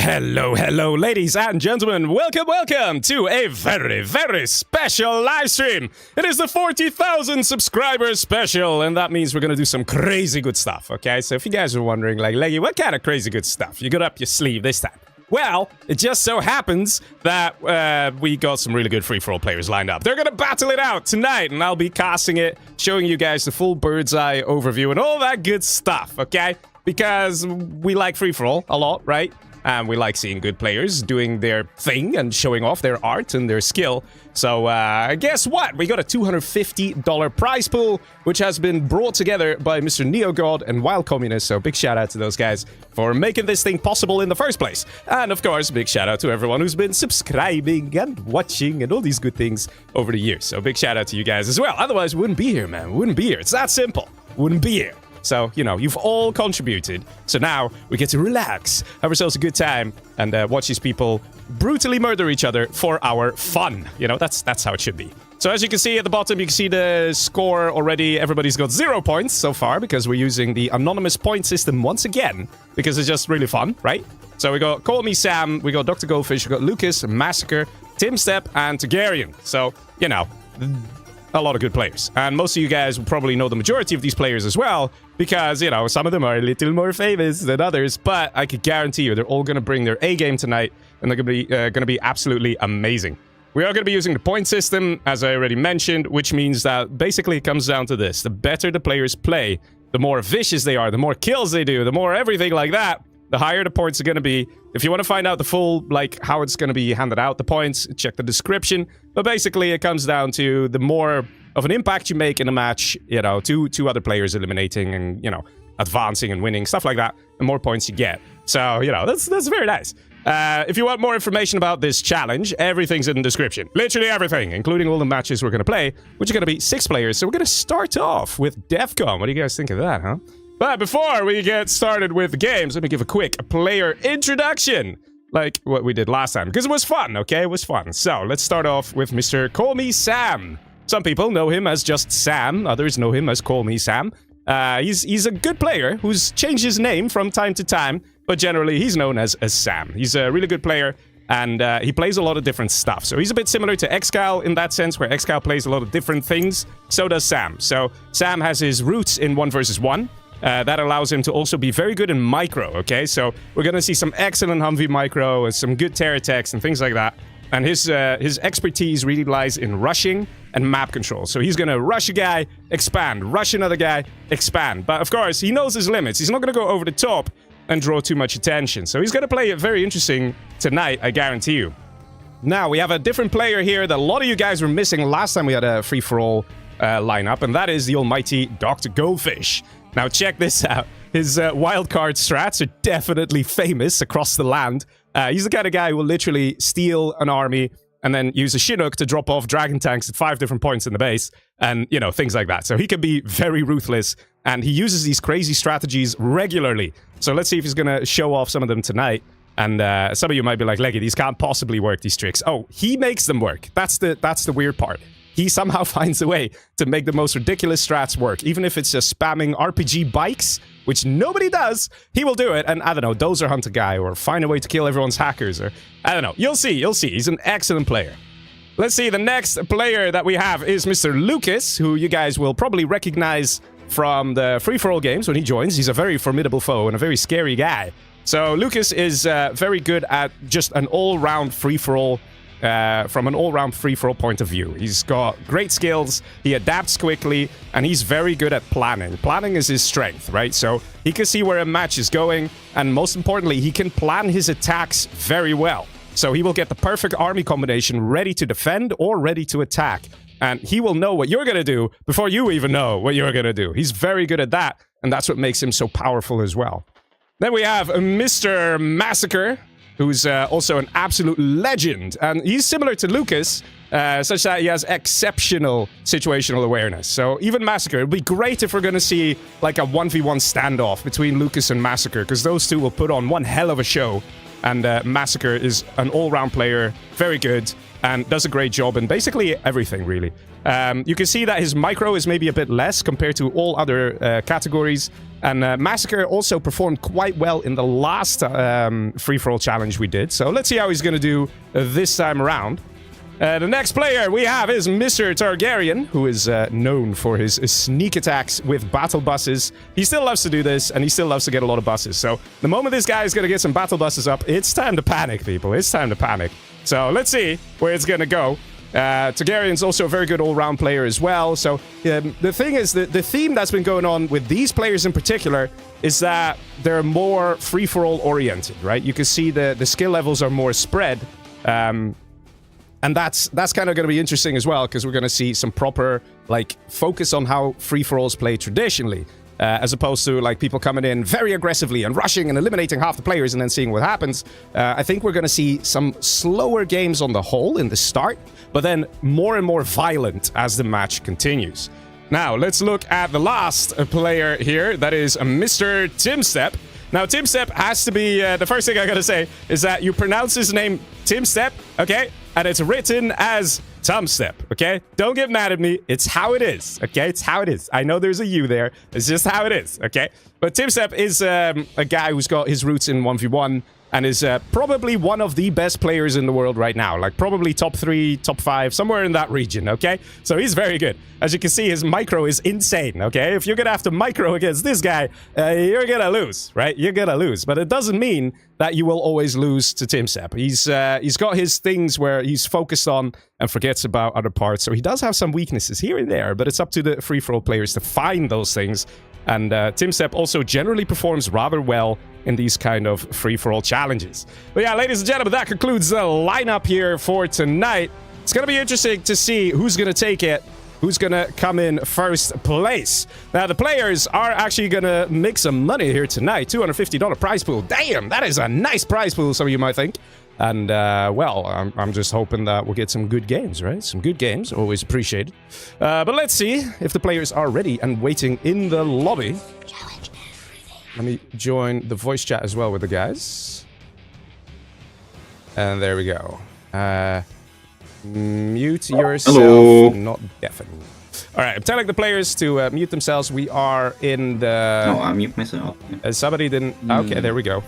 Hello, ladies and gentlemen. Welcome to a very special live stream. It is the 40,000 subscribers special, and that means we're gonna do some crazy good stuff, okay? So if you guys are wondering, like, Leggy, what kind of crazy good stuff you got up your sleeve this time? Well, it just so happens that we got some really good free-for-all players lined up. They're gonna battle it out tonight, and I'll be casting it, showing you guys the full bird's-eye overview and all that good stuff, okay? Because we like free-for-all a lot, right? And we like seeing good players doing their thing and showing off their art and their skill. So, guess what? We got a $250 prize pool, which has been brought together by Mr. NeoGod and Wild Communist. So, big shout out to those guys for making this thing possible in the first place. And, of course, big shout out to everyone who's been subscribing and watching and all these good things over the years. So, big shout out to you guys as well. Otherwise, we wouldn't be here, man. We wouldn't be here. It's that simple. Wouldn't be here. So, you know, you've all contributed. So now we get to relax, have ourselves a good time, and watch these people brutally murder each other for our fun. You know, that's how it should be. So as you can see at the bottom, you can see the score already. Everybody's got 0 points so far because we're using the anonymous point system once again, because it's just really fun, right? So we got Call Me Sam, we got Dr. Goldfish, we got Lucas, Massacre, Tim Step, and Targaryen. So, you know, a lot of good players. And most of you guys will probably know the majority of these players as well, because, you know, some of them are a little more famous than others, but I could guarantee you they're all going to bring their A game tonight, and they're going to be absolutely amazing. We are going to be using the point system, as I already mentioned, which means that basically it comes down to this. The better the players play, the more vicious they are, the more kills they do, the more everything like that, the higher the points are going to be. If you want to find out the full, like, how it's going to be handed out, the points, check the description. But basically, it comes down to the more of an impact you make in a match, you know, two other players eliminating and, you know, advancing and winning, stuff like that, the more points you get. So, you know, that's very nice. If you want more information about this challenge, everything's in the description. Literally everything, including all the matches we're going to play, which are going to be 6 players. So we're going to start off with Defcon. What do you guys think of that, huh? But before we get started with the games, let me give a quick player introduction, like what we did last time, because it was fun, okay? It was fun. So let's start off with Mr. Call Me Sam. Some people know him as just Sam, others know him as Call Me Sam. He's a good player who's changed his name from time to time, but generally he's known as Sam. He's a really good player, and he plays a lot of different stuff. So he's a bit similar to Excal in that sense, where Excal plays a lot of different things. So does Sam. So Sam has his roots in 1 versus 1. That allows him to also be very good in micro, okay? So we're going to see some excellent Humvee micro and some good terror attacks and things like that. And his expertise really lies in rushing and map control. So he's going to rush a guy, expand, rush another guy, expand. But of course, he knows his limits. He's not going to go over the top and draw too much attention. So he's going to play it very interesting tonight, I guarantee you. Now, we have a different player here that a lot of you guys were missing last time we had a free-for-all lineup, and that is the almighty Dr. Goldfish. Now, check this out. His wildcard strats are definitely famous across the land. He's the kind of guy who will literally steal an army and then use a Chinook to drop off dragon tanks at 5 different points in the base, and, you know, things like that. So he can be very ruthless, and he uses these crazy strategies regularly. So let's see if he's going to show off some of them tonight. And some of you might be like, Leggy, these can't possibly work, these tricks. Oh, he makes them work. That's the weird part. He somehow finds a way to make the most ridiculous strats work. Even if it's just spamming RPG bikes, which nobody does, he will do it. And I don't know, dozer hunt a guy or find a way to kill everyone's hackers, or I don't know. You'll see. He's an excellent player. Let's see, the next player that we have is Mr. Lucas, who you guys will probably recognize from the free-for-all games when he joins. He's a very formidable foe and a very scary guy. So Lucas is very good at just an all-round free-for-all. From an all-round free-for-all point of view. He's got great skills, he adapts quickly, and he's very good at planning. Planning is his strength, right? So he can see where a match is going, and most importantly, he can plan his attacks very well. So he will get the perfect army combination ready to defend or ready to attack. And he will know what you're going to do before you even know what you're going to do. He's very good at that, and that's what makes him so powerful as well. Then we have Mr. Massacre, who's also an absolute legend. And he's similar to Lucas, such that he has exceptional situational awareness. So even Massacre, it'd be great if we're going to see like a 1v1 standoff between Lucas and Massacre, because those two will put on one hell of a show. And Massacre is an all-round player, very good, and does a great job in basically everything, really. You can see that his micro is maybe a bit less compared to all other categories, And Massacre also performed quite well in the last free-for-all challenge we did. So let's see how he's going to do this time around. The next player we have is Mr. Targaryen, who is known for his sneak attacks with battle buses. He still loves to do this, and he still loves to get a lot of buses. So the moment this guy is going to get some battle buses up, it's time to panic, people. It's time to panic. So let's see where it's going to go. Targaryen's also a very good all-round player as well. So the thing is, the theme that's been going on with these players in particular is that they're more free-for-all oriented, right? You can see the skill levels are more spread. And that's kind of going to be interesting as well, because we're going to see some proper, like, focus on how free-for-alls play traditionally, as opposed to, like, people coming in very aggressively and rushing and eliminating half the players and then seeing what happens. I think we're going to see some slower games on the whole in the start, but then more and more violent as the match continues. Now, let's look at the last player here. That is Mr. Timstep. Now, Timstep has to be... the first thing I got to say is that you pronounce his name Timstep, okay? And it's written as Tumstep, okay? Don't get mad at me. It's how it is, okay? It's how it is. I know there's a U there. It's just how it is, okay? But Timstep is a guy who's got his roots in 1v1 and is probably one of the best players in the world right now. Like, probably top 3, top 5, somewhere in that region, okay? So he's very good. As you can see, his micro is insane, okay? If you're gonna have to micro against this guy, you're gonna lose, right? You're gonna lose. But it doesn't mean that you will always lose to Timstep. He's got his things where he's focused on and forgets about other parts. So he does have some weaknesses here and there, but it's up to the free-for-all players to find those things. And Timstep also generally performs rather well in these kind of free-for-all challenges. But yeah, ladies and gentlemen, that concludes the lineup here for tonight. It's going to be interesting to see who's going to take it, who's going to come in first place. Now, the players are actually going to make some money here tonight. $250 prize pool. Damn, that is a nice prize pool, some of you might think. And, well, I'm just hoping that we'll get some good games, right? Some good games, always appreciated. But let's see if the players are ready and waiting in the lobby. Let me join the voice chat as well with the guys. And there we go. Mute yourself. Hello. Not deafening. All right, I'm telling the players to mute themselves. We are in the... No, I mute myself. Somebody didn't... Okay, there we go.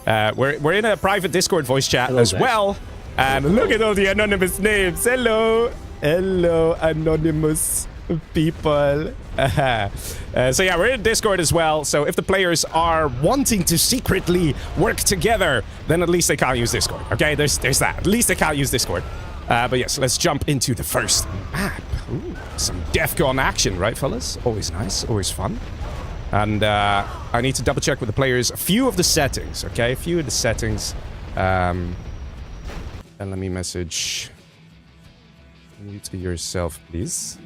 We're in a private Discord voice chat as well. And look at all the anonymous names. Hello. Hello, anonymous people. So yeah, we're in Discord as well. So if the players are wanting to secretly work together, then at least they can't use Discord. Okay, there's that. At least they can't use Discord. But yes, let's jump into the first map. Ooh, some Defcon action, right, fellas? Always nice, always fun. And I need to double check with the players a few of the settings, okay? A few of the settings. And let me message... Mute yourself, please.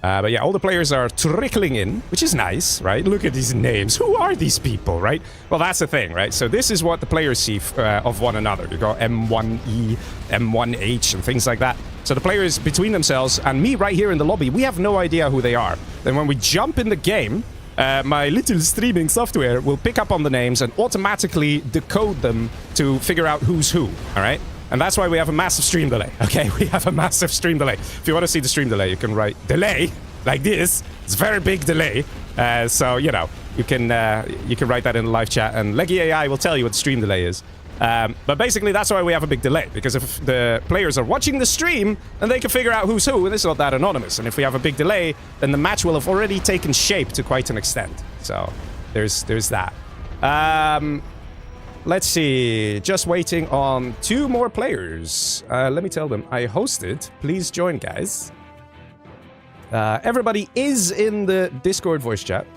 But yeah, all the players are trickling in, which is nice, right? Look at these names. Who are these people, right? Well, that's the thing, right? So this is what the players see of one another. You got M1E, M1H, and things like that. So the players between themselves and me right here in the lobby, we have no idea who they are. Then when we jump in the game, my little streaming software will pick up on the names and automatically decode them to figure out who's who, all right? And that's why we have a massive stream delay, okay? We have a massive stream delay. If you want to see the stream delay, you can write delay like this. It's a very big delay. So, you know, you can write that in the live chat, and Leggy AI will tell you what the stream delay is. But basically, that's why we have a big delay, because if the players are watching the stream, then they can figure out who's who, and it's not that anonymous. And if we have a big delay, then the match will have already taken shape to quite an extent. So, there's that. Let's see. Just waiting on 2 more players. Let me tell them I hosted. Please join, guys. Everybody is in the Discord voice chat.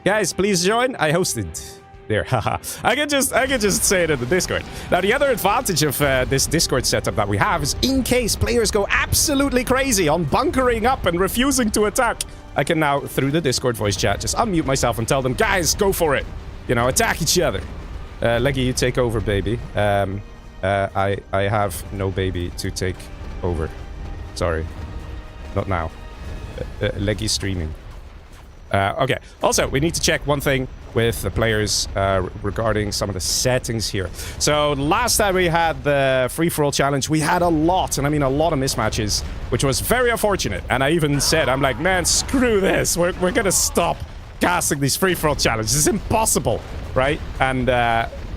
Guys, please join. I hosted. There, haha. I can just say it in the Discord. Now, the other advantage of this Discord setup that we have is in case players go absolutely crazy on bunkering up and refusing to attack, I can now, through the Discord voice chat, just unmute myself and tell them, guys, go for it. You know, attack each other. Leggy, you take over, baby. I have no baby to take over. Sorry. Not now. Leggy's streaming. Okay. Also, we need to check one thing with the players regarding some of the settings here. So, last time we had the free-for-all challenge, we had a lot, and I mean a lot of mismatches, which was very unfortunate. And I even said, I'm like, man, screw this. We're gonna stop casting these free-for-all challenges. It's impossible, right? And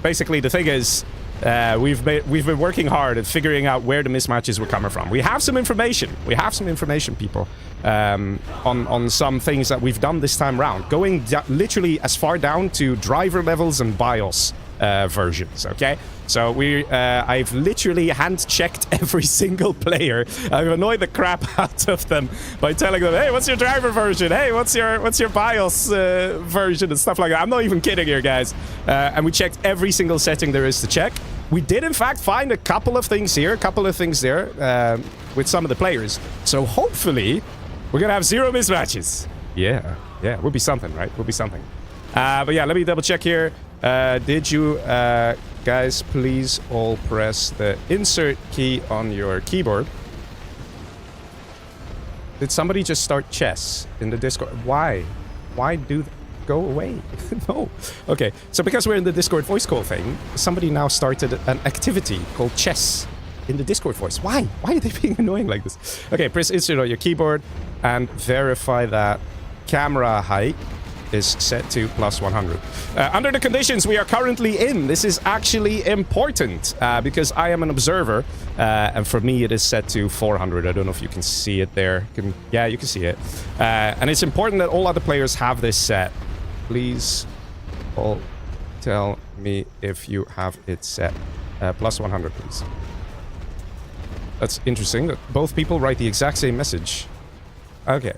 basically the thing is, we've been working hard at figuring out where the mismatches were coming from. We have some information. We have some information, people, on some things that we've done this time round, going literally as far down to driver levels and BIOS versions. Okay, so I've literally hand-checked every single player. I've annoyed the crap out of them by telling them, hey, what's your driver version? Hey, what's your BIOS version and stuff like that. I'm not even kidding here, guys. And we checked every single setting there is to check. We did, in fact, find a couple of things here, a couple of things there with some of the players. So hopefully, we're going to have 0 mismatches. Yeah, would be something, right? Would be something. But yeah, let me double check here. Did you guys please all press the insert key on your keyboard? Did somebody just start chess in the Discord? Why? Why do... Go away. No. Okay, so because we're in the Discord voice call thing, somebody now started an activity called chess in the Discord voice. Why? Why are they being annoying like this? Okay, press insert on your keyboard and verify that camera height is set to +100. Under the conditions we are currently in, this is actually important because I am an observer, and for me it is set to 400. I don't know if you can see it there. Yeah, you can see it. And it's important that all other players have this set. Please all tell me if you have it set. +100, please. That's interesting that both people write the exact same message. Okay.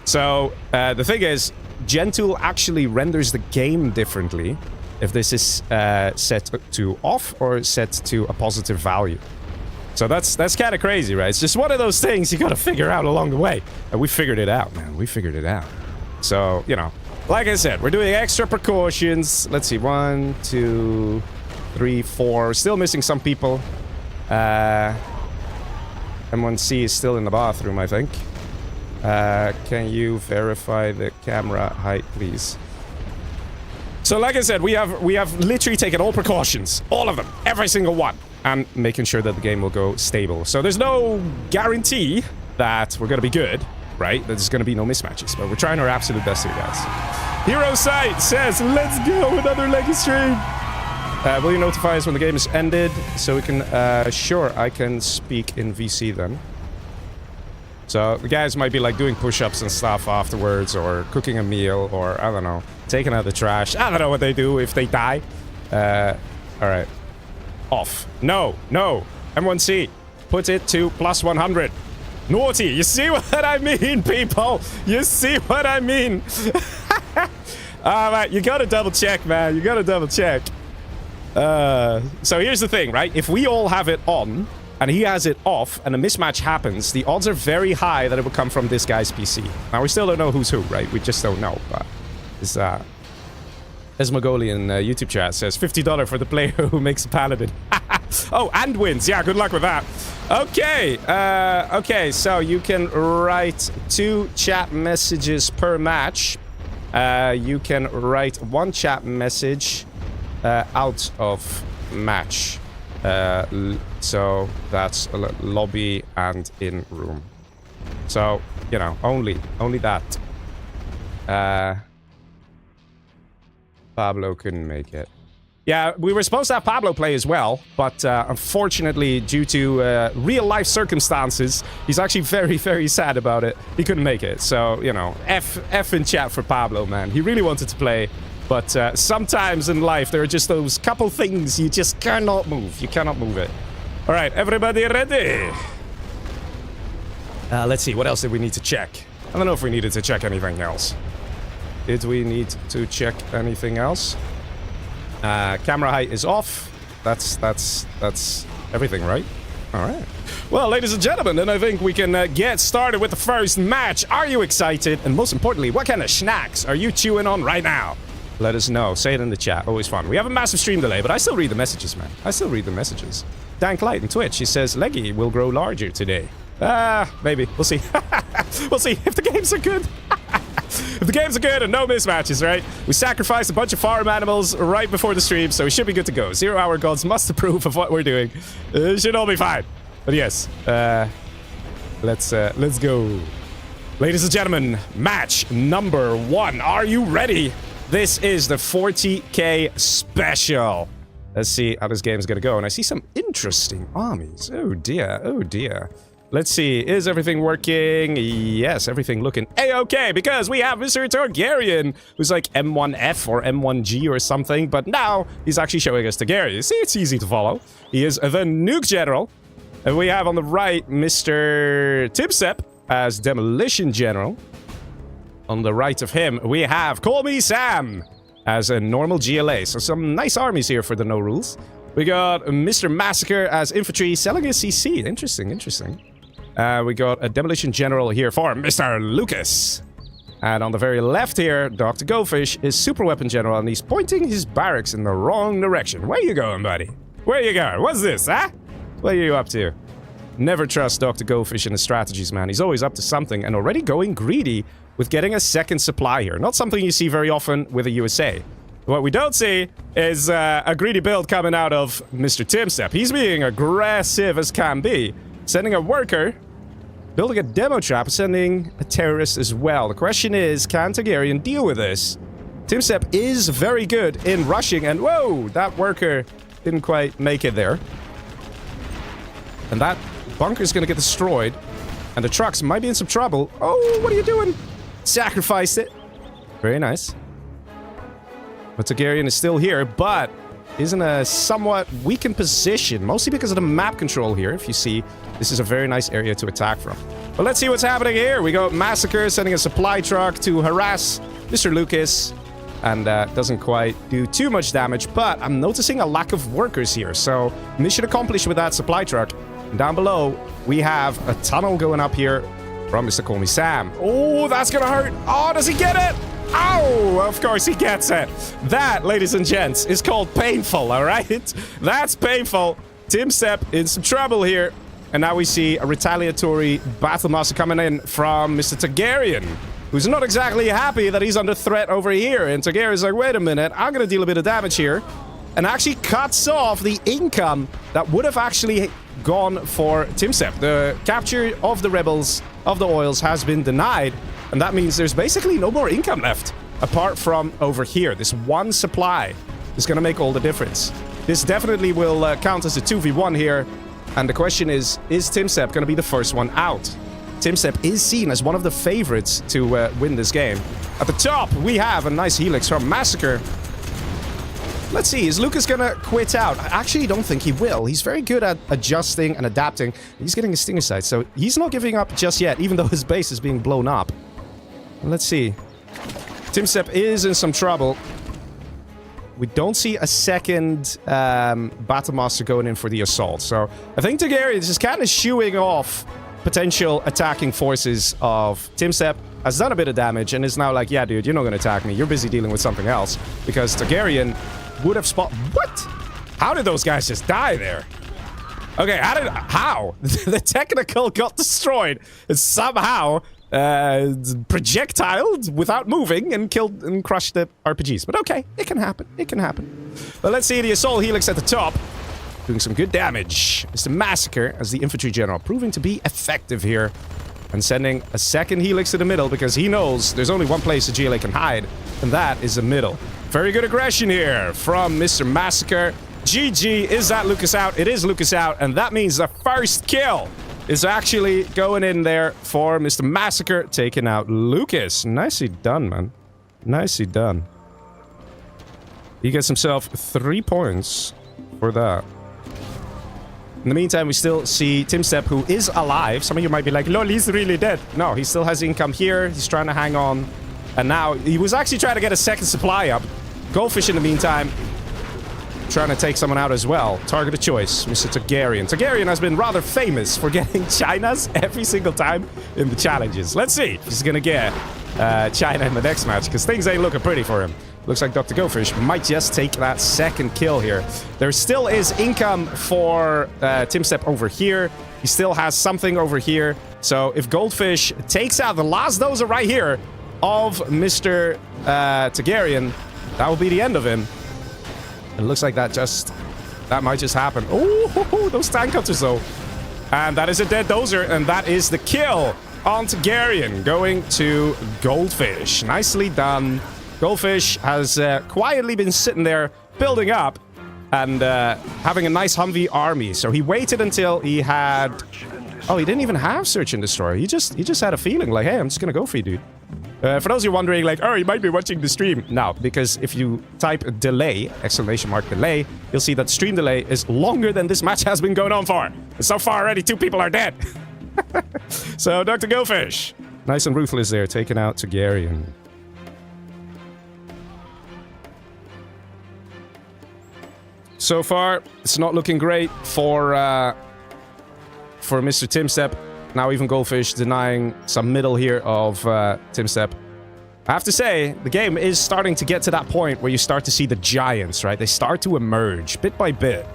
So, the thing is, Gentool actually renders the game differently if this is set to off or set to a positive value. So that's kind of crazy, right? It's just one of those things you gotta figure out along the way. And we figured it out, man. We figured it out. So, you know, like I said, we're doing extra precautions. Let's see, 1, 2, 3, 4. Still missing some people. M1C is still in the bathroom, I think. Can you verify the camera height, please? So, like I said, we have literally taken all precautions, all of them, every single one, and making sure that the game will go stable. So there's no guarantee that we're gonna be good, right? There's gonna be no mismatches, but we're trying our absolute best here, guys. Hero Sight says, "Let's go, another Leggy stream." Will you notify us when the game is ended so we can? Sure, I can speak in VC then. So the guys might be like doing push-ups and stuff afterwards, or cooking a meal, or I don't know, taking out the trash. I don't know what they do if they die. All right, off. No, M1C, put it to +100. Naughty, you see what I mean, people? You see what I mean? Alright, you gotta double check, man. You gotta double check. So here's the thing, right? If we all have it on, and he has it off, and a mismatch happens, the odds are very high that it will come from this guy's PC. Now, we still don't know who's who, right? We just don't know, but... It's, as Mongolian YouTube chat says, $50 for the player who makes a paladin. Oh, and wins. Yeah, good luck with that. Okay. Okay, so you can write 2 chat messages per match. You can write 1 chat message out of match. So that's a lobby and in room. So, you know, only that. Pablo couldn't make it. Yeah, we were supposed to have Pablo play as well, but unfortunately, due to real-life circumstances, he's actually very, very sad about it. He couldn't make it, so, you know, F in chat for Pablo, man. He really wanted to play, but sometimes in life, there are just those couple things you just cannot move. You cannot move it. All right, everybody ready? Let's see, what else did we need to check? I don't know if we needed to check anything else. Did we need to check anything else? Camera height is off. That's everything, right? All right. Well, ladies and gentlemen, then I think we can get started with the first match. Are you excited? And most importantly, what kind of snacks are you chewing on right now? Let us know. Say it in the chat. Always fun. We have a massive stream delay, but I still read the messages, man. I still read the messages. Dank Light on Twitch, he says, Leggy will grow larger today. Maybe. We'll see. We'll see if the games are good. If the games are good and no mismatches, right? We sacrificed a bunch of farm animals right before the stream, so we should be good to go. 0 Hour Gods must approve of what we're doing. It should all be fine. But yes, let's go. Ladies and gentlemen, match number 1. Are you ready? This is the 40k special. Let's see how this game is going to go. And I see some interesting armies. Oh dear, oh dear. Let's see, is everything working? Yes, everything looking a-okay, because we have Mr. Targaryen, who's like M1F or M1G or something, but now he's actually showing us Targaryen. See, it's easy to follow. He is the Nuke General. And we have on the right Mr. Timsep as Demolition General. On the right of him, we have Call Me Sam as a normal GLA. So some nice armies here for the no rules. We got Mr. Massacre as infantry selling his CC. Interesting, interesting. We got a Demolition General here for Mr. Lucas. And on the very left here, Dr. Goldfish is Super Weapon General, and he's pointing his barracks in the wrong direction. Where you going, buddy? Where you going? What's this, huh? What are you up to? Never trust Dr. Goldfish and his strategies, man. He's always up to something, and already going greedy with getting a second supply here. Not something you see very often with the USA. What we don't see is a greedy build coming out of Mr. Timsep. He's being aggressive as can be. Sending a worker, building a demo trap, sending a terrorist as well. The question is, can Targaryen deal with this? Timsep is very good in rushing, and whoa, that worker didn't quite make it there. And that bunker is going to get destroyed, and the trucks might be in some trouble. Oh, what are you doing? Sacrificed it. Very nice. But Targaryen is still here, but is in a somewhat weakened position, mostly because of the map control here. If you see, this is a very nice area to attack from. But let's see what's happening here. We got Massacre sending a supply truck to harass Mr. Lucas, and doesn't quite do too much damage, but I'm noticing a lack of workers here. So mission accomplished with that supply truck. And down below, we have a tunnel going up here from Mr. Call Me Sam. Oh, that's gonna hurt. Oh, does he get it? Ow! Of course he gets it. That, ladies and gents, is called painful, all right? That's painful. Timsep in some trouble here. And now we see a retaliatory battle master coming in from Mr. Targaryen, who's not exactly happy that he's under threat over here. And Targaryen's like, wait a minute, I'm gonna deal a bit of damage here. And actually cuts off the income that would have actually gone for Timsep. The capture of the rebels of the oils has been denied, and that means there's basically no more income left apart from over here. This one supply is going to make all the difference. This definitely will count as a 2v1 here, and the question is Timsep going to be the first one out? Timsep is seen as one of the favorites to win this game. At the top, we have a nice helix from Massacre. Let's see, is Lucas gonna quit out? I actually don't think he will. He's very good at adjusting and adapting. He's getting a stinger sight, so he's not giving up just yet, even though his base is being blown up. Let's see. Timsep is in some trouble. We don't see a second Battle Master going in for the assault, so I think Targaryen is just kind of shooing off potential attacking forces of Timsep, has done a bit of damage, and is now like, yeah, dude, you're not gonna attack me. You're busy dealing with something else, because Targaryen would have What? How did those guys just die there? Okay, how? The technical got destroyed and somehow projectiled without moving and killed and crushed the RPGs. But okay, it can happen. It can happen. Well, let's see the assault helix at the top. Doing some good damage. It's the Massacre as the infantry general, proving to be effective here. And sending a second helix to the middle because he knows there's only one place the GLA can hide, and that is the middle. Very good aggression here from Mr. Massacre. GG, is that Lucas out? It is Lucas out, and that means the first kill is actually going in there for Mr. Massacre, taking out Lucas. Nicely done, man. Nicely done. He gets himself 3 points for that. In the meantime, we still see Timsep, who is alive. Some of you might be like, lol, he's really dead. No, he still has income here. He's trying to hang on. And now, he was actually trying to get a second supply up. Goldfish, in the meantime, trying to take someone out as well. Target of choice, Mr. Targaryen. Targaryen has been rather famous for getting China's every single time in the challenges. Let's see if he's going to get China in the next match, because things ain't looking pretty for him. Looks like Dr. Goldfish might just take that second kill here. There still is income for Timsep over here. He still has something over here. So if Goldfish takes out the last dozer right here of Mr. Targaryen, that will be the end of him. It looks like that might just happen. Oh, those tank cutters though. And that is a dead dozer, and that is the kill. on Targaryen, going to Goldfish. Nicely done. Goldfish has quietly been sitting there, building up, and having a nice Humvee army. So he waited until he had... Oh, he didn't even have Search and Destroy. He just had a feeling like, hey, I'm just gonna go for you, dude. For those of you wondering, like, oh, you might be watching the stream. No, because if you type delay, exclamation mark delay, you'll see that stream delay is longer than this match has been going on for. And so far already, 2 people are dead. So, Dr. Goldfish, nice and ruthless there, taking out Targaryen. So far, it's not looking great for Mr. Timstep. Now even Goldfish denying some middle here of Timstep. I have to say, the game is starting to get to that point where you start to see the giants, right? They start to emerge bit by bit.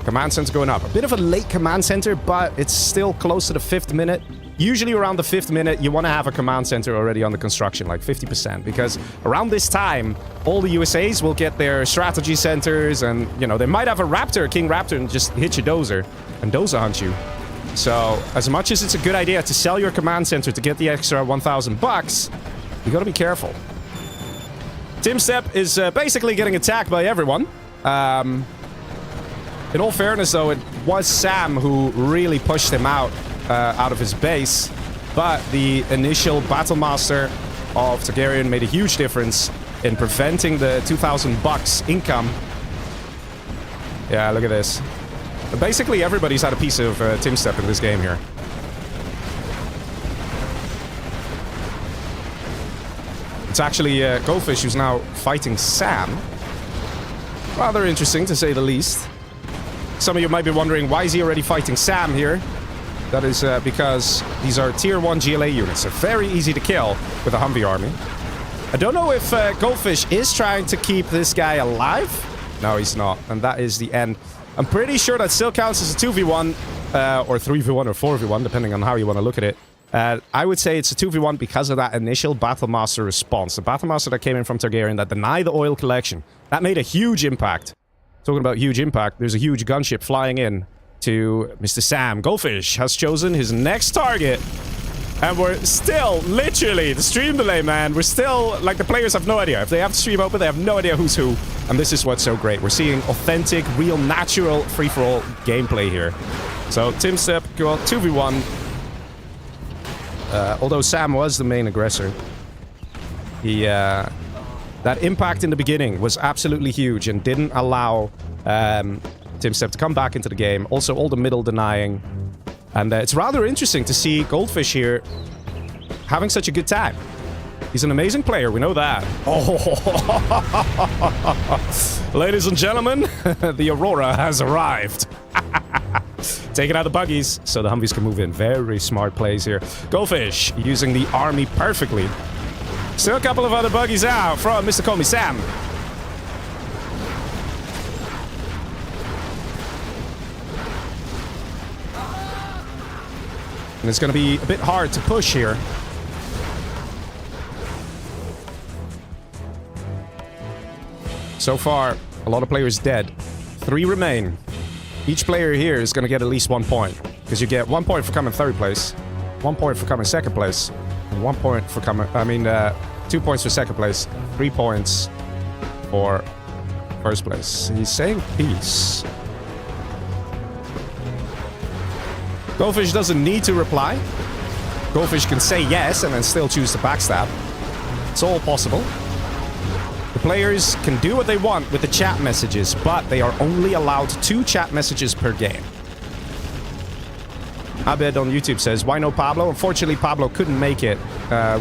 Command center going up. A bit of a late command center, but it's still close to the 5th minute. Usually around the 5th minute, you want to have a command center already under construction, like 50%, because around this time, all the USAs will get their strategy centers, and, you know, they might have a Raptor, King Raptor, and just hit your dozer, and dozer hunt you. So, as much as it's a good idea to sell your command center to get the extra 1,000 bucks, you gotta be careful. Timstep is basically getting attacked by everyone. In all fairness, though, it was Sam who really pushed him out of his base, but the initial Battle Master of Targaryen made a huge difference in preventing the 2,000 bucks income. Yeah, look at this. Basically, everybody's had a piece of Timstep in this game here. It's actually Goldfish who's now fighting Sam. Rather interesting, to say the least. Some of you might be wondering, why is he already fighting Sam here? That is because these are tier 1 GLA units. They're very easy to kill with a Humvee army. I don't know if Goldfish is trying to keep this guy alive. No, he's not. And that is the end. I'm pretty sure that still counts as a 2v1, or 3v1 or 4v1, depending on how you want to look at it. I would say it's a 2v1 because of that initial Battle Master response. The Battle Master that came in from Targaryen that denied the oil collection. That made a huge impact. Talking about huge impact, there's a huge gunship flying in to Mr. Sam. Goldfish has chosen his next target. And we're still, literally, the stream delay, man. We're still, like, the players have no idea. If they have the stream open, they have no idea who's who. And this is what's so great. We're seeing authentic, real, natural, free-for-all gameplay here. So, Timstep, go 2v1. Although Sam was the main aggressor. He, that impact in the beginning was absolutely huge and didn't allow Timstep to come back into the game. Also, all the middle denying. And it's rather interesting to see Goldfish here having such a good time. He's an amazing player, we know that. Oh, ladies and gentlemen, the Aurora has arrived. Taking out the buggies so the Humvees can move in. Very smart plays here. Goldfish using the army perfectly. Still a couple of other buggies out from Mr. Call Me Sam. And it's going to be a bit hard to push here. So far, a lot of players dead. 3 remain. Each player here is going to get at least 1 point. Because you get 1 point for coming 3rd place, 1 point for coming 2nd place, and 1 point for coming... 2 points for 2nd place, 3 points for 1st place. He's saying peace. Goldfish doesn't need to reply. Goldfish can say yes and then still choose to backstab. It's all possible. The players can do what they want with the chat messages, but they are only allowed 2 chat messages per game. Abed on YouTube says, why no Pablo? Unfortunately, Pablo couldn't make it.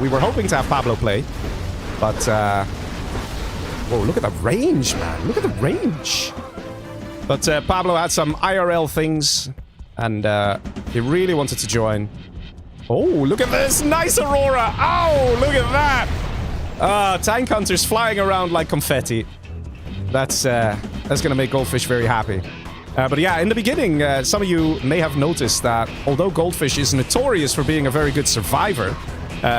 We were hoping to have Pablo play, but... whoa, look at the range, man. Look at the range. But Pablo had some IRL things, and he really wanted to join. Oh, look at this! Nice Aurora! Oh, look at that! Tank hunters flying around like confetti. That's gonna make Goldfish very happy. But yeah, in the beginning, some of you may have noticed that although Goldfish is notorious for being a very good survivor,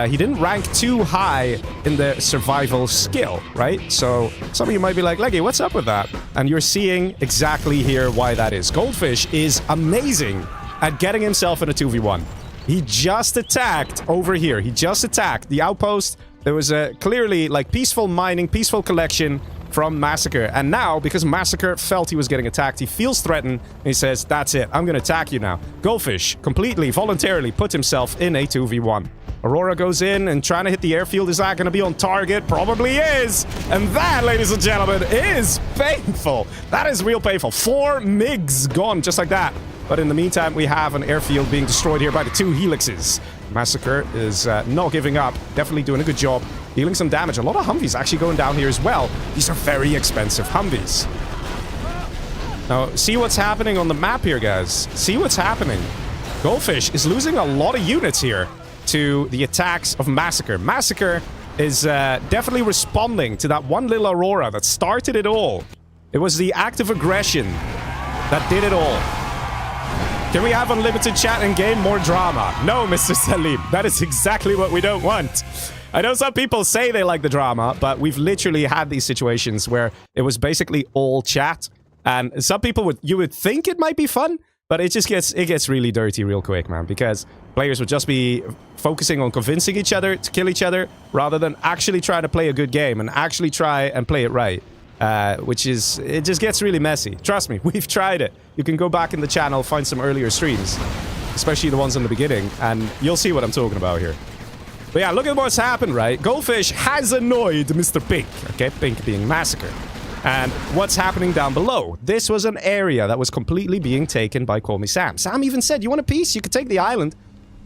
he didn't rank too high in the survival skill, right? So some of you might be like, Leggy, what's up with that? And you're seeing exactly here why that is. Goldfish is amazing at getting himself in a 2v1. He just attacked over here. He just attacked the outpost. There was a clearly like peaceful mining, peaceful collection from Massacre. And now, because Massacre felt he was getting attacked, he feels threatened, and he says, that's it, I'm gonna attack you now. Goldfish completely, voluntarily put himself in a 2v1. Aurora goes in and trying to hit the airfield. Is that gonna be on target? Probably is. And that, ladies and gentlemen, is painful. That is real painful. 4 MiGs gone just like that. But in the meantime, we have an airfield being destroyed here by the 2 helixes. Massacre is not giving up. Definitely doing a good job. Dealing some damage. A lot of Humvees actually going down here as well. These are very expensive Humvees. Now, see what's happening on the map here, guys. See what's happening. Goldfish is losing a lot of units here to the attacks of Massacre. Massacre is definitely responding to that one little Aurora that started it all. It was the act of aggression that did it all. Can we have unlimited chat and game more drama? No, Mr. Salim. That is exactly what we don't want. I know some people say they like the drama, but we've literally had these situations where it was basically all chat. And some people you would think it might be fun, but it gets really dirty real quick, man, because players would just be focusing on convincing each other to kill each other rather than actually try to play a good game and actually try and play it right. It just gets really messy. Trust me, we've tried it. You can go back in the channel, find some earlier streams, especially the ones in the beginning, and you'll see what I'm talking about here. But yeah, look at what's happened, right? Goldfish has annoyed Mr. Pink, okay? Pink being Massacre. And what's happening down below? This was an area that was completely being taken by Call Me Sam. Sam even said, you want a piece? You could take the island.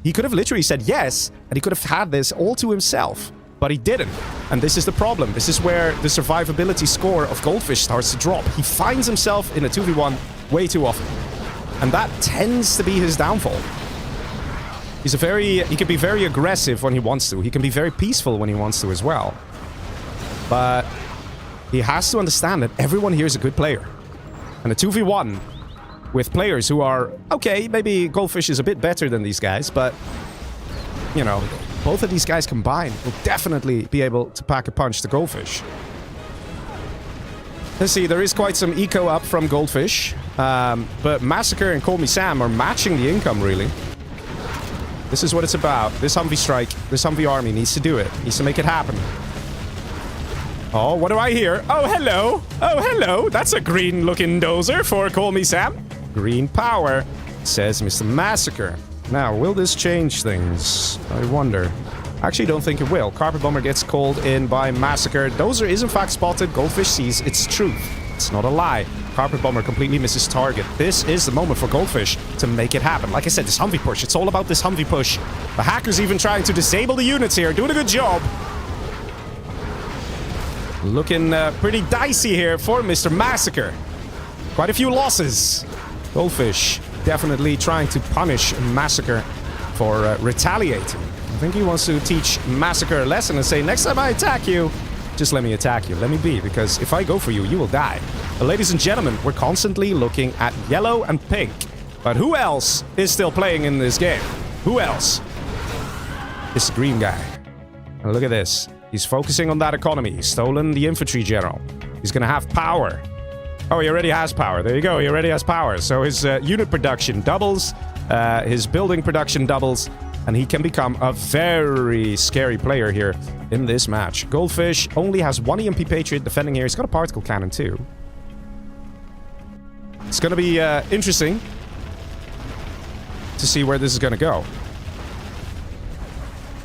He could have literally said yes, and he could have had this all to himself. But he didn't. And this is the problem. This is where the survivability score of Goldfish starts to drop. He finds himself in a 2v1 way too often. And that tends to be his downfall. He can be very aggressive when he wants to. He can be very peaceful when he wants to as well. But he has to understand that everyone here is a good player. And a 2v1 with players who are, okay, maybe Goldfish is a bit better than these guys, but, you know, both of these guys combined will definitely be able to pack a punch to Goldfish. Let's see, there is quite some eco up from Goldfish. But Massacre and Call Me Sam are matching the income, really. This is what it's about. This Humvee strike, this Humvee army needs to do it. Needs to make it happen. Oh, what do I hear? Oh, hello. Oh, hello. That's a green-looking dozer for Call Me Sam. Green power, says Mr. Massacre. Now, will this change things? I wonder. I actually don't think it will. Carpet Bomber gets called in by Massacre. Dozer is in fact spotted. Goldfish sees its truth. It's not a lie. Carpet Bomber completely misses target. This is the moment for Goldfish to make it happen. Like I said, this Humvee push. It's all about this Humvee push. The hacker's even trying to disable the units here. Doing a good job. Looking pretty dicey here for Mr. Massacre. Quite a few losses. Goldfish definitely trying to punish Massacre for retaliating. I think he wants to teach Massacre a lesson and say, next time I attack you, just let me attack you. Let me be, because if I go for you, you will die. But ladies and gentlemen, we're constantly looking at yellow and pink. But who else is still playing in this game? Who else? This green guy. And look at this. He's focusing on that economy. He's stolen the infantry general. He's gonna have power. Oh, he already has power. There you go. He already has power. So his unit production doubles. His building production doubles. And he can become a very scary player here in this match. Goldfish only has 1 EMP Patriot defending here. He's got a particle cannon too. It's going to be interesting to see where this is going to go.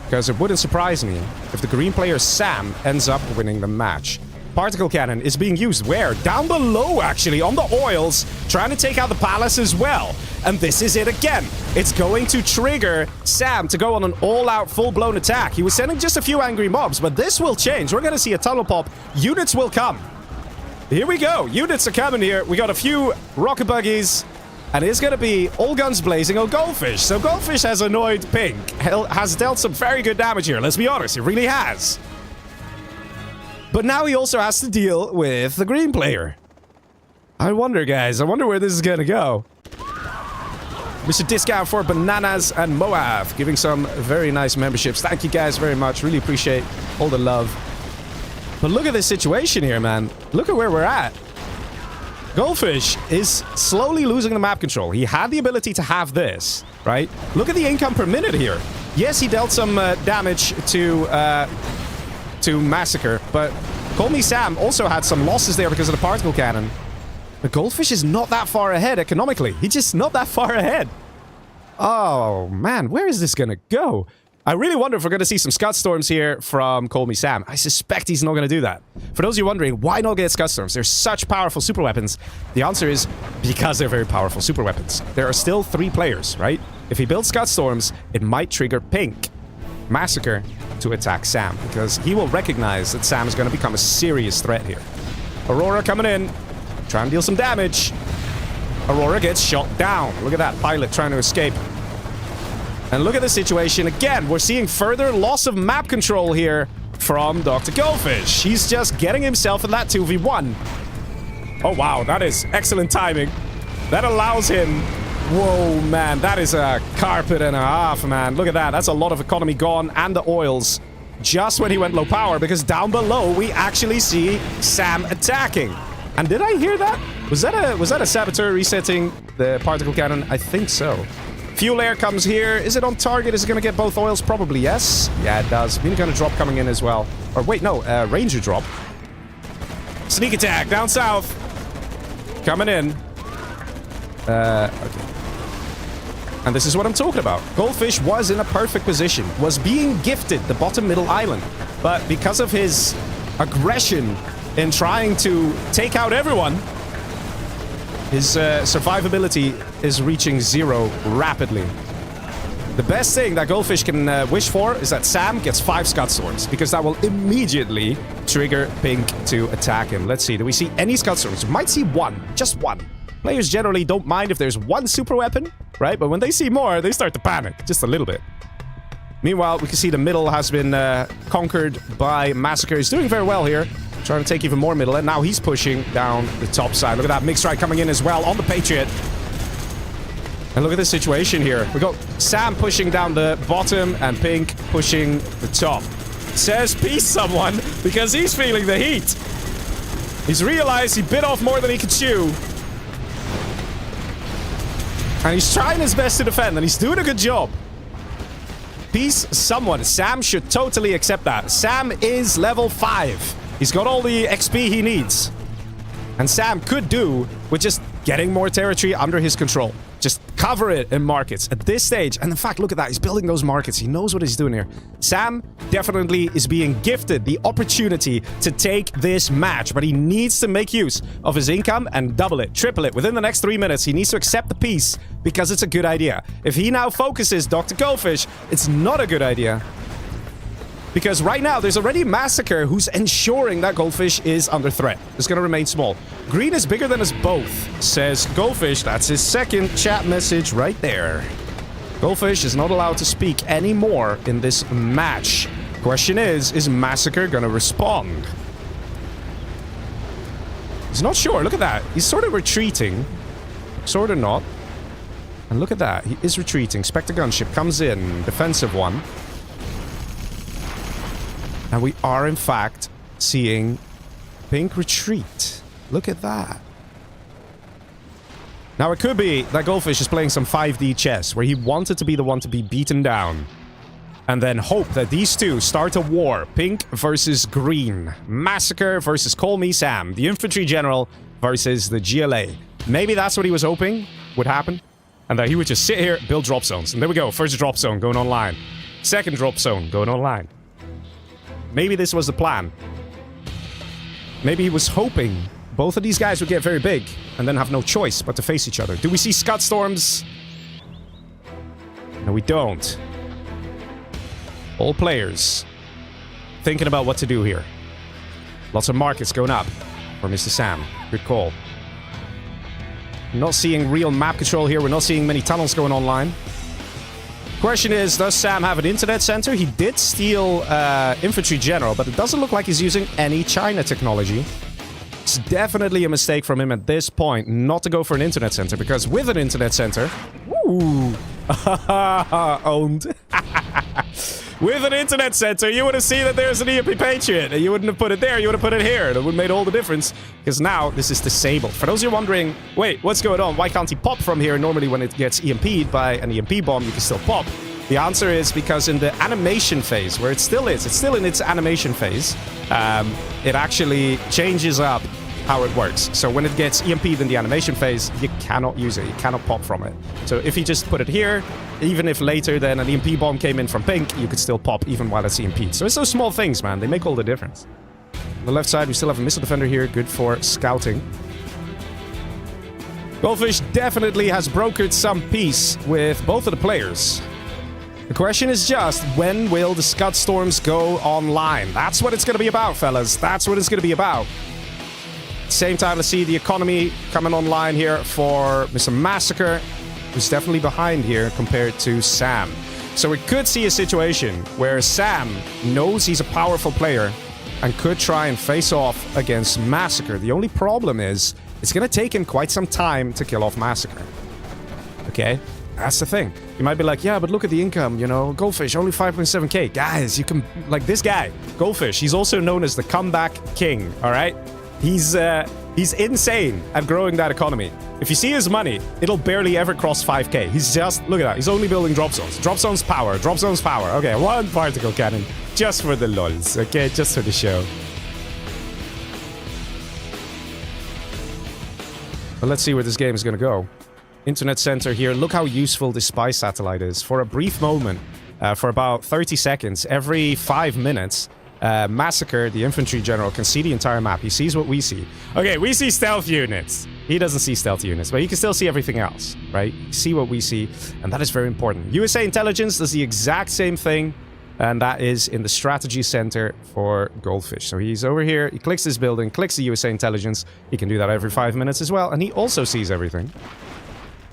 Because it wouldn't surprise me if the green player Sam ends up winning the match. Particle cannon is being used where? Down below, actually, on the oils, trying to take out the palace as well. And this is it again. It's going to trigger Sam to go on an all-out, full-blown attack. He was sending just a few angry mobs, but this will change. We're going to see a tunnel pop. Units will come. Here we go. Units are coming here. We got a few rocket buggies. And it's going to be all guns blazing on Goldfish. So Goldfish has annoyed Pink. Has dealt some very good damage here. Let's be honest. He really has. But now he also has to deal with the green player. I wonder, guys. I wonder where this is going to go. Mr. Discount for Bananas and Moab, giving some very nice memberships. Thank you guys very much. Really appreciate all the love. But look at this situation here, man. Look at where we're at. Goldfish is slowly losing the map control. He had the ability to have this, right? Look at the income per minute here. Yes, he dealt some damage to Massacre, but Call Me Sam also had some losses there because of the particle cannon. The Goldfish is not that far ahead economically. He's just not that far ahead. Oh, man, where is this gonna go? I really wonder if we're going to see some Scud Storms here from Call Me Sam. I suspect he's not going to do that. For those of you wondering, why not get Scud Storms? They're such powerful super weapons. The answer is because they're very powerful super weapons. There are still 3 players, right? If he builds Scud Storms, it might trigger Pink Massacre to attack Sam, because he will recognize that Sam is going to become a serious threat here. Aurora coming in, trying to deal some damage. Aurora gets shot down. Look at that pilot trying to escape. And look at the situation again. We're seeing further loss of map control here from Dr. Goldfish. He's just getting himself in that 2v1. Oh, wow. That is excellent timing. That allows him... Whoa, man. That is a carpet and a half, man. Look at that. That's a lot of economy gone and the oils just when he went low power, because down below we actually see Sam attacking. And did I hear that? Was that a saboteur resetting the particle cannon? I think so. Fuel air comes here. Is it on target? Is it going to get both oils? Probably yes. Yeah, it does. Minigun gun drop coming in as well. Or wait, no. Ranger drop. Sneak attack down south. Coming in. Okay. And this is what I'm talking about. Goldfish was in a perfect position. Was being gifted the bottom middle island. But because of his aggression in trying to take out everyone, his survivability is reaching 0 rapidly. The best thing that Goldfish can wish for is that Sam gets 5 Scud Storms, because that will immediately trigger Pink to attack him. Let's see, do we see any Scud Storms? We might see 1, just 1. Players generally don't mind if there's 1 super weapon, right? But when they see more, they start to panic, just a little bit. Meanwhile, we can see the middle has been conquered by Massacre. He's doing very well here. Trying to take even more middle, and now he's pushing down the top side. Look at that mixed strike coming in as well on the Patriot. And look at this situation here. We got Sam pushing down the bottom and Pink pushing the top. Says peace, someone, because he's feeling the heat. He's realized he bit off more than he could chew. And he's trying his best to defend, and he's doing a good job. Peace, someone. Sam should totally accept that. Sam is level 5. He's got all the XP he needs. And Sam could do with just getting more territory under his control. Just cover it in markets at this stage. And in fact, look at that. He's building those markets. He knows what he's doing here. Sam definitely is being gifted the opportunity to take this match. But he needs to make use of his income and double it, triple it. Within the next 3 minutes, he needs to accept the peace because it's a good idea. If he now focuses Dr. Goldfish, it's not a good idea. Because right now, there's already Massacre who's ensuring that Goldfish is under threat. It's going to remain small. Green is bigger than us both, says Goldfish. That's his second chat message right there. Goldfish is not allowed to speak anymore in this match. Question is Massacre going to respond? He's not sure. Look at that. He's sort of retreating. Sort of not. And look at that. He is retreating. Spectre gunship comes in. Defensive one. And we are, in fact, seeing Pink retreat. Look at that. Now, it could be that Goldfish is playing some 5D chess, where he wanted to be the one to be beaten down. And then hope that these two start a war. Pink versus Green. Massacre versus Call Me Sam. The infantry general versus the GLA. Maybe that's what he was hoping would happen. And that he would just sit here, build drop zones. And there we go. First drop zone going online. Second drop zone going online. Maybe this was the plan. Maybe he was hoping both of these guys would get very big and then have no choice but to face each other. Do we see Scud Storms? No, we don't. All players thinking about what to do here. Lots of markets going up for Mr. Sam. Good call. Not seeing real map control here. We're not seeing many tunnels going online. Question is, does Sam have an internet center? He did steal infantry general, but it doesn't look like he's using any China technology. It's definitely a mistake from him at this point not to go for an internet center, because with an internet center... Ooh! Owned. With an internet center, you would have seen that there's an EMP Patriot. You wouldn't have put it there, you would have put it here. That would have made all the difference. Because now, this is disabled. For those of you wondering, wait, what's going on? Why can't he pop from here? Normally, when it gets EMP'd by an EMP bomb, you can still pop. The answer is because in the animation phase, where it still is, it's still in its animation phase, it actually changes up how it works. So when it gets EMP'd in the animation phase, you cannot use it. You cannot pop from it. So if you just put it here, even if later then an EMP bomb came in from pink, you could still pop even while it's EMP'd. So it's those small things, man. They make all the difference. On the left side, we still have a missile defender here. Good for scouting. Goldfish definitely has brokered some peace with both of the players. The question is just, when will the Scud Storms go online? That's what it's going to be about, fellas. That's what it's going to be about. Same time, let's see the economy coming online here for Mr. Massacre, who's definitely behind here compared to Sam. So we could see a situation where Sam knows he's a powerful player and could try and face off against Massacre. The only problem is, it's going to take him quite some time to kill off Massacre. Okay? That's the thing. You might be like, yeah, but look at the income, you know, Goldfish, only 5.7k. Guys, you can, like this guy, Goldfish, he's also known as the comeback king, all right? He's insane at growing that economy. If you see his money, it'll barely ever cross 5k. He's just, look at that, he's only building drop zones. Drop zones power, drop zones power. Okay, one particle cannon, just for the lols, okay, just for the show. But let's see where this game is gonna go. Internet center here. Look how useful this spy satellite is. For a brief moment, for about 30 seconds, every 5 minutes, Massacre, the infantry general, can see the entire map. He sees what we see. Okay, we see stealth units. He doesn't see stealth units, but he can still see everything else, right? See what we see, and that is very important. USA Intelligence does the exact same thing, and that is in the strategy center for Goldfish. So he's over here, he clicks this building, clicks the USA Intelligence. He can do that every 5 minutes as well, and he also sees everything.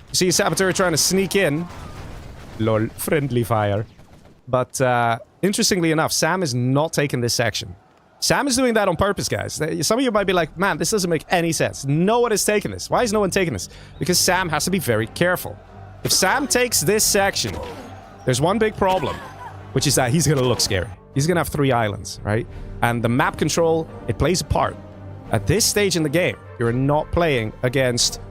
You see a Saboteur trying to sneak in. Lol, friendly fire. But interestingly enough, Sam is not taking this section. Sam is doing that on purpose, guys. Some of you might be like, man, this doesn't make any sense. No one is taking this. Why is no one taking this? Because Sam has to be very careful. If Sam takes this section, there's one big problem, which is that he's going to look scary. He's going to have 3 islands, right? And the map control, it plays a part. At this stage in the game, you're not playing against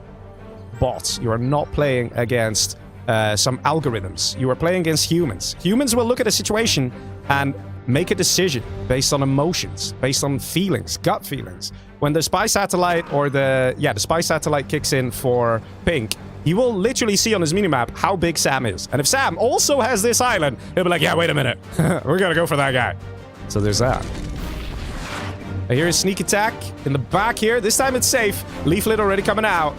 bots. You are not playing against some algorithms. You are playing against humans. Humans will look at a situation and make a decision based on emotions, based on feelings, gut feelings. When the spy satellite or the spy satellite kicks in for pink, he will literally see on his minimap how big Sam is. And if Sam also has this island, he'll be like, yeah, wait a minute. We're gonna go for that guy. So there's that. I hear a sneak attack in the back here. This time it's safe. Leaflet already coming out.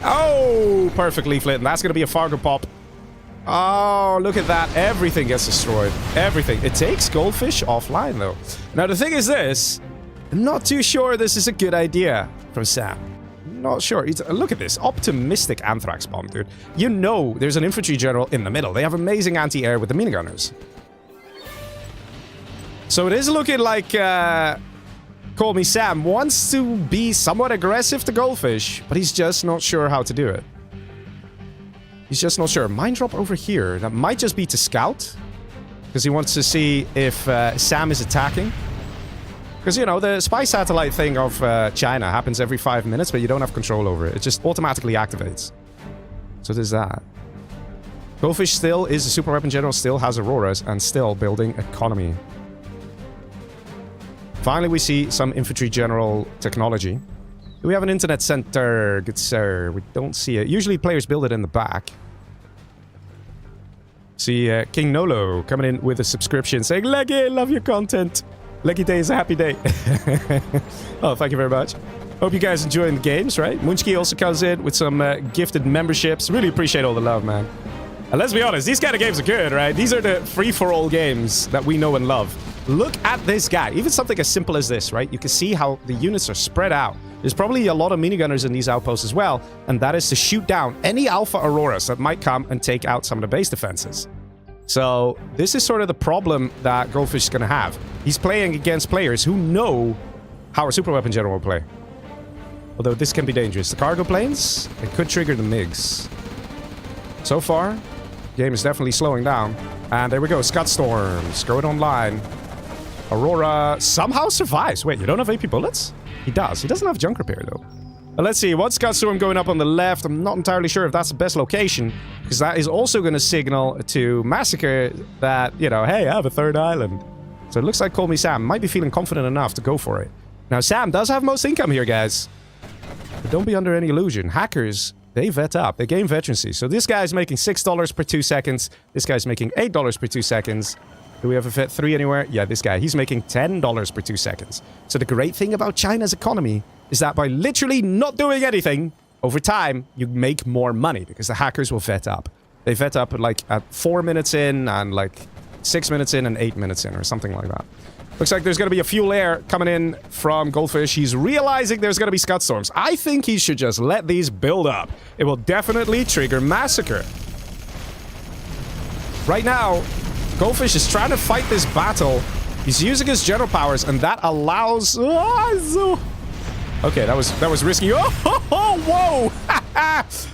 Oh, perfect leaflet. And that's going to be a Fargo pop. Oh, look at that. Everything gets destroyed. Everything. It takes Goldfish offline, though. Now, the thing is this. I'm not too sure this is a good idea from Sam. Not sure. Look at this. Optimistic Anthrax bomb, dude. You know there's an infantry general in the middle. They have amazing anti-air with the minigunners. So it is looking like... Call Me Sam wants to be somewhat aggressive to Goldfish, but he's just not sure how to do it. He's just not sure. Mine drop over here. That might just be to scout, because he wants to see if Sam is attacking. Because, you know, the spy satellite thing of China happens every 5 minutes, but you don't have control over it. It just automatically activates. So there's that. Goldfish still is a super weapon general, still has Auroras, and still building economy. Finally, we see some infantry general technology. Do we have an internet center? Good sir. We don't see it. Usually players build it in the back. See King Nolo coming in with a subscription saying, Leggy, love your content. Leggy Day is a happy day. Oh, thank you very much. Hope you guys enjoying the games, right? Munchki also comes in with some gifted memberships. Really appreciate all the love, man. And let's be honest, these kind of games are good, right? These are the free-for-all games that we know and love. Look at this guy. Even something as simple as this, right? You can see how the units are spread out. There's probably a lot of minigunners in these outposts as well, and that is to shoot down any Alpha Auroras that might come and take out some of the base defenses. So this is sort of the problem that Goldfish is going to have. He's playing against players who know how a super weapon general will play. Although this can be dangerous. The cargo planes, it could trigger the MiGs. So far, the game is definitely slowing down. And there we go. Scud Storms going online. Aurora somehow survives. Wait, you don't have AP bullets? He does. He doesn't have junk repair, though. Let's see. One Scud Storm going up on the left. I'm not entirely sure if that's the best location, because that is also going to signal to Massacre that, you know, hey, I have a third island. So it looks like Call Me Sam might be feeling confident enough to go for it. Now, Sam does have most income here, guys. But don't be under any illusion. Hackers, they vet up. They gain veterancy. So this guy's making $6 per 2 seconds. This guy's making $8 per 2 seconds. Do we have a Vet 3 anywhere? Yeah, this guy. He's making $10 per 2 seconds. So the great thing about China's economy is that by literally not doing anything, over time, you make more money because the hackers will vet up. They vet up like at 4 minutes in and like 6 minutes in and 8 minutes in or something like that. Looks like there's going to be a fuel air coming in from Goldfish. He's realizing there's going to be Scud Storms. I think he should just let these build up. It will definitely trigger Massacre. Right now, Goldfish is trying to fight this battle. He's using his general powers, and that allows... Okay, that was risky. Oh, whoa!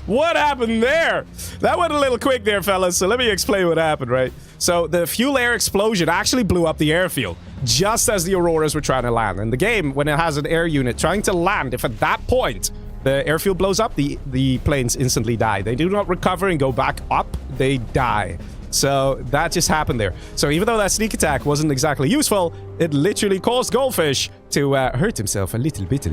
What happened there? That went a little quick there, fellas. So let me explain what happened, right? So the fuel air explosion actually blew up the airfield just as the Auroras were trying to land. In the game, when it has an air unit trying to land, if at that point the airfield blows up, the planes instantly die. They do not recover and go back up. They die. So that just happened there. So even though that sneak attack wasn't exactly useful, it literally caused Goldfish to hurt himself a little bit.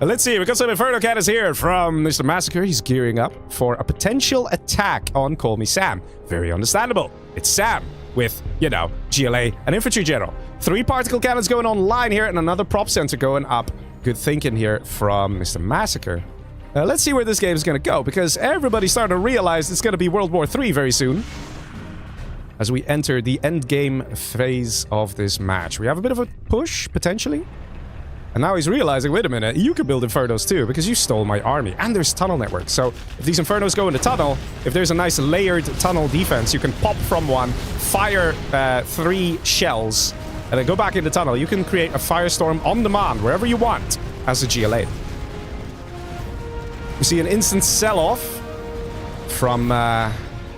Let's see, we got some Inferno Cannons here from Mr. Massacre. He's gearing up for a potential attack on Call Me Sam. Very understandable. It's Sam with, you know, GLA and Infantry General. 3 particle cannons going online here and another prop center going up. Good thinking here from Mr. Massacre. Let's see where this game is going to go, because everybody's starting to realize it's going to be World War III very soon, as we enter the end game phase of this match. We have a bit of a push, potentially. And now he's realizing, wait a minute, you can build Infernos too, because you stole my army. And there's tunnel network. So if these Infernos go in the tunnel, if there's a nice layered tunnel defense, you can pop from one, fire 3 shells, and then go back in the tunnel. You can create a firestorm on demand, wherever you want, as a GLA. We see an instant sell-off from...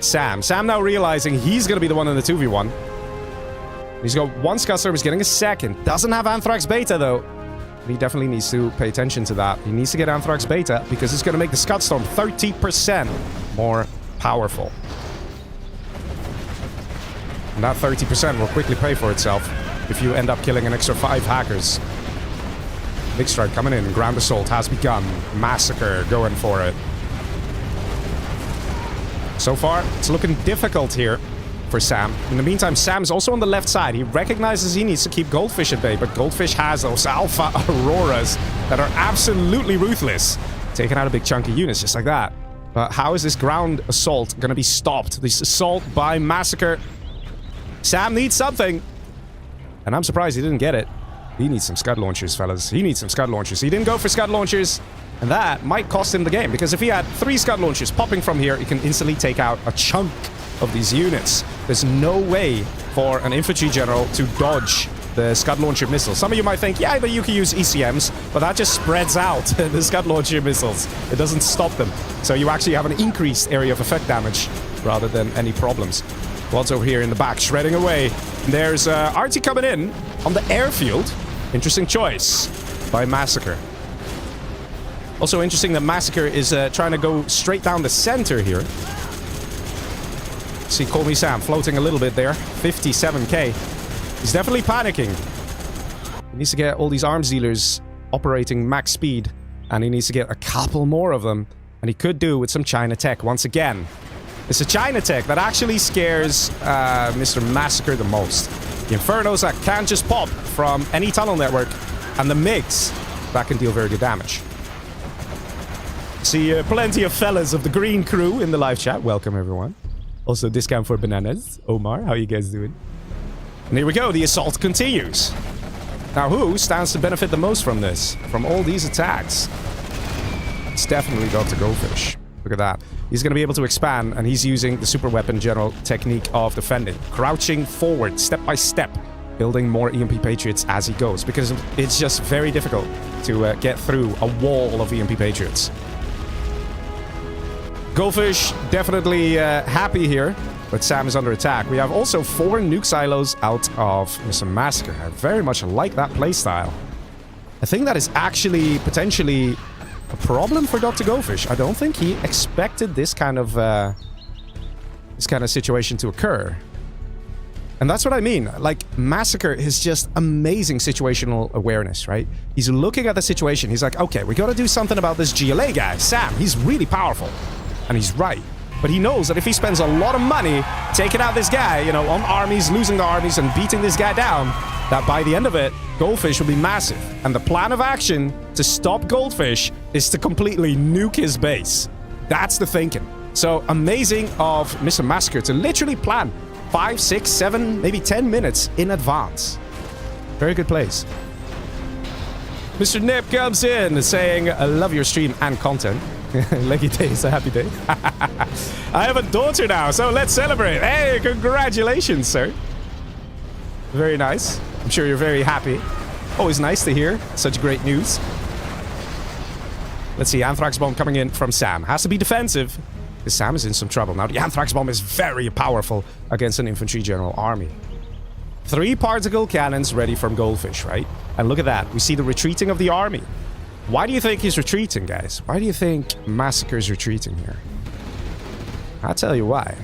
Sam now realizing he's going to be the one in the 2v1. He's got 1 Scud Storm, he's getting a second. Doesn't have Anthrax Beta, though. He definitely needs to pay attention to that. He needs to get Anthrax Beta, because it's going to make the Scud Storm 30% more powerful. And that 30% will quickly pay for itself if you end up killing an extra 5 hackers. Big Strike coming in. Ground Assault has begun. Massacre going for it. So far, it's looking difficult here for Sam. In the meantime, Sam's also on the left side. He recognizes he needs to keep Goldfish at bay, but Goldfish has those Alpha Auroras that are absolutely ruthless, taking out a big chunk of units just like that. But how is this ground assault going to be stopped? This assault by Massacre. Sam needs something, and I'm surprised he didn't get it. He needs some Scud Launchers, fellas. He needs some Scud Launchers. He didn't go for Scud Launchers. And that might cost him the game, because if he had 3 Scud Launchers popping from here, he can instantly take out a chunk of these units. There's no way for an Infantry General to dodge the Scud Launcher missiles. Some of you might think, yeah, but you can use ECMs, but that just spreads out the Scud Launcher missiles. It doesn't stop them. So you actually have an increased area of effect damage rather than any problems. Quads over here in the back, shredding away. There's RT coming in on the airfield. Interesting choice by Massacre. Also interesting that Massacre is trying to go straight down the center here. See Call Me Sam floating a little bit there. 57k. He's definitely panicking. He needs to get all these arms dealers operating max speed. And he needs to get a couple more of them. And he could do with some China tech once again. It's a China tech that actually scares Mr. Massacre the most. The Infernos that can just pop from any tunnel network. And the MiGs that can deal very good damage. See plenty of fellas of the green crew in the live chat. Welcome, everyone. Also, discount for bananas. Omar, how you guys doing? And here we go. The assault continues. Now, who stands to benefit the most from this? From all these attacks? It's definitely Dr. Goldfish. Look at that. He's going to be able to expand, and he's using the super weapon general technique of defending. Crouching forward, step by step. Building more EMP Patriots as he goes. Because it's just very difficult to get through a wall of EMP Patriots. Goldfish definitely happy here but Sam is under attack. We have also 4 nuke silos out of Mr. Massacre. I very much like that playstyle. I think that is actually potentially a problem for Dr. Goldfish. I don't think he expected this kind of situation to occur. And that's what I mean. Like, Massacre is just amazing situational awareness, right? He's looking at the situation. He's like, okay, we gotta do something about this GLA guy. Sam, he's really powerful. And he's right. But he knows that if he spends a lot of money taking out this guy, you know, on armies, losing the armies, and beating this guy down, that by the end of it, Goldfish will be massive. And the plan of action to stop Goldfish is to completely nuke his base. That's the thinking. So, amazing of Mr. Massacre to literally plan 5, 6, 7, maybe 10 minutes in advance. Very good plays. Mr. Nip comes in saying, I love your stream and content. Leggy day is a happy day. I have a daughter now, so let's celebrate. Hey, congratulations, sir. Very nice. I'm sure you're very happy. Always nice to hear such great news. Let's see, Anthrax Bomb coming in from Sam. Has to be defensive. Because Sam is in some trouble. Now, the Anthrax Bomb is very powerful against an infantry general army. 3 particle cannons ready from Goldfish, right? And look at that. We see the retreating of the army. Why do you think he's retreating, guys? Why do you think Massacre's retreating here? I'll tell you why.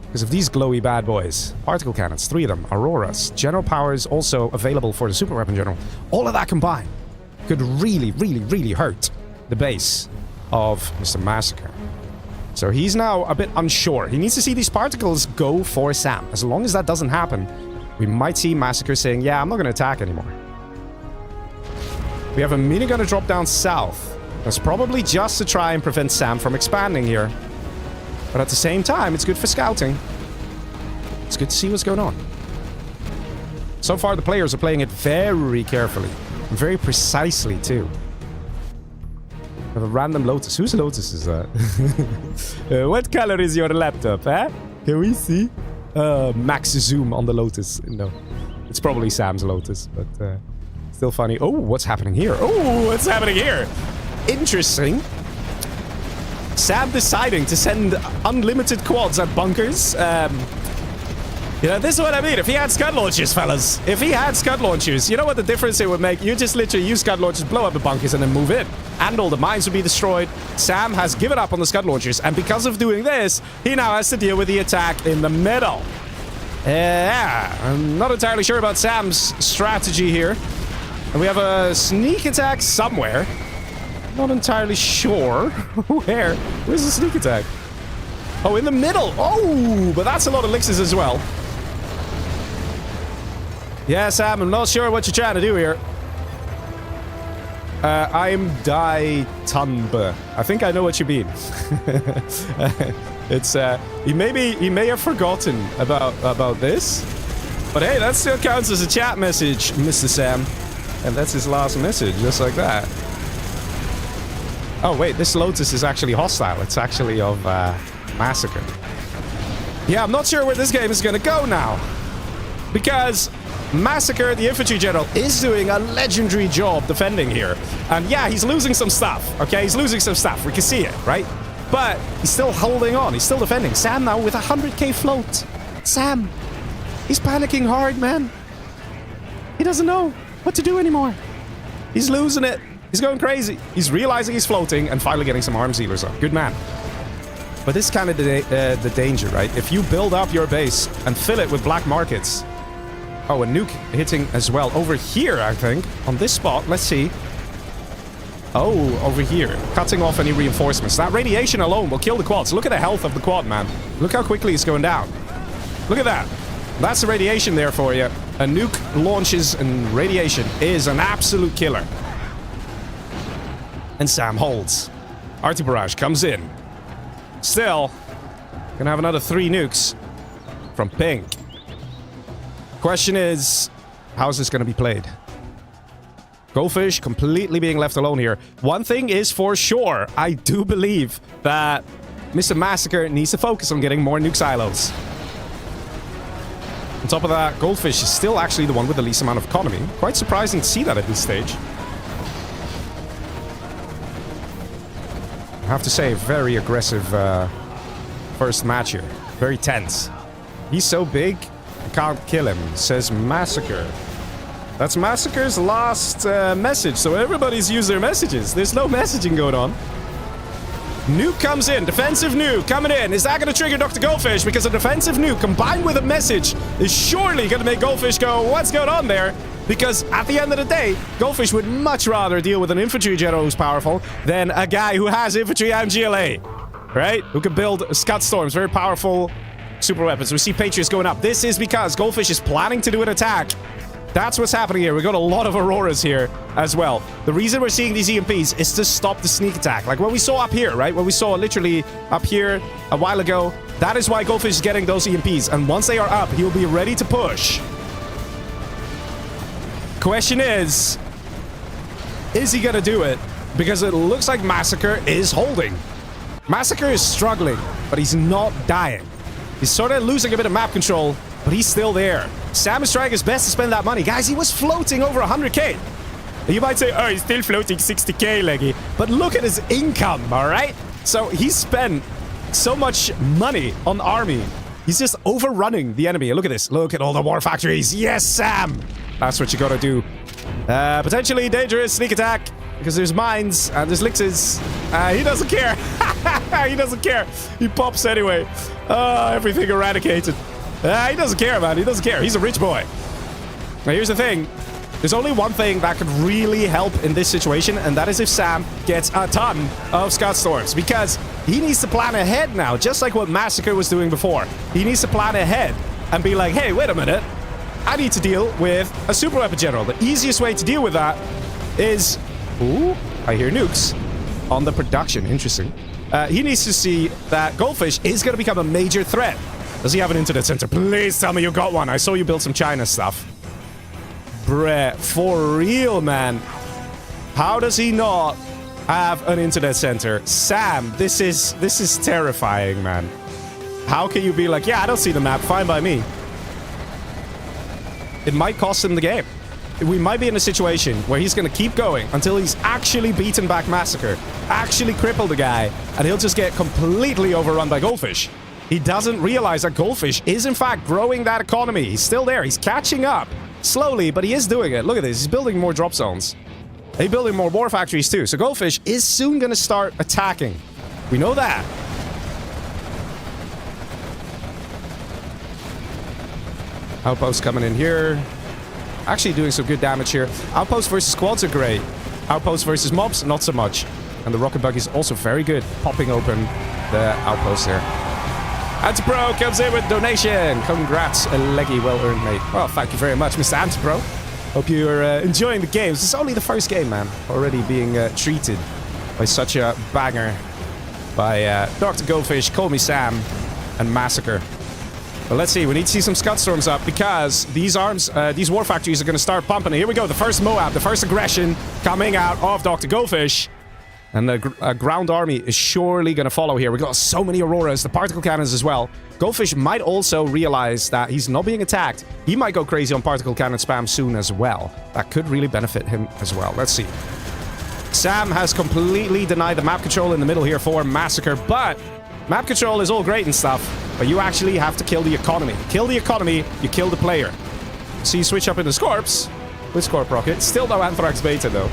Because of these glowy bad boys. Particle cannons, 3 of them. Auroras. General powers also available for the super weapon general. All of that combined could really, really, really hurt the base of Mr. Massacre. So he's now a bit unsure. He needs to see these particles go for Sam. As long as that doesn't happen, we might see Massacre saying, yeah, I'm not going to attack anymore. We have a minigun to drop down south. That's probably just to try and prevent Sam from expanding here. But at the same time, it's good for scouting. It's good to see what's going on. So far, the players are playing it very carefully. And very precisely, too. We have a random Lotus. Whose Lotus is that? What color is your laptop, eh? Can we see? Max zoom on the Lotus. No. It's probably Sam's Lotus, but still funny. Oh, what's happening here? Oh, what's happening here? Interesting. Sam deciding to send unlimited quads at bunkers. You know, this is what I mean. If he had Scud launchers, fellas. If he had Scud launchers, you know what the difference it would make? You just literally use Scud launchers, blow up the bunkers, and then move in. And all the mines would be destroyed. Sam has given up on the Scud launchers, and because of doing this, he now has to deal with the attack in the middle. Yeah, I'm not entirely sure about Sam's strategy here. And we have a sneak attack somewhere. Not entirely sure. Where? Where's the sneak attack? Oh, in the middle. Oh, but that's a lot of elixirs as well. Yeah, Sam, I'm not sure what you're trying to do here. I'm Die Tunbe. I think I know what you mean. It's he may have forgotten about this. But hey, that still counts as a chat message, Mr. Sam. And that's his last message, just like that. Oh wait, this Lotus is actually hostile. It's actually of Massacre. Yeah, I'm not sure where this game is gonna go now. Because Massacre, the infantry general, is doing a legendary job defending here. And yeah, he's losing some stuff, okay? He's losing some stuff. We can see it, right? But he's still holding on. He's still defending. Sam now with 100k float. Sam, he's panicking hard, man. He doesn't know what to do anymore. He's losing it. He's going crazy. He's realizing he's floating and finally getting some arms dealers up. Good man. But this is kind of the danger, right? If you build up your base and fill it with black markets. Oh, a nuke hitting as well. Over here, I think. On this spot. Let's see. Oh, over here. Cutting off any reinforcements. That radiation alone will kill the quads. Look at the health of the quad, man. Look how quickly it's going down. Look at that. That's the radiation there for you. A nuke launches and radiation is an absolute killer. And Sam holds. Arty Barrage comes in. Still, gonna have another 3 nukes from Pink. Question is, how is this gonna be played? Goldfish completely being left alone here. One thing is for sure, I do believe that Mr. Massacre needs to focus on getting more nuke silos. On top of that, Goldfish is still actually the one with the least amount of economy. Quite surprising to see that at this stage. I have to say, very aggressive first match here. Very tense. He's so big, I can't kill him, says Massacre. That's Massacre's last message, so everybody's used their messages. There's no messaging going on. Nuke comes in, defensive nuke coming in. Is that going to trigger Dr. Goldfish? Because a defensive nuke combined with a message is surely going to make Goldfish go, what's going on there? Because at the end of the day, Goldfish would much rather deal with an infantry general who's powerful than a guy who has infantry and GLA, right? Who can build Scud Storms, very powerful super weapons. We see Patriots going up. This is because Goldfish is planning to do an attack. That's what's happening here. We got a lot of Auroras here as well. The reason we're seeing these EMPs is to stop the sneak attack. Like what we saw up here, right? What we saw literally up here a while ago. That is why Goldfish is getting those EMPs. And once they are up, he'll be ready to push. Question is he gonna do it? Because it looks like Massacre is holding. Massacre is struggling, but he's not dying. He's sort of losing a bit of map control, but he's still there. Sam is trying his best to spend that money. Guys, he was floating over 100k. You might say, oh, he's still floating 60k, Leggy. But look at his income, all right? So he spent so much money on the army. He's just overrunning the enemy. Look at this. Look at all the war factories. Yes, Sam. That's what you gotta do. Potentially dangerous sneak attack because there's mines and there's elixirs. He doesn't care. He doesn't care. He pops anyway. Everything eradicated. He doesn't care, man. He doesn't care. He's a rich boy. Now, here's the thing. There's only one thing that could really help in this situation, and that is if Sam gets a ton of Scud Storms, because he needs to plan ahead now, just like what Massacre was doing before. He needs to plan ahead and be like, hey, wait a minute. I need to deal with a super weapon general. The easiest way to deal with that is... Ooh, I hear nukes on the production. Interesting. He needs to see that Goldfish is going to become a major threat. Does he have an internet center? Please tell me you got one. I saw you build some China stuff. Bruh, for real, man. How does he not have an internet center? Sam, this is terrifying, man. How can you be like, yeah, I don't see the map. Fine by me. It might cost him the game. We might be in a situation where he's going to keep going until he's actually beaten back Massacre, actually crippled the guy, and he'll just get completely overrun by Goldfish. He doesn't realize that Goldfish is, in fact, growing that economy. He's still there. He's catching up. Slowly, but he is doing it. Look at this. He's building more drop zones. He's building more war factories, too. So Goldfish is soon going to start attacking. We know that. Outpost coming in here. Actually doing some good damage here. Outpost versus squads are great. Outpost versus mobs, not so much. And the rocket bug is also very good, popping open the outpost there. Antipro comes in with donation. Congrats, Leggy. Well earned, mate. Well, thank you very much, Mr. Antipro. Hope you're enjoying the games. This is only the first game, man. Already being treated by such a banger by Dr. Goldfish, Call Me Sam, and Massacre. But let's see. We need to see some Scud Storms up because these these war factories are going to start pumping. Here we go. The first Moab, the first aggression coming out of Dr. Goldfish. And the ground army is surely going to follow here. We've got so many Auroras, the particle cannons as well. Goldfish might also realize that he's not being attacked. He might go crazy on particle cannon spam soon as well. That could really benefit him as well. Let's see. Sam has completely denied the map control in the middle here for Massacre, but map control is all great and stuff, but you actually have to kill the economy. Kill the economy, you kill the player. So you switch up into Scorps with Scorp Rocket. Still no Anthrax Beta, though.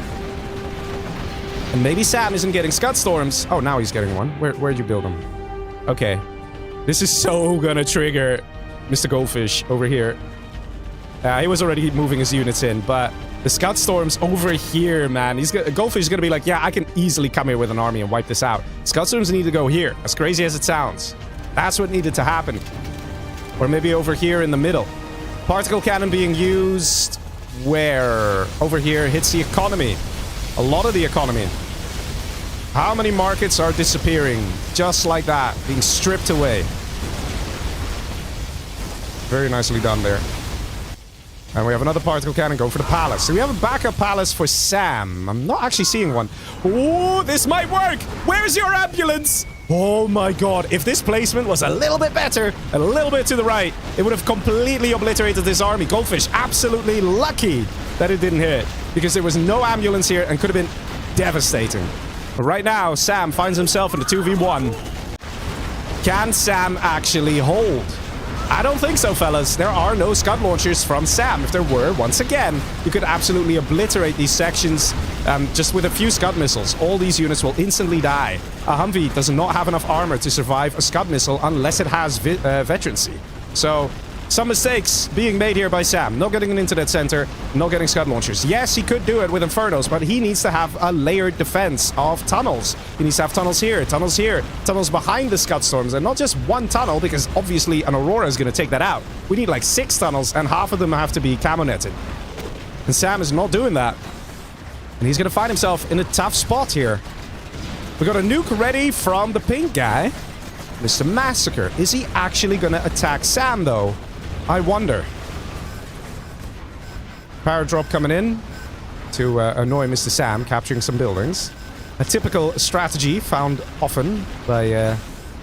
And maybe Sam isn't getting Scud Storms. Oh, now he's getting one. Where'd you build him? Okay. This is so gonna trigger Mr. Goldfish over here. He was already moving his units in, but the Scud Storms over here, man. Goldfish is gonna be like, yeah, I can easily come here with an army and wipe this out. Scud Storms need to go here, as crazy as it sounds. That's what needed to happen. Or maybe over here in the middle. Particle cannon being used where? Over here hits the economy. A lot of the economy. How many markets are disappearing? Just like that. Being stripped away. Very nicely done there. And we have another particle cannon go for the palace. So we have a backup palace for Sam. I'm not actually seeing one. Oh, this might work. Where's your ambulance? Oh my god. If this placement was a little bit better, a little bit to the right, it would have completely obliterated this army. Goldfish absolutely lucky that it didn't hit, because there was no ambulance here and could have been devastating. But right now, Sam finds himself in the 2v1. Can Sam actually hold? I don't think so, fellas. There are no Scud launchers from Sam. If there were, once again, you could absolutely obliterate these sections just with a few Scud missiles. All these units will instantly die. A Humvee does not have enough armor to survive a Scud missile unless it has veterancy. So, some mistakes being made here by Sam. Not getting into that center, not getting Scud launchers. Yes, he could do it with Infernos, but he needs to have a layered defense of tunnels. He needs to have tunnels here, tunnels behind the Scud storms, and not just one tunnel, because obviously an Aurora is going to take that out. We need like 6 tunnels, and half of them have to be camo netted. And Sam is not doing that. And he's going to find himself in a tough spot here. We got a nuke ready from the pink guy, Mr. Massacre. Is he actually going to attack Sam, though? I wonder. Power drop coming in to annoy Mr. Sam, capturing some buildings. A typical strategy found often by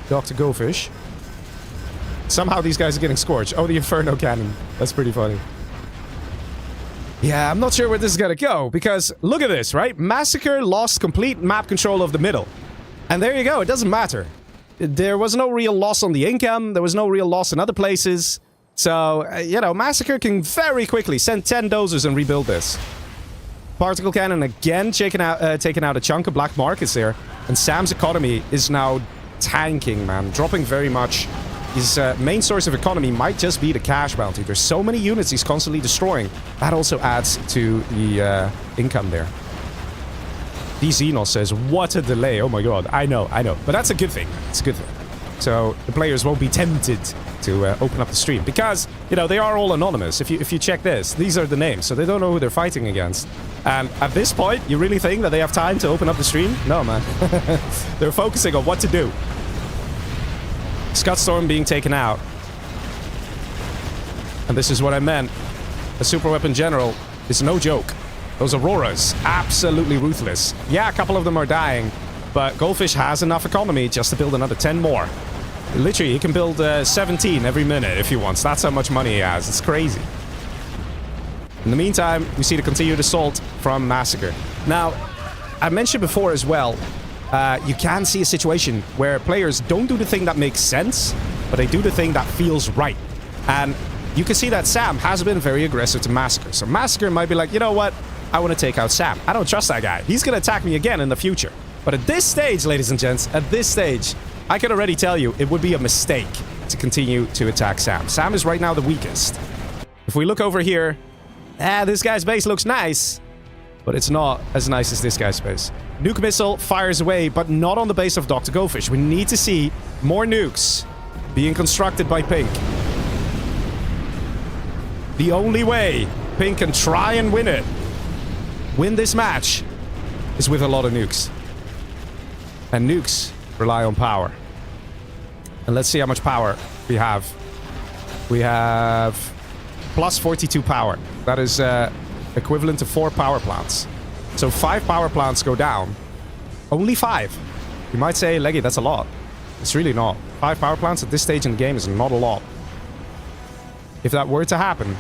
Dr. Gofish. Somehow these guys are getting scorched. Oh, the Inferno Cannon. That's pretty funny. Yeah, I'm not sure where this is gonna go, because look at this, right? Massacre lost complete map control of the middle. And there you go, it doesn't matter. There was no real loss on the income, there was no real loss in other places. So, you know, Massacre can very quickly send 10 dozers and rebuild this. Particle Cannon again taking out a chunk of black markets there. And Sam's economy is now tanking, man. Dropping very much. His main source of economy might just be the cash bounty. There's so many units he's constantly destroying. That also adds to the income there. DZenos says, what a delay. Oh my god, I know. But that's a good thing. It's a good thing. So the players won't be tempted to open up the stream. Because, you know, they are all anonymous. If you check this, these are the names. So they don't know who they're fighting against. And at this point, you really think that they have time to open up the stream? No, man. They're focusing on what to do. Scud Storm being taken out. And this is what I meant. A super weapon general is no joke. Those Auroras, absolutely ruthless. Yeah, a couple of them are dying, but Goldfish has enough economy just to build another 10 more. Literally, he can build 17 every minute if he wants. That's how much money he has. It's crazy. In the meantime, we see the continued assault from Massacre. Now, I mentioned before as well, you can see a situation where players don't do the thing that makes sense, but they do the thing that feels right. And you can see that Sam has been very aggressive to Massacre. So Massacre might be like, you know what? I want to take out Sam. I don't trust that guy. He's going to attack me again in the future. But at this stage, ladies and gents, at this stage, I can already tell you it would be a mistake to continue to attack Sam. Sam is right now the weakest. If we look over here, this guy's base looks nice, but it's not as nice as this guy's base. Nuke missile fires away, but not on the base of Dr. Goldfish. We need to see more nukes being constructed by Pink. The only way Pink can try and win this match, is with a lot of nukes. And nukes rely on power. And let's see how much power we have. We have plus 42 power. That is equivalent to 4 power plants. So 5 power plants go down. Only 5. You might say, Leggy, that's a lot. It's really not. 5 power plants at this stage in the game is not a lot. If that were to happen,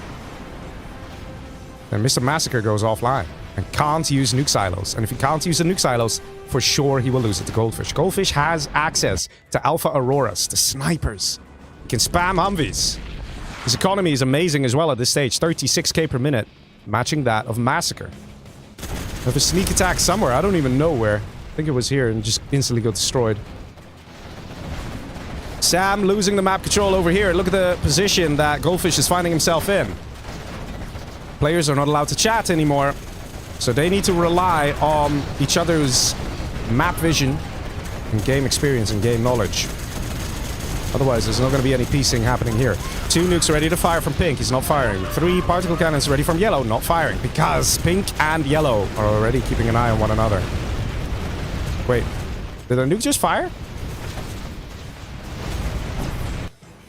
then Mr. Massacre goes offline and can't use nuke silos. And if he can't use the nuke silos, for sure he will lose it to Goldfish. Goldfish has access to Alpha Auroras, to snipers. He can spam Humvees. His economy is amazing as well at this stage. 36k per minute, matching that of Massacre. We have a sneak attack somewhere. I don't even know where. I think it was here and just instantly got destroyed. Sam losing the map control over here. Look at the position that Goldfish is finding himself in. Players are not allowed to chat anymore. So they need to rely on each other's map vision and game experience and game knowledge. Otherwise, there's not going to be any piecing happening here. 2 nukes ready to fire from Pink. He's not firing. 3 particle cannons ready from Yellow. Not firing. Because Pink and Yellow are already keeping an eye on one another. Wait. Did a nuke just fire?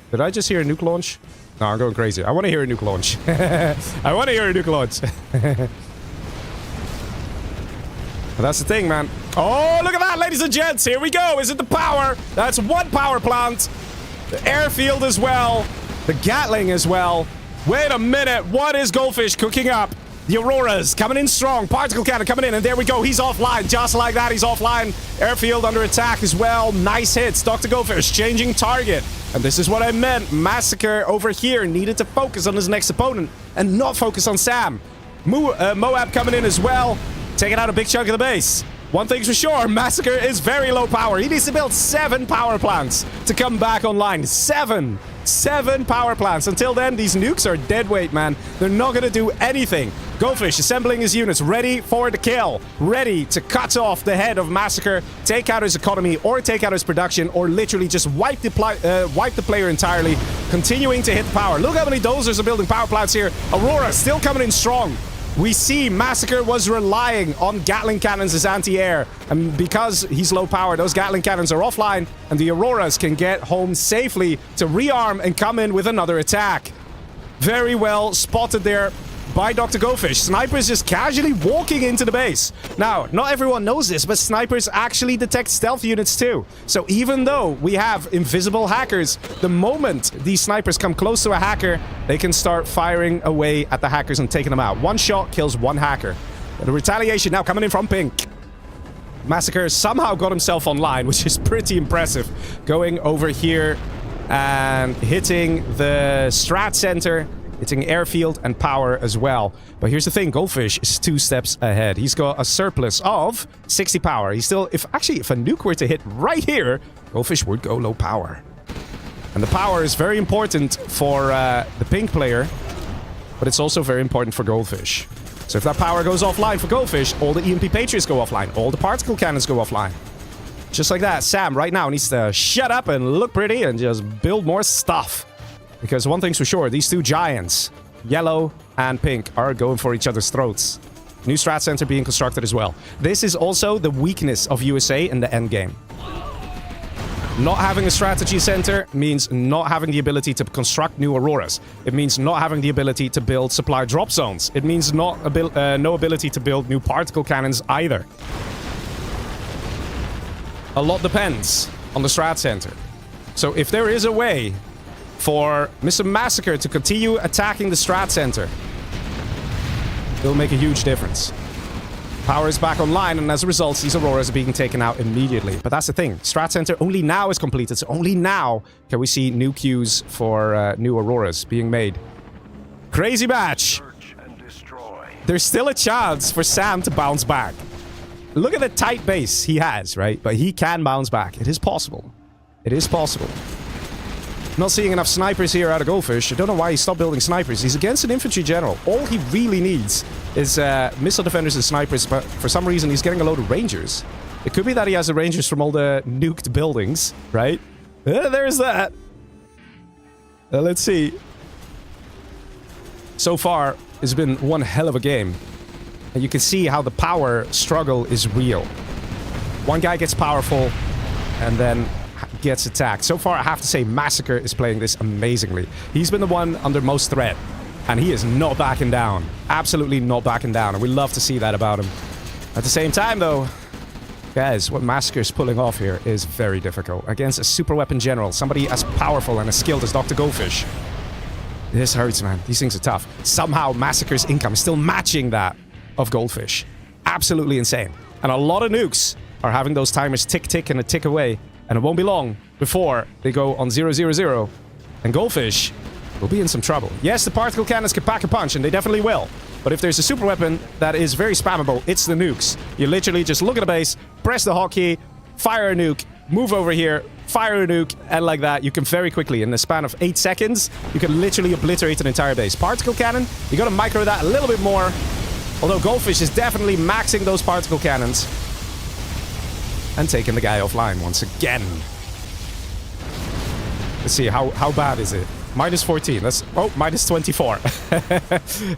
Did I just hear a nuke launch? No, I'm going crazy. I want to hear a nuke launch. I want to hear a nuke launch. That's the thing, man. Oh, look at that, ladies and gents. Here we go. Is it the power? That's 1 power plant. The airfield as well. The Gatling as well. Wait a minute. What is Goldfish cooking up? The Auroras coming in strong. Particle cannon coming in, and there we go. He's offline. Just like that, he's offline. Airfield under attack as well. Nice hits. Dr. Goldfish changing target. And this is what I meant. Massacre over here needed to focus on his next opponent and not focus on Sam. Moab coming in as well. Taking out a big chunk of the base. One thing's for sure, Massacre is very low power. He needs to build 7 power plants to come back online. 7 power plants. Until then, these nukes are dead weight, man. They're not going to do anything. Goldfish assembling his units, ready for the kill. Ready to cut off the head of Massacre, take out his economy, or take out his production, or literally just wipe the player entirely, continuing to hit the power. Look how many dozers are building power plants here. Aurora still coming in strong. We see Massacre was relying on Gatling cannons as anti-air. And because he's low power, those Gatling cannons are offline, and the Auroras can get home safely to rearm and come in with another attack. Very well spotted there by Dr. Goldfish. Snipers just casually walking into the base. Now, not everyone knows this, but snipers actually detect stealth units too. So even though we have invisible hackers, the moment these snipers come close to a hacker, they can start firing away at the hackers and taking them out. One shot kills one hacker. The retaliation now coming in from Pink. Massacre somehow got himself online, which is pretty impressive. Going over here and hitting the strat center, hitting airfield and power as well. But here's the thing, Goldfish is 2 steps ahead. He's got a surplus of 60 power. He's still, if a nuke were to hit right here, Goldfish would go low power. And the power is very important for the Pink player, but it's also very important for Goldfish. So if that power goes offline for Goldfish, all the EMP Patriots go offline, all the particle cannons go offline. Just like that, Sam right now needs to shut up and look pretty and just build more stuff. Because one thing's for sure, these 2 giants, yellow and pink, are going for each other's throats. New strat center being constructed as well. This is also the weakness of USA in the endgame. Not having a strategy center means not having the ability to construct new Auroras. It means not having the ability to build supply drop zones. It means no ability to build new particle cannons either. A lot depends on the strat center. So if there is a way for Mr. Massacre to continue attacking the strat center, it'll make a huge difference. Power is back online, and as a result, these Auroras are being taken out immediately. But that's the thing. Strat center only now is completed, so only now can we see new queues for new Auroras being made. Crazy match. There's still a chance for Sam to bounce back. Look at the tight base he has, right? But he can bounce back. It is possible. It is possible. Not seeing enough snipers here out of Goldfish. I don't know why he stopped building snipers. He's against an infantry general. All he really needs is missile defenders and snipers, but for some reason he's getting a load of rangers. It could be that he has the rangers from all the nuked buildings, right? There's that. Let's see. So far, it's been one hell of a game. And you can see how the power struggle is real. One guy gets powerful, and then gets attacked. So far, I have to say, Massacre is playing this amazingly. He's been the one under most threat, and he is not backing down. Absolutely not backing down, and we love to see that about him. At the same time, though, guys, what Massacre is pulling off here is very difficult. Against a super weapon general, somebody as powerful and as skilled as Dr. Goldfish. This hurts, man. These things are tough. Somehow, Massacre's income is still matching that of Goldfish. Absolutely insane. And a lot of nukes are having those timers tick, tick, and a tick away. And it won't be long before they go on 000. And Goldfish will be in some trouble. Yes, the particle cannons can pack a punch, and they definitely will. But if there's a super weapon that is very spammable, it's the nukes. You literally just look at the base, press the hotkey, fire a nuke, move over here, fire a nuke, and like that, you can very quickly, in the span of 8 seconds, you can literally obliterate an entire base. Particle cannon, you gotta micro that a little bit more. Although Goldfish is definitely maxing those particle cannons. And taking the guy offline once again. Let's see, how bad is it? Minus 14. That's minus 24.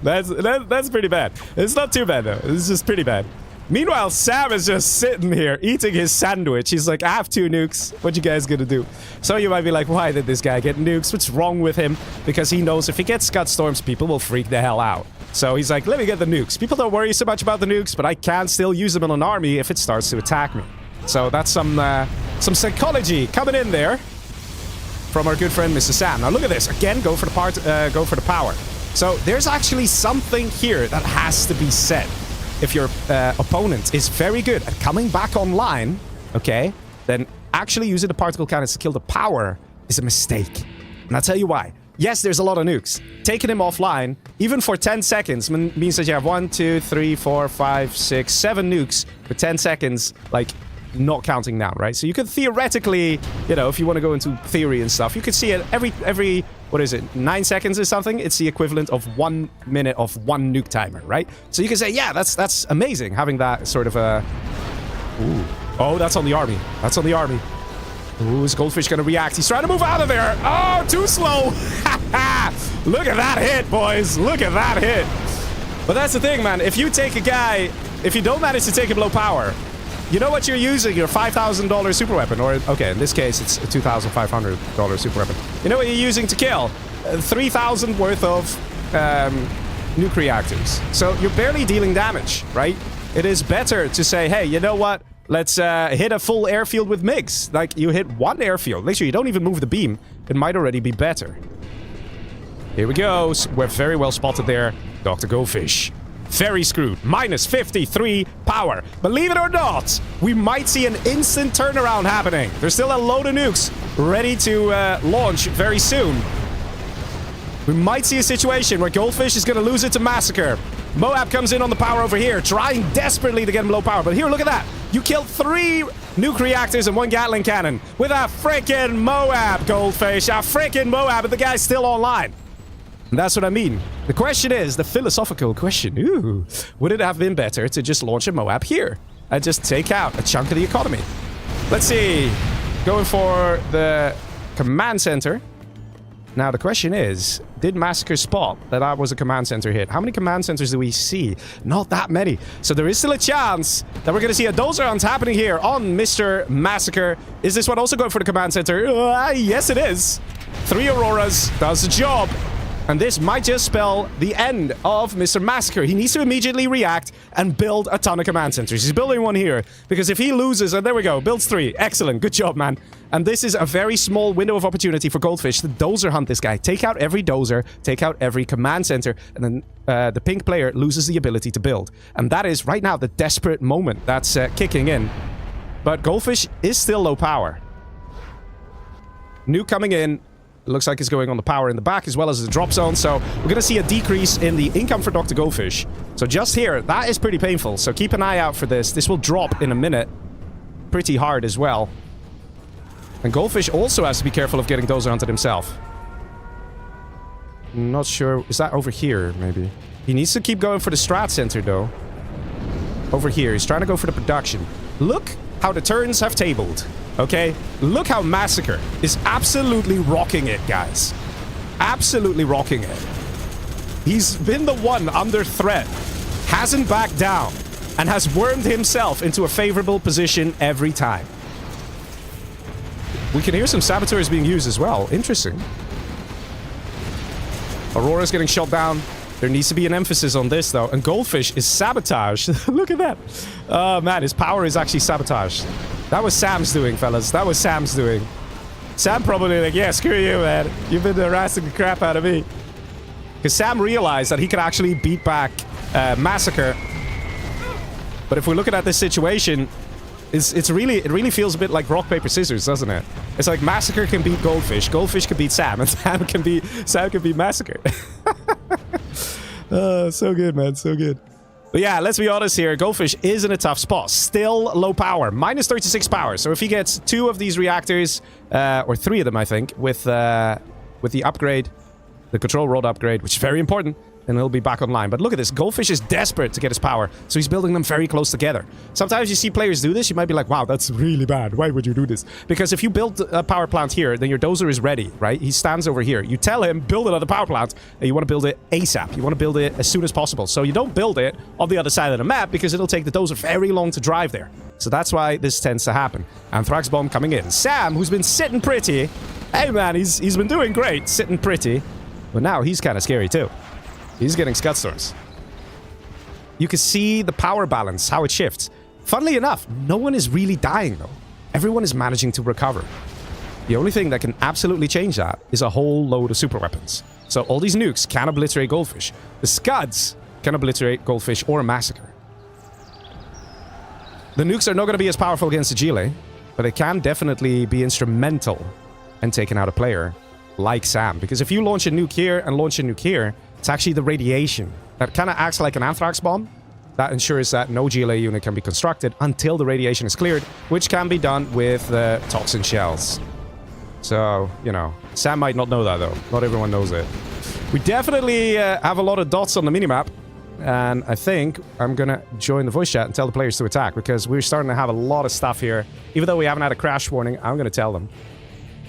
that's pretty bad. It's not too bad though. It's just pretty bad. Meanwhile, Sam is just sitting here eating his sandwich. He's like, I have 2 nukes. What you guys gonna do? So you might be like, why did this guy get nukes? What's wrong with him? Because he knows if he gets Scud Storms, people will freak the hell out. So he's like, let me get the nukes. People don't worry so much about the nukes, but I can still use them in an army if it starts to attack me. So that's some psychology coming in there from our good friend Mr. Sam. Now look at this. Again, go for the power. So there's actually something here that has to be said. If your opponent is very good at coming back online, okay, then actually using the particle cannons to kill the power is a mistake. And I'll tell you why. Yes, there's a lot of nukes. Taking him offline, even for 10 seconds, means that you have 1, 2, 3, 4, 5, 6, 7 nukes for 10 seconds, like, not counting down, right? So you could theoretically, you know, if you want to go into theory and stuff, you could see it every what is it, 9 seconds or something? It's the equivalent of 1 minute of 1 nuke timer, right? So you can say, yeah, that's amazing, having that sort of a... Ooh. Oh, that's on the army. That's on the army. Ooh, is Goldfish going to react? He's trying to move out of there. Oh, too slow. Look at that hit, boys. Look at that hit. But that's the thing, man. If you take a guy, if you don't manage to take him low power, you know what you're using? Your $5,000 super weapon. Or, okay, in this case, it's a $2,500 super weapon. You know what you're using to kill? 3,000 worth of nuke reactors. So you're barely dealing damage, right? It is better to say, hey, you know what? Let's hit a full airfield with MiGs. Like, you hit one airfield. Make sure you don't even move the beam. It might already be better. Here we go. We're very well spotted there. Dr. Goldfish. Very screwed. Minus 53 power. Believe it or not, we might see an instant turnaround happening. There's still a load of nukes ready to launch very soon. We might see a situation where Goldfish is going to lose it to Massacre. Moab comes in on the power over here, trying desperately to get him low power. But here, look at that. You killed 3 nuke reactors and 1 Gatling cannon with a freaking Moab, Goldfish. A freaking Moab, and the guy's still online. And that's what I mean. The question is, the philosophical question. Ooh, would it have been better to just launch a Moab here and just take out a chunk of the economy? Let's see. Going for the command center. Now, the question is, did Massacre spot that that was a command center hit? How many command centers do we see? Not that many. So there is still a chance that we're going to see a dozer hunt happening here on Mr. Massacre. Is this one also going for the command center? Yes, it is. 3 Auroras does the job. And this might just spell the end of Mr. Massacre. He needs to immediately react and build a ton of command centers. He's building one here. Because if he loses, and there we go, builds 3. Excellent. Good job, man. And this is a very small window of opportunity for Goldfish to dozer hunt this guy. Take out every dozer, take out every command center, and then the pink player loses the ability to build. And that is, right now, the desperate moment that's kicking in. But Goldfish is still low power. Nuke coming in. It looks like it's going on the power in the back as well as the drop zone. So we're going to see a decrease in the income for Dr. Goldfish. So just here, that is pretty painful. So keep an eye out for this. This will drop in a minute. Pretty hard as well. And Goldfish also has to be careful of getting dozer hunted himself. Not sure. Is that over here, maybe? He needs to keep going for the strat center, though. Over here. He's trying to go for the production. Look how the turns have tabled. Okay? Look how Massacre is absolutely rocking it, guys. Absolutely rocking it. He's been the one under threat. Hasn't backed down. And has wormed himself into a favorable position every time. We can hear some saboteurs being used as well. Interesting. Aurora's getting shot down. There needs to be an emphasis on this, though. And Goldfish is sabotaged. Look at that. Oh, man. His power is actually sabotaged. That was Sam's doing, fellas. That was Sam's doing. Sam probably like, yeah, screw you, man. You've been harassing the crap out of me. Because Sam realized that he could actually beat back Massacre. But if we're looking at this situation, it really feels a bit like rock, paper, scissors, doesn't it? It's like Massacre can beat Goldfish. Goldfish can beat Sam. And Sam can beat Massacre. So good, man. So good. But yeah, let's be honest here. Goldfish is in a tough spot. Still low power. Minus 36 power. So if he gets 2 of these reactors, or 3 of them, I think, with the upgrade, the control rod upgrade, which is very important, then he'll be back online. But look at this. Goldfish is desperate to get his power, so he's building them very close together. Sometimes you see players do this, you might be like, wow, that's really bad. Why would you do this? Because if you build a power plant here, then your dozer is ready, right? He stands over here. You tell him, build another power plant, and you want to build it ASAP. You want to build it as soon as possible. So you don't build it on the other side of the map, because it'll take the dozer very long to drive there. So that's why this tends to happen. Anthrax bomb coming in. Sam, who's been sitting pretty. Hey, man, he's been doing great, sitting pretty. But now he's kind of scary, too. He's getting Scud Storms. You can see the power balance, how it shifts. Funnily enough, no one is really dying, though. Everyone is managing to recover. The only thing that can absolutely change that is a whole load of super weapons. So all these nukes can obliterate Goldfish. The Scuds can obliterate Goldfish or Massacre. The nukes are not going to be as powerful against the Gile, but they can definitely be instrumental in taking out a player like Sam. Because if you launch a nuke here and launch a nuke here, it's actually the radiation that kind of acts like an anthrax bomb. That ensures that no GLA unit can be constructed until the radiation is cleared, which can be done with toxin shells. So, you know, Sam might not know that, though. Not everyone knows it. We definitely have a lot of dots on the minimap. And I think I'm going to join the voice chat and tell the players to attack, because we're starting to have a lot of stuff here. Even though we haven't had a crash warning, I'm going to tell them.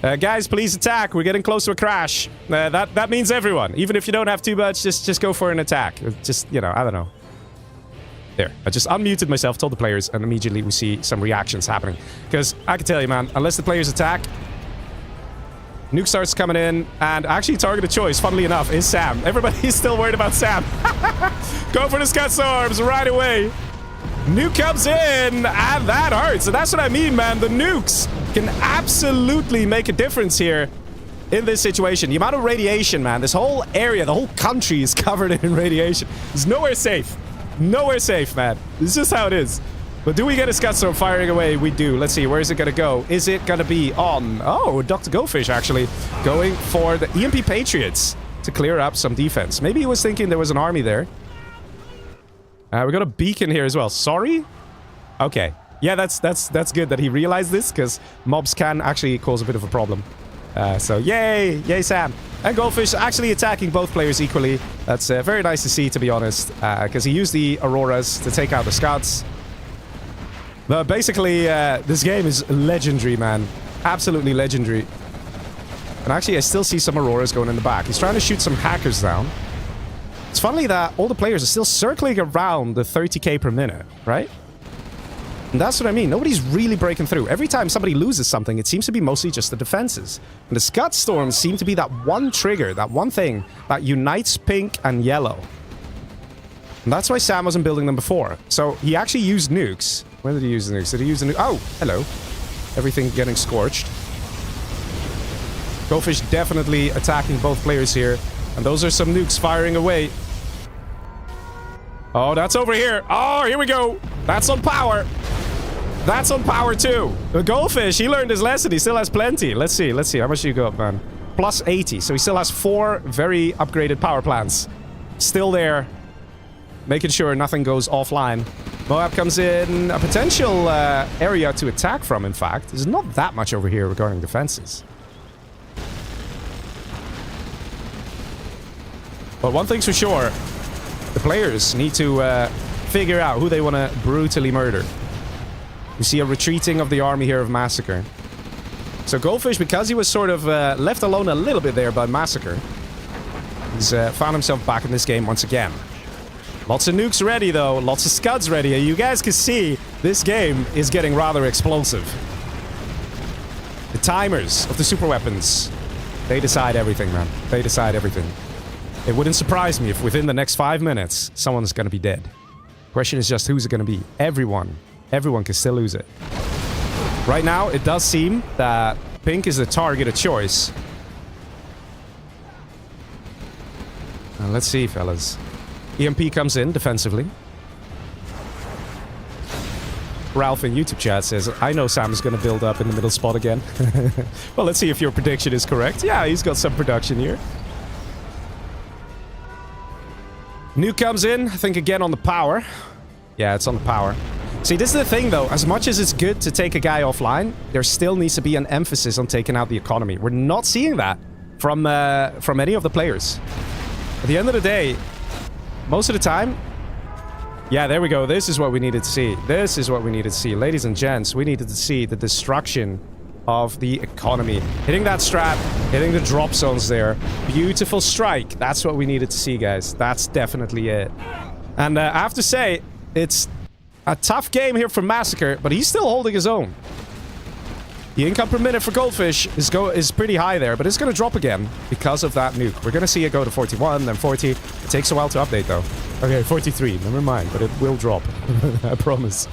Guys, please attack. We're getting close to a crash. That means everyone. Even if you don't have too much, just go for an attack. Just, you know, I don't know. There. I just unmuted myself, told the players, and immediately we see some reactions happening. Because I can tell you, man, unless the players attack, nuke starts coming in, and actually target of choice, funnily enough, is Sam. Everybody's still worried about Sam. Go for the Scud Storms right away. Nuke comes in, and that hurts. And that's what I mean, man. The nukes can absolutely make a difference here in this situation. The amount of radiation, man. This whole area, the whole country is covered in radiation. There's nowhere safe. Nowhere safe, man. This is just how it is. But do we get a Scud Storm firing away? We do. Let's see. Where is it going to go? Is it going to be on... Oh, Dr. Goldfish, actually, going for the EMP Patriots to clear up some defense. Maybe he was thinking there was an army there. We got a beacon here as well. Sorry? Okay. Yeah, that's good that he realized this, because mobs can actually cause a bit of a problem. So, yay! Yay, Sam! And Goldfish actually attacking both players equally. That's very nice to see, to be honest, because he used the Auroras to take out the Scuds. But basically, this game is legendary, man. Absolutely legendary. And actually, I still see some Auroras going in the back. He's trying to shoot some hackers down. It's funny that all the players are still circling around the 30k per minute, right? And that's what I mean. Nobody's really breaking through. Every time somebody loses something, it seems to be mostly just the defenses. And the Scud Storms seem to be that one trigger, that one thing that unites pink and yellow. And that's why Sam wasn't building them before. So he actually used nukes. When did he use the nukes? Did he use the nuke? Oh, hello. Everything getting scorched. Goldfish definitely attacking both players here. And those are some nukes firing away. Oh, that's over here. Oh, here we go. That's on power. That's on power too. The Goldfish, he learned his lesson. He still has plenty. Let's see. Let's see. How much do you go up, man? Plus 80. So he still has 4 very upgraded power plants. Still there. Making sure nothing goes offline. Moab comes in. A potential area to attack from, in fact. There's not that much over here regarding defenses. But one thing's for sure. The players need to figure out who they want to brutally murder. We see a retreating of the army here of Massacre. So Goldfish, because he was sort of left alone a little bit there by Massacre, he's found himself back in this game once again. Lots of nukes ready, though. Lots of Scuds ready. You guys can see this game is getting rather explosive. The timers of the super weapons, they decide everything, man. They decide everything. It wouldn't surprise me if within the next 5 minutes, someone's going to be dead. Question is just who's it going to be? Everyone. Everyone can still lose it. Right now, it does seem that pink is the target of choice. Let's see, fellas. EMP comes in defensively. Ralph in YouTube chat says, I know Sam is going to build up in the middle spot again. Well, let's see if your prediction is correct. Yeah, he's got some production here. Nuke comes in, I think again on the power. Yeah, it's on the power. See, this is the thing though, as much as it's good to take a guy offline, there still needs to be an emphasis on taking out the economy. We're not seeing that from any of the players. At the end of the day, most of the time, yeah, there we go. This is what we needed to see. This is what we needed to see. Ladies and gents, we needed to see the destruction of the economy. Hitting that strat, hitting the drop zones there. Beautiful strike. That's what we needed to see, guys. That's definitely it. And I have to say, it's a tough game here for Massacre, but he's still holding his own. The income per minute for Goldfish is pretty high there, but it's going to drop again because of that nuke. We're going to see it go to 41, then 40. It takes a while to update, though. Okay, 43. Never mind, but it will drop. I promise.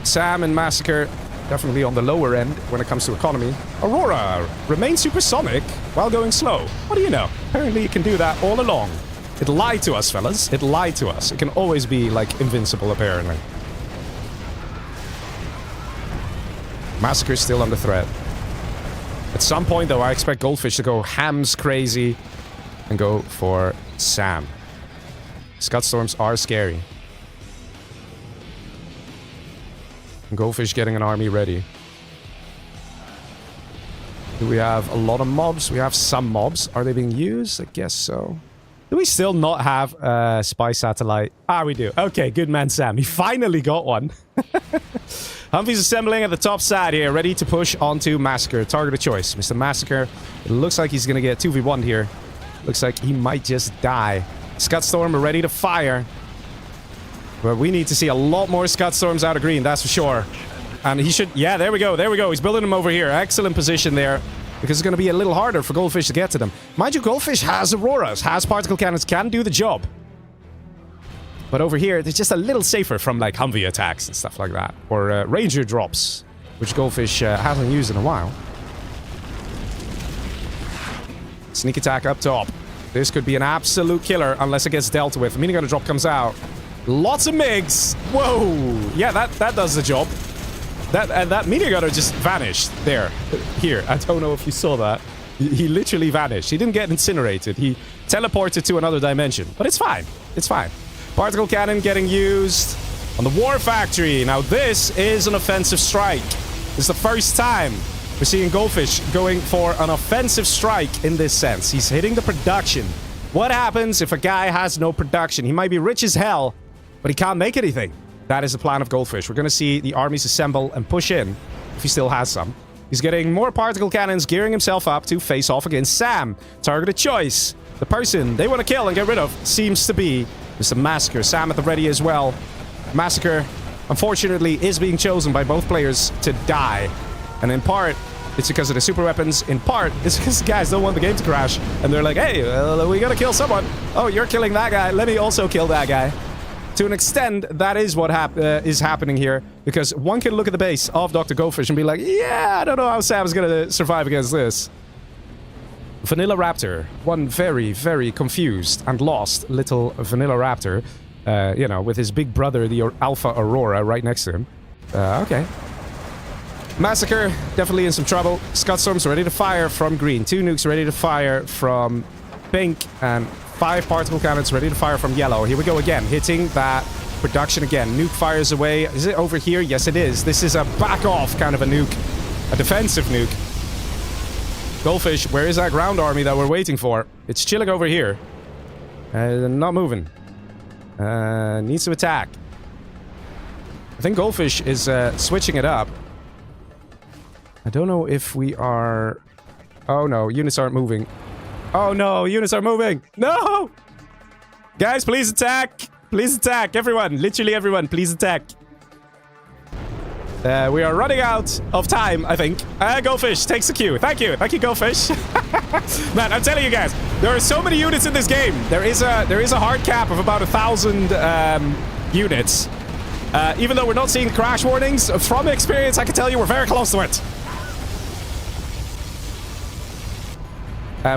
Sam and Massacre Definitely on the lower end when it comes to economy. Aurora remains supersonic while going slow. What do you know? Apparently it can do that all along. It lied to us, fellas. It lied to us. It can always be, like, invincible, apparently. Massacre is still under threat. At some point, though, I expect Goldfish to go hams crazy and go for Sam. Scud Storms are scary. Goldfish getting an army ready. Do we have a lot of mobs? We have some mobs. Are they being used? I guess so. Do we still not have a spy satellite? Ah, we do. Okay, good man, Sam. He finally got one. Humvee's assembling at the top side here, ready to push onto Massacre. Target of choice. Mr. Massacre. It looks like he's going to get 2v1 here. Looks like he might just die. Scud Storm are ready to fire. But we need to see a lot more Scud Storms out of green, that's for sure. And he should... Yeah, there we go. There we go. He's building them over here. Excellent position there. Because it's going to be a little harder for Goldfish to get to them. Mind you, Goldfish has Auroras, has particle cannons, can do the job. But over here, it's just a little safer from, like, Humvee attacks and stuff like that. Or Ranger drops, which Goldfish hasn't used in a while. Sneak attack up top. This could be an absolute killer unless it gets dealt with. Minigun drop comes out. Lots of MiGs. Whoa. Yeah, that does the job. That minigunner just vanished there. Here. I don't know if you saw that. He literally vanished. He didn't get incinerated. He teleported to another dimension. But it's fine. It's fine. Particle cannon getting used on the War Factory. Now this is an offensive strike. It's the first time we're seeing Goldfish going for an offensive strike in this sense. He's hitting the production. What happens if a guy has no production? He might be rich as hell, but he can't make anything. That is the plan of Goldfish. We're going to see the armies assemble and push in, if he still has some. He's getting more particle cannons, gearing himself up to face off against Sam. Target of choice. The person they want to kill and get rid of seems to be Mr. Massacre. Sam at the ready as well. Massacre, unfortunately, is being chosen by both players to die. And in part, it's because of the super weapons. In part, it's because the guys don't want the game to crash. And they're like, hey, we gotta kill someone. Oh, you're killing that guy. Let me also kill that guy. To an extent, that is what is happening here. Because one can look at the base of Dr. Goldfish and be like, yeah, I don't know how Sam's gonna survive against this. Vanilla Raptor. One very, very confused and lost little Vanilla Raptor. You know, with his big brother, the Alpha Aurora, right next to him. Okay. Massacre, definitely in some trouble. Scud Storms ready to fire from green. 2 nukes ready to fire from pink. And 5 particle cannons ready to fire from yellow. Here we go again, hitting that production again. Nuke fires away. Is it over here? Yes, it is. This is a back-off kind of a nuke. A defensive nuke. Goldfish, where is that ground army that we're waiting for? It's chilling over here. Not moving. Needs to attack. I think Goldfish is switching it up. I don't know if we are... Oh no, units aren't moving. Oh no, units are moving! No! Guys, please attack! Please attack, everyone! Literally everyone, please attack. We are running out of time, I think. Goldfish takes the cue. Thank you. Thank you, Goldfish. Man, I'm telling you guys, there are so many units in this game. There is a hard cap of about 1,000 units. Even though we're not seeing crash warnings, from experience, I can tell you we're very close to it.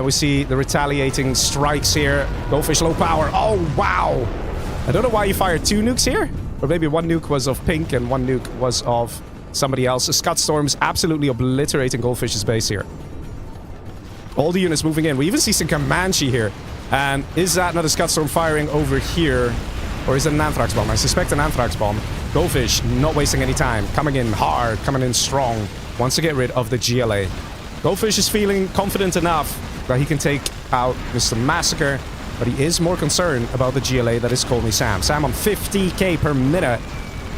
We see the retaliating strikes here. Goldfish low power. Oh, wow. I don't know why you fired 2 nukes here. Or maybe 1 nuke was of pink and 1 nuke was of somebody else. Scud Storms absolutely obliterating Goldfish's base here. All the units moving in. We even see some Comanche here. And is that another Scud Storm firing over here? Or is it an Anthrax bomb? I suspect an Anthrax bomb. Goldfish not wasting any time. Coming in hard. Coming in strong. Wants to get rid of the GLA. Goldfish is feeling confident enough that he can take out Mr. Massacre, but he is more concerned about the GLA that is Call Me Sam. Sam on 50k per minute.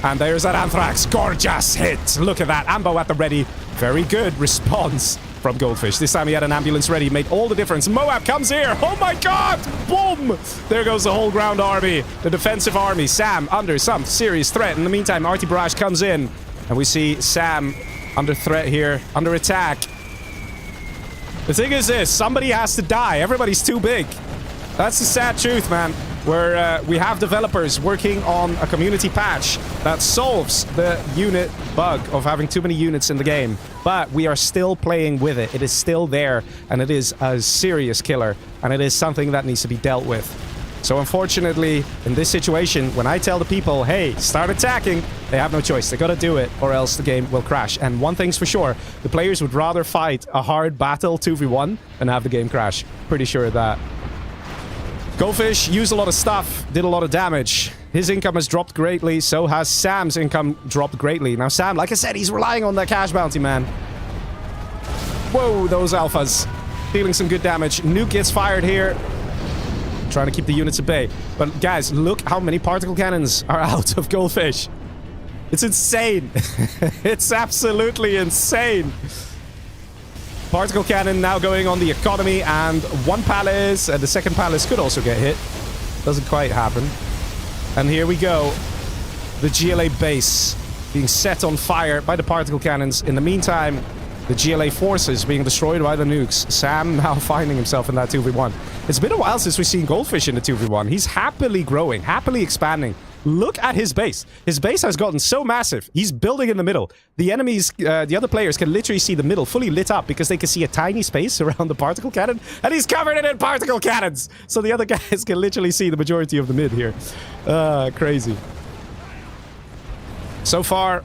And there's that Anthrax. Gorgeous hit. Look at that. Ambo at the ready. Very good response from Goldfish. This time he had an ambulance ready. Made all the difference. Moab comes here. Oh my god. Boom. There goes the whole ground army. The defensive army. Sam under some serious threat. In the meantime, Arty Barrage comes in. And we see Sam under threat here. Under attack. The thing is this, somebody has to die. Everybody's too big. That's the sad truth, man. where we have developers working on a community patch that solves the unit bug of having too many units in the game. But we are still playing with it. It is still there, and it is a serious killer, and it is something that needs to be dealt with. So unfortunately, in this situation, when I tell the people, hey, start attacking, they have no choice. They gotta do it, or else the game will crash. And one thing's for sure, the players would rather fight a hard battle 2v1 than have the game crash. Pretty sure of that. Goldfish used a lot of stuff, did a lot of damage. His income has dropped greatly, so has Sam's income dropped greatly. Now Sam, like I said, he's relying on that cash bounty, man. Whoa, those alphas. Dealing some good damage. Nuke gets fired here. Trying to keep the units at bay. But guys, look how many particle cannons are out of Goldfish. It's insane. It's absolutely insane. Particle cannon now going on the economy, and one palace, and the second palace could also get hit. Doesn't quite happen. And here we go. The GLA base being set on fire by the particle cannons. In the meantime, the GLA forces being destroyed by the nukes. Sam now finding himself in that 2v1. It's been a while since we've seen Goldfish in the 2v1. He's happily growing, happily expanding. Look at his base. His base has gotten so massive. He's building in the middle. The enemies, the other players can literally see the middle fully lit up because they can see a tiny space around the particle cannon, and he's covered it in particle cannons. So the other guys can literally see the majority of the mid here. Crazy. So far,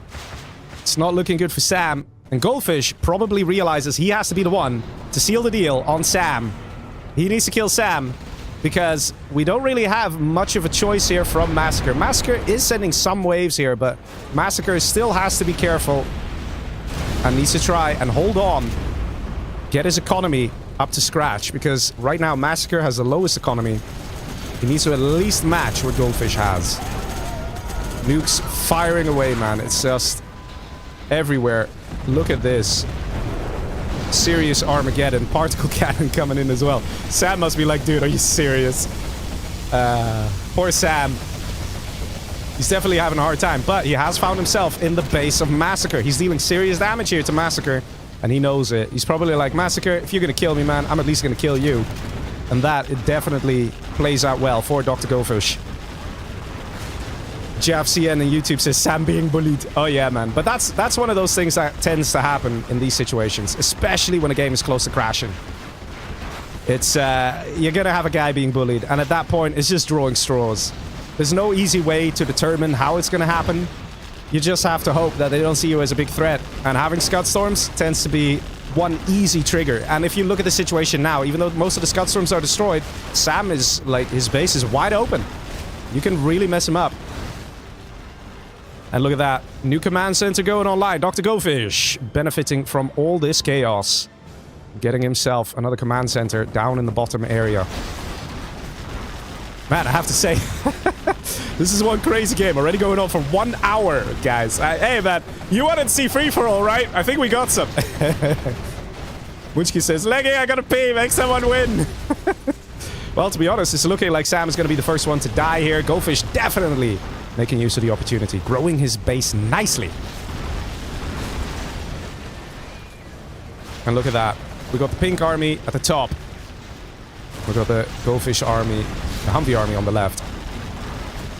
it's not looking good for Sam. And Goldfish probably realizes he has to be the one to seal the deal on Sam. He needs to kill Sam because we don't really have much of a choice here from Massacre. Massacre is sending some waves here, but Massacre still has to be careful and needs to try and hold on. Get his economy up to scratch, because right now Massacre has the lowest economy. He needs to at least match what Goldfish has. Nukes firing away, man. It's just everywhere. Look at this. Serious Armageddon. Particle cannon coming in as well. Sam must be like, dude, are you serious? Poor Sam. He's definitely having a hard time, but he has found himself in the base of Massacre. He's dealing serious damage here to Massacre, and he knows it. He's probably like, Massacre, if you're gonna kill me, man, I'm at least gonna kill you. And that, it definitely plays out well for Dr. Goldfish. JFCN and YouTube says Sam being bullied. Oh yeah, man. But that's one of those things that tends to happen in these situations, especially when a game is close to crashing. It's you're gonna have a guy being bullied, and at that point it's just drawing straws. There's no easy way to determine how it's gonna happen. You just have to hope that they don't see you as a big threat, and having Scud Storms tends to be one easy trigger. And if you look at the situation now, even though most of the Scud Storms are destroyed, Sam is like, his base is wide open. You can really mess him up. And look at that. New command center going online. Dr. Goldfish benefiting from all this chaos. Getting himself another command center down in the bottom area. Man, I have to say, this is one crazy game. Already going on for 1 hour, guys. Hey, man, you wanted to see free-for-all, right? I think we got some. Wunchki says, Leggy, I gotta pee. Make someone win. Well, to be honest, it's looking like Sam is going to be the first one to die here. Goldfish definitely making use of the opportunity, growing his base nicely. And look at that. We got the pink army at the top. We got the Goldfish army, the Humvee army on the left.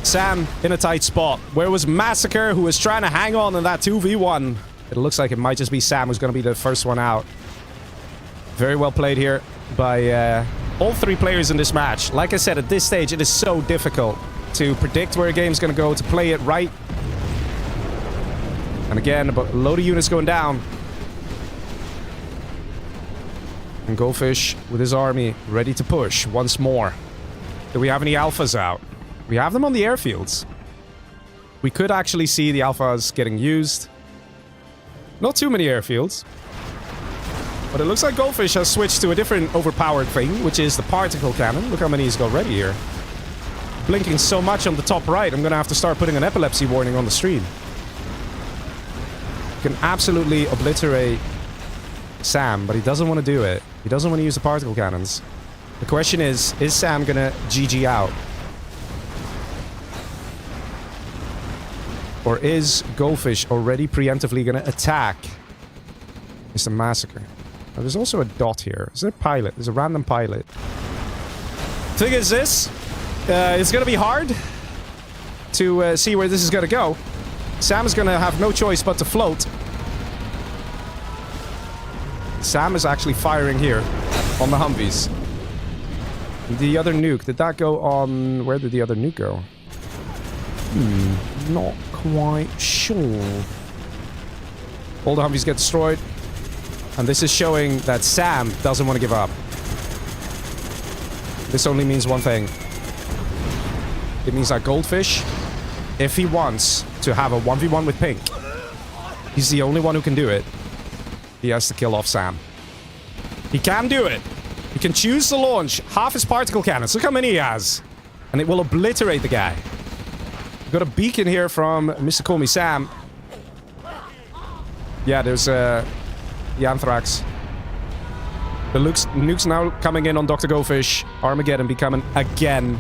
Sam in a tight spot. Where was Massacre, who was trying to hang on in that 2v1? It looks like it might just be Sam who's going to be the first one out. Very well played here by all three players in this match. Like I said, at this stage, it is so difficult to predict where a game's going to go, to play it right. And again, a load of units going down. And Goldfish with his army ready to push once more. Do we have any alphas out? We have them on the airfields. We could actually see the alphas getting used. Not too many airfields. But it looks like Goldfish has switched to a different overpowered thing, which is the particle cannon. Look how many he's got ready here. Blinking so much on the top right, I'm gonna have to start putting an epilepsy warning on the stream. You can absolutely obliterate Sam, but he doesn't want to do it. He doesn't want to use the particle cannons. The question is Sam gonna GG out? Or is Goldfish already preemptively gonna attack Mr. Massacre? Now, there's also a dot here. Is there a pilot? There's a random pilot. Thing is this. It's going to be hard to see where this is going to go. Sam is going to have no choice but to float. Sam is actually firing here on the Humvees. The other nuke, did that go on... Where did the other nuke go? Not quite sure. All the Humvees get destroyed. And this is showing that Sam doesn't want to give up. This only means one thing. It means that Goldfish, if he wants to have a 1v1 with Pink, he's the only one who can do it. He has to kill off Sam. He can do it. He can choose to launch half his particle cannons. Look how many he has. And it will obliterate the guy. We've got a beacon here from Mr. Call Me Sam. Yeah, there's the Anthrax. The nuke's now coming in on Dr. Goldfish. Armageddon becoming again.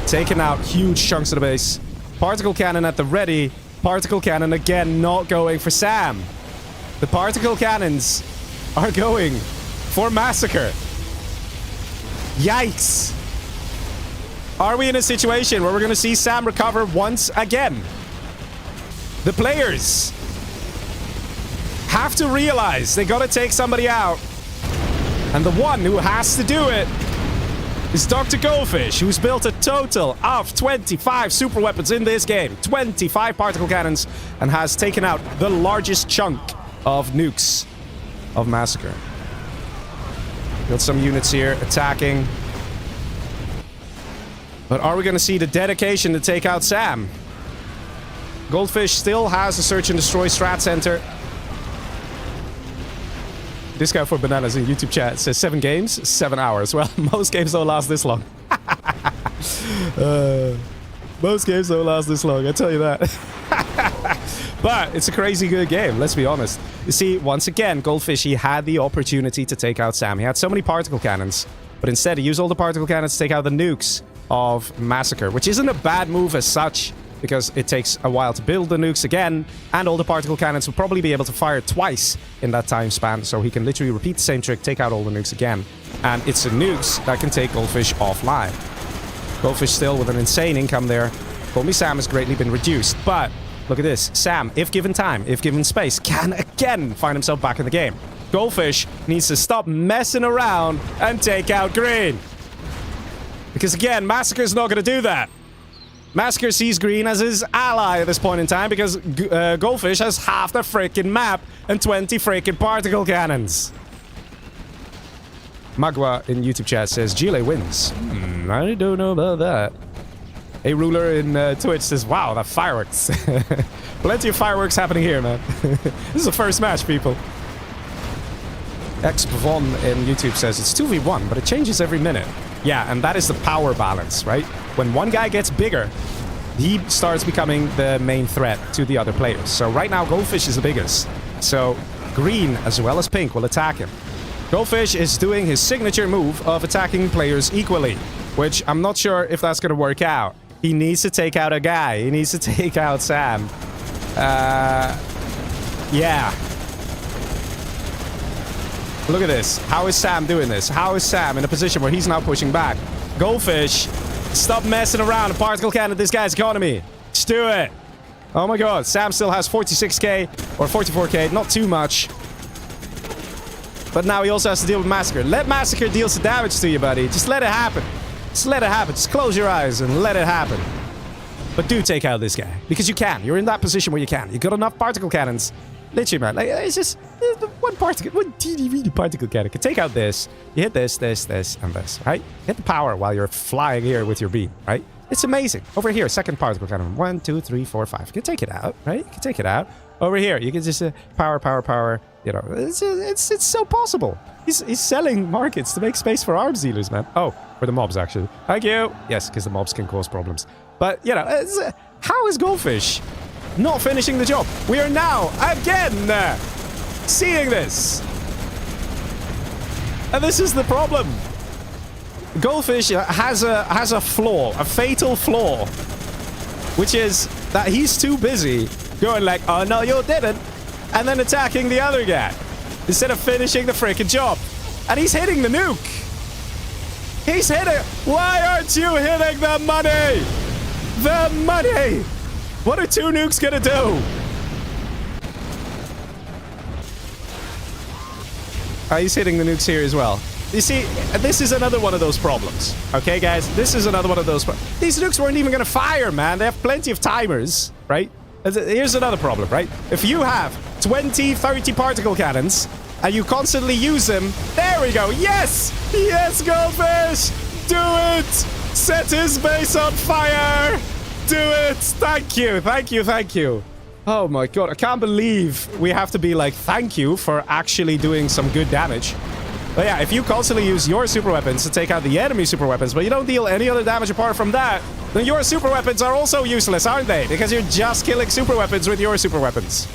Taking out huge chunks of the base. Particle cannon at the ready. Particle cannon again not going for Sam. The particle cannons are going for Massacre. Yikes. Are we in a situation where we're going to see Sam recover once again? The players have to realize they got to take somebody out. And the one who has to do it is Dr. Goldfish, who's built a total of 25 super weapons in this game. 25 particle cannons, and has taken out the largest chunk of nukes of Massacre. Got some units here attacking. But are we going to see the dedication to take out Sam? Goldfish still has a search and destroy strat center. This guy for Bananas in YouTube chat says 7 games, 7 hours. Well, most games don't last this long. Most games don't last this long, I tell you that. But it's a crazy good game, let's be honest. You see, once again, Goldfish, he had the opportunity to take out Sam. He had so many particle cannons, but instead he used all the particle cannons to take out the nukes of Massacre, which isn't a bad move as such, because it takes a while to build the nukes again, and all the particle cannons will probably be able to fire twice in that time span, so he can literally repeat the same trick, take out all the nukes again. And it's the nukes that can take Goldfish offline. Goldfish still with an insane income there. Call Me Sam has greatly been reduced, but look at this. Sam, if given time, if given space, can again find himself back in the game. Goldfish needs to stop messing around and take out Green. Because again, Massacre's not going to do that. Massacre sees Green as his ally at this point in time because Goldfish has half the freaking map and 20 freaking particle cannons. Magua in YouTube chat says, Chile wins. I don't know about that. A ruler in Twitch says, wow, that fireworks. Plenty of fireworks happening here, man. This is the first match, people. Xbvon in YouTube says, it's 2v1, but it changes every minute. Yeah, and that is the power balance, right? When one guy gets bigger, he starts becoming the main threat to the other players. So right now, Goldfish is the biggest. So Green, as well as Pink, will attack him. Goldfish is doing his signature move of attacking players equally, which I'm not sure if that's going to work out. He needs to take out a guy. He needs to take out Sam. Yeah. Look at this. How is Sam doing this? How is Sam in a position where he's now pushing back? Goldfish, stop messing around and particle cannon this guy's economy. Just do it. Oh my god. Sam still has 46k or 44k. Not too much. But now he also has to deal with Massacre. Let Massacre deal some damage to you, buddy. Just let it happen. Just let it happen. Just close your eyes and let it happen. But do take out this guy. Because you can. You're in that position where you can. You got enough particle cannons. Literally, man. Like, it's just one TDV particle cannon can take out this. You hit this, this, this, and this, right? Hit the power while you're flying here with your beam, right? It's amazing. Over here, second particle cannon. 1, 2, 3, 4, 5. You can take it out, right? You can take it out. Over here, you can just power, power, power. You know, it's so possible. He's selling markets to make space for arms dealers, man. Oh, for the mobs, actually. Thank you. Yes, because the mobs can cause problems. But, you know, how is Goldfish not finishing the job? We are now, again, seeing this. And this is the problem. Goldfish has a flaw, a fatal flaw, which is that he's too busy going like, oh, no, you didn't, and then attacking the other guy instead of finishing the freaking job. And he's hitting the nuke. He's hitting. Why aren't you hitting the money? The money. What are 2 nukes gonna do? He's hitting the nukes here as well. You see, this is another one of those problems. Okay, guys? This is another one of those problems. These nukes weren't even gonna fire, man. They have plenty of timers, right? Here's another problem, right? If you have 20, 30 particle cannons, and you constantly use them, there we go. Yes! Yes, Goldfish! Do it! Set his base on fire! Do it! Thank you, thank you, thank you. Oh my god, I can't believe we have to be like, thank you for actually doing some good damage. But yeah, if you constantly use your super weapons to take out the enemy super weapons, but you don't deal any other damage apart from that, then your super weapons are also useless, aren't they? Because you're just killing super weapons with your super weapons.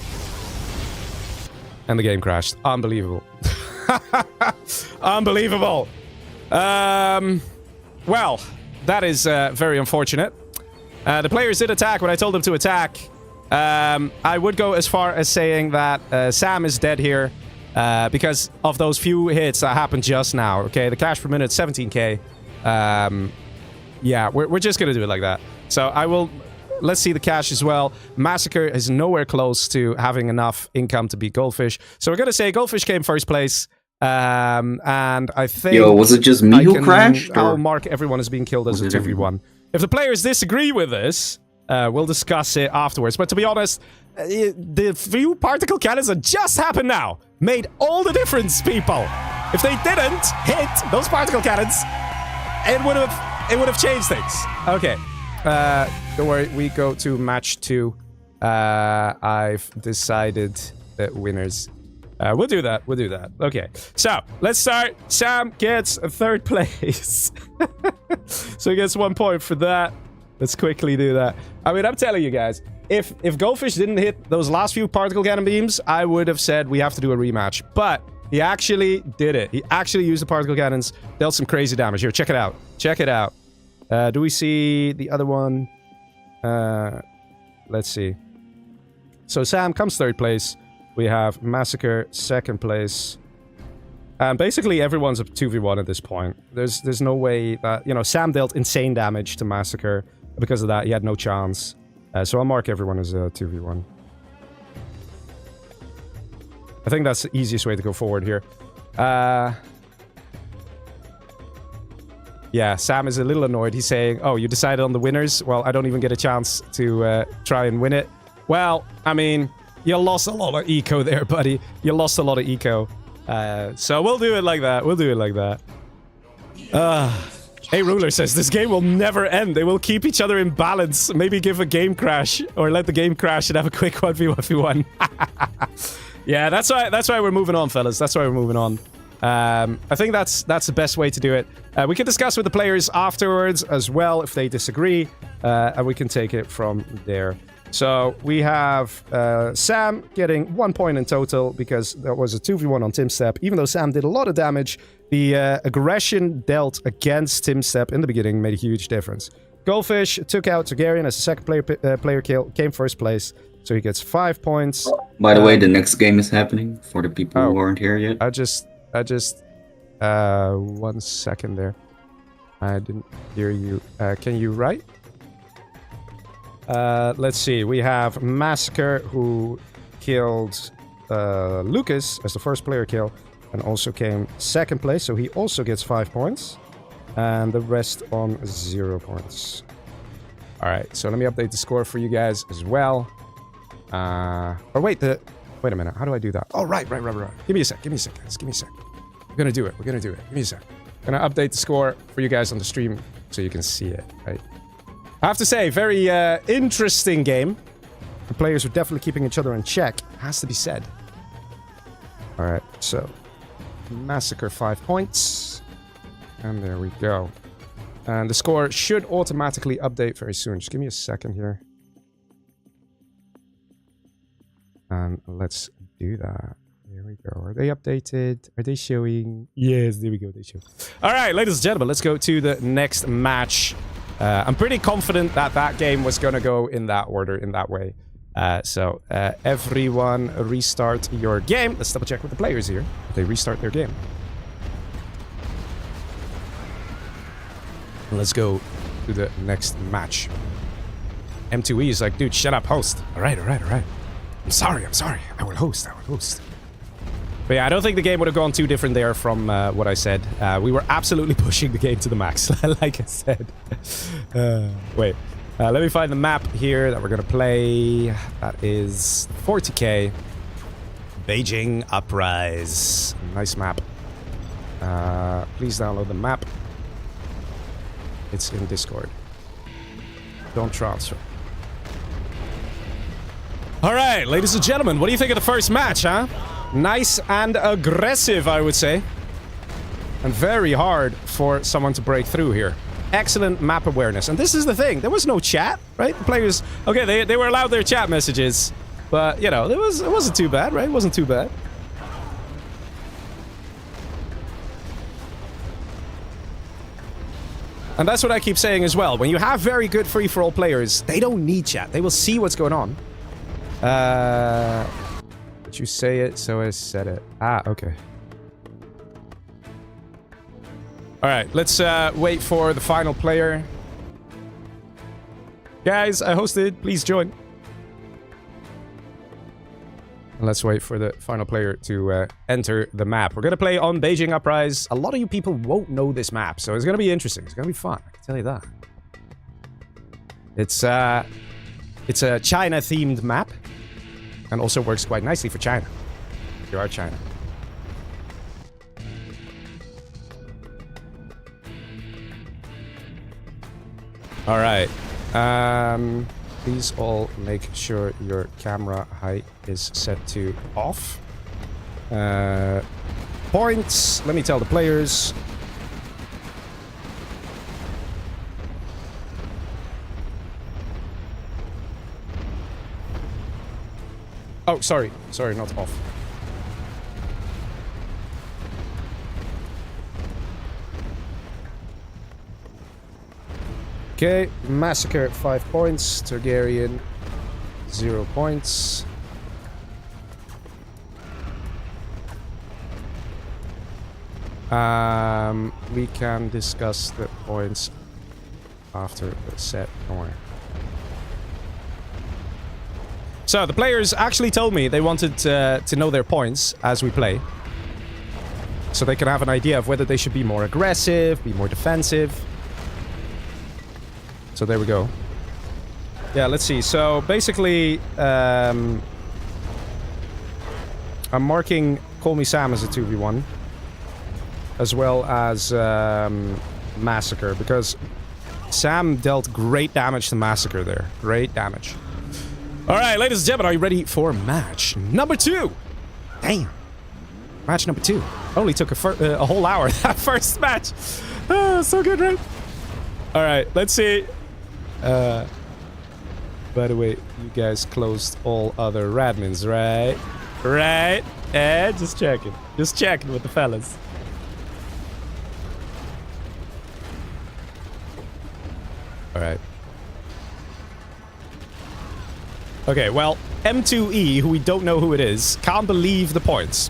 And the game crashed. Unbelievable. Unbelievable. Well, that is very unfortunate. The players did attack when I told them to attack. I would go as far as saying that Sam is dead here because of those few hits that happened just now. Okay, the cash per minute, 17k. Yeah, we're just gonna do it like that. So I will... Let's see the cash as well. Massacre is nowhere close to having enough income to beat Goldfish. So we're gonna say Goldfish came first place. And I think... Yo, was it just me who crashed? I'll mark everyone as being killed as a 2v1. If the players disagree with this, we'll discuss it afterwards. But to be honest, the few particle cannons that just happened now made all the difference, people. If they didn't hit those particle cannons, it would have changed things. Okay. Don't worry, we go to match 2. I've decided the winners. We'll do that. We'll do that. Okay. So, let's start. Sam gets 3rd place. So he gets 1 point for that. Let's quickly do that. I mean, I'm telling you guys, if Goldfish didn't hit those last few particle cannon beams, I would have said we have to do a rematch. But he actually did it. He actually used the particle cannons, dealt some crazy damage. Here, check it out. Check it out. Do we see the other one? Let's see. So Sam comes 3rd place. We have Massacre 2nd place. And basically everyone's a 2v1 at this point. There's no way that... You know, Sam dealt insane damage to Massacre. Because of that, he had no chance. So I'll mark everyone as a 2v1. I think that's the easiest way to go forward here. Yeah, Sam is a little annoyed. He's saying, oh, you decided on the winners? Well, I don't even get a chance to try and win it. Well, I mean, you lost a lot of eco there, buddy. You lost a lot of eco. So we'll do it like that. We'll do it like that. Hey, Ruler says, this game will never end. They will keep each other in balance. Maybe give a game crash. Or let the game crash and have a quick 1v1v1. Yeah, that's why we're moving on, fellas. That's why we're moving on. I think that's the best way to do it. We can discuss with the players afterwards as well if they disagree, and we can take it from there. So we have Sam getting 1 point in total because that was a 2v1 on Tim Step. Even though Sam did a lot of damage, the aggression dealt against Tim Step in the beginning made a huge difference. Goldfish took out Targaryen as the 2nd player kill, came 1st place, so he gets 5 points. By the way, the next game is happening for the people who aren't here yet. I just 1 second there. I didn't hear you. Can you write? Let's see. We have Massacre, who killed Lucas as the 1st player kill, and also came 2nd place, so he also gets 5 points. And the rest on 0 points. Alright, so let me update the score for you guys as well. Wait a minute. How do I do that? Oh, right. Give me a sec, guys. Give me a sec. We're gonna do it. Give me a sec. I'm gonna update the score for you guys on the stream so you can see it, right? I have to say, very interesting game. The players are definitely keeping each other in check. Has to be said. Alright, so Massacre 5 points. And there we go. And the score should automatically update very soon. Just give me a second here. And let's do that. There we go. Are they updated? Are they showing? Yes, there we go. They show. All right, ladies and gentlemen, let's go to the next match. I'm pretty confident that that game was going to go in that order, in that way. So everyone restart your game. Let's double check with the players here. They restart their game. Let's go to the next match. M2E is like, dude, shut up, host. All right. I'm sorry. I will host. But yeah, I don't think the game would have gone too different there from what I said. We were absolutely pushing the game to the max, like I said. Wait, let me find the map here that we're gonna play. That is 40k. Beijing Uprise. Nice map. Please download the map. It's in Discord. Don't transfer. All right, ladies and gentlemen, what do you think of the first match, huh? Nice and aggressive, I would say. And very hard for someone to break through here. Excellent map awareness. And this is the thing. There was no chat, right? The players... Okay, they were allowed their chat messages. But, you know, it wasn't too bad, right? It wasn't too bad. And that's what I keep saying as well. When you have very good free-for-all players, they don't need chat. They will see what's going on. Did you say it, so I said it. Ah, okay. Alright, let's wait for the final player. Guys, I hosted. Please join. And let's wait for the final player to enter the map. We're going to play on Beijing Uprise. A lot of you people won't know this map, so it's going to be interesting. It's going to be fun, I can tell you that. It's a China-themed map. And also works quite nicely for China. If you are China. Alright. Please all make sure your camera height is set to off. Points. Let me tell the players. Oh, sorry. Sorry, not off. Okay, Massacre 5 points, Targaryen 0 points. We can discuss the points after the set point. So, the players actually told me they wanted to know their points as we play. So they can have an idea of whether they should be more aggressive, be more defensive. So there we go. Yeah, let's see. So, basically, I'm marking Call Me Sam as a 2v1. As well as Massacre, because Sam dealt great damage to Massacre there. Great damage. Alright, ladies and gentlemen, are you ready for match number 2? Damn. Match number 2. Only took a whole hour, that first match. Oh, so good, right? Alright, let's see. By the way, you guys closed all other admins, right? Right? Just checking. Just checking with the fellas. Alright. Okay, well, M2E, who we don't know who it is, can't believe the points.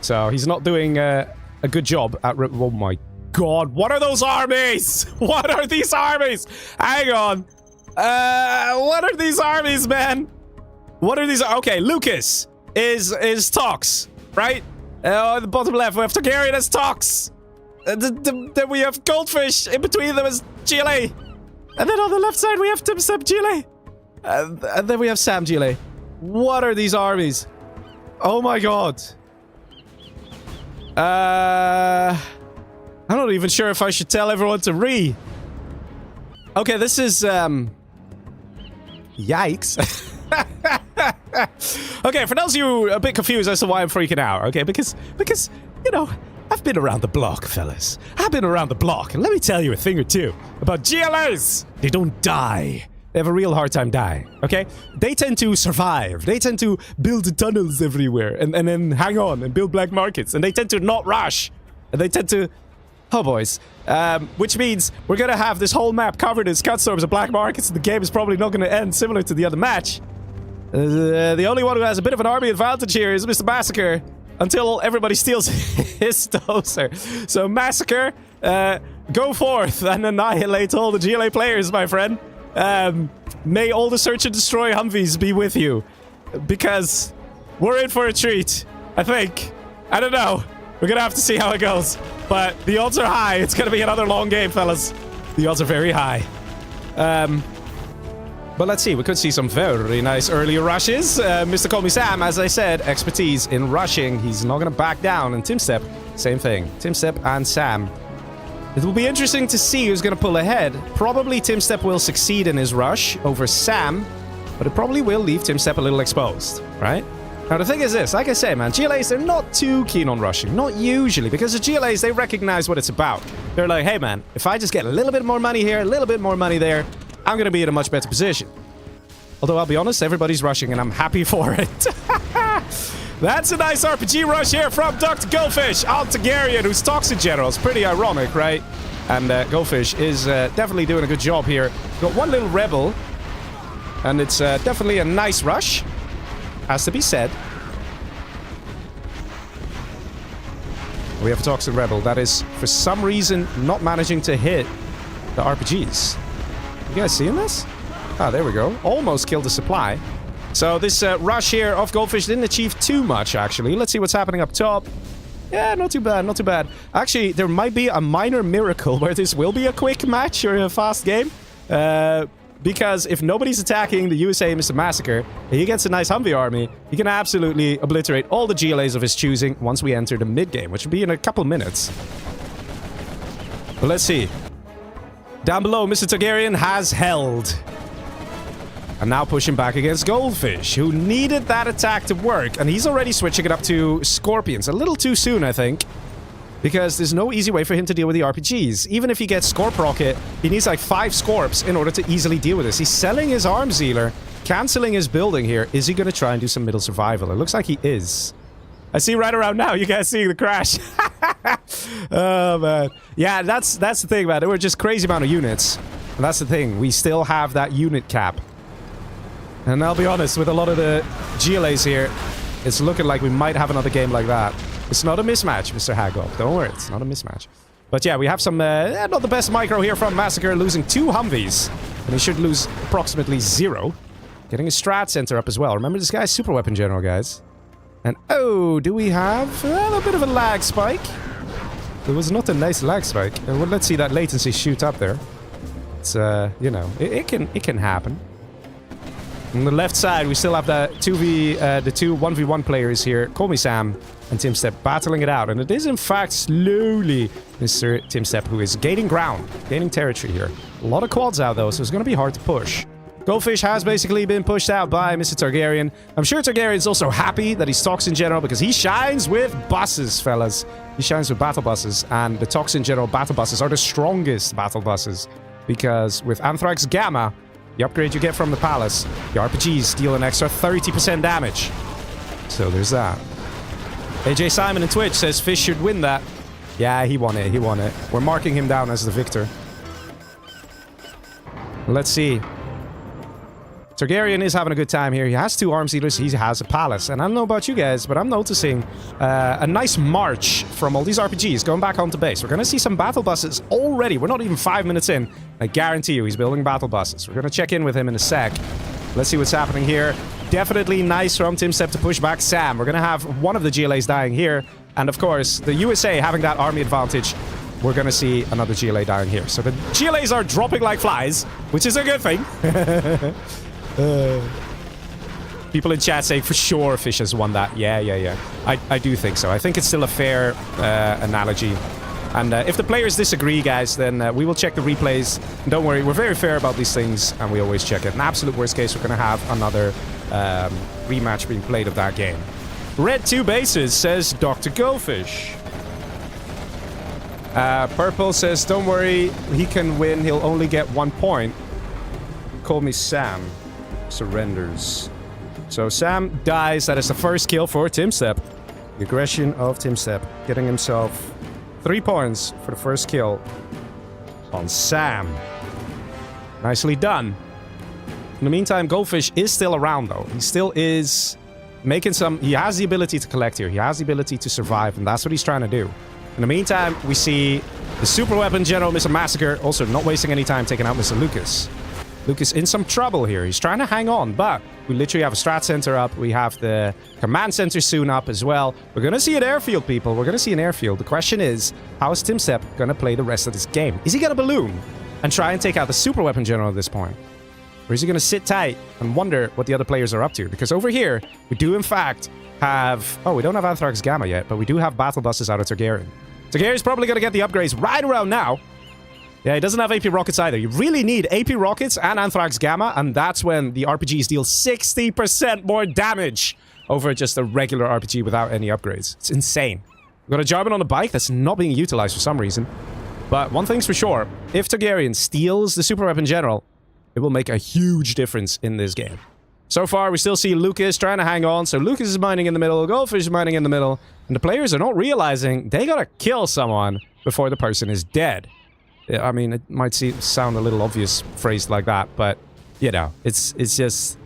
So, he's not doing a good job at... Oh my god, what are those armies? What are these armies? Hang on. What are these armies, man? What are these... Okay, Lucas is Tox, right? On the bottom left, we have Targaryen as Tox. Then we have Goldfish. In between them is Chile. And then on the left side, we have Tim Sam Chile. And then we have Sam Chile. What are these armies? Oh my god. I'm not even sure if I should tell everyone to re. Okay, this is, Yikes. Okay, for those of you a bit confused as to why I'm freaking out, okay? Because, you know, I've been around the block, fellas. I've been around the block, and let me tell you a thing or two about GLAs. They don't die. They have a real hard time dying, okay? They tend to survive. They tend to build tunnels everywhere and then hang on and build black markets. And they tend to not rush. And they tend to... Oh, boys. Which means we're going to have this whole map covered in Scudstorms and black markets. And the game is probably not going to end similar to the other match. The only one who has a bit of an army advantage here is Mr. Massacre. Until everybody steals his dozer. So Massacre go forth and annihilate all the GLA players, my friend. May all the search and destroy Humvees be with you. Because we're in for a treat, I think. I don't know. We're gonna have to see how it goes. But the odds are high. It's gonna be another long game, fellas. The odds are very high. But let's see. We could see some very nice early rushes. Mr. Call Me Sam, as I said, expertise in rushing. He's not gonna back down. And Timstep, same thing. Timstep and Sam. It will be interesting to see who's gonna pull ahead. Probably Timstep will succeed in his rush over Sam, but it probably will leave Timstep a little exposed, right? Now, the thing is this, like I say, man, GLAs, they're not too keen on rushing. Not usually, because the GLAs, they recognize what it's about. They're like, hey, man, if I just get a little bit more money here, a little bit more money there, I'm going to be in a much better position. Although, I'll be honest, everybody's rushing, and I'm happy for it. That's a nice RPG rush here from Dr. Goldfish on Targaryen, who's Toxic General. It's pretty ironic, right? And Goldfish is definitely doing a good job here. Got one little rebel, and it's definitely a nice rush. Has to be said. We have a Toxic Rebel that is, for some reason, not managing to hit the RPGs. You guys seeing this? Ah, there we go. Almost killed the supply. So this rush here of Goldfish didn't achieve too much, actually. Let's see what's happening up top. Yeah, not too bad, not too bad. Actually, there might be a minor miracle where this will be a quick match or a fast game. Because if nobody's attacking the USA Mr. Massacre, he gets a nice Humvee army, he can absolutely obliterate all the GLAs of his choosing once we enter the mid-game, which will be in a couple minutes. But let's see. Down below, Mr. Targaryen has held. And now pushing back against Goldfish, who needed that attack to work. And he's already switching it up to Scorpions. A little too soon, I think. Because there's no easy way for him to deal with the RPGs. Even if he gets Scorp Rocket, he needs like 5 Scorps in order to easily deal with this. He's selling his Arms Dealer, cancelling his building here. Is he going to try and do some middle survival? It looks like he is. I see right around now, you guys seeing the crash. Oh, man. Yeah, that's the thing, man. There were just crazy amount of units. And that's the thing. We still have that unit cap. And I'll be honest, with a lot of the GLAs here, it's looking like we might have another game like that. It's not a mismatch, Mr. Hagop. Don't worry, it's not a mismatch. But yeah, we have some, not the best micro here from Massacre, losing 2 Humvees. And he should lose approximately 0. Getting a strat center up as well. Remember, this guy's super weapon general, guys. And, oh, do we have a bit of a lag spike? It was not a nice lag spike. Well, let's see that latency shoot up there. It's, you know, it can happen. On the left side, we still have the two 1v1 players here. Call Me Sam and Timstep battling it out. And it is, in fact, slowly Mr. Timstep who is gaining ground, gaining territory here. A lot of quads out, though, so it's going to be hard to push. Goldfish has basically been pushed out by Mr. Targaryen. I'm sure Targaryen's also happy that he's Toxin General because he shines with buses, fellas. He shines with battle buses. And the Toxin General battle buses are the strongest battle buses. Because with Anthrax Gamma, the upgrade you get from the palace, the RPGs deal an extra 30% damage. So there's that. AJ Simon in Twitch says Fish should win that. Yeah, he won it, he won it. We're marking him down as the victor. Let's see. Targaryen is having a good time here. He has 2 arms dealers, he has a palace. And I don't know about you guys, but I'm noticing a nice march from all these RPGs going back onto base. We're going to see some battle buses already. We're not even 5 minutes in. I guarantee you he's building battle buses. We're going to check in with him in a sec. Let's see what's happening here. Definitely nice from Timstep to push back Sam. We're going to have one of the GLAs dying here. And of course, the USA having that army advantage. We're going to see another GLA dying here. So the GLAs are dropping like flies, which is a good thing. People in chat saying for sure Fish has won that. Yeah. I do think so. I think it's still a fair analogy. And if the players disagree, guys, then we will check the replays. And don't worry, we're very fair about these things, and we always check it. In absolute worst case, we're going to have another rematch being played of that game. Red 2 bases, says Dr. Goldfish. Purple says, don't worry, he can win. He'll only get 1 point. Call Me Sam. Surrenders. So Sam dies. That is the first kill for Timstep. The aggression of Timstep, getting himself 3 points for the first kill on Sam. Nicely done. In the meantime, Goldfish is still around, though. He still is making some... He has the ability to collect here. He has the ability to survive, and that's what he's trying to do. In the meantime, we see The super weapon general, Mr. Massacre, also not wasting any time taking out Mr. Lucas. Lucas in some trouble here. He's trying to hang on, but we literally have a strat center up. We have the command center soon up as well. We're going to see an airfield, people. We're going to see an airfield. The question is, how is Tim Sepp going to play the rest of this game? Is he going to balloon and try and take out the super weapon general at this point? Or is he going to sit tight and wonder what the other players are up to? Because over here, we do in fact have... Oh, we don't have Anthrax Gamma yet, but we do have battle buses out of Targaryen. Targaryen's probably going to get the upgrades right around now. Yeah, he doesn't have AP rockets either. You really need AP rockets and Anthrax Gamma, and that's when the RPGs deal 60% more damage over just a regular RPG without any upgrades. It's insane. We've got a Jarvan on the bike that's not being utilized for some reason. But one thing's for sure, if Targaryen steals the super weapon general, it will make a huge difference in this game. So far, we still see Lucas trying to hang on. So Lucas is mining in the middle, Goldfish is mining in the middle, and the players are not realizing they gotta kill someone before the person is dead. I mean, it might sound a little obvious phrased like that, but, you know, it's just,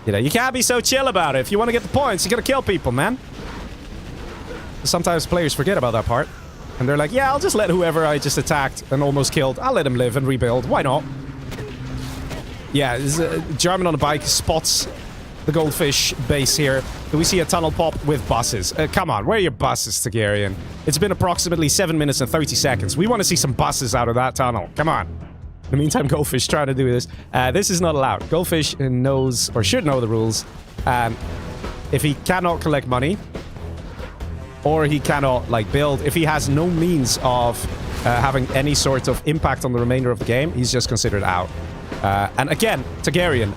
you know, you can't be so chill about it. If you want to get the points, you gotta kill people, man. Sometimes players forget about that part, and they're like, yeah, I'll just let whoever I just attacked and almost killed, I'll let him live and rebuild. Why not? Yeah, Jarvan on the bike spots the Goldfish base here. Do we see a tunnel pop with buses? Come on, where are your buses, Targaryen? It's been approximately 7 minutes and 30 seconds. We want to see some buses out of that tunnel. Come on. In the meantime, Goldfish trying to do this. This is not allowed. Goldfish knows, or should know the rules. If he cannot collect money, or he cannot, like, build, if he has no means of having any sort of impact on the remainder of the game, he's just considered out. And again, Targaryen,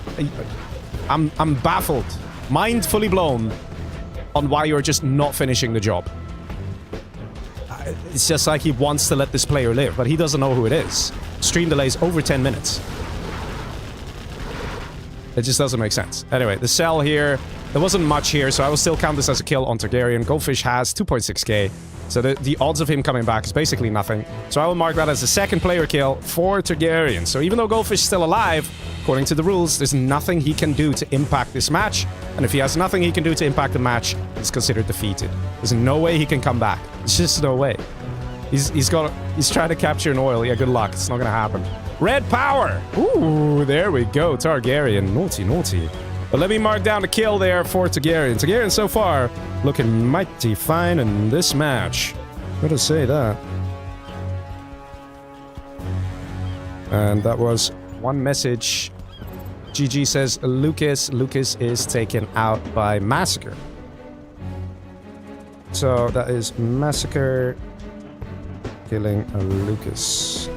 I'm baffled, mind fully blown on why you're just not finishing the job. It's just like he wants to let this player live, but he doesn't know who it is. Stream delays over 10 minutes. It just doesn't make sense. Anyway, the cell here, there wasn't much here, so I will still count this as a kill on Targaryen. Goldfish has 2.6k. So the odds of him coming back is basically nothing. So I will mark that as a second player kill for Targaryen. So even though Goldfish is still alive, according to the rules, there's nothing he can do to impact this match. And if he has nothing he can do to impact the match, he's considered defeated. There's no way he can come back. There's just no way. He's trying to capture an oil. Yeah, good luck. It's not gonna happen. Red power! Ooh, there we go. Targaryen. Naughty, naughty. But let me mark down the kill there for Targaryen. Targaryen so far looking mighty fine in this match. Gotta say that. And that was one message. GG says Lucas. Lucas is taken out by Massacre. So that is Massacre killing Lucas.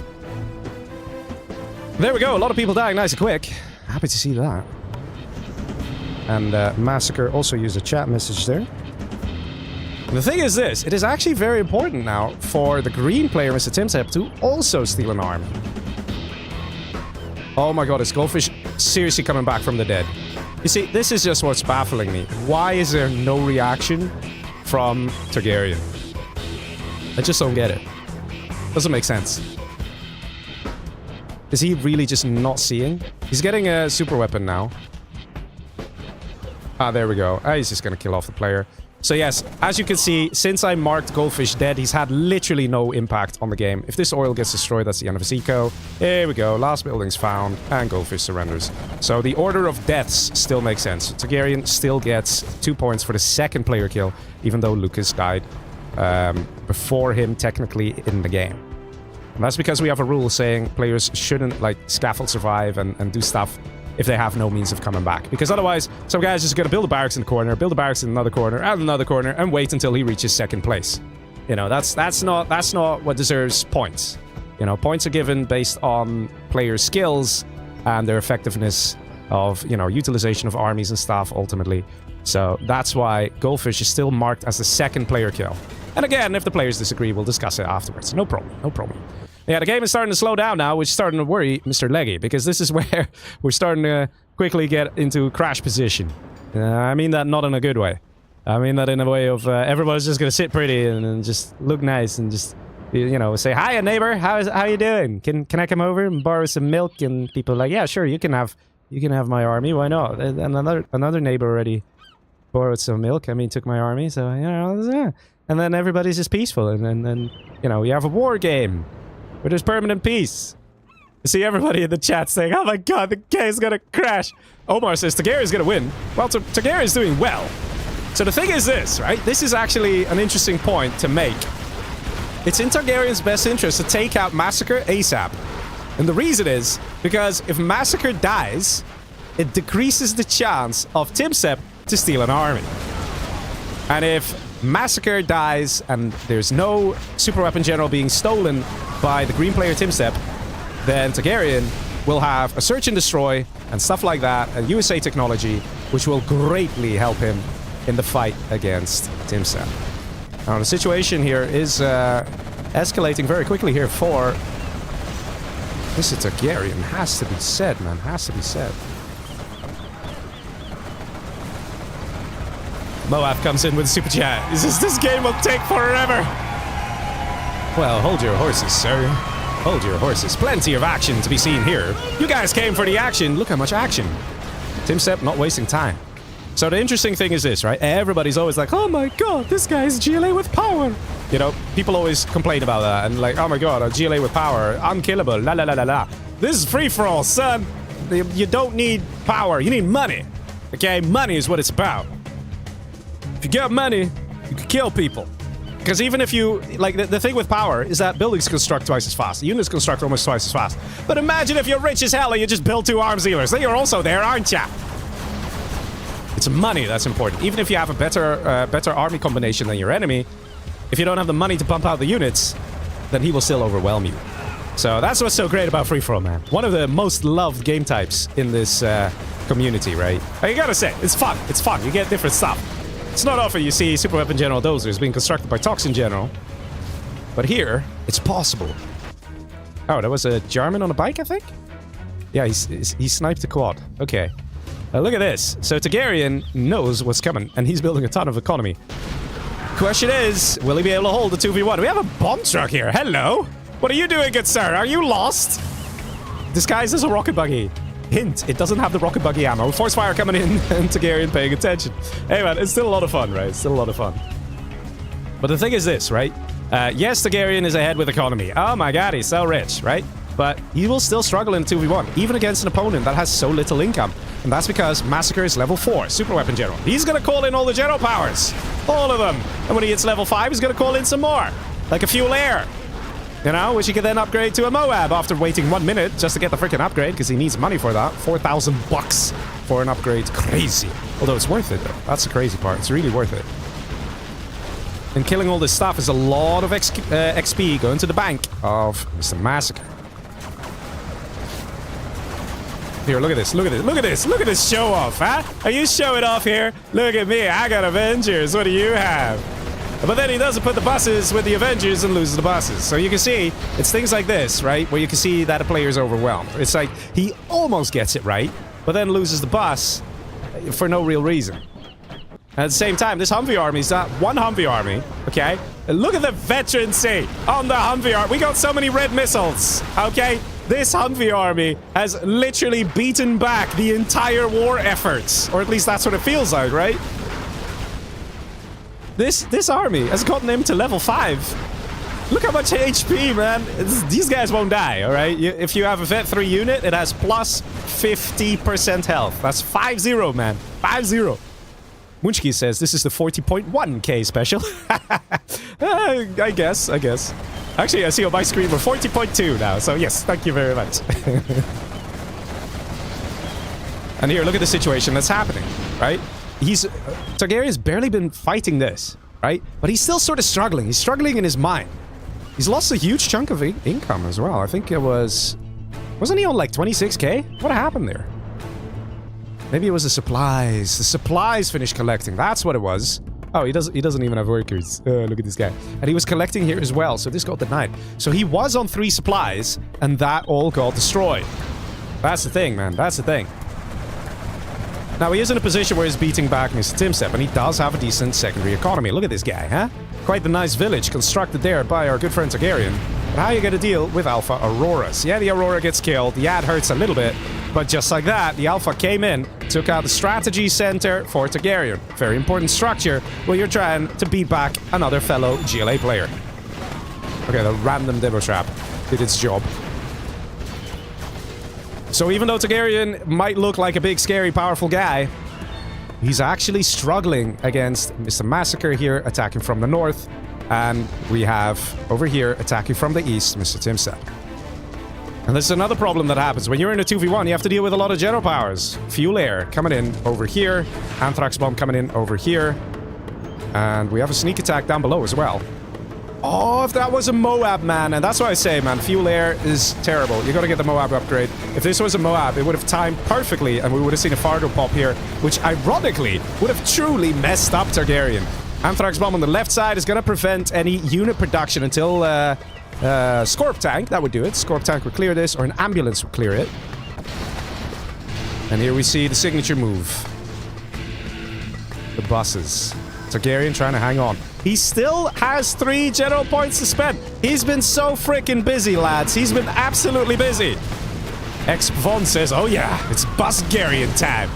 There we go. A lot of people dying nice and quick. Happy to see that. And Massacre also used a chat message there. The thing is this, it is actually very important now for the green player, Mr. Tim Sepp, to also steal an army. Oh my god, is Goldfish seriously coming back from the dead? You see, this is just what's baffling me. Why is there no reaction from Targaryen? I just don't get it. Doesn't make sense. Is he really just not seeing? He's getting a super weapon now. Ah, there we go. He's just gonna kill off the player. So yes, as you can see, since I marked Goldfish dead, he's had literally no impact on the game. If this oil gets destroyed, that's the end of his eco. Here we go. Last building's found, and Goldfish surrenders. So the order of deaths still makes sense. Targaryen still gets 2 points for the second player kill, even though Lucas died before him technically in the game. And that's because we have a rule saying players shouldn't, like, scaffold survive and do stuff if they have no means of coming back. Because otherwise, some guy's just gonna build a barracks in the corner, build a barracks in another corner, and wait until he reaches second place. You know, that's not what deserves points. You know, points are given based on players' skills and their effectiveness of, you know, utilization of armies and stuff, ultimately. So that's why Goldfish is still marked as the second player kill. And again, if the players disagree, we'll discuss it afterwards. No problem, no problem. Yeah, the game is starting to slow down now, which is starting to worry Mr. Leggy, because this is where we're starting to quickly get into crash position. I mean that not in a good way. I mean that in a way of everybody's just gonna sit pretty and just look nice and just, you know, say, "Hiya, neighbor, how you doing? Can I come over and borrow some milk?" And people are like, "Yeah, sure, you can have my army. Why not?" And another neighbor already borrowed some milk. I mean, took my army, so, you know, yeah. And then everybody's just peaceful, and then you know, we have a war game. where there's permanent peace. You see everybody in the chat saying, oh my god, the game's gonna crash. Omar says Targaryen's gonna win. Well, Targaryen's doing well. So the thing is this, right? This is actually an interesting point to make. It's in Targaryen's best interest to take out Massacre ASAP. And the reason is because if Massacre dies, it decreases the chance of Timsep to steal an army. And if Massacre dies and there's no super weapon general being stolen by the green player Timsep, then Targaryen will have a search and destroy and stuff like that, and USA technology, which will greatly help him in the fight against Timsep. Now, the situation here is escalating very quickly here for Mr. Targaryen. Has to be said, man. Has to be said. Moab comes in with a super chat. He says, this game will take forever. Well, hold your horses, sir. Hold your horses. Plenty of action to be seen here. You guys came for the action. Look how much action. Timsep not wasting time. So the interesting thing is this, right? Everybody's always like, oh my god, this guy's GLA with power. You know, people always complain about that. And like, oh my god, a GLA with power. Unkillable. La la la la la. This is free-for-all, son. You don't need power. You need money. Okay? Money is what it's about. If you get money, you can kill people. Because even if you... Like, the thing with power is that buildings construct twice as fast. Units construct almost twice as fast. But imagine if you're rich as hell and you just build 2 arms dealers. Then you're also there, aren't ya? It's money that's important. Even if you have a better army combination than your enemy, if you don't have the money to pump out the units, then he will still overwhelm you. So that's what's so great about free-for-all, man. One of the most loved game types in this community, right? You gotta say, it's fun. It's fun. You get different stuff. It's not often you see Super Weapon General Dozers being constructed by Toxin General. But here, it's possible. Oh, that was a German on a bike, I think? Yeah, he sniped the quad. Okay. Look at this. So Targaryen knows what's coming, and he's building a ton of economy. Question is, will he be able to hold the 2v1? We have a bomb truck here. Hello? What are you doing, good sir? Are you lost? Disguised as a rocket buggy. Hint, it doesn't have the rocket buggy ammo. Force fire coming in and Targaryen paying attention. Hey man, it's still a lot of fun, right? It's still a lot of fun. But the thing is this, right? Yes, Targaryen is ahead with economy. Oh my god, he's so rich, right? But he will still struggle in 2v1, even against an opponent that has so little income. And that's because Massacre is level 4, Super Weapon General. He's gonna call in all the general powers. All of them. And when he hits level 5, he's gonna call in some more. Like a fuel air. You know, which he can then upgrade to a Moab after waiting 1 minute just to get the freaking upgrade, because he needs money for that. 4,000 bucks for an upgrade. Crazy. Although it's worth it, though. That's the crazy part. It's really worth it. And killing all this stuff is a lot of XP going to the bank of Mr. Massacre. Here, look at this, look at this, look at this, look at this show off, huh? Are you showing off here? Look at me, I got Avengers, what do you have? But then he doesn't put the buses with the Avengers and loses the buses. So you can see, it's things like this, right? Where you can see that a player is overwhelmed. It's like, he almost gets it right, but then loses the bus for no real reason. At the same time, this Humvee army is not one Humvee army, okay? And look at the veterancy on the Humvee army. We got so many red missiles, okay? This Humvee army has literally beaten back the entire war efforts. Or at least that's what it feels like, right? This army has gotten him to level 5. Look how much HP, man. These guys won't die, alright? If you have a Vet 3 unit, it has plus 50% health. That's 5-0, man. 5-0. Munchki says this is the 40.1k special. I guess. Actually, I see on my screen we're 40.2 now, so yes, thank you very much. And here, look at the situation that's happening, right? Targaryen's barely been fighting this, right? But he's still sort of struggling. He's struggling in his mind. He's lost a huge chunk of income as well. I think it was... Wasn't he on like 26k? What happened there? Maybe it was the supplies. The supplies finished collecting. That's what it was. Oh, he doesn't even have workers. Look at this guy. And he was collecting here as well, so this got denied. So he was on 3 supplies, and that all got destroyed. That's the thing, man. That's the thing. Now, he is in a position where he's beating back Mr. Timsep, and he does have a decent secondary economy. Look at this guy, huh? Quite the nice village constructed there by our good friend Targaryen. But how are you going to deal with Alpha Auroras? Yeah, the Aurora gets killed. The ad hurts a little bit. But just like that, the Alpha came in, took out the strategy center for Targaryen. Very important structure where you're trying to beat back another fellow GLA player. Okay, the random demo trap. did its job. So even though Targaryen might look like a big, scary, powerful guy, he's actually struggling against Mr. Massacre here, attacking from the north. And we have, over here, attacking from the east, Mr. Timsep. And this is another problem that happens. When you're in a 2v1, you have to deal with a lot of general powers. Fuel air coming in over here. Anthrax bomb coming in over here. And we have a sneak attack down below as well. Oh, if that was a Moab, man. And that's what I say, man. Fuel air is terrible. You gotta get the Moab upgrade. If this was a Moab, it would have timed perfectly, and we would have seen a Fargo pop here, which ironically would have truly messed up Targaryen. Anthrax bomb on the left side is gonna prevent any unit production until Scorp tank. That would do it. Scorp tank would clear this, or an ambulance would clear it. And here we see the signature move. The buses. Targaryen trying to hang on. He still has 3 general points to spend. He's been so freaking busy, lads. He's been absolutely busy. X-Von says, oh yeah, it's Busgarian time.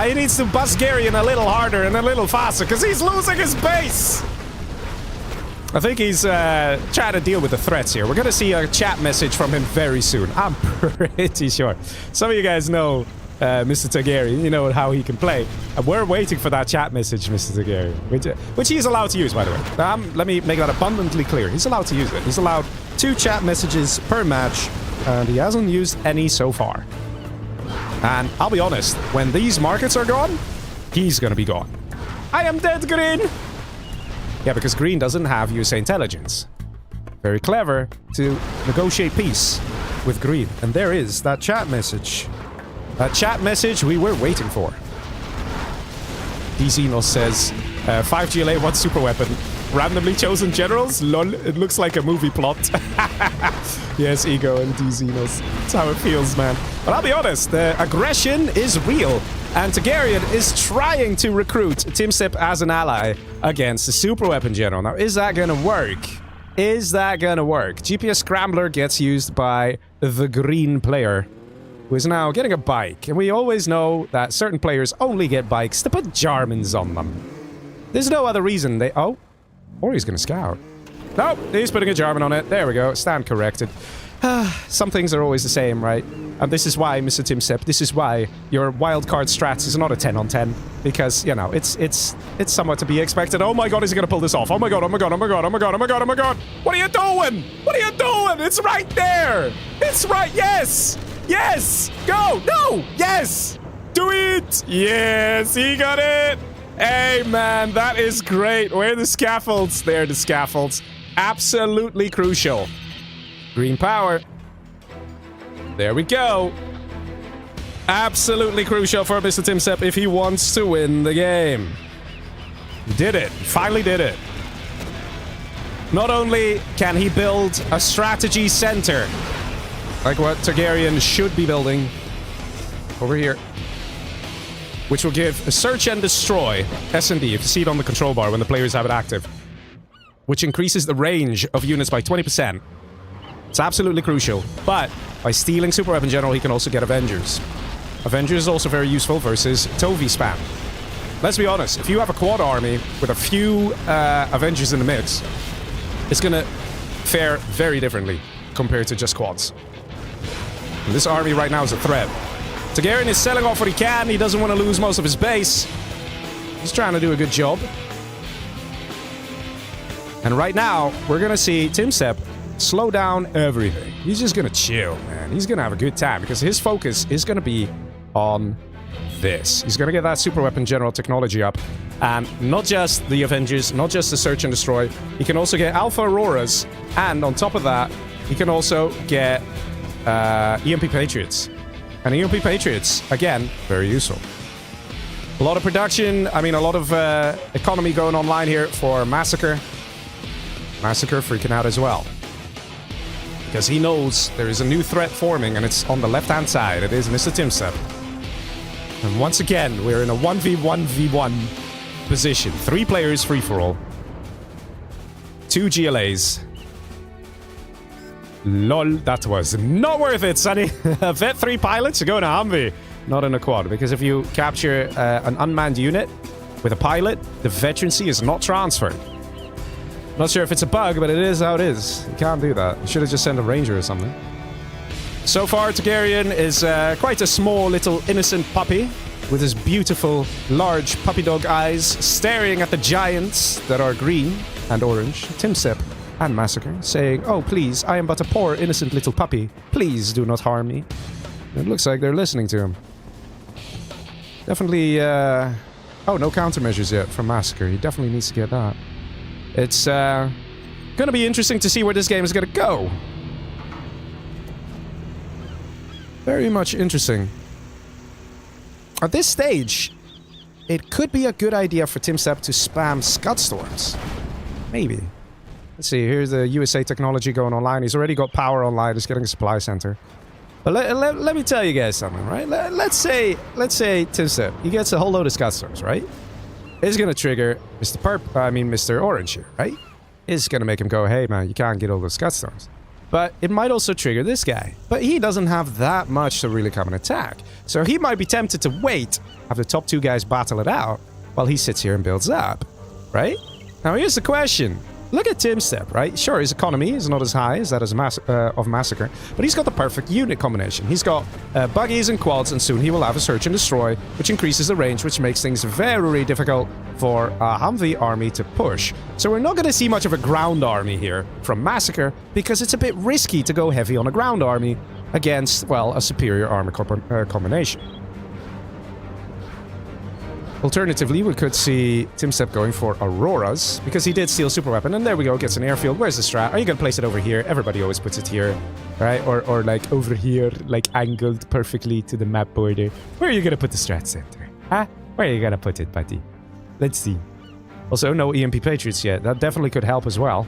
He needs to Busgarian a little harder and a little faster because he's losing his base. I think he's trying to deal with the threats here. We're going to see a chat message from him very soon. I'm pretty sure. Some of you guys know Mr. Targaryen, you know how he can play. And we're waiting for that chat message, Mr. Targaryen, which he is allowed to use, by the way. Let me make that abundantly clear. He's allowed to use it. He's allowed 2 chat messages per match, and he hasn't used any so far. And I'll be honest, when these markets are gone, he's gonna be gone. I am dead, Green! Yeah, because Green doesn't have USA intelligence. Very clever to negotiate peace with Green. And there is that chat message. That chat message we were waiting for. DZeno says, 5 GLA, 1 super weapon. Randomly chosen generals? Lol, it looks like a movie plot. Yes, Ego and DZenos. That's how it feels, man. But I'll be honest, the aggression is real. And Targaryen is trying to recruit Timsep as an ally against the super weapon general. Now, is that gonna work? Is that gonna work? GPS Scrambler gets used by the green player, who is now getting a bike. And we always know that certain players only get bikes to put Jarmans on them. There's no other reason they... Oh, or he's gonna scout. Nope, he's putting a Jarman on it. There we go, stand corrected. Some things are always the same, right? And this is why, Mr. Timsep, this is why your wildcard strats is not a 10 on 10. Because, you know, it's somewhat to be expected. Oh my god, is he gonna pull this off? Oh my god, oh my god, oh my god, oh my god, oh my god, oh my god! What are you doing? What are you doing? It's right there! It's right, yes! Yes! Go! No! Yes! Do it! Yes, he got it! Hey, man, that is great. Where are the scaffolds? There are the scaffolds. Absolutely crucial. Green power. There we go. Absolutely crucial for Mr. Timsep if he wants to win the game. Did it. Finally did it. Not only can he build a strategy center, like what Targaryen should be building over here, which will give a search and destroy S&D, if you see it on the control bar when the players have it active, which increases the range of units by 20%. It's absolutely crucial. But by stealing Super Weapon General, he can also get Avengers. Avengers is also very useful versus Tovi spam. Let's be honest, if you have a quad army with a few Avengers in the mix, it's gonna fare very differently compared to just quads. And this army right now is a threat. Targaryen is selling off what he can. He doesn't want to lose most of his base. He's trying to do a good job. And right now, we're gonna see Timsep slow down everything. He's just gonna chill, man. He's gonna have a good time because his focus is gonna be on this. He's gonna get that super weapon general technology up. And not just the Avengers, not just the search and destroy. He can also get Alpha Auroras. And on top of that, he can also get EMP Patriots. And EMP Patriots, again, very useful. A lot of production, I mean, a lot of economy going online here for Massacre. Massacre freaking out as well. Because he knows there is a new threat forming, and it's on the left-hand side. It is Mr. Timsep. And once again, we're in a 1v1v1 position. 3 players, free-for-all. 2 GLAs. Lol, that was not worth it, Sonny. Vet 3 pilots, you're going to Humvee. Not in a quad, because if you capture an unmanned unit with a pilot, the veterancy is not transferred. Not sure if it's a bug, but it is how it is. You can't do that. You should have just sent a ranger or something. So far, Targaryen is quite a small little innocent puppy with his beautiful, large puppy dog eyes staring at the giants that are green and orange, Timsep and Massacre, saying, "Oh, please, I am but a poor, innocent little puppy. Please do not harm me." It looks like they're listening to him. Definitely, oh, no countermeasures yet from Massacre. He definitely needs to get that. It's gonna be interesting to see where this game is gonna go. Very much interesting. At this stage, it could be a good idea for Timsep to spam Scud Storms. Maybe. Let's see, here's the USA technology going online. He's already got power online. He's getting a supply center. But let me tell you guys something, right? Let's say Timsep, he gets a whole load of Scud Storms, right? It's gonna trigger Mr. Orange here, right? It's gonna make him go, "Hey man, you can't get all those Scud Storms." But it might also trigger this guy. But he doesn't have that much to really come and attack. So he might be tempted to wait, have the top two guys battle it out, while he sits here and builds up, right? Now here's the question. Look at Timsep, right? Sure, his economy is not as high as that of Massacre, but he's got the perfect unit combination. He's got buggies and quads, and soon he will have a search and destroy, which increases the range, which makes things very difficult for a Humvee army to push. So we're not going to see much of a ground army here from Massacre, because it's a bit risky to go heavy on a ground army against, well, a superior armor combination. Alternatively, we could see Timsep going for Auroras, because he did steal super weapon, and there we go, gets an airfield. Where's the strat? Are you gonna place it over here? Everybody always puts it here, right? Or like over here, like angled perfectly to the map border. Where are you gonna put the strat center? Huh? Where are you gonna put it, buddy? Let's see. Also, no EMP Patriots yet. That definitely could help as well.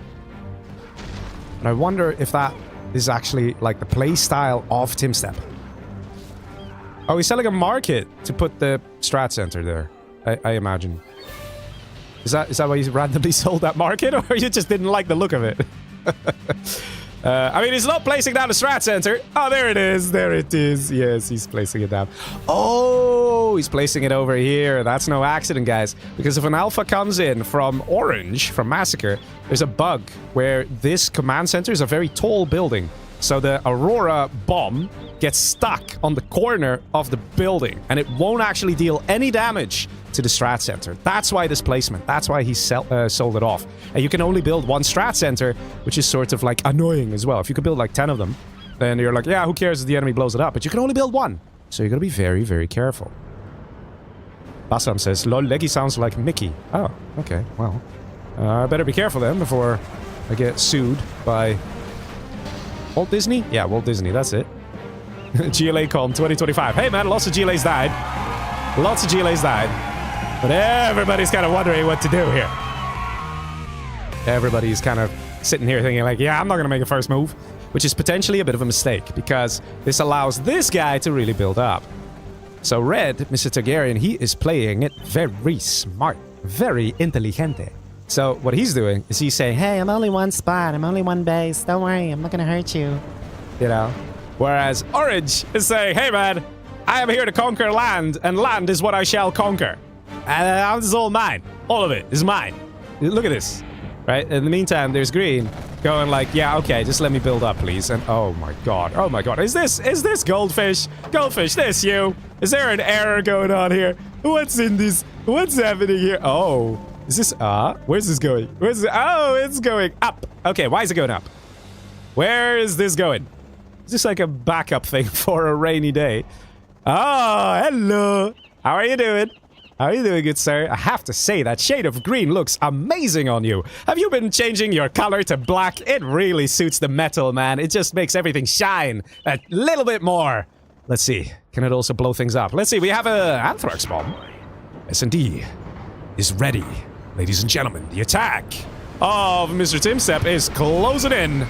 And I wonder if that is actually like the play style of Timsep. Oh, he's selling a market to put the strat center there. I imagine. Is that why you randomly sold that market, or you just didn't like the look of it? I mean, he's not placing down a strat center. Oh, there it is. There it is. Yes, he's placing it down. Oh, he's placing it over here. That's no accident, guys. Because if an alpha comes in from Orange, from Massacre, there's a bug where this command center is a very tall building. So the Aurora bomb gets stuck on the corner of the building, and it won't actually deal any damage to the strat center. That's why this placement. That's why he sold it off. And you can only build one strat center, which is sort of like annoying as well. If you could build like 10 of them, then you're like, yeah, who cares if the enemy blows it up? But you can only build one. So you gotta be very careful. Bassam says, lol, Leggy sounds like Mickey. Oh, okay, well. I better be careful then before I get sued by Walt Disney? Yeah, Walt Disney, that's it. GLA-Con 2025. Hey man, lots of GLAs died. Lots of GLAs died. But everybody's kind of wondering what to do here. Everybody's kind of sitting here thinking like, yeah, I'm not going to make a first move. Which is potentially a bit of a mistake, because this allows this guy to really build up. So Red, Mr. Targaryen, he is playing it very smart. Very intelligente. So what he's doing is he's saying, hey, I'm only one spot, I'm only one base, don't worry, I'm not gonna hurt you. You know? Whereas Orange is saying, hey man, I am here to conquer land, and land is what I shall conquer. And this is all mine. All of it is mine. Look at this. Right? In the meantime, there's Green going like, yeah, okay, just let me build up, please. And oh my god, is this Goldfish? Goldfish, this you? Is there an error going on here? What's in this? What's happening here? Oh. Is this, where's this going? Where's it? Oh, it's going up. Okay, why is it going up? Where is this going? Is this like a backup thing for a rainy day? Oh, hello. How are you doing? How are you doing, good sir? I have to say, that shade of green looks amazing on you. Have you been changing your color to black? It really suits the metal, man. It just makes everything shine a little bit more. Let's see. Can it also blow things up? Let's see. We have a Anthrax bomb. S&D is ready. Ladies and gentlemen, the attack of Mr. Timsep is closing in.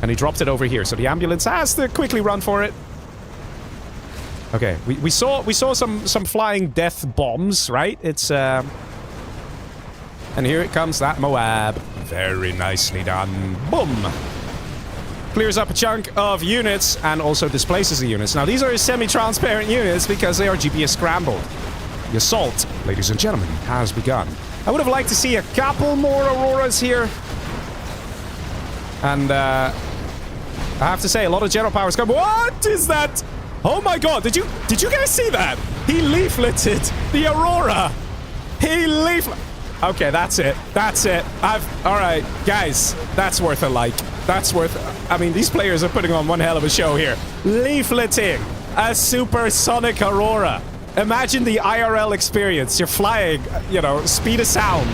And he dropped it over here, so the ambulance has to quickly run for it. Okay, we saw some flying death bombs, right? It's and here it comes, that Moab. Very nicely done. Boom. Clears up a chunk of units and also displaces the units. Now these are semi-transparent units because they are GPS scrambled. The assault, ladies and gentlemen, has begun. I would have liked to see a couple more Auroras here. And I have to say, a lot of general powers come. What is that? Oh my god, did you guys see that? He leafleted the Aurora. He Okay, that's it. That's it. All right, guys, that's worth a like. That's worth... I mean, these players are putting on one hell of a show here. Leafleting a supersonic Aurora. Imagine the IRL experience. You're flying, you know, speed of sound.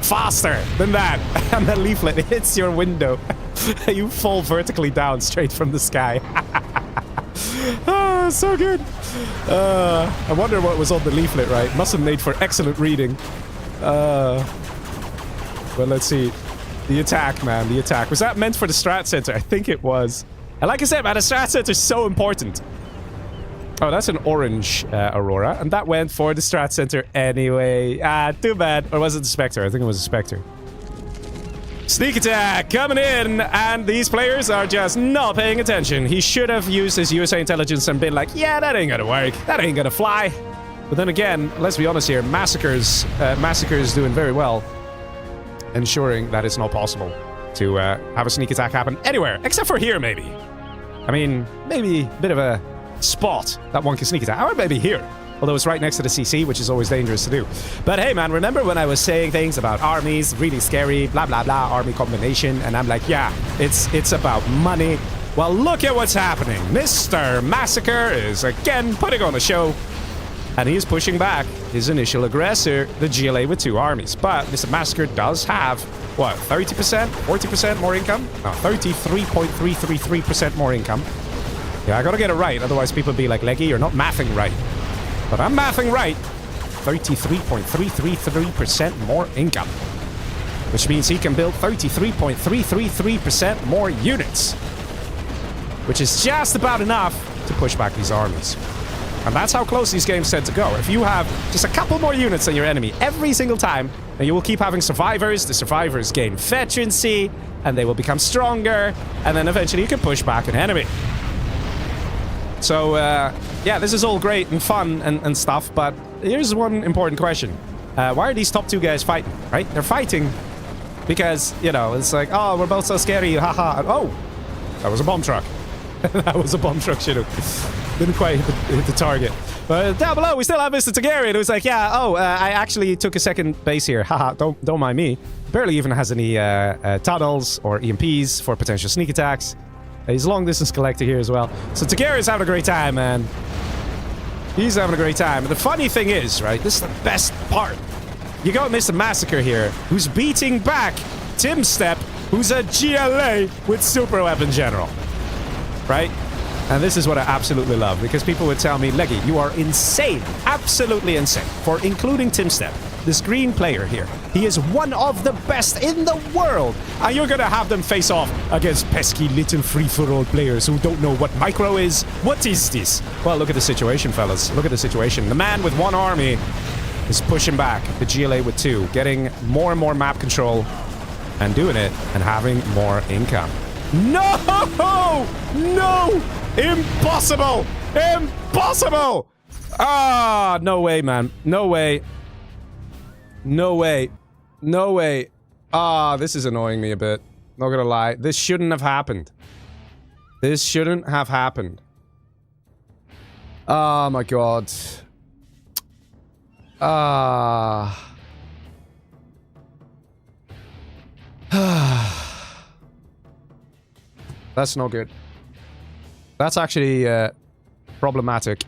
Faster than that. And the leaflet hits your window. You fall vertically down straight from the sky. Ah, so good. I wonder what was on the leaflet, right? Must have made for excellent reading. But let's see. The attack, man. The attack. Was that meant for the strat center? I think it was. And like I said, man, the strat center is so important. Oh, that's an orange Aurora. And that went for the strat center anyway. Ah, too bad. Or was it the Spectre? I think it was a Spectre. Sneak attack coming in, and these players are just not paying attention. He should have used his USA intelligence and been like, yeah, that ain't gonna work. That ain't gonna fly. But then again, let's be honest here, Massacre's doing very well, ensuring that it's not possible to have a sneak attack happen anywhere, except for here, maybe. I mean, maybe a bit of a spot that one can sneak attack, or maybe here. Although it's right next to the CC, which is always dangerous to do. But hey, man, remember when I was saying things about armies, really scary, blah, blah, blah, army combination, and I'm like, yeah, it's about money. Well, look at what's happening. Mr. Massacre is again putting on a show, and he's pushing back his initial aggressor, the GLA with 2 armies. But Mr. Massacre does have, what, 30%? 40% more income? No, 33.333% more income. Yeah, I gotta get it right, otherwise people be like, Leggy, you're not mathing right. But I'm mathing right. 33.333% more income. Which means he can build 33.333% more units. Which is just about enough to push back these armies. And that's how close these games tend to go. If you have just a couple more units than your enemy every single time, then you will keep having survivors. The survivors gain veterancy, and they will become stronger. And then eventually you can push back an enemy. So, yeah, this is all great and fun and stuff, but here's one important question. Why are these top 2 guys fighting, right? They're fighting because, you know, it's like, oh, we're both so scary, haha. Oh, that was a bomb truck. That was a bomb truck, shit. Didn't quite hit the target. But down below, we still have Mr. Targaryen, who's like, yeah, oh, I actually took a second base here. Haha, don't mind me. Barely even has any tunnels or EMPs for potential sneak attacks. He's a long-distance collector here as well. So Targaryen's having a great time, man. He's having a great time. And the funny thing is, right, this is the best part. You got Mr. Massacre here, who's beating back Tim Step, who's a GLA with Super Weapon General. Right? And this is what I absolutely love, because people would tell me, Leggy, you are insane. Absolutely insane. For including Tim Step, this green player here. He is one of the best in the world. And you're gonna have them face off against pesky little free-for-all players who don't know what micro is. What is this? Well, look at the situation, fellas. Look at the situation. The man with 1 army is pushing back the GLA with 2, getting more and more map control and doing it and having more income. No! No! Impossible! Impossible! Ah, no way, man. No way. No way. No way. Ah, this is annoying me a bit. Not gonna lie. This shouldn't have happened. This shouldn't have happened. Oh my god. Ah. That's not good. That's actually problematic.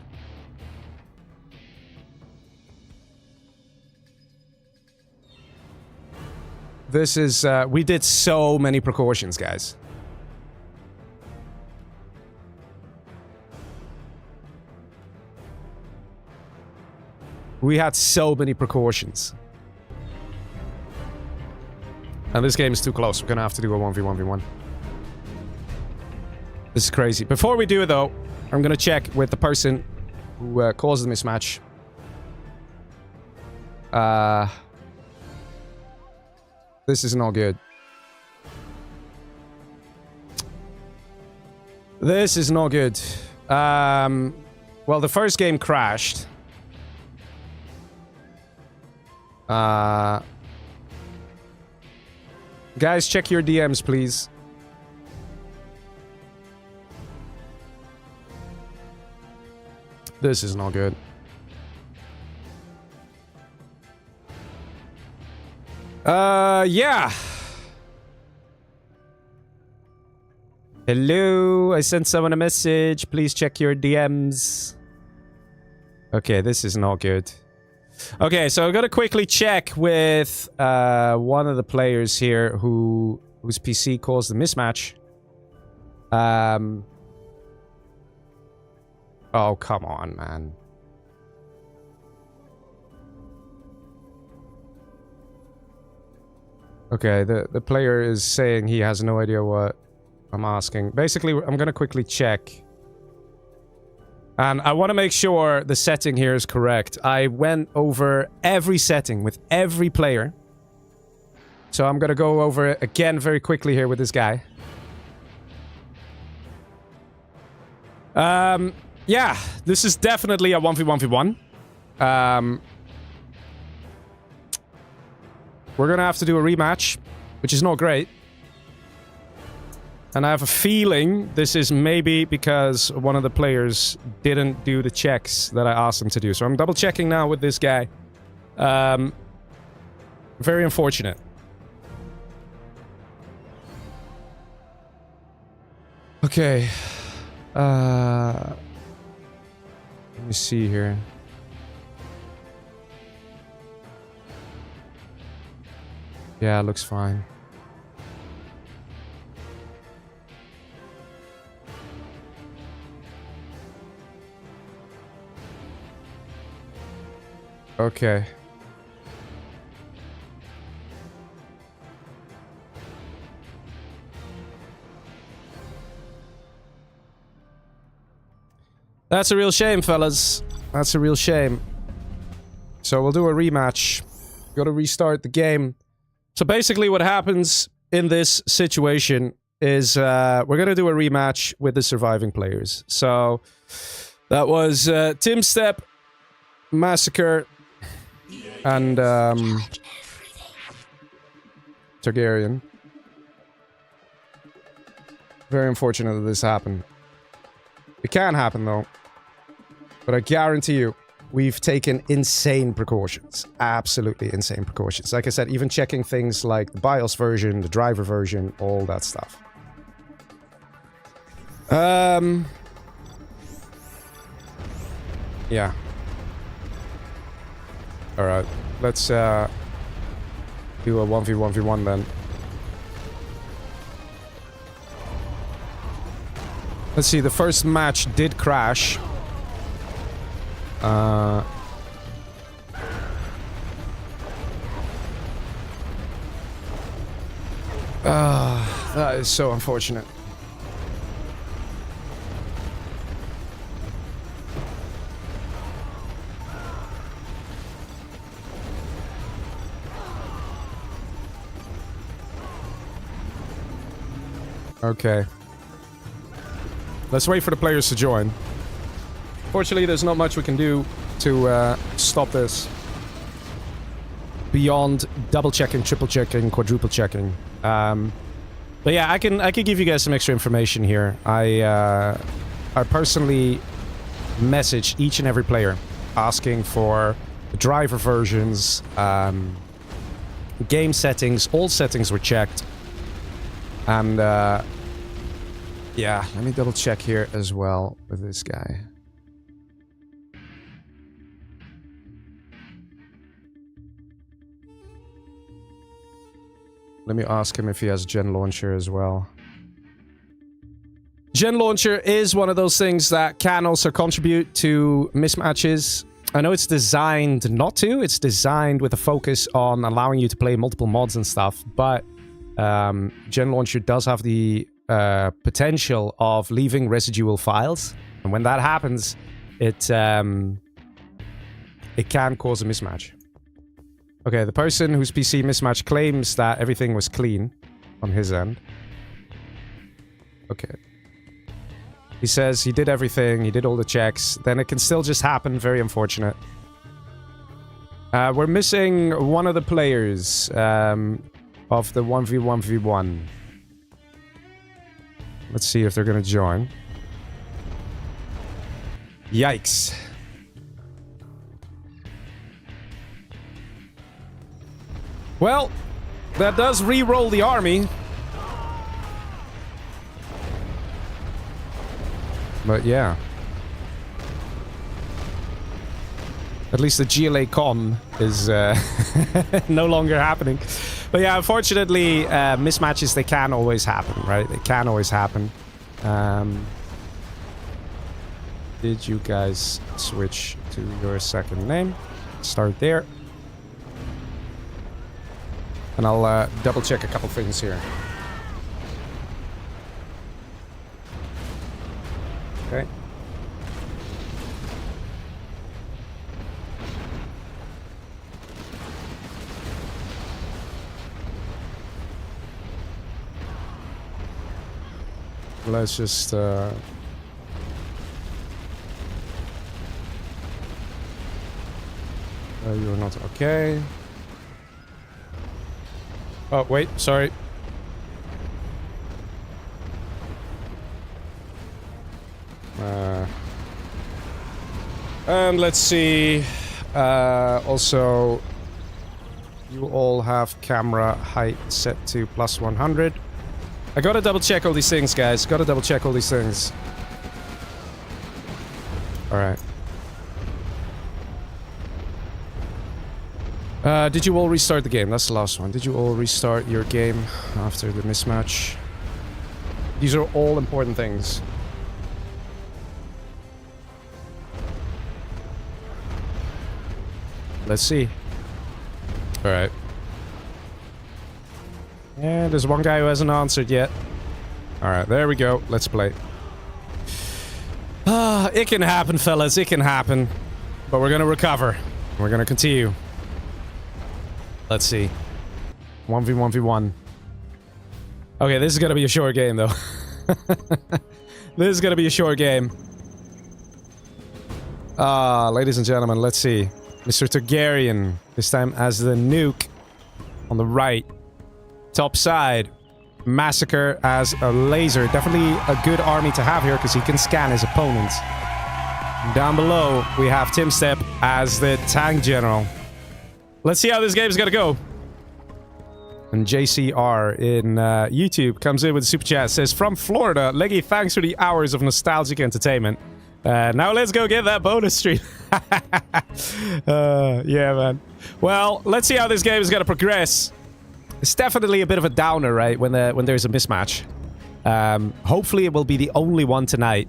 This is, we did so many precautions, guys. We had so many precautions. And this game is too close. We're gonna have to do a 1v1v1. This is crazy. Before we do it, though, I'm gonna check with the person who caused the mismatch. This is not good. This is not good. Well, the first game crashed. Guys, check your DMs, please. This is not good. Yeah. Hello, I sent someone a message. Please check your DMs. Okay, this is not good. Okay, so I'm gonna quickly check with one of the players here whose PC caused the mismatch. Oh, come on, man. Okay, the player is saying he has no idea what I'm asking. Basically, I'm gonna quickly check. And I want to make sure the setting here is correct. I went over every setting with every player. So I'm gonna go over it again very quickly here with this guy. Yeah, this is definitely a 1v1v1. We're gonna have to do a rematch, which is not great. And I have a feeling this is maybe because one of the players didn't do the checks that I asked him to do. So I'm double checking now with this guy. Very unfortunate. Okay. Let me see here. Yeah, it looks fine. Okay. That's a real shame, fellas. That's a real shame. So we'll do a rematch. Gotta restart the game. So basically what happens in this situation is we're gonna do a rematch with the surviving players. So that was Tim Step, Massacre, and Targaryen. Very unfortunate that this happened. It can happen though. But I guarantee you, we've taken insane precautions. Absolutely insane precautions. Like I said, even checking things like the BIOS version, the driver version, all that stuff. Yeah. Alright, let's do a 1v1v1 then. Let's see, the first match did crash. That is so unfortunate. Okay. Let's wait for the players to join. Fortunately, there's not much we can do to stop this. Beyond double checking, triple checking, quadruple checking. But yeah, I can give you guys some extra information here. I personally messaged each and every player asking for the driver versions, game settings. All settings were checked. And yeah, let me double check here as well with this guy. Let me ask him if he has Gen Launcher as well. Gen Launcher is one of those things that can also contribute to mismatches. I know it's designed not to. It's designed with a focus on allowing you to play multiple mods and stuff. But Gen Launcher does have the potential of leaving residual files. And when that happens, it can cause a mismatch. Okay, the person whose PC mismatch claims that everything was clean on his end. Okay. He says he did everything, he did all the checks, then it can still just happen, very unfortunate. We're missing one of the players. of the 1v1v1. Let's see if they're gonna join. Yikes. Well, that does re-roll the army. But yeah. At least the GLA con is no longer happening. But yeah, unfortunately, mismatches, they can always happen, right? They can always happen. Did you guys switch to your second name? Start there. And I'll double check a couple things here. Okay. Let's just you're not okay. Oh, wait, sorry. And let's see. Also, you all have camera height set to +100. I gotta double check all these things, guys. Gotta double check all these things. Alright. Did you all restart the game? That's the last one. Did you all restart your game after the mismatch? These are all important things. Let's see. Alright. Yeah, there's one guy who hasn't answered yet. Alright, there we go. Let's play. Ah, it can happen, fellas. It can happen. But we're gonna recover. We're gonna continue. Let's see. 1v1v1. Okay, this is gonna be a short game, though. This is gonna be a short game. Ladies and gentlemen, let's see. Mr. Targaryen, this time as the nuke on the right. Top side. Massacre as a laser. Definitely a good army to have here because he can scan his opponents. Down below, we have Timstep as the tank general. Let's see how this game is gonna go. And JCR in YouTube comes in with a super chat. Says, from Florida, Leggy, thanks for the hours of nostalgic entertainment. Now let's go get that bonus stream. Yeah, man. Well, let's see how this game is gonna progress. It's definitely a bit of a downer, right? When there's a mismatch. Hopefully it will be the only one tonight.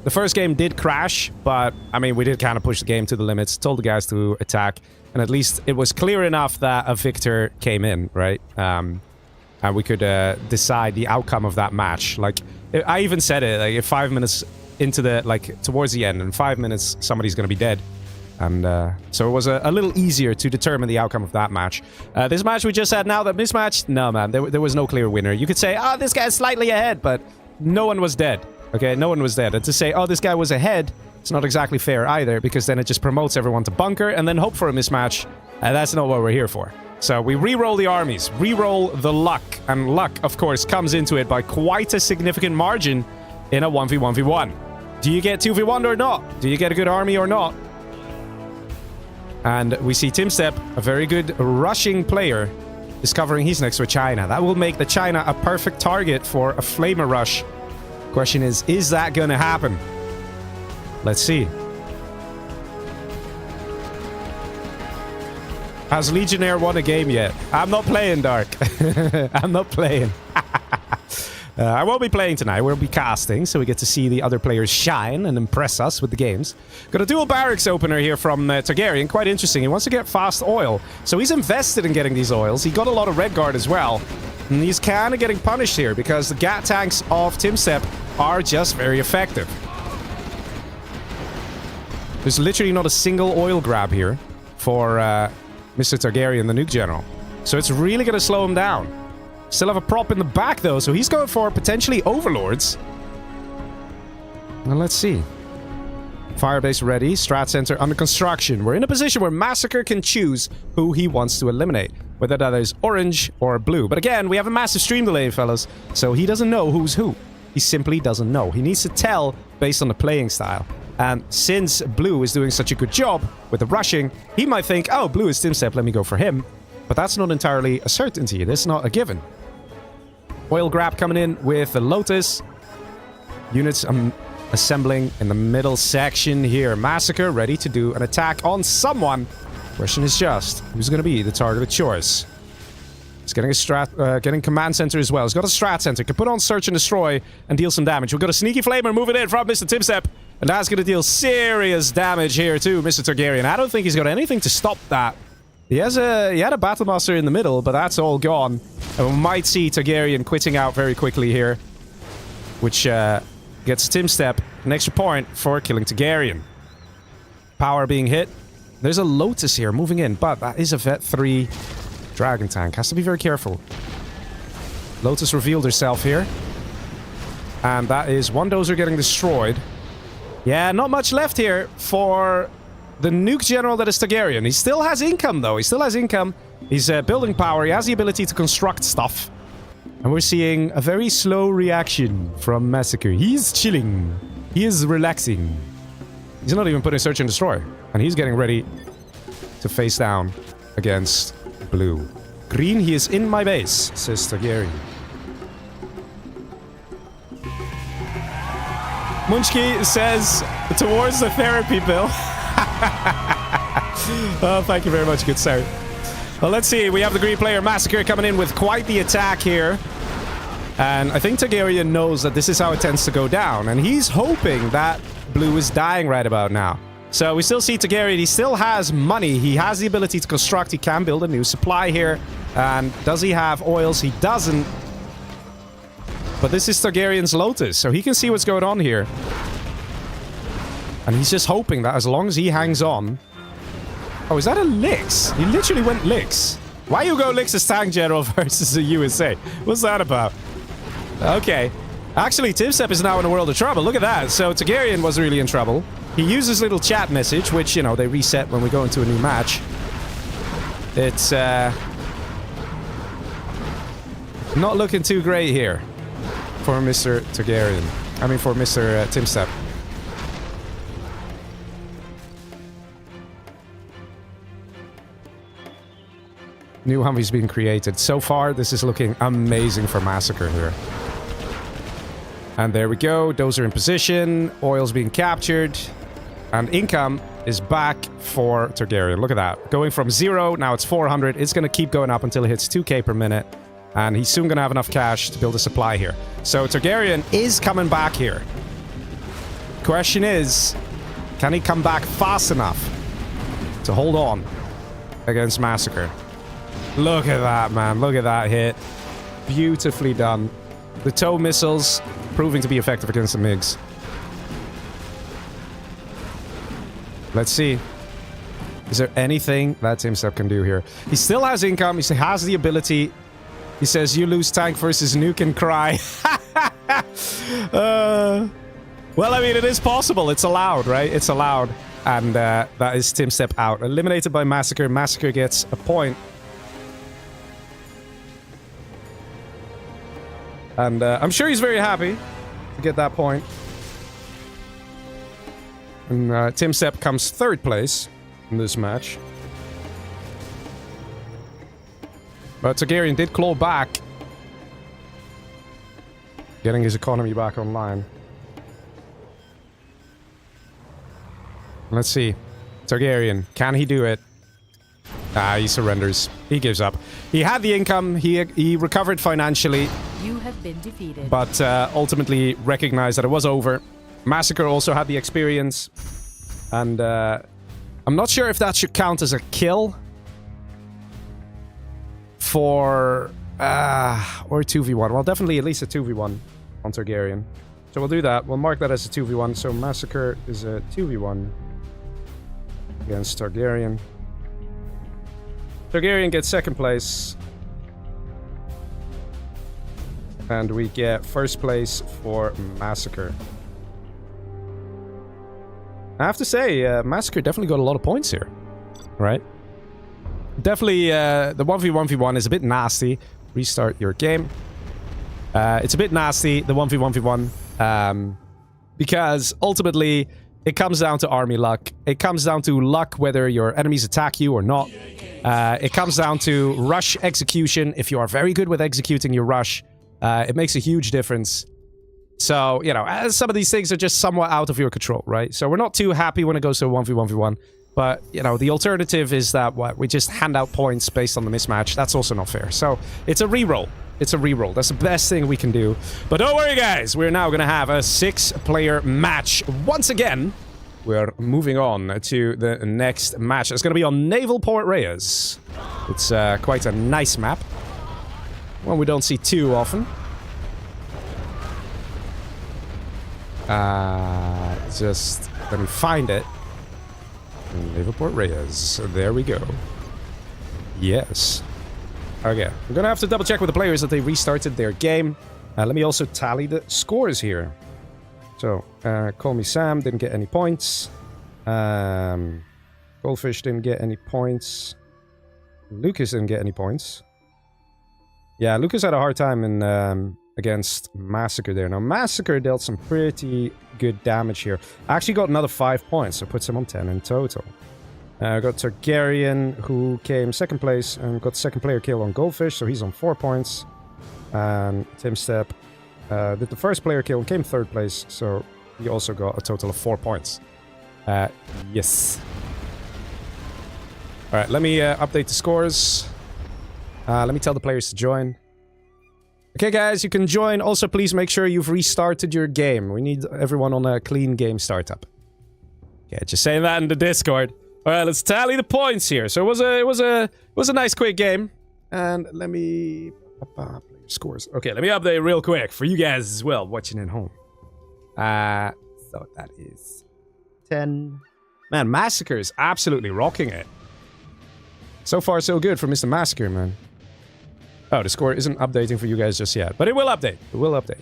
The first game did crash, but I mean, we did kind of push the game to the limits. Told the guys to attack. And at least it was clear enough that a victor came in, right? And we could decide the outcome of that match. Like, I even said it, like, if 5 minutes into the, like, towards the end, in 5 minutes, somebody's gonna be dead. And so it was a little easier to determine the outcome of that match. This match we just had now, that mismatch, no, man, there was no clear winner. You could say, oh, this guy's slightly ahead, but no one was dead. Okay, no one was dead. And to say, oh, this guy was ahead, it's not exactly fair either, because then it just promotes everyone to bunker and then hope for a mismatch. And that's not what we're here for. So we re-roll the armies, re-roll the luck. And luck, of course, comes into it by quite a significant margin in a 1v1v1. Do you get 2v1 or not? Do you get a good army or not? And we see Timstep, a very good rushing player, discovering he's next to a China. That will make the China a perfect target for a flamer rush. Question is that gonna happen? Let's see. Has Legionnaire won a game yet? I'm not playing, Dark. I'm not playing. I won't be playing tonight. We'll be casting, so we get to see the other players shine and impress us with the games. Got a dual barracks opener here from Targaryen. Quite interesting. He wants to get fast oil. So he's invested in getting these oils. He got a lot of red guard as well. And he's kind of getting punished here because the GAT tanks of Timstep are just very effective. There's literally not a single oil grab here for Mr. Targaryen, the nuke general. So it's really going to slow him down. Still have a prop in the back, though, so he's going for potentially overlords. Well, let's see. Firebase ready. Strat center under construction. We're in a position where Massacre can choose who he wants to eliminate. whether that is orange or blue. But again, we have a massive stream delay, fellas, so he doesn't know who's who. He simply doesn't know. He needs to tell based on the playing style. And since blue is doing such a good job with the rushing, he might think, oh, blue is Timstep, let me go for him. But that's not entirely a certainty. That's not a given. Oil grab coming in with the Lotus. Units assembling in the middle section here. Massacre ready to do an attack on someone. Question is just, who's going to be the target of choice? He's getting a getting command center as well. He's got a strat center. Can put on search and destroy and deal some damage. We've got a sneaky flamer moving in from Mr. Timstep. And that's going to deal serious damage here too, Mr. Targaryen. I don't think he's got anything to stop that. He had a Battlemaster in the middle, but that's all gone. And we might see Targaryen quitting out very quickly here. Which gets Timstep an extra point for killing Targaryen. Power being hit. There's a Lotus here moving in, but that is a Vet 3 Dragon Tank. Has to be very careful. Lotus revealed herself here. And that is one dozer getting destroyed. Yeah, not much left here for the nuke general that is Targaryen. He still has income, though. He still has income. He's building power. He has the ability to construct stuff. And we're seeing a very slow reaction from Massacre. He's chilling. He is relaxing. He's not even putting search and destroy. And he's getting ready to face down against blue. Green, he is in my base, says Targaryen. Munchki says, towards the therapy bill. Oh, thank you very much, good sir. Well, let's see. We have the green player Massacre coming in with quite the attack here. And I think Targaryen knows that this is how it tends to go down. And he's hoping that blue is dying right about now. So we still see Targaryen. He still has money. He has the ability to construct. He can build a new supply here. And does he have oils? He doesn't. But this is Targaryen's Lotus, so he can see what's going on here. And he's just hoping that as long as he hangs on... Oh, is that a Lix? He literally went Lix. Why you go Lix as tank general versus the USA? What's that about? Okay. Actually, Timstep is now in a world of trouble. Look at that. So Targaryen was really in trouble. He uses little chat message, which, you know, they reset when we go into a new match. It's, not looking too great here. For Mr. Targaryen. I mean, for Mr. Timstep. New Humvee's being created. So far, this is looking amazing for Massacre here. And there we go. Dozer in position. Oil's being captured. And income is back for Targaryen. Look at that. Going from 0, now it's 400. It's going to keep going up until it hits 2k per minute. And he's soon going to have enough cash to build a supply here. So Targaryen is coming back here. Question is, can he come back fast enough to hold on against Massacre? Look at that, man. Look at that hit. Beautifully done. The tow missiles proving to be effective against the MiGs. Let's see. Is there anything that Timstep can do here? He still has income. He has the ability. He says, you lose tank versus nuke and cry. Well, I mean, it is possible. It's allowed, right? It's allowed. And that is Timstep out. Eliminated by Massacre. Massacre gets a point. And I'm sure he's very happy to get that point. And Timstep comes 3rd place in this match. But Targaryen did claw back. Getting his economy back online. Let's see. Targaryen, can he do it? Ah, he surrenders. He gives up. He had the income. He recovered financially. You have been defeated. But ultimately recognized that it was over. Massacre also had the experience. And I'm not sure if that should count as a kill. For... or a 2v1. Well, definitely at least a 2v1 on Targaryen. So we'll do that. We'll mark that as a 2v1. So Massacre is a 2v1 against Targaryen. Targaryen gets 2nd place. And we get 1st place for Massacre. I have to say, Massacre definitely got a lot of points here. Right? definitely the 1v1v1 is a bit nasty. Restart your game. It's a bit nasty, the 1v1v1, because ultimately it comes down to army luck. It comes down to luck whether your enemies attack you or not. It comes down to rush execution. If you are very good with executing your rush, it makes a huge difference. So, you know, some of these things are just somewhat out of your control, right? So we're not too happy when it goes to a 1v1v1. But, you know, the alternative is that, we just hand out points based on the mismatch. That's also not fair. So it's a reroll. It's a reroll. That's the best thing we can do. But don't worry, guys. We're now going to have a 6-player match. Once again, we're moving on to the next match. It's going to be on Naval Port Reyes. It's quite a nice map. One we don't see too often. Just let me find it. Naval Port Reyes. There we go. Yes. Okay. I'm gonna have to double check with the players that they restarted their game. Let me also tally the scores here. So, Call Me Sam didn't get any points. Goldfish didn't get any points. Lucas didn't get any points. Yeah, Lucas had a hard time in against Massacre there. Now, Massacre dealt some pretty good damage here. I actually got another 5 points, so puts him on 10 in total. I got Targaryen, who came second place, and got second player kill on Goldfish, so he's on 4 points. And Tim Step did the first player kill and came third place, so he also got a total of 4 points. Yes. Alright, let me update the scores. Let me tell the players to join. Okay, guys, you can join. Also, please make sure you've restarted your game. We need everyone on a clean game startup. Okay, just saying that in the Discord. All right, let's tally the points here. So it was a nice quick game. And let me player scores. Okay, let me update real quick for you guys as well watching at home. So that is 10. Man, Massacre is absolutely rocking it. So far, so good for Mr. Massacre, man. Oh, the score isn't updating for you guys just yet. But it will update. It will update.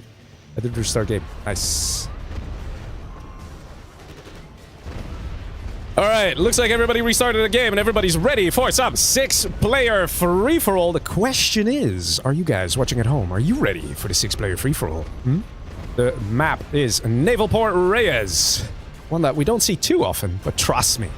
I did restart game. Nice. Alright, looks like everybody restarted the game and everybody's ready for some 6-player free-for-all. The question is, are you guys watching at home? Are you ready for the 6-player free-for-all? The map is Naval Port Reyes. One that we don't see too often, but trust me.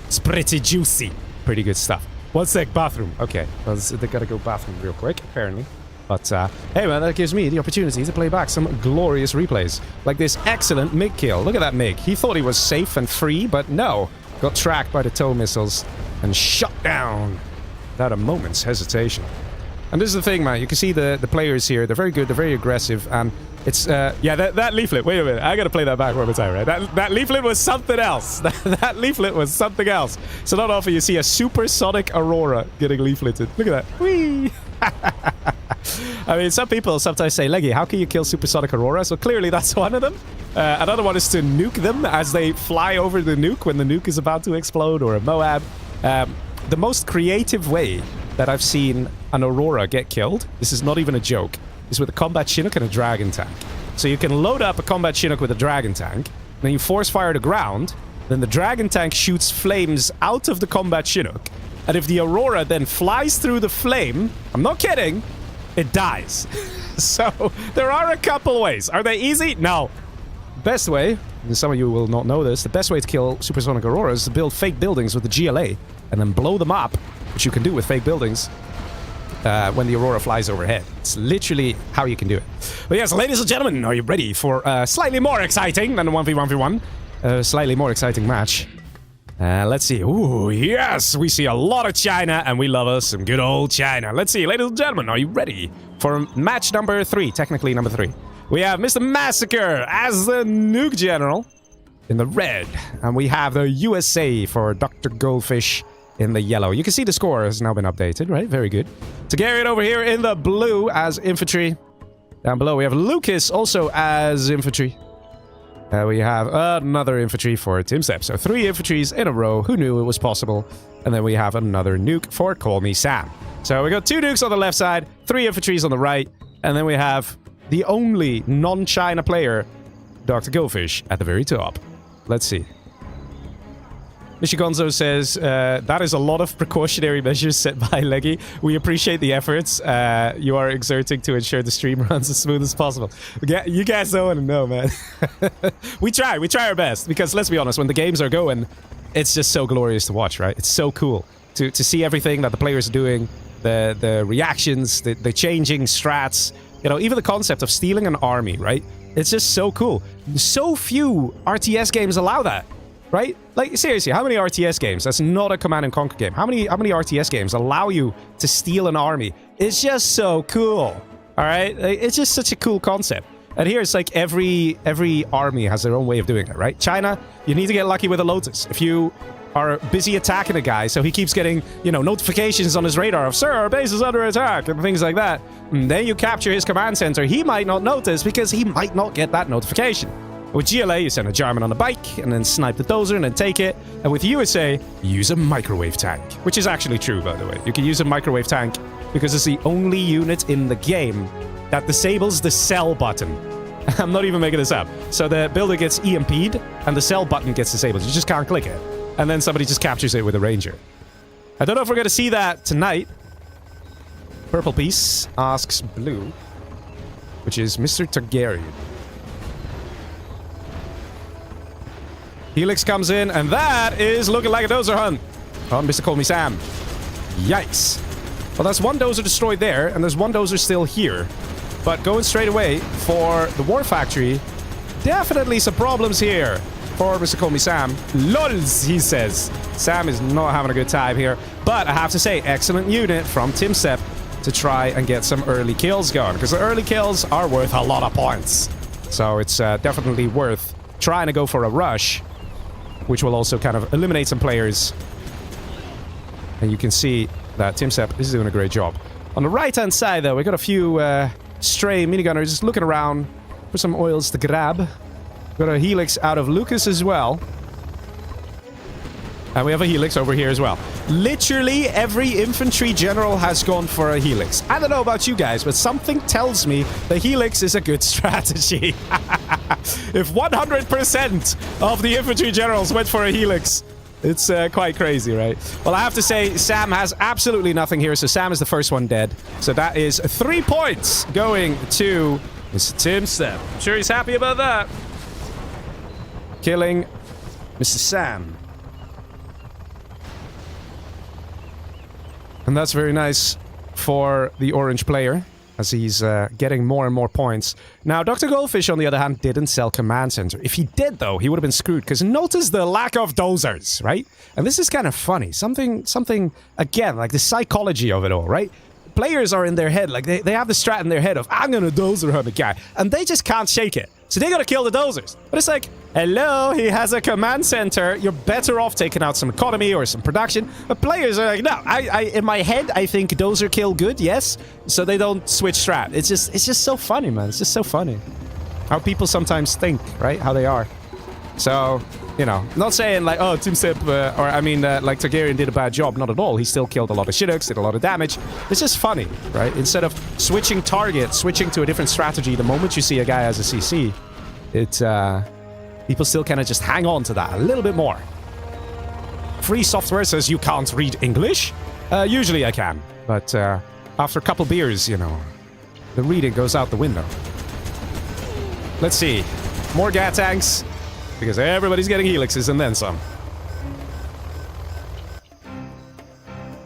It's pretty juicy. Pretty good stuff. 1 sec, bathroom. Okay, well, they gotta go bathroom real quick, apparently. But, hey man, that gives me the opportunity to play back some glorious replays. Like this excellent MiG kill. Look at that MiG. He thought he was safe and free, but no. Got tracked by the tow missiles and shot down without a moment's hesitation. And this is the thing, man. You can see the players here. They're very good. They're very aggressive. And it's, yeah, that leaflet. Wait a minute. I gotta play that back one more time, right? That leaflet was something else. That leaflet was something else. So not often you see a supersonic Aurora getting leafleted. Look at that. Whee! I mean, some people sometimes say, Leggy, how can you kill supersonic Aurora? So clearly that's one of them. Another one is to nuke them as they fly over the nuke when the nuke is about to explode, or a Moab. The most creative way that I've seen an Aurora get killed, this is not even a joke, is with a combat Chinook and a Dragon tank. So you can load up a combat Chinook with a Dragon tank, then you force fire the ground, then the Dragon tank shoots flames out of the combat Chinook, and if the Aurora then flies through the flame, I'm not kidding, it dies. So there are a couple ways. Are they easy? No. Best way, and some of you will not know this, the best way to kill supersonic Auroras is to build fake buildings with the GLA and then blow them up, which you can do with fake buildings when the Aurora flies overhead. It's literally how you can do it. But yes, ladies and gentlemen, are you ready for slightly more exciting than a 1v1v1? Slightly more exciting match. Let's see. Ooh, yes! We see a lot of China, and we love us some good old China. Let's see, ladies and gentlemen, are you ready for match number 3? Technically number 3. We have Mr. Massacre as the nuke general in the red. And we have the USA for Dr. Goldfish in the yellow. You can see the score has now been updated, right? Very good. Targaryen over here in the blue as infantry. Down below we have Lucas also as infantry. We have another infantry for Tim Step. So 3 infantries in a row. Who knew it was possible? And then we have another nuke for Call Me Sam. So we got 2 nukes on the left side, 3 infantries on the right. And then we have the only non-China player, Dr. Goldfish, at the very top. Let's see. Mishigonzo says, that is a lot of precautionary measures set by Leggy. We appreciate the efforts you are exerting to ensure the stream runs as smooth as possible. You guys don't want to know, man. We try our best, because let's be honest, when the games are going, it's just so glorious to watch, right? It's so cool to see everything that the players are doing, the reactions, the changing strats, you know, even the concept of stealing an army, right? It's just so cool. So few RTS games allow that. Right? Like, seriously, how many RTS games? That's not a Command and Conquer game. How many RTS games allow you to steal an army? It's just so cool. Alright? It's just such a cool concept. And here it's like every army has their own way of doing it, right? China, you need to get lucky with a Lotus. If you are busy attacking a guy, so he keeps getting, you know, notifications on his radar of, sir, our base is under attack, and things like that. And then you capture his command center. He might not notice because he might not get that notification. With GLA, you send a German on a bike, and then snipe the dozer, and then take it. And with USA, use a microwave tank. Which is actually true, by the way. You can use a microwave tank because it's the only unit in the game that disables the sell button. I'm not even making this up. So the builder gets EMP'd, and the sell button gets disabled. You just can't click it. And then somebody just captures it with a ranger. I don't know if we're going to see that tonight. Purple Piece asks blue, which is Mr. Targaryen. Helix comes in, and that is looking like a dozer hunt on Mr. Call Me Sam. Yikes. Well, that's one dozer destroyed there, and there's one dozer still here. But going straight away for the War Factory, definitely some problems here for Mr. Call Me Sam. LOLs, he says. Sam is not having a good time here. But I have to say, excellent unit from Timsep to try and get some early kills going, because the early kills are worth a lot of points. So it's definitely worth trying to go for a rush, which will also kind of eliminate some players. And you can see that Timsep is doing a great job. On the right-hand side, though, we got a few stray minigunners just looking around for some oils to grab. Got a Helix out of Lucas as well. And we have a Helix over here as well. Literally every infantry general has gone for a Helix. I don't know about you guys, but something tells me the Helix is a good strategy. If 100% of the infantry generals went for a Helix, it's quite crazy, right? Well, I have to say, Sam has absolutely nothing here, so Sam is the first one dead. So that is 3 points going to Mr. Timsep. I'm sure he's happy about that. Killing Mr. Sam. And that's very nice for the orange player, as he's getting more and more points. Now, Dr. Goldfish, on the other hand, didn't sell Command Center. If he did, though, he would have been screwed, because notice the lack of dozers, right? And this is kind of funny. Something, again, like the psychology of it all, right? Players are in their head, like they have the strat in their head of, I'm gonna dozer hunt a guy, and they just can't shake it. So they gotta kill the dozers. But it's like, hello, he has a command center. You're better off taking out some economy or some production. But players are like, no, in my head, I think dozer kill good, yes. So they don't switch strat. It's just so funny, man. It's just so funny how people sometimes think, right? How they are. So, you know, not saying like, oh, Timsep, like Targaryen did a bad job. Not at all. He still killed a lot of shittucks, did a lot of damage. It's just funny, right? Instead of switching target, switching to a different strategy, the moment you see a guy as a CC, people still kind of just hang on to that a little bit more. Free software says you can't read English. Usually I can, but after a couple beers, you know, the reading goes out the window. Let's see. More GAT tanks. Because everybody's getting helixes and then some.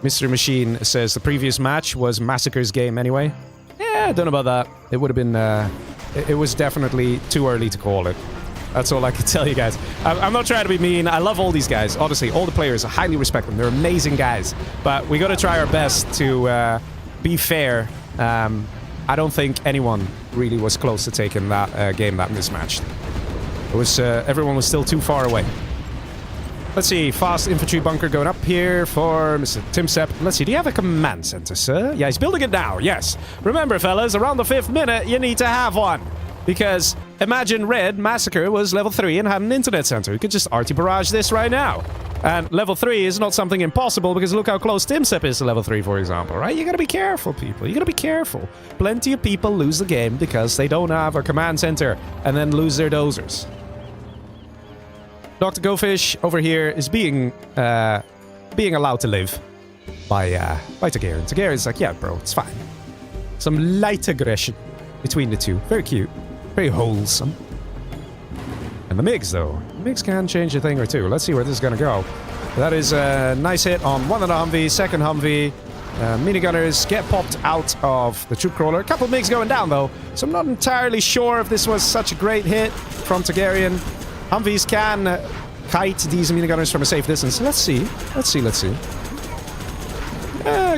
Mr. Machine says the previous match was Massacre's game anyway. Yeah, I don't know about that. It would have been... it was definitely too early to call it. That's all I can tell you guys. I'm not trying to be mean. I love all these guys. Honestly, all the players, I highly respect them. They're amazing guys. But we got to try our best to be fair. I don't think anyone really was close to taking that game that mismatched. It was, everyone was still too far away. Let's see, fast infantry bunker going up here for Mr. Timsep. Let's see, do you have a command center, sir? Yeah, he's building it now, yes. Remember, fellas, around the 5th minute, you need to have one. Because imagine Red Massacre was level 3 and had an internet center. You could just RT barrage this right now. And level 3 is not something impossible, because look how close Timsep is to level 3, for example, right? You gotta be careful, people. You gotta be careful. Plenty of people lose the game because they don't have a command center and then lose their dozers. Dr. Goldfish over here is being allowed to live by Targaryen. Targaryen's like, yeah, bro, it's fine. Some light aggression between the two. Very cute. Very wholesome. And the MiGs, though. The MiGs can change a thing or two. Let's see where this is going to go. That is a nice hit on one of the Humvees. Second Humvee. Minigunners get popped out of the troop crawler. A couple of MiGs going down, though. So I'm not entirely sure if this was such a great hit from Targaryen. Humvees can kite these minigunners from a safe distance. Let's see. Let's see.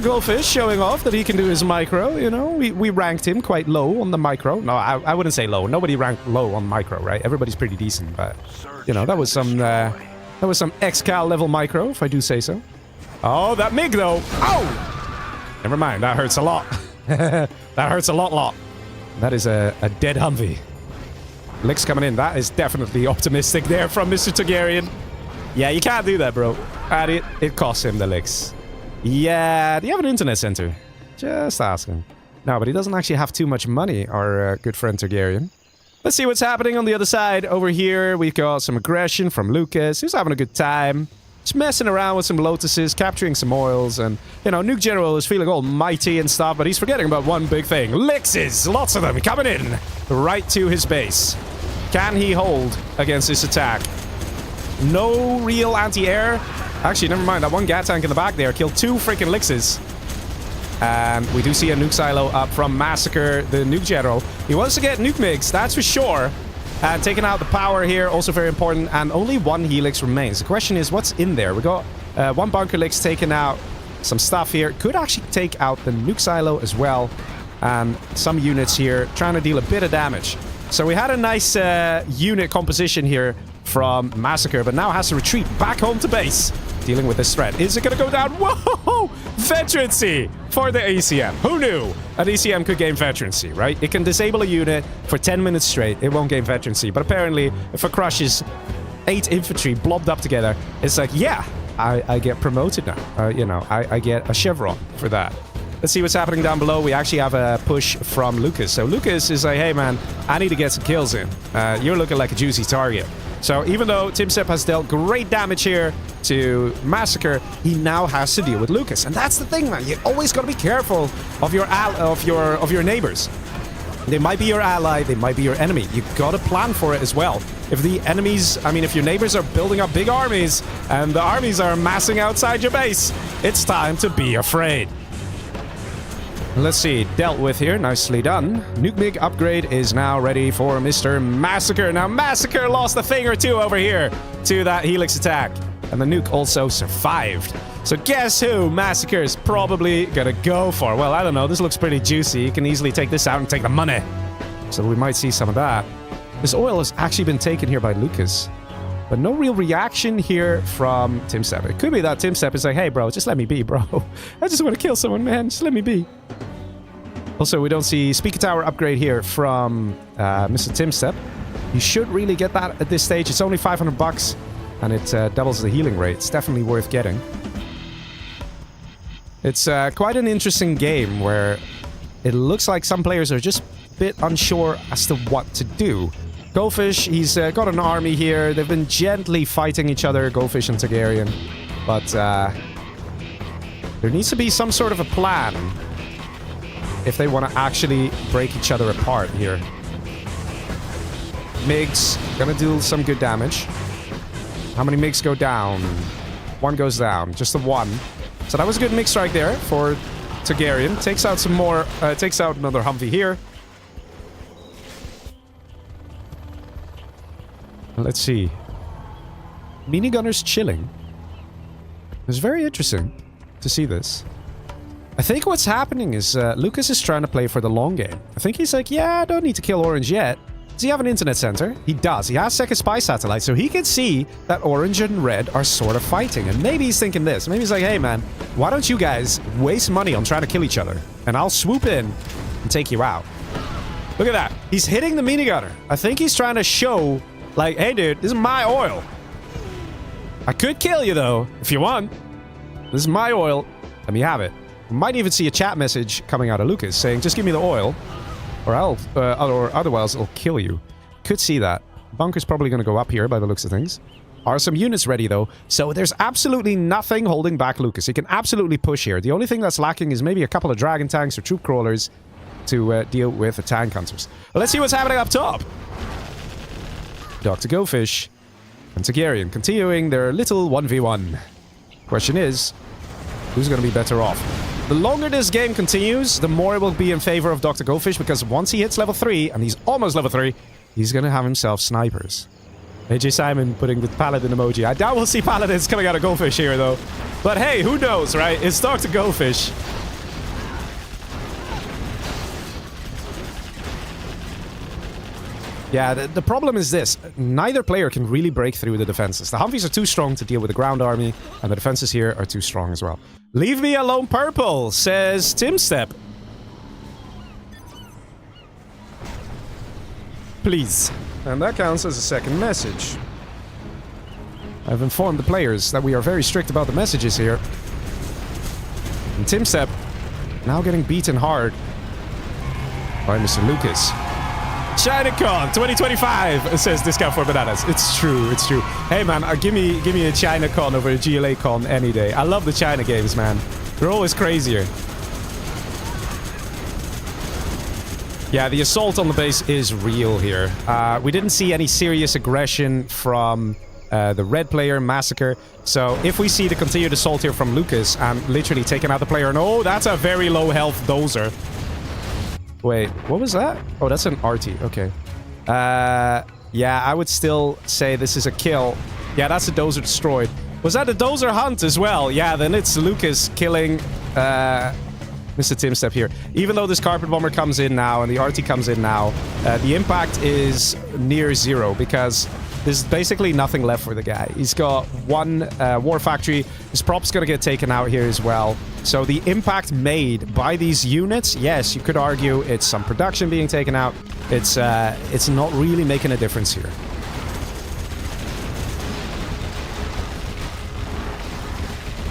Goldfish showing off that he can do his micro, you know. We ranked him quite low on the micro. No, I wouldn't say low. Nobody ranked low on micro, right? Everybody's pretty decent, but, you know, that was some X-Cal level micro, if I do say so. Oh, that MiG, though. Oh! Never mind, that hurts a lot. That hurts a lot. That is a dead Humvee. Licks coming in. That is definitely optimistic there from Mr. Targaryen. Yeah, you can't do that, bro. And it costs him the licks. Yeah, do you have an internet center? Just asking. No, but he doesn't actually have too much money, our good friend Targaryen. Let's see what's happening on the other side. Over here, we've got some aggression from Lucas, who's having a good time. Just messing around with some lotuses, capturing some oils, and, you know, Nuke General is feeling all mighty and stuff, but he's forgetting about one big thing. Lixes! Lots of them coming in right to his base. Can he hold against this attack? No real anti-air. Actually, never mind. That one gat tank in the back there killed 2 freaking Lixes. And we do see a nuke silo up from Massacre, the Nuke General. He wants to get nuke MiGs, that's for sure. And taking out the power here, also very important. And only 1 Helix remains. The question is, what's in there? We got 1 Bunker Lix taking out some stuff here. Could actually take out the nuke silo as well. And some units here trying to deal a bit of damage. So we had a nice unit composition here from Massacre, but now has to retreat back home to base, dealing with this threat. Is it going to go down? Whoa! Veterancy for the ECM. Who knew an ECM could gain veterancy, right? It can disable a unit for 10 minutes straight. It won't gain veterancy, but apparently if it crushes 8 infantry blobbed up together, it's like, yeah, I get promoted now. You know, I get a chevron for that. Let's see what's happening down below. We actually have a push from Lucas. So Lucas is like, hey man, I need to get some kills in. You're looking like a juicy target. So even though Timsep has dealt great damage here to Massacre, he now has to deal with Lucas. And that's the thing, man. You always got to be careful of your neighbors. They might be your ally, they might be your enemy. You got to plan for it as well. If the enemies, I mean, if your neighbors are building up big armies and the armies are massing outside your base, it's time to be afraid. Let's see, dealt with here, nicely done. Nuke MiG upgrade is now ready for Mr. Massacre. Now, Massacre lost a thing or two over here to that Helix attack. And the nuke also survived. So guess who Massacre is probably gonna go for? Well, I don't know, this looks pretty juicy. You can easily take this out and take the money. So we might see some of that. This oil has actually been taken here by Lucas. But no real reaction here from Timsep. It could be that Timsep is like, hey bro, just let me be, bro. I just want to kill someone, man. Just let me be. Also, we don't see Speaker Tower upgrade here from Mr. Timsep. You should really get that at this stage. It's only 500 bucks, and it doubles the healing rate. It's definitely worth getting. It's quite an interesting game where it looks like some players are just a bit unsure as to what to do. Goldfish, he's got an army here. They've been gently fighting each other, Goldfish and Targaryen. But there needs to be some sort of a plan if they want to actually break each other apart here. MiGs, gonna do some good damage. How many MiGs go down? 1 goes down, just the 1. So that was a good MiG strike there for Targaryen. Takes out some more, takes out another Humvee here. Let's see. Minigunners chilling. It's very interesting to see this. I think what's happening is Lucas is trying to play for the long game. I think he's like, yeah, I don't need to kill Orange yet. Does he have an internet center? He does. He has second spy satellite, so he can see that Orange and Red are sort of fighting. And maybe he's thinking this. Maybe he's like, hey man, why don't you guys waste money on trying to kill each other? And I'll swoop in and take you out. Look at that. He's hitting the minigunner. I think he's trying to show, like, hey dude, this is my oil. I could kill you though, if you want. This is my oil. Let me have it. We might even see a chat message coming out of Lucas saying, just give me the oil, or or otherwise I'll kill you. Could see that. Bunker's probably going to go up here by the looks of things. are some units ready, though. So there's absolutely nothing holding back Lucas. He can absolutely push here. The only thing that's lacking is maybe a couple of dragon tanks or troop crawlers to deal with the tank hunters. Well, let's see what's happening up top. Dr. Goldfish and Targaryen continuing their little 1v1. Question is, who's going to be better off? The longer this game continues, the more it will be in favor of Dr. Goldfish, because once he hits level 3, and he's almost level 3, he's going to have himself snipers. AJ Simon putting the paladin emoji. I doubt we'll see paladins coming out of Goldfish here, though. But hey, who knows, right? It's Dr. Goldfish. Yeah, the problem is this. Neither player can really break through the defenses. The Humvees are too strong to deal with the ground army, and the defenses here are too strong as well. Leave me alone, purple, says Tim Step. Please. And that counts as a second message. I've informed the players that we are very strict about the messages here. And Tim Step now getting beaten hard by Mr. Lucas. ChinaCon 2025 says discount for bananas. It's true, it's true. Hey man, give me a ChinaCon over a GLA con any day. I love the China games, man. They're always crazier. Yeah, the assault on the base is real here. We didn't see any serious aggression from the red player, Massacre. So if we see the continued assault here from Lucas and literally taking out the player, and oh, that's a very low health dozer. Wait, what was that? Oh, that's an RT. Okay. Yeah, I would still say this is a kill. Yeah, that's a dozer destroyed. Was that a dozer hunt as well? Yeah, then it's Lucas killing Mr. Tim Step here. Even though this carpet bomber comes in now and the RT comes in now, the impact is near zero because there's basically nothing left for the guy. He's got one war factory. His prop's gonna get taken out here as well. So the impact made by these units, yes, you could argue it's some production being taken out. It's not really making a difference here.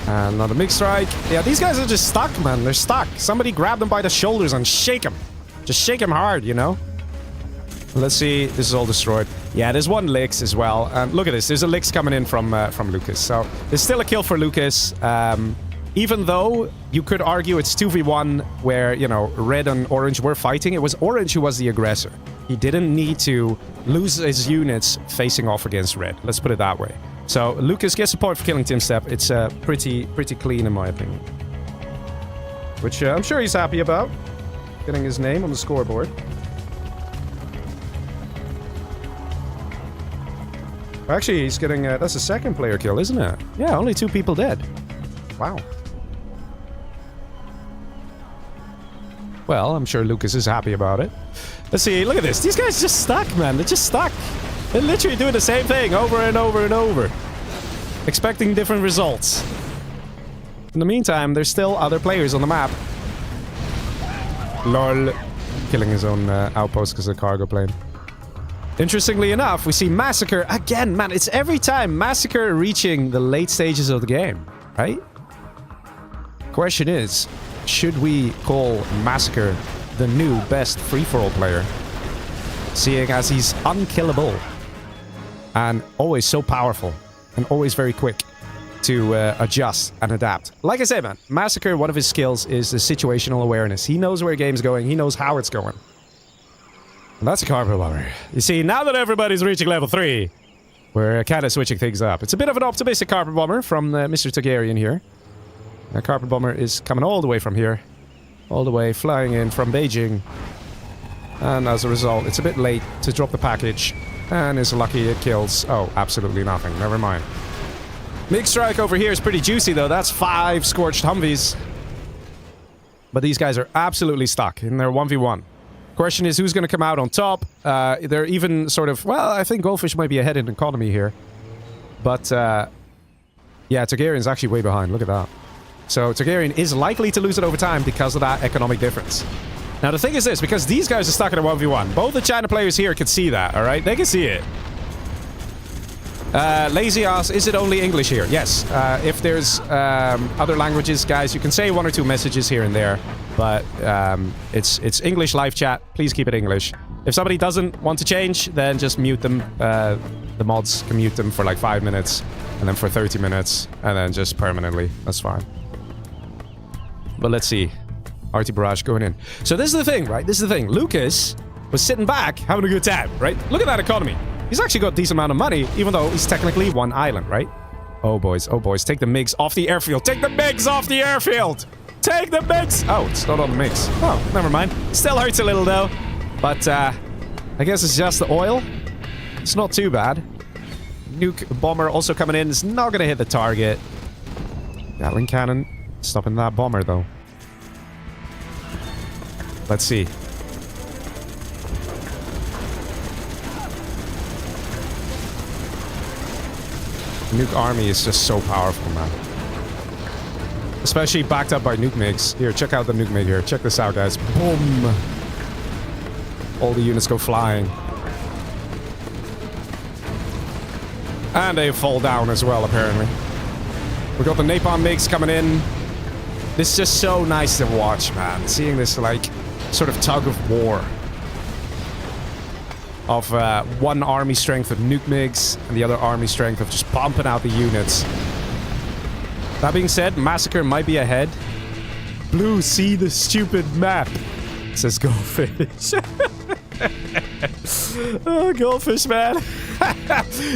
Another mixed strike. Yeah, these guys are just stuck, man. They're stuck. Somebody grab them by the shoulders and shake them. Just shake them hard, you know? Let's see. This is all destroyed. Yeah, there's one Lix as well. Look at this. There's a Lix coming in from Lucas. So there's still a kill for Lucas. Even though you could argue it's 2v1 where, you know, red and orange were fighting, it was orange who was the aggressor. He didn't need to lose his units facing off against red. Let's put it that way. So Lucas gets a point for killing Tim Step. It's pretty clean in my opinion. Which I'm sure he's happy about. Getting his name on the scoreboard. Actually, he's getting... that's a second player kill, isn't it? Yeah, only 2 people dead. Wow. Well, I'm sure Lucas is happy about it. Let's see. Look at this. These guys are just stuck, man. They're just stuck. They're literally doing the same thing over and over and over. Expecting different results. In the meantime, there's still other players on the map. Lol. Killing his own outpost because of the cargo plane. Interestingly enough, we see Massacre again. Man, it's every time Massacre reaching the late stages of the game, right? Question is, should we call Massacre the new best free-for-all player? Seeing as he's unkillable and always so powerful and always very quick to adjust and adapt. Like I said, man, Massacre, one of his skills is the situational awareness. He knows where a game's going. He knows how it's going. And that's a carpet bomber. You see, now that everybody's reaching level 3, we're kind of switching things up. It's a bit of an optimistic carpet bomber from Mr. Targaryen here. That carpet bomber is coming all the way from here. All the way flying in from Beijing. And as a result, it's a bit late to drop the package. And it's lucky it kills... oh, absolutely nothing. Never mind. Mixed strike over here is pretty juicy, though. That's 5 scorched Humvees. But these guys are absolutely stuck in their 1v1. Question is, who's going to come out on top? They're even sort of... well, I think Goldfish might be ahead in economy here. But, yeah, Targaryen's actually way behind. Look at that. So Targaryen is likely to lose it over time because of that economic difference. Now, the thing is this, because these guys are stuck in a 1v1, both the China players here can see that, alright? They can see it. Lazy asks, is it only English here? Yes. If there's other languages, guys, you can say 1 or 2 messages here and there. But it's English live chat. Please keep it English. If somebody doesn't want to change, then just mute them. The mods can mute them for like 5 minutes, and then for 30 minutes, and then just permanently. That's fine. But let's see. RT Barrage going in. So this is the thing, right? This is the thing. Lucas was sitting back, having a good time, right? Look at that economy. He's actually got a decent amount of money, even though he's technically one island, right? Oh, boys. Oh, boys. Take the MiGs off the airfield. Take the MiGs off the airfield. Take the MiGs. Oh, it's not on the MiGs. Oh, never mind. Still hurts a little, though. But, I guess it's just the oil. It's not too bad. Nuke bomber also coming in. It's not going to hit the target. Gatling cannon. Stopping that bomber, though. Let's see. Nuke army is just so powerful, man. Especially backed up by nuke MiGs. Here, check out the nuke MiG here. Check this out, guys. Boom! All the units go flying. And they fall down as well, apparently. We got the napalm MiGs coming in. This is just so nice to watch, man. Seeing this, like, sort of tug of war. Of one army strength of nuke MiGs and the other army strength of just pumping out the units. That being said, Massacre might be ahead. Blue, see the stupid map. It says Goldfish. Oh, Goldfish, man.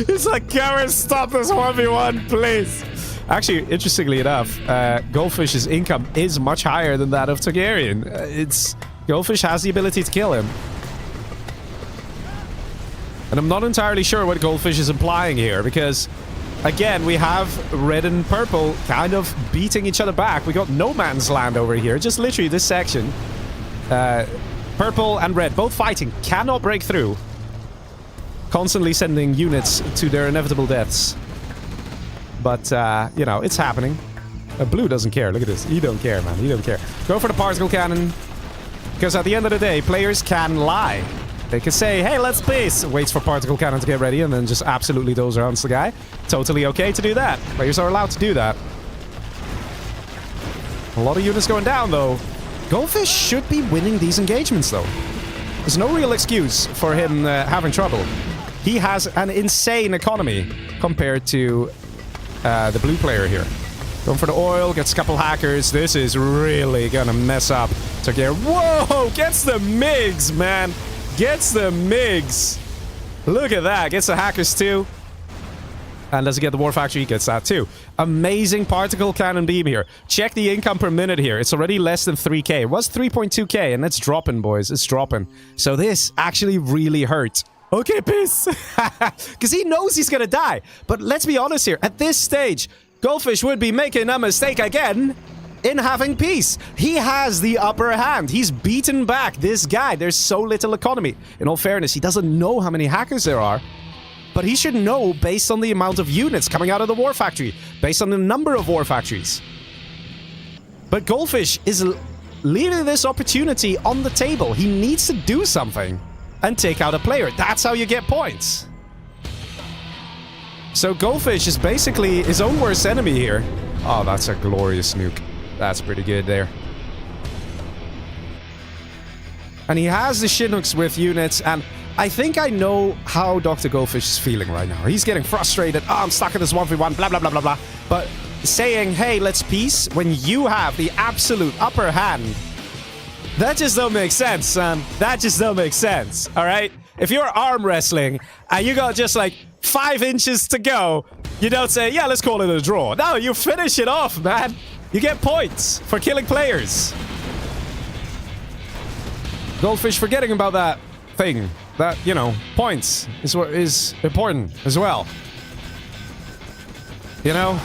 It's like, Cameron, stop this 1v1, please. Actually, interestingly enough, Goldfish's income is much higher than that of Targaryen. Goldfish has the ability to kill him. And I'm not entirely sure what Goldfish is implying here, because, again, we have red and purple kind of beating each other back. We got no man's land over here, just literally this section. Purple and red, both fighting, cannot break through. Constantly sending units to their inevitable deaths. But, you know, it's happening. Blue doesn't care. Look at this. He don't care, man. He don't care. Go for the particle cannon. Because at the end of the day, players can lie. They can say, hey, let's peace. Waits for particle cannon to get ready and then just absolutely dozer-rounds the guy. Totally okay to do that. Players are allowed to do that. A lot of units going down, though. Goldfish should be winning these engagements, though. There's no real excuse for him having trouble. He has an insane economy compared to the blue player here. Going for the oil, gets a couple hackers. This is really gonna mess up Targaryen. Whoa! Gets the MiGs, man! Gets the MiGs! Look at that. Gets the hackers, too. And does he get the war factory? He gets that, too. Amazing particle cannon beam here. Check the income per minute here. It's already less than 3k. It was 3.2k, and it's dropping, boys. It's dropping. So this actually really hurt. Okay, peace. Because he knows he's gonna die. But let's be honest here. At this stage, Goldfish would be making a mistake again in having peace. He has the upper hand. He's beaten back this guy. There's so little economy. In all fairness, he doesn't know how many hackers there are. But he should know based on the amount of units coming out of the war factory. Based on the number of war factories. But Goldfish is leaving this opportunity on the table. He needs to do something and take out a player. That's how you get points. So Goldfish is basically his own worst enemy here. Oh, that's a glorious nuke. That's pretty good there. And he has the Chinooks with units, and I think I know how Dr. Goldfish is feeling right now. He's getting frustrated. Oh, I'm stuck in this 1v1, blah, blah, blah, blah, blah. But saying, hey, let's peace, when you have the absolute upper hand, that just don't make sense, son. That just don't make sense, all right? If you're arm wrestling, and you got just like 5 inches to go, you don't say, yeah, let's call it a draw. No, you finish it off, man. You get points for killing players. Goldfish forgetting about that thing. That, you know, points is what is important as well. You know?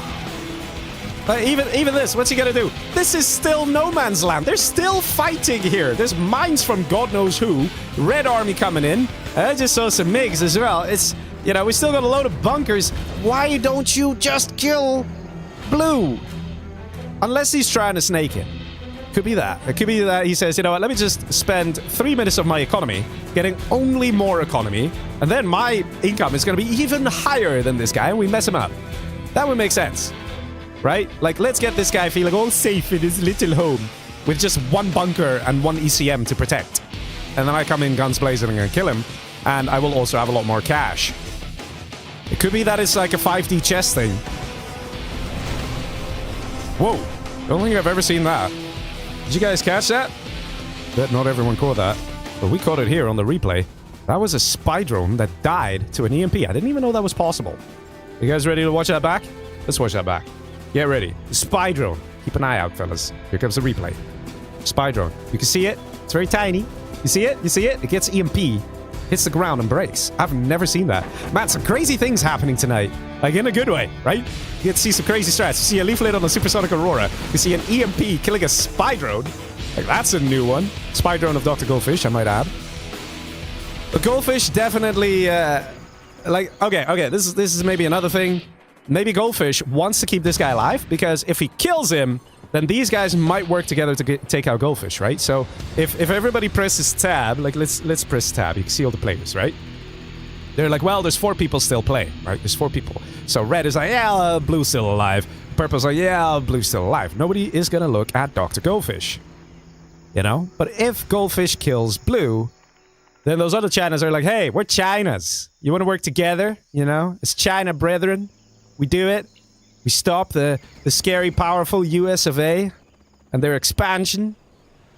But even this, what's he gonna do? This is still no man's land. They're still fighting here. There's mines from God knows who. Red army coming in. I just saw some MiGs as well. It's, you know, we still got a load of bunkers. Why don't you just kill Blue? Unless he's trying to snake it. Could be that. It could be that he says, you know what, let me just spend 3 minutes of my economy getting only more economy, and then my income is going to be even higher than this guy, and we mess him up. That would make sense. Right? Like, let's get this guy feeling all safe in his little home with just 1 bunker and 1 ECM to protect. and then I come in guns blazing and kill him, and I will also have a lot more cash. It could be that it's like a 5D chess thing. Whoa. Don't think I've ever seen that. Did you guys catch that? Bet not everyone caught that. But we caught it here on the replay. That was a spy drone that died to an EMP. I didn't even know that was possible. You guys ready to watch that back? Let's watch that back. Get ready. Spy drone. Keep an eye out, fellas. Here comes the replay. Spy drone. You can see it. It's very tiny. You see it? You see it? It gets EMP. Hits the ground and breaks. I've never seen that. Man, some crazy things happening tonight. Like, in a good way, right? You get to see some crazy strats. You see a leaflet on the Supersonic Aurora. You see an EMP killing a spy drone. Like, that's a new one. Spy drone of Dr. Goldfish, I might add. But Goldfish definitely, okay, this is maybe another thing. Maybe Goldfish wants to keep this guy alive, because if he kills him, then these guys might work together to take out Goldfish, right? So if everybody presses tab, like let's press tab, you can see all the players, right? They're like, well, there's 4 people still playing, right? There's 4 people. So red is like, yeah, blue's still alive. Purple's like, yeah, blue's still alive. Nobody is gonna look at Dr. Goldfish, you know? But if Goldfish kills blue, then those other Chinas are like, hey, we're Chinas. You want to work together, you know? It's China, brethren. We do it. We stop the scary, powerful US of A and their expansion,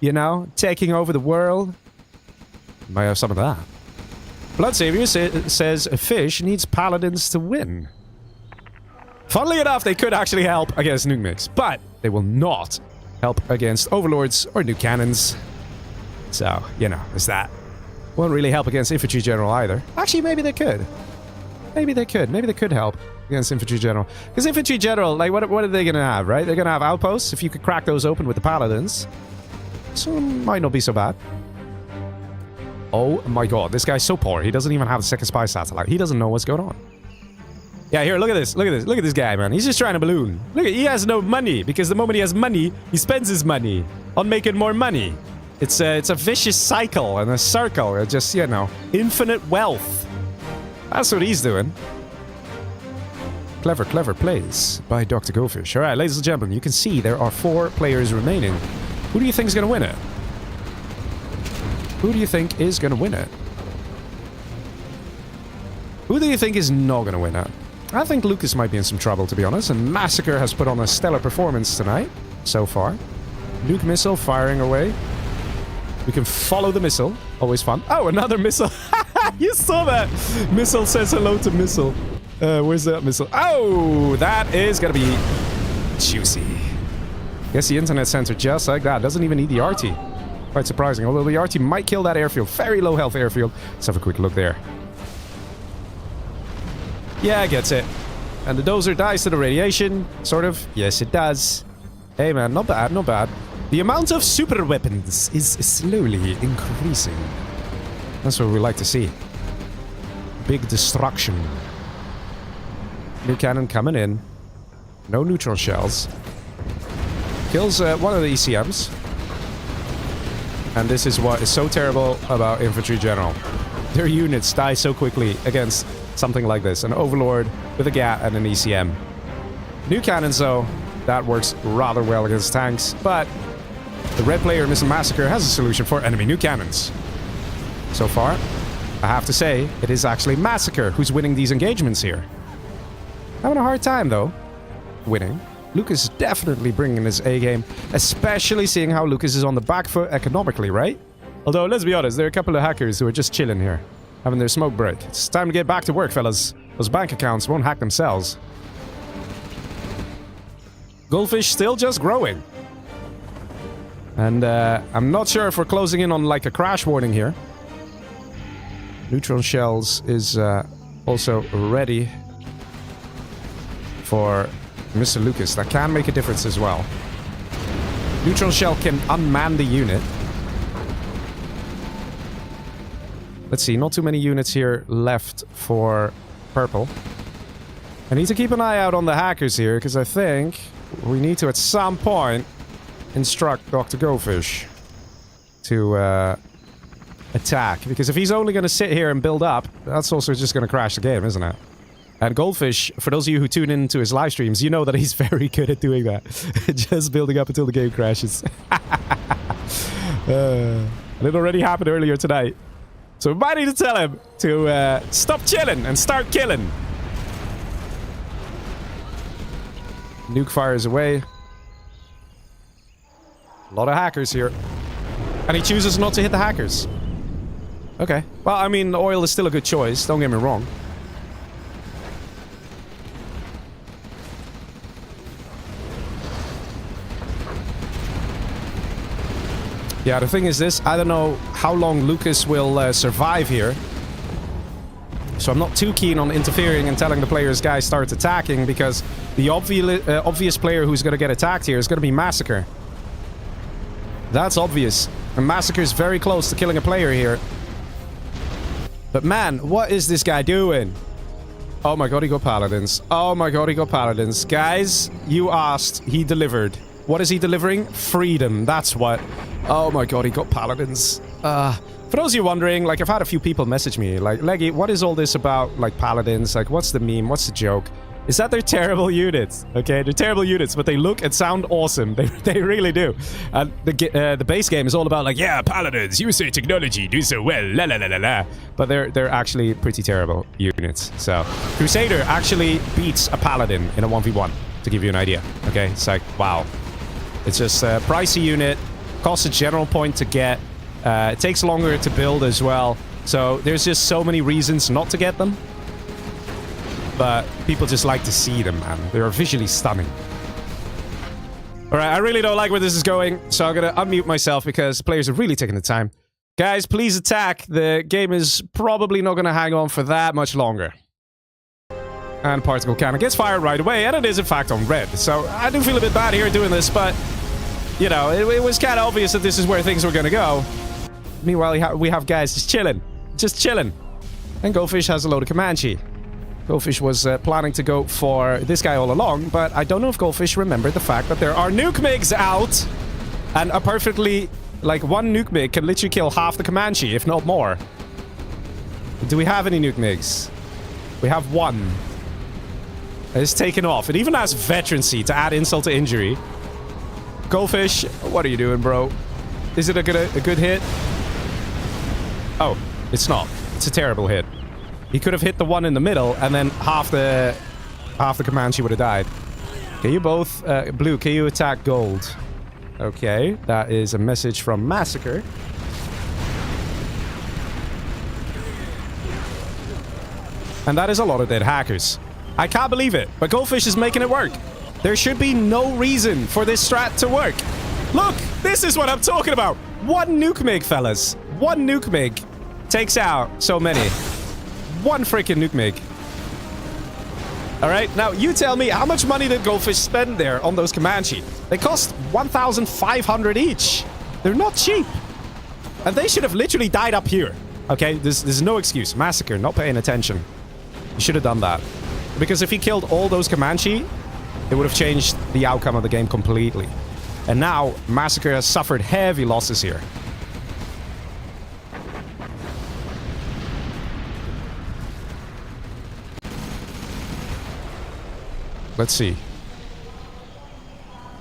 you know, taking over the world. Might have some of that. Bloodsavior says a fish needs paladins to win. Funnily enough, they could actually help against nuke mix, but they will not help against overlords or nuke cannons. So, you know, there's that. Won't really help against infantry general either. Actually, maybe they could. Maybe they could. Maybe they could help against infantry general. Because infantry general, like, what are they gonna have, right? They're gonna have outposts. If you could crack those open with the paladins, so it might not be so bad. Oh my god, this guy's so poor. He doesn't even have the second spy satellite. He doesn't know what's going on. Yeah, here, look at this. Look at this. Look at this guy, man. He's just trying to balloon. Look at, he has no money, because the moment he has money, he spends his money on making more money. It's a vicious cycle and a circle. It's just, you know, infinite wealth. That's what he's doing. Clever, clever plays by Dr. Goldfish. All right, ladies and gentlemen, you can see there are 4 players remaining. Who do you think is going to win it? Who do you think is going to win it? Who do you think is not going to win it? I think Lucas might be in some trouble, to be honest, and Massacre has put on a stellar performance tonight, so far. Nuke missile firing away. We can follow the missile. Always fun. Oh, another missile. You saw that. Missile says hello to missile. Where's that missile? Oh, that is going to be juicy. Guess the internet center just like that. Doesn't even need the RT. Quite surprising. Although the RT might kill that airfield. Very low health airfield. Let's have a quick look there. Yeah, gets it. And the dozer dies to the radiation. Sort of. Yes, it does. Hey, man. Not bad. Not bad. The amount of super weapons is slowly increasing. That's what we like to see. Big destruction. New cannon coming in. No neutron shells. Kills one of the ECMs. And this is what is so terrible about infantry general. Their units die so quickly against something like this. An overlord with a GAT and an ECM. New cannons, though, that works rather well against tanks, but the red player, Mr. Massacre, has a solution for enemy new cannons. So far, I have to say, it is actually Massacre who's winning these engagements here. Having a hard time, though, winning. Lucas is definitely bringing his A-game, especially seeing how Lucas is on the back foot economically, right? Although, let's be honest, there are a couple of hackers who are just chilling here, having their smoke break. It's time to get back to work, fellas. Those bank accounts won't hack themselves. Goldfish still just growing. And I'm not sure if we're closing in on like a crash warning here. Neutron shells is also ready for Mr. Lucas. That can make a difference as well. Neutron shell can unman the unit. Let's see, not too many units here left for purple. I need to keep an eye out on the hackers here, because I think we need to at some point instruct Dr. Goldfish to attack. Because if he's only going to sit here and build up, that's also just going to crash the game, isn't it? And Goldfish, for those of you who tune into his live streams, you know that he's very good at doing that. Just building up until the game crashes. And it already happened earlier tonight. So we might need to tell him to stop chilling and start killing. Nuke fires away. A lot of hackers here. And he chooses not to hit the hackers. Okay. Well, I mean, oil is still a good choice. Don't get me wrong. Yeah, the thing is this. I don't know how long Lucas will survive here. So I'm not too keen on interfering and telling the players, guys, start attacking, because the obvious player who's going to get attacked here is going to be Massacre. That's obvious. And Massacre is very close to killing a player here. But man, what is this guy doing? Oh my god, he got Paladins. Oh my god, he got Paladins. Guys, you asked, he delivered. What is he delivering? Freedom, that's what. Oh my god, he got Paladins. For those of you wondering, like, I've had a few people message me, like, Leggy, what is all this about, like, Paladins? Like, what's the meme? What's the joke? Is that they're terrible units, okay? They're terrible units, but they look and sound awesome. They really do. And the base game is all about, like, yeah, Paladins, USA technology, do so well, la la la la la. But they're actually pretty terrible units. So, Crusader actually beats a Paladin in a 1v1, to give you an idea, okay? It's like, wow. It's just a pricey unit, costs a general point to get, it takes longer to build as well. So, there's just so many reasons not to get them. But people just like to see them, man. They're visually stunning. Alright, I really don't like where this is going, so I'm gonna unmute myself because the players are really taking the time. Guys, please attack. The game is probably not gonna hang on for that much longer. And particle cannon gets fired right away, and it is in fact on red. So I do feel a bit bad here doing this, but you know, it was kind of obvious that this is where things were gonna go. Meanwhile, we have guys just chilling. Just chilling. And Goldfish has a load of Comanche. Goldfish was planning to go for this guy all along, but I don't know if Goldfish remembered the fact that there are nuke MiGs out, and a perfectly, like, one nuke MiG can literally kill half the Comanche, if not more. Do we have any nuke MiGs? We have one. It's taken off. It even has veterancy to add insult to injury. Goldfish, what are you doing, bro? Is it a good hit? Oh, it's not. It's a terrible hit. He could have hit the one in the middle, and then half the Comanche would have died. Can you both... Blue, can you attack gold? Okay, that is a message from Massacre. And that is a lot of dead hackers. I can't believe it, but Goldfish is making it work. There should be no reason for this strat to work. Look, this is what I'm talking about. One nuke MiG, fellas. One nuke MiG takes out so many. One freaking nuke MiG. Alright, now you tell me, how much money did Goldfish spend there on those Comanche? They cost 1,500 each. They're not cheap. And they should have literally died up here. Okay, there's no excuse. Massacre, not paying attention. You should have done that. Because if he killed all those Comanche, it would have changed the outcome of the game completely. And now, Massacre has suffered heavy losses here. Let's see.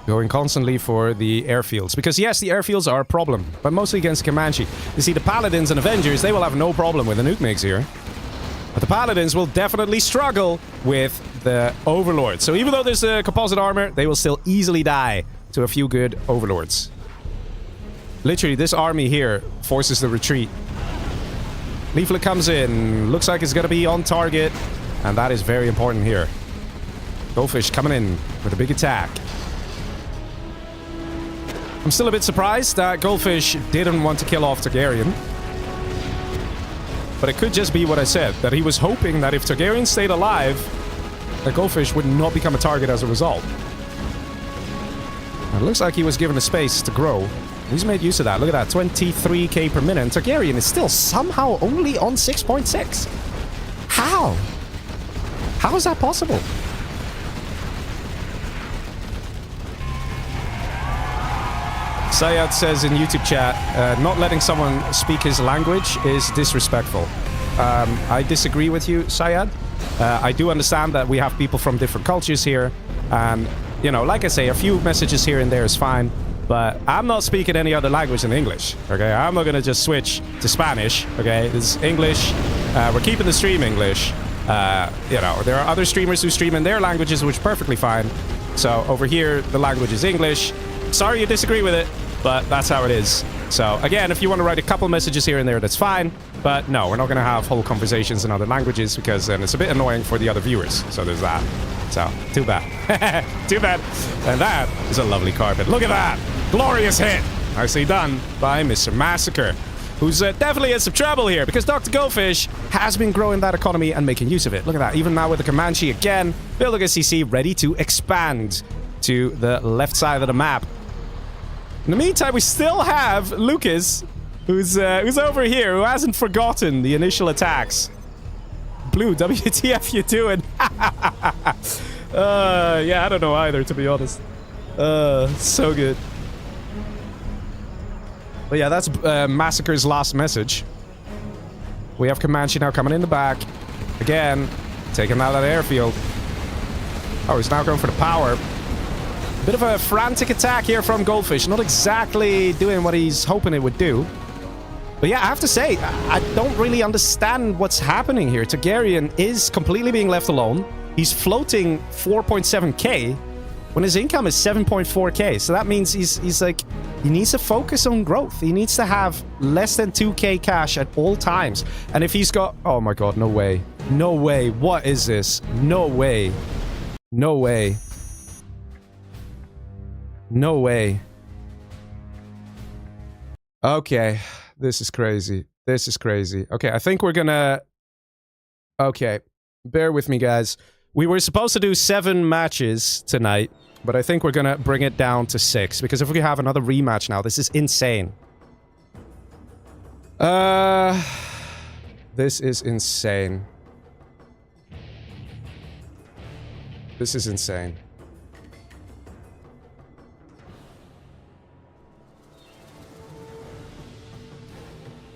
Going constantly for the airfields. Because yes, the airfields are a problem, but mostly against Comanche. You see, the Paladins and Avengers, they will have no problem with the nuke MiGs here. But the Paladins will definitely struggle with the Overlords. So even though there's a composite armor, they will still easily die to a few good Overlords. Literally, this army here forces the retreat. Leaflet comes in. Looks like it's going to be on target. And that is very important here. Goldfish coming in with a big attack. I'm still a bit surprised that Goldfish didn't want to kill off Targaryen. But it could just be what I said, that he was hoping that if Targaryen stayed alive, that Goldfish would not become a target as a result. And it looks like he was given a space to grow. He's made use of that. Look at that, 23k per minute. And Targaryen is still somehow only on 6.6. How? How is that possible? Syed says in YouTube chat, not letting someone speak his language is disrespectful. I disagree with you, Syed. I do understand that we have people from different cultures here. And, you know, like I say, a few messages here and there is fine. But I'm not speaking any other language than English, okay? I'm not gonna just switch to Spanish, okay? This is English. We're keeping the stream English. You know, there are other streamers who stream in their languages, which is perfectly fine. So over here, the language is English. Sorry you disagree with it, but that's how it is. So again, if you want to write a couple messages here and there, that's fine. But no, we're not going to have whole conversations in other languages because then it's a bit annoying for the other viewers. So there's that. So, too bad. Too bad. And that is a lovely carpet. Look at that. Glorious hit. Nicely done by Mr. Massacre, who's definitely in some trouble here because Dr. Goldfish has been growing that economy and making use of it. Look at that. Even now with the Comanche again, building a CC ready to expand to the left side of the map. In the meantime, we still have Lucas, who's over here, who hasn't forgotten the initial attacks. Blue, WTF you doing? Yeah, I don't know either, to be honest. So good. But yeah, that's Massacre's last message. We have Comanche now coming in the back. Again, taking out that airfield. Oh, he's now going for the power. Bit of a frantic attack here from Goldfish. Not exactly doing what he's hoping it would do. But yeah, I have to say, I don't really understand what's happening here. Targaryen is completely being left alone. He's floating 4.7k when his income is 7.4k. So that means he's like, he needs to focus on growth. He needs to have less than 2k cash at all times. And if he's got... Oh my god, no way. No way. What is this? No way. No way. No way. Okay. This is crazy. This is crazy. Okay, I think we're gonna... Okay. Bear with me, guys. We were supposed to do 7 matches tonight, but I think we're gonna bring it down to 6, because if we have another rematch now, this is insane. This is insane. This is insane.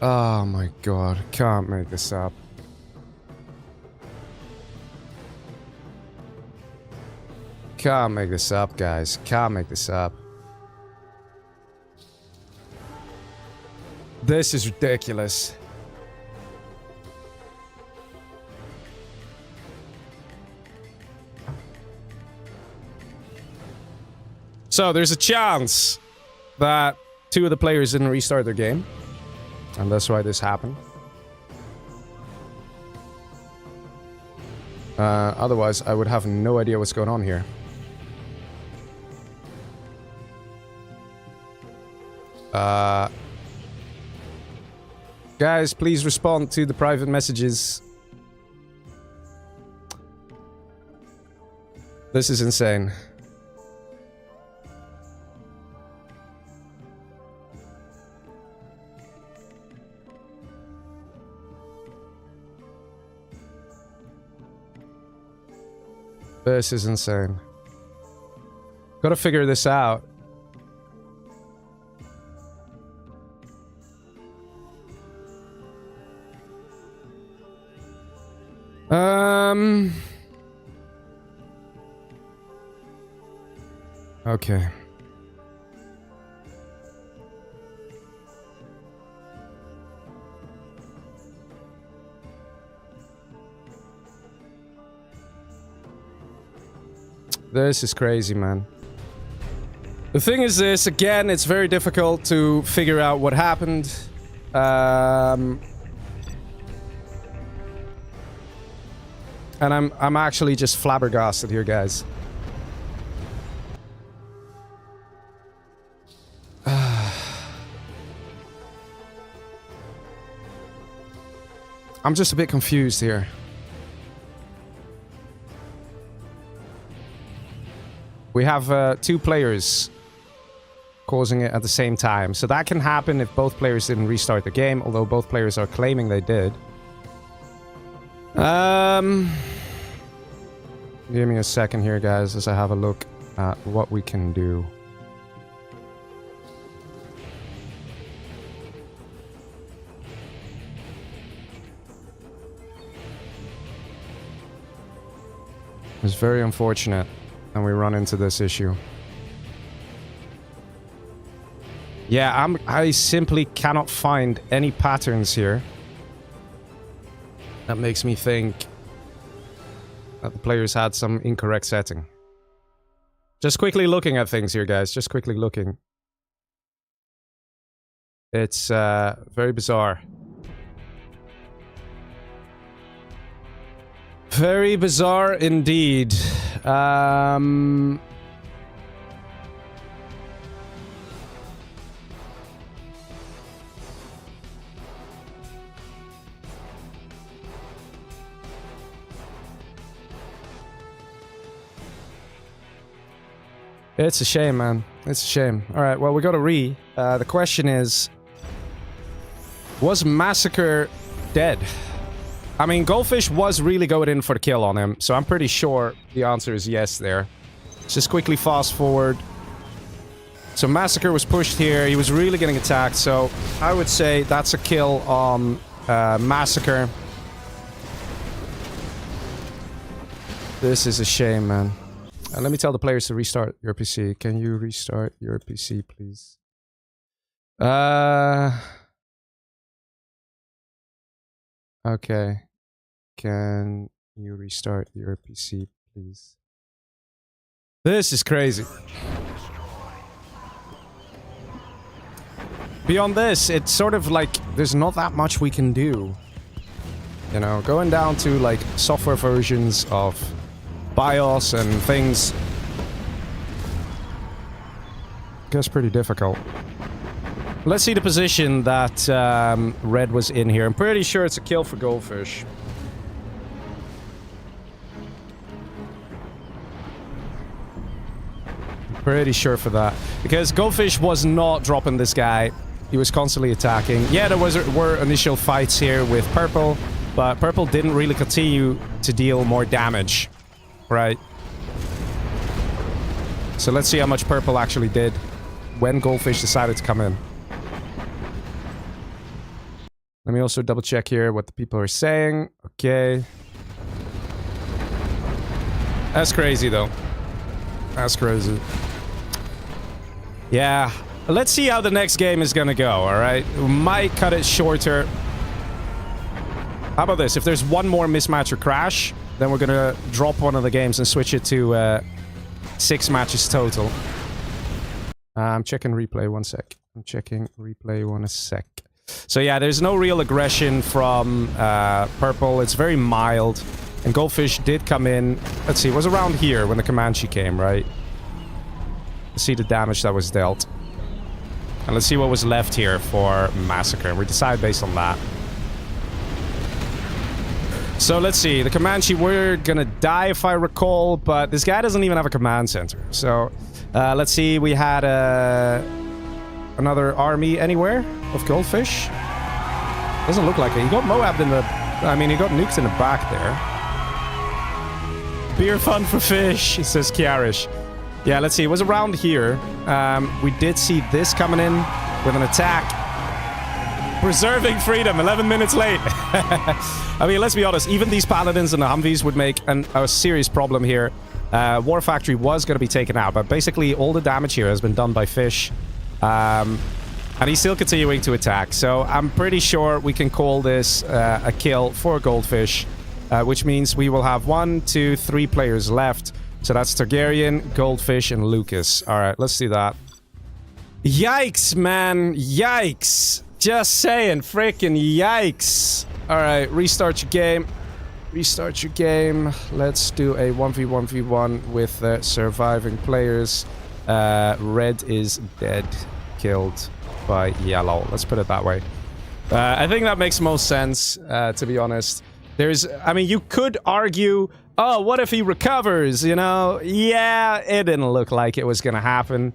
Oh my god, can't make this up. Can't make this up, guys. Can't make this up. This is ridiculous. So, there's a chance that 2 of the players didn't restart their game. And that's why this happened. Otherwise, I would have no idea what's going on here. Guys, please respond to the private messages. This is insane. This is insane. Gotta figure this out. Okay. This is crazy, man. The thing is this, again, it's very difficult to figure out what happened. And I'm actually just flabbergasted here, guys. I'm just a bit confused here. We have 2 players causing it at the same time. So that can happen if both players didn't restart the game, although both players are claiming they did. Give me a second here, guys, as I have a look at what we can do. It's very unfortunate, and we run into this issue. Yeah, I simply cannot find any patterns here. That makes me think that the players had some incorrect setting. Just quickly looking at things here, guys. Just quickly looking. It's very bizarre. Very bizarre indeed. It's a shame, man. It's a shame. Alright, well, we got a re. The question is... Was Massacre dead? I mean, Goldfish was really going in for the kill on him, so I'm pretty sure the answer is yes there. Let's just quickly fast forward. So Massacre was pushed here. He was really getting attacked, so I would say that's a kill on Massacre. This is a shame, man. Let me tell the players to restart your PC. Can you restart your PC, please? Okay. Can you restart your PC, please? This is crazy. Beyond this, it's sort of like there's not that much we can do. You know, going down to like software versions of BIOS and things gets pretty difficult. Let's see the position that Red was in here. I'm pretty sure it's a kill for Goldfish. Pretty sure for that. Because Goldfish was not dropping this guy. He was constantly attacking. Yeah, there were initial fights here with Purple, but Purple didn't really continue to deal more damage. Right. So let's see how much Purple actually did when Goldfish decided to come in. Let me also double check here what the people are saying. Okay. That's crazy though. That's crazy. Yeah. Let's see how the next game is gonna go, alright? We might cut it shorter. How about this? If there's one more mismatch or crash, then we're gonna drop one of the games and switch it to 6 matches total. I'm checking replay, 1 sec. I'm checking replay, 1 sec. So yeah, there's no real aggression from Purple. It's very mild. And Goldfish did come in. Let's see, it was around here when the Comanche came, right? Let's see the damage that was dealt. And let's see what was left here for Massacre. And we decide based on that. So let's see, the Comanche, we're gonna die if I recall, but this guy doesn't even have a command center. So let's see, we had another army anywhere of Goldfish. Doesn't look like it. He got Moabbed in the... I mean, he got nuked in the back there. Beer fun for fish, says Kiarish. Yeah, let's see, it was around here. We did see this coming in with an attack. Preserving freedom, 11 minutes late. I mean, let's be honest, even these Paladins and the Humvees would make a serious problem here. War Factory was going to be taken out, but basically all the damage here has been done by Fish. And he's still continuing to attack, so I'm pretty sure we can call this a kill for Goldfish, which means we will have 1, 2, 3 players left. So that's Targaryen, Goldfish, and Lucas. Alright, let's do that. Yikes, man. Yikes. Just saying, freaking yikes. Alright, restart your game. Restart your game. Let's do a 1v1v1 with surviving players. Red is dead. Killed by yellow. Let's put it that way. I think that makes most sense, to be honest. I mean, you could argue, oh, what if he recovers, you know? Yeah, it didn't look like it was gonna happen.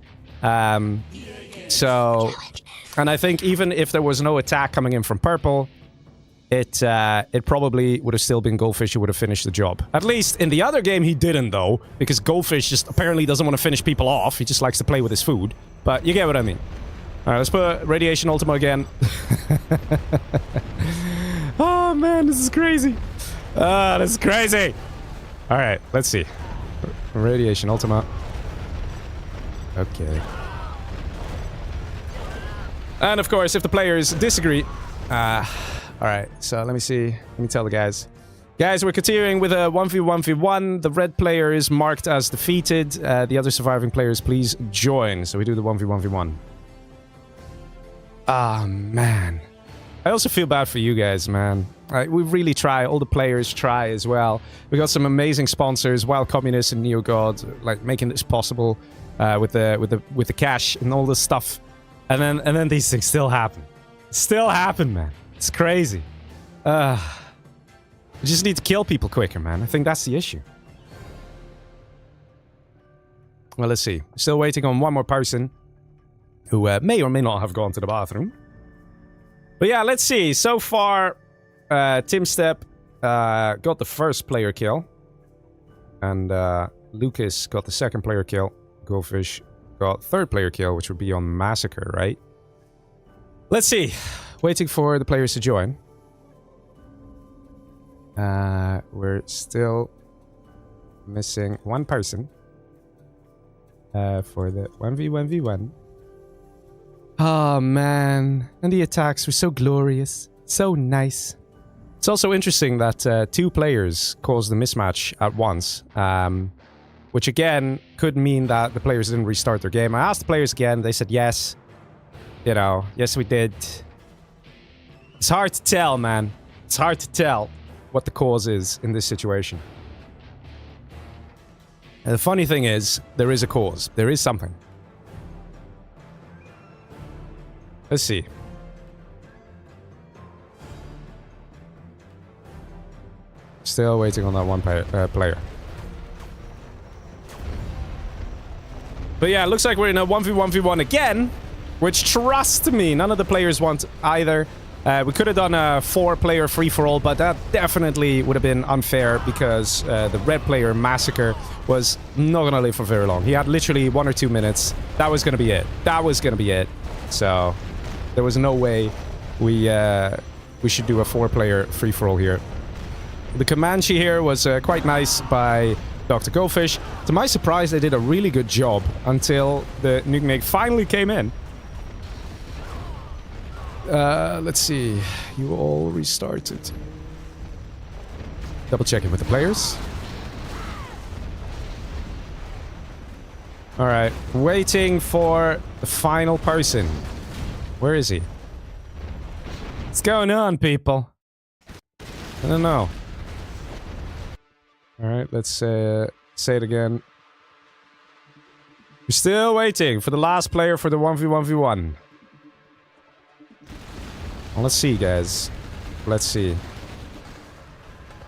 So... And I think even if there was no attack coming in from Purple, it probably would have still been Goldfish who would have finished the job. At least in the other game he didn't, though, because Goldfish just apparently doesn't want to finish people off. He just likes to play with his food. But you get what I mean. Alright, let's put Radiation Ultima again. Oh man, this is crazy. Ah, this is crazy. Alright, let's see. Radiation Ultima. Okay. And of course, if the players disagree... Alright, so let me see. Let me tell the guys. Guys, we're continuing with a 1v1v1. The red player is marked as defeated. The other surviving players, please join. So we do the 1v1v1. Ah, man. I also feel bad for you guys, man. We really try. All the players try as well. We got some amazing sponsors, Wild Communists and NeoGod, like making this possible with the cash and all this stuff. And then these things still happen. Still happen, man. It's crazy. We just need to kill people quicker, man. I think that's the issue. Well, let's see. Still waiting on one more person who may or may not have gone to the bathroom. But yeah, let's see. So far, Tim Step got the first player kill. And Lucas got the second player kill. Goldfish got third player kill, which would be on Massacre, right? Let's see. Waiting for the players to join. We're still missing one person for the 1v1v1. Oh, man. And the attacks were so glorious. So nice. It's also interesting that two players caused the mismatch at once. Which, again, could mean that the players didn't restart their game. I asked the players again. They said yes. You know, yes, we did. It's hard to tell, man. It's hard to tell what the cause is in this situation. And the funny thing is, there is a cause. There is something. Let's see. Still waiting on that one player. But yeah, it looks like we're in a 1v1v1 again. Which, trust me, none of the players want either. We could have done a 4-player free-for-all, but that definitely would have been unfair because the red player, Massacre, was not going to live for very long. He had literally 1 or 2 minutes. That was going to be it. That was going to be it. So, there was no way we should do a 4-player free-for-all here. The Comanche here was quite nice by Dr. Goldfish. To my surprise, they did a really good job until the nuke finally came in. Let's see. You all restarted. Double checking with the players. Alright. Waiting for the final person. Where is he? What's going on, people? I don't know. Alright, let's say it again. We're still waiting for the last player for the 1v1v1. Well, let's see, guys. Let's see.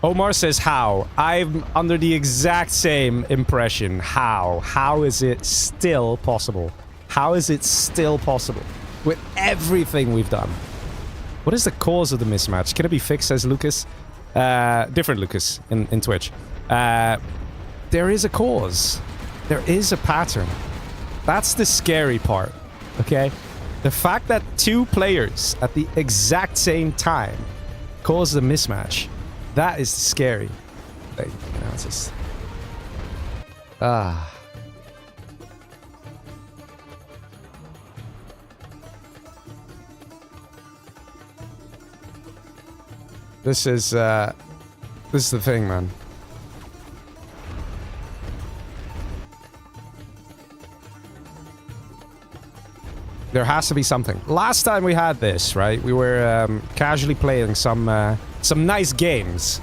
Omar says how. I'm under the exact same impression. How? How is it still possible? How is it still possible? With everything we've done. What is the cause of the mismatch? Can it be fixed, says Lucas? Different Lucas in Twitch. There is a cause. There is a pattern. That's the scary part. Okay? The fact that 2 players at the exact same time caused the mismatch, that is scary. Like, you know, it's just... This is the thing, man. There has to be something. Last time we had this, right? We were casually playing some nice games.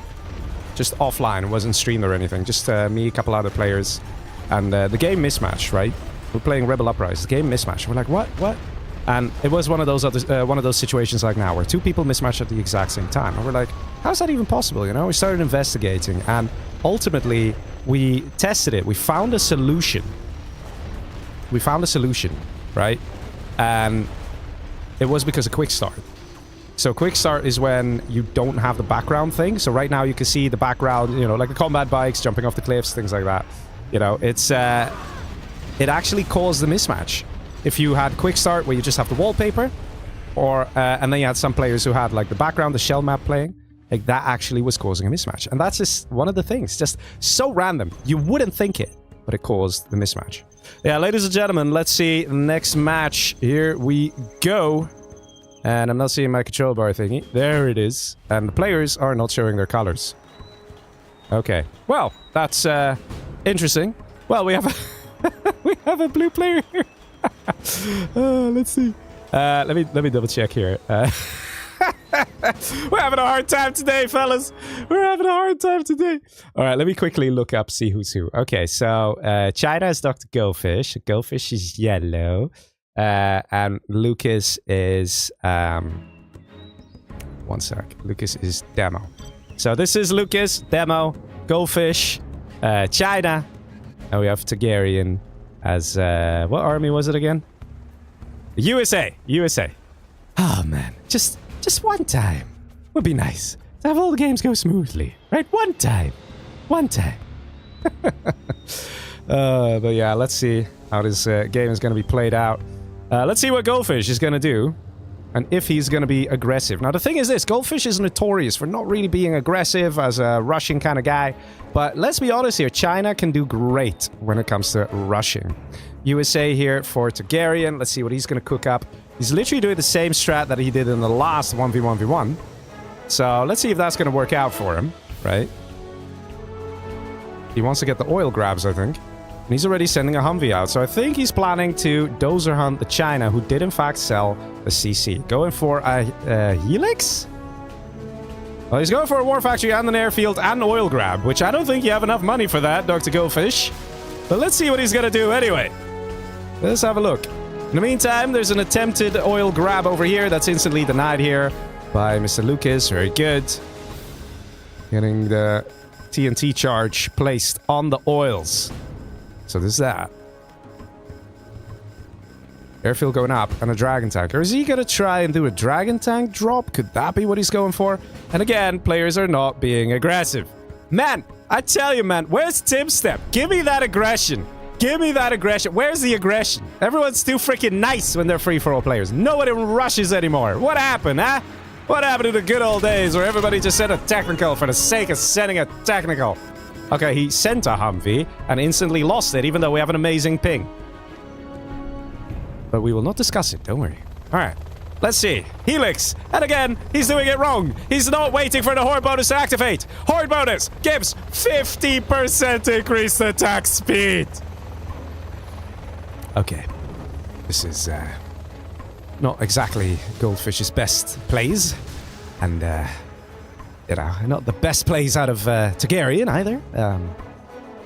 Just offline. It wasn't streamed or anything. Just me, a couple other players. And the game mismatched, right? We're playing Rebel Uprise. The game mismatched. We're like, what? What? And it was one of those situations like now where 2 people mismatch at the exact same time. And we're like, how's that even possible, you know? We started investigating. And ultimately, we tested it. We found a solution. Right? And it was because of quick start. So quick start is when you don't have the background thing. So right now you can see the background, you know, like the combat bikes jumping off the cliffs, things like that. You know, it's it actually caused the mismatch. If you had quick start where you just have the wallpaper, or and then you had some players who had like the background, the shell map playing, like that actually was causing a mismatch. And that's just one of the things, just so random. You wouldn't think it, but it caused the mismatch. Yeah, ladies and gentlemen, let's see the next match. Here we go. And I'm not seeing my control bar thingy. There it is. And the players are not showing their colors. Okay. Well, that's interesting. Well, we have a we have a blue player here. Let's see. Let me double check here. We're having a hard time today, fellas. We're having a hard time today. All right, let me quickly look up, see who's who. Okay, so China is Dr. Goldfish. Goldfish is yellow. And Lucas is... one sec. Lucas is Demo. So this is Lucas, Demo, Goldfish, China. And we have Targaryen as... what army was it again? USA. USA. Oh, man. Just one time would be nice to have all the games go smoothly, right? One time. But yeah, let's see how this game is going to be played out. Let's see what Goldfish is going to do and if he's going to be aggressive. Now, the thing is this, Goldfish is notorious for not really being aggressive as a rushing kind of guy. But let's be honest here, China can do great when it comes to rushing. USA here for Targaryen. Let's see what he's going to cook up. He's literally doing the same strat that he did in the last 1v1v1. So let's see if that's going to work out for him, right? He wants to get the oil grabs, I think. And he's already sending a Humvee out. So I think he's planning to dozer hunt the China, who did in fact sell a CC. Going for a Helix? Well, he's going for a war factory and an airfield and an oil grab, which I don't think you have enough money for that, Dr. Goldfish. But let's see what he's going to do anyway. Let's have a look. In the meantime, there's an attempted oil grab over here that's instantly denied here by Mr. Lucas. Very good. Getting the TNT charge placed on the oils. So there's that. Airfield going up and a dragon tank. Or is he going to try and do a dragon tank drop? Could that be what he's going for? And again, players are not being aggressive. Man, I tell you, man, where's Tim Step? Give me that aggression. Give me that aggression. Where's the aggression? Everyone's too freaking nice when they're free-for-all players. Nobody rushes anymore. What happened, huh? What happened to the good old days where everybody just sent a technical for the sake of sending a technical? Okay, he sent a Humvee and instantly lost it, even though we have an amazing ping. But we will not discuss it, don't worry. Alright, let's see. Helix. And again, he's doing it wrong. He's not waiting for the Horde bonus to activate. Horde bonus gives 50% increased attack speed. Okay. This is not exactly Goldfish's best plays. And, you know, not the best plays out of Targaryen either.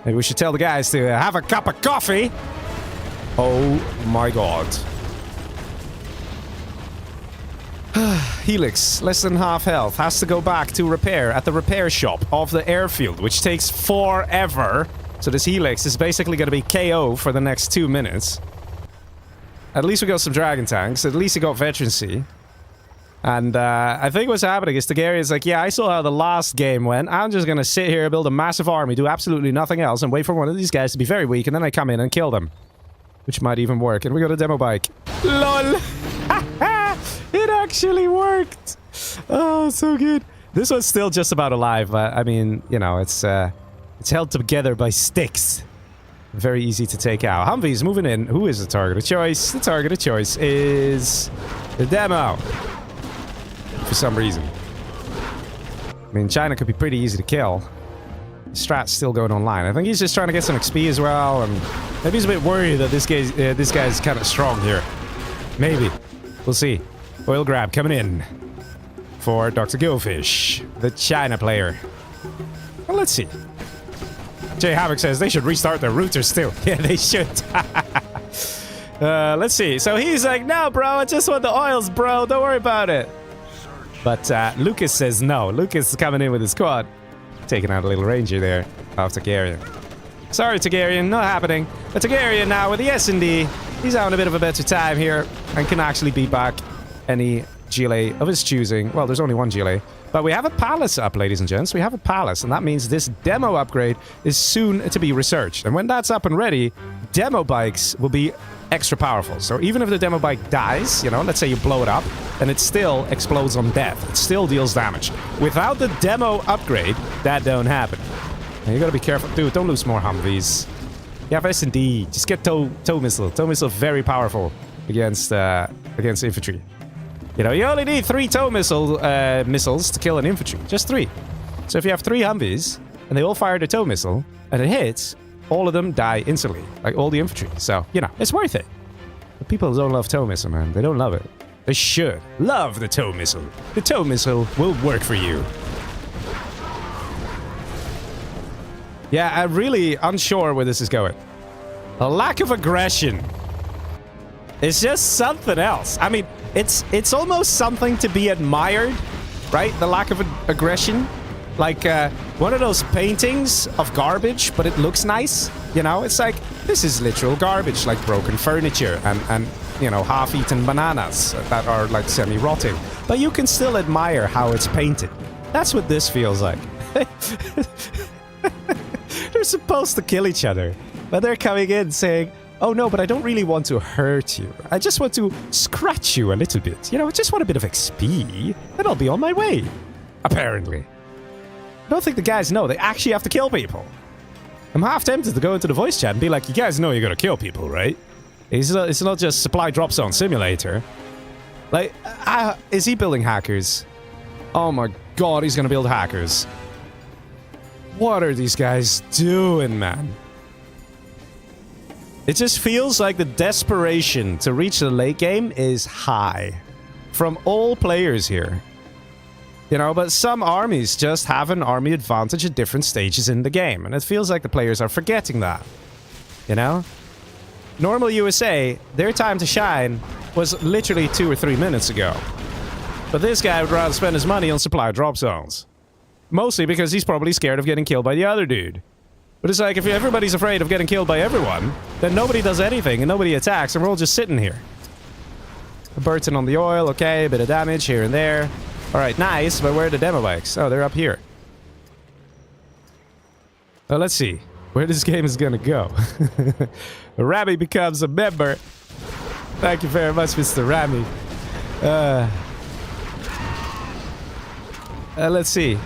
Maybe we should tell the guys to have a cup of coffee. Oh my god. Helix, less than half health, has to go back to repair at the repair shop of the airfield, which takes forever. So this Helix is basically going to be KO for the next 2 minutes. At least we got some dragon tanks. At least he got veterancy. And I think what's happening is Targaryen's like, yeah, I saw how the last game went. I'm just going to sit here, build a massive army, do absolutely nothing else, and wait for one of these guys to be very weak, and then I come in and kill them. Which might even work. And we got a demo bike. LOL! It actually worked! Oh, so good. This one's still just about alive. I mean, you know, it's held together by sticks. Very easy to take out. Humvee's moving in. Who is the target of choice? The target of choice is the demo. For some reason. I mean, China could be pretty easy to kill. Strat's still going online. I think he's just trying to get some XP as well, and maybe he's a bit worried that this guy's kind of strong here. Maybe. We'll see. Oil grab coming in for Dr. Goldfish, the China player. Well, let's see. Jay Havoc says they should restart their routers too. Yeah, they should. Let's see. So he's like, no, bro, I just want the oils, bro. Don't worry about it. But Lucas says no. Lucas is coming in with his squad. Taking out a little ranger there of Targaryen. Sorry, Targaryen, not happening. But Targaryen now with the S&D, he's having a bit of a better time here and can actually beat back any GLA of his choosing. Well, there's only one GLA. But we have a palace up, ladies and gents. We have a palace, and that means this demo upgrade is soon to be researched. And when that's up and ready, demo bikes will be extra powerful. So even if the demo bike dies, you know, let's say you blow it up, and it still explodes on death. It still deals damage. Without the demo upgrade, that don't happen. And you gotta be careful. Dude, don't lose more Humvees. You have S&D. Just get tow missile. Tow missile very powerful against infantry. You know, you only need 3 tow missiles to kill an infantry. Just 3. So if you have 3 Humvees and they all fire the tow missile and it hits, all of them die instantly, like all the infantry. So, you know, it's worth it. But people don't love tow missile, man. They don't love it. They should love the tow missile. The tow missile will work for you. Yeah, I'm really unsure where this is going. A lack of aggression. It's just something else. I mean, it's almost something to be admired, right? The lack of aggression. Like one of those paintings of garbage, but it looks nice. You know, it's like, this is literal garbage, like broken furniture and you know, half-eaten bananas that are like semi-rotting. But you can still admire how it's painted. That's what this feels like. They're supposed to kill each other, but they're coming in saying, oh no, but I don't really want to hurt you. I just want to scratch you a little bit. You know, I just want a bit of XP, and I'll be on my way. Apparently. I don't think the guys know they actually have to kill people. I'm half tempted to go into the voice chat and be like, you guys know you gotta kill people, right? It's not just supply drop zone simulator. Like, is he building hackers? Oh my god, he's gonna build hackers. What are these guys doing, man? It just feels like the desperation to reach the late game is high. From all players here. You know, but some armies just have an army advantage at different stages in the game. And it feels like the players are forgetting that. You know? Normal USA, their time to shine was literally 2 or 3 minutes ago. But this guy would rather spend his money on supply drop zones. Mostly because he's probably scared of getting killed by the other dude. But it's like, if everybody's afraid of getting killed by everyone, then nobody does anything and nobody attacks and we're all just sitting here. A Burton on the oil, okay, a bit of damage here and there. Alright, nice, but where are the demo bikes? Oh, they're up here. Well, let's see where this game is gonna go. Rami becomes a member. Thank you very much, Mr. Rami. Let's see.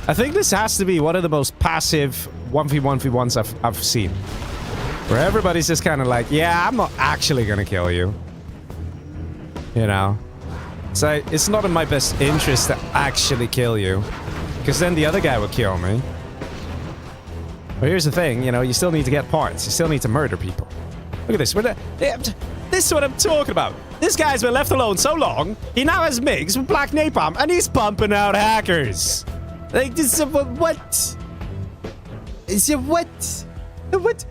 I think this has to be one of the most passive 1v1v1s I've seen. Where everybody's just kind of like, yeah, I'm not actually gonna kill you. You know? So it's not in my best interest to actually kill you. Because then the other guy will kill me. But here's the thing, you know, you still need to get points. You still need to murder people. Look at this. This is what I'm talking about. This guy's been left alone so long, he now has MiGs with black napalm, and he's pumping out hackers. Like, this is what? Is it what? What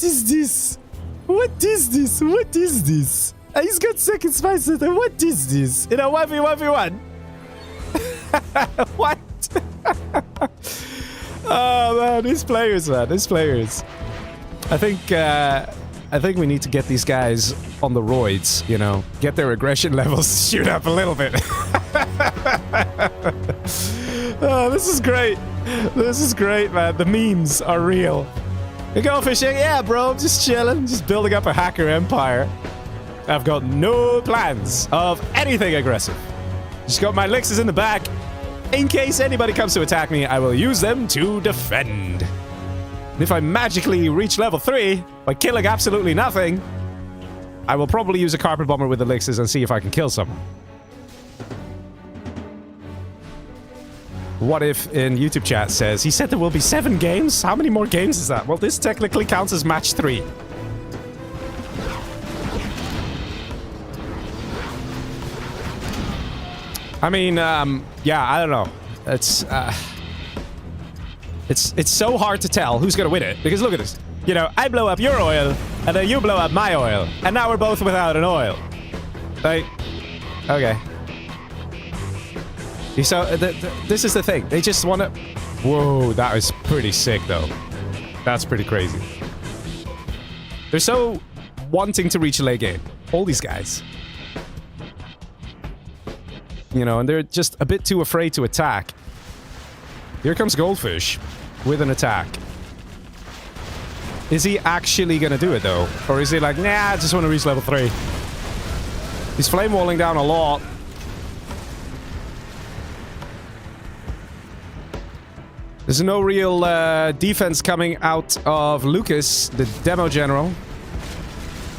is this? What is this? What is this? He's got second spice. What is this? In a 1v1v1? What? Oh man, these players, man. These players. I think we need to get these guys on the roids, you know. Get their aggression levels shoot up a little bit. Oh, this is great. This is great, man. The memes are real. You go fishing? Yeah, bro. Just chilling. Just building up a hacker empire. I've got no plans of anything aggressive. Just got my elixirs in the back. In case anybody comes to attack me, I will use them to defend. And if I magically reach level 3 by killing absolutely nothing, I will probably use a carpet bomber with elixirs and see if I can kill someone. What if in YouTube chat says, he said there will be 7 games? How many more games is that? Well, this technically counts as match 3. I mean, yeah, I don't know. It's so hard to tell who's gonna win it, because look at this. You know, I blow up your oil, and then you blow up my oil, and now we're both without an oil. Like, okay. So, this is the thing. They just want to... Whoa, that is pretty sick, though. That's pretty crazy. They're so wanting to reach a late game. All these guys. You know, and they're just a bit too afraid to attack. Here comes Goldfish with an attack. Is he actually gonna do it, though? Or is he like, nah, I just want to reach level 3. He's flame walling down a lot. There's no real defense coming out of Lucas, the demo general.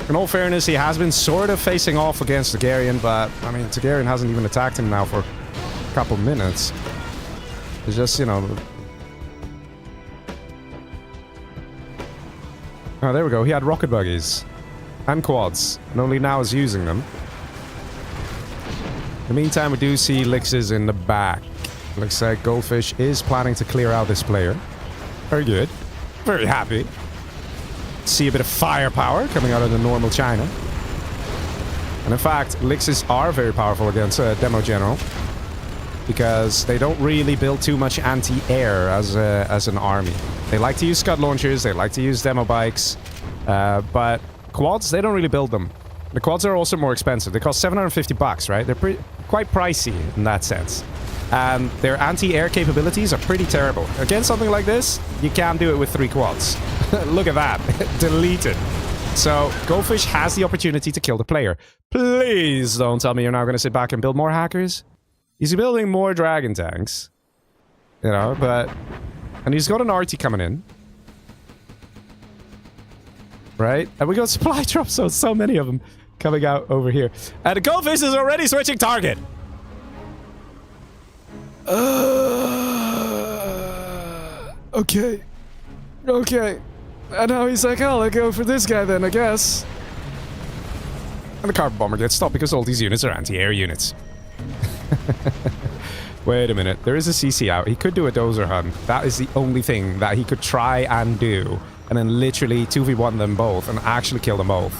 In all fairness, he has been sort of facing off against Targaryen, but, I mean, Targaryen hasn't even attacked him now for a couple minutes. It's just, you know... Oh, there we go. He had rocket buggies. And quads. And only now is using them. In the meantime, we do see Lixes in the back. Looks like Goldfish is planning to clear out this player. Very good. Very happy. See a bit of firepower coming out of the normal China. And in fact, Lixes are very powerful against a demo general. Because they don't really build too much anti-air as an army. They like to use Scud launchers, they like to use demo bikes. But quads, they don't really build them. The quads are also more expensive. They cost $750, right? They're quite pricey in that sense. And their anti-air capabilities are pretty terrible. Against something like this, you can't do it with 3 quads. Look at that. Deleted. So, Goldfish has the opportunity to kill the player. Please don't tell me you're now going to sit back and build more hackers. He's building more dragon tanks. You know, but... And he's got an arty coming in. Right? And we got supply drops, so many of them coming out over here. And the Goldfish is already switching target. Okay. Okay. And now he's like, oh, I'll go for this guy then, I guess. And the carpet bomber gets stopped because all these units are anti-air units. Wait a minute. There is a CC out. He could do a dozer hunt. That is the only thing that he could try and do. And then literally 2v1 them both and actually kill them both.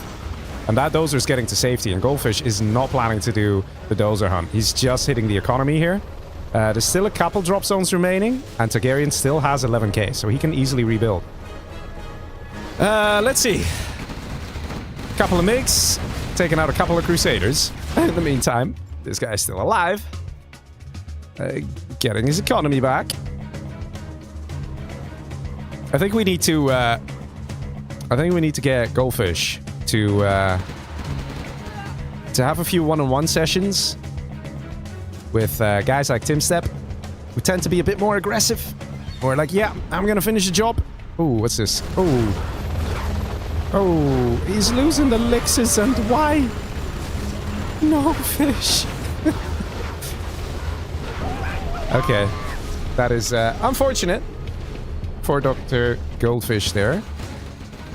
And that dozer is getting to safety. And Goldfish is not planning to do the dozer hunt. He's just hitting the economy here. There's still a couple drop zones remaining, and Targaryen still has 11k, so he can easily rebuild. Let's see. A couple of MiGs, taking out a couple of Crusaders. In the meantime, this guy's still alive. Getting his economy back. I think we need to... I think we need to get Goldfish to have a few one-on-one sessions with guys like Tim Step, who tend to be a bit more aggressive. Or like, yeah, I'm gonna finish the job. Oh, what's this? Oh, he's losing the Lixes, and why? No fish. Okay, that is unfortunate for Dr. Goldfish there.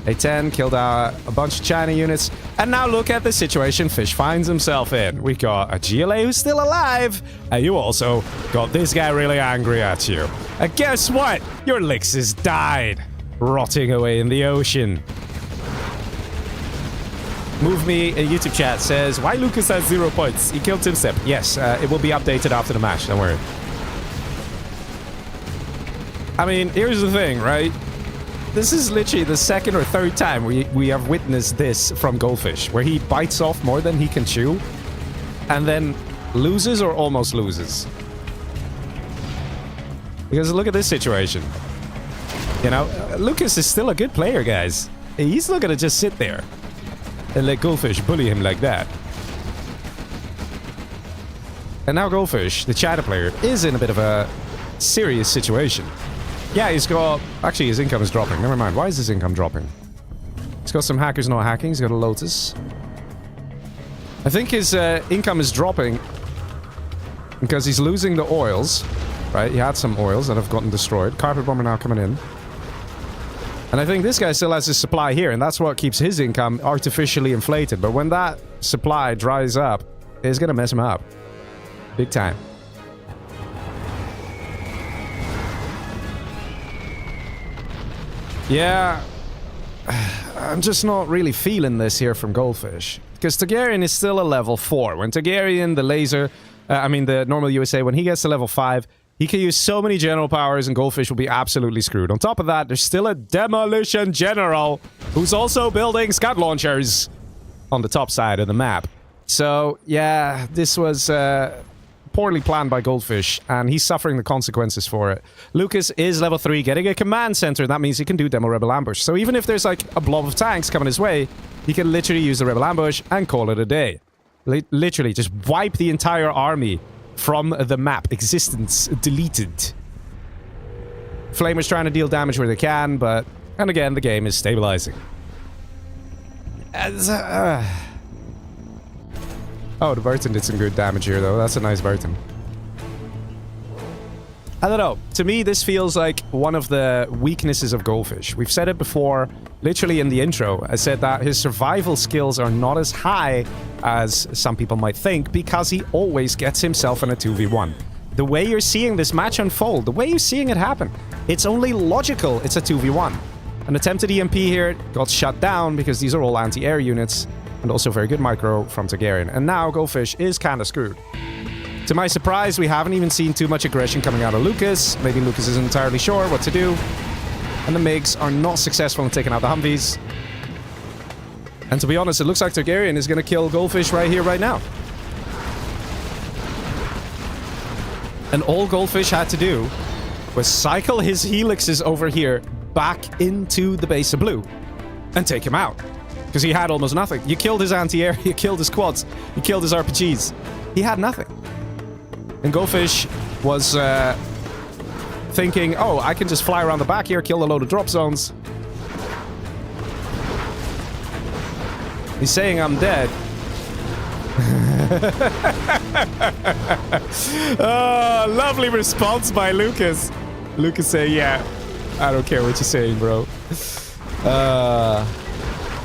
A 10 killed a bunch of China units. And now look at the situation Fish finds himself in. We got a GLA who's still alive. And you also got this guy really angry at you. And guess what? Your Lixes died. Rotting away in the ocean. Move Me, a YouTube chat says, why Lucas has 0 points? He killed Tim Step. Yes, it will be updated after the match. Don't worry. I mean, here's the thing, right? This is literally the second or third time we have witnessed this from Goldfish, where he bites off more than he can chew, and then loses or almost loses. Because look at this situation. You know, Lucas is still a good player, guys. He's not gonna just sit there and let Goldfish bully him like that. And now Goldfish, the China player, is in a bit of a serious situation. Yeah, he's got... Actually, his income is dropping. Never mind. Why is his income dropping? He's got some hackers not hacking. He's got a Lotus. I think his income is dropping because he's losing the oils. Right? He had some oils that have gotten destroyed. Carpet bomber now coming in. And I think this guy still has his supply here, and that's what keeps his income artificially inflated. But when that supply dries up, it's gonna mess him up. Big time. Yeah, I'm just not really feeling this here from Goldfish. Because Targaryen is still a level 4. When Targaryen, the laser, the normal USA, when he gets to level 5, he can use so many general powers and Goldfish will be absolutely screwed. On top of that, there's still a demolition general who's also building Scud launchers on the top side of the map. So, yeah, this was poorly planned by Goldfish, and he's suffering the consequences for it. Lucas is level 3, getting a command center. That means he can do Demo Rebel Ambush. So even if there's like a blob of tanks coming his way, he can literally use the Rebel Ambush and call it a day. Literally, just wipe the entire army from the map. Existence deleted. Flamers trying to deal damage where they can, but... And again, the game is stabilizing. Oh, the Burton did some good damage here, though. That's a nice Burton. I don't know. To me, this feels like one of the weaknesses of Goldfish. We've said it before, literally in the intro. I said that his survival skills are not as high as some people might think because he always gets himself in a 2v1. The way you're seeing this match unfold, the way you're seeing it happen, it's only logical it's a 2v1. An attempted EMP here got shut down because these are all anti-air units, and also very good micro from Targaryen. And now Goldfish is kind of screwed. To my surprise, we haven't even seen too much aggression coming out of Lucas. Maybe Lucas isn't entirely sure what to do. And the MiGs are not successful in taking out the Humvees. And to be honest, it looks like Targaryen is going to kill Goldfish right here, right now. And all Goldfish had to do was cycle his helixes over here back into the base of blue and take him out. Because he had almost nothing. You killed his anti-air, you killed his quads, you killed his RPGs. He had nothing. And Goldfish was thinking, oh, I can just fly around the back here, kill a load of drop zones. He's saying I'm dead. Oh, lovely response by Lucas. Lucas saying, yeah, I don't care what you're saying, bro.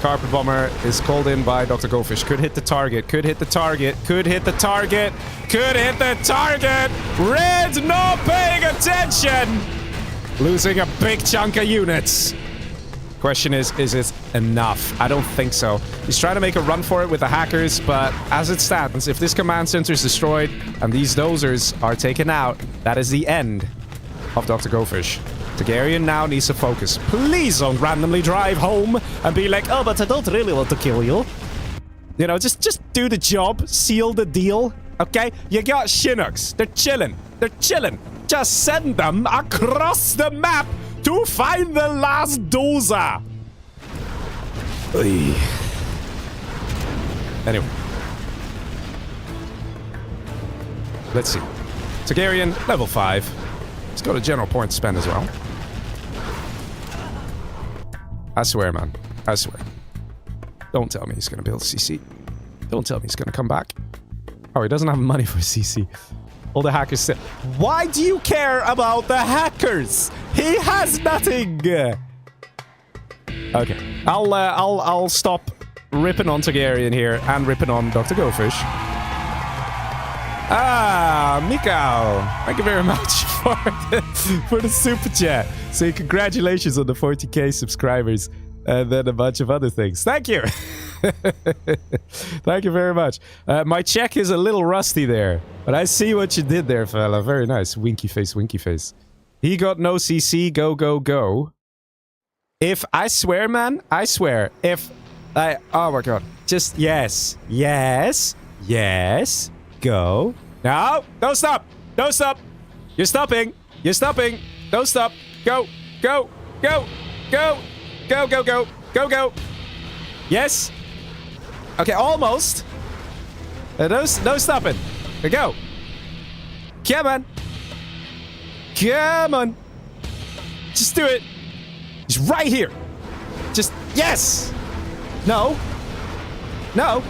Carpet Bomber is called in by Dr. Goldfish. Could hit the target. Could hit the target. Could hit the target. Could hit the target. Red not paying attention. Losing a big chunk of units. Question is it enough? I don't think so. He's trying to make a run for it with the hackers, but as it stands, if this command center is destroyed and these dozers are taken out, that is the end of Dr. Goldfish. Targaryen now needs to focus. Please don't randomly drive home and be like, oh, but I don't really want to kill you. You know, just do the job. Seal the deal. Okay? You got Chinooks. They're chilling. They're chilling. Just send them across the map to find the last dozer. Oy. Anyway. Let's see. Targaryen, level 5. He's got a general point to spend as well. I swear, man. I swear. Don't tell me he's going to build a CC. Don't tell me he's going to come back. Oh, he doesn't have money for a CC. All the hackers said, why do you care about the hackers? He has nothing. Okay. I'll stop ripping on Targaryen here and ripping on Dr. Goldfish. Ah, Mikau, thank you very much for the super chat. So congratulations on the 40k subscribers and then a bunch of other things. Thank you. Thank you very much. My check is a little rusty there, but I see what you did there, fella. Very nice. Winky face, winky face. He got no CC. Go, go, go. If I swear, man, I swear. If I, oh my god, just yes, yes, yes. Go. No, don't stop. Don't stop. You're stopping. You're stopping. Don't stop. Go. Go. Go. Go. Go, go, go. Go, go. Yes. Okay, almost. No stopping. Go. Come on. Come on. Just do it. It's right here. Just, yes. No. No.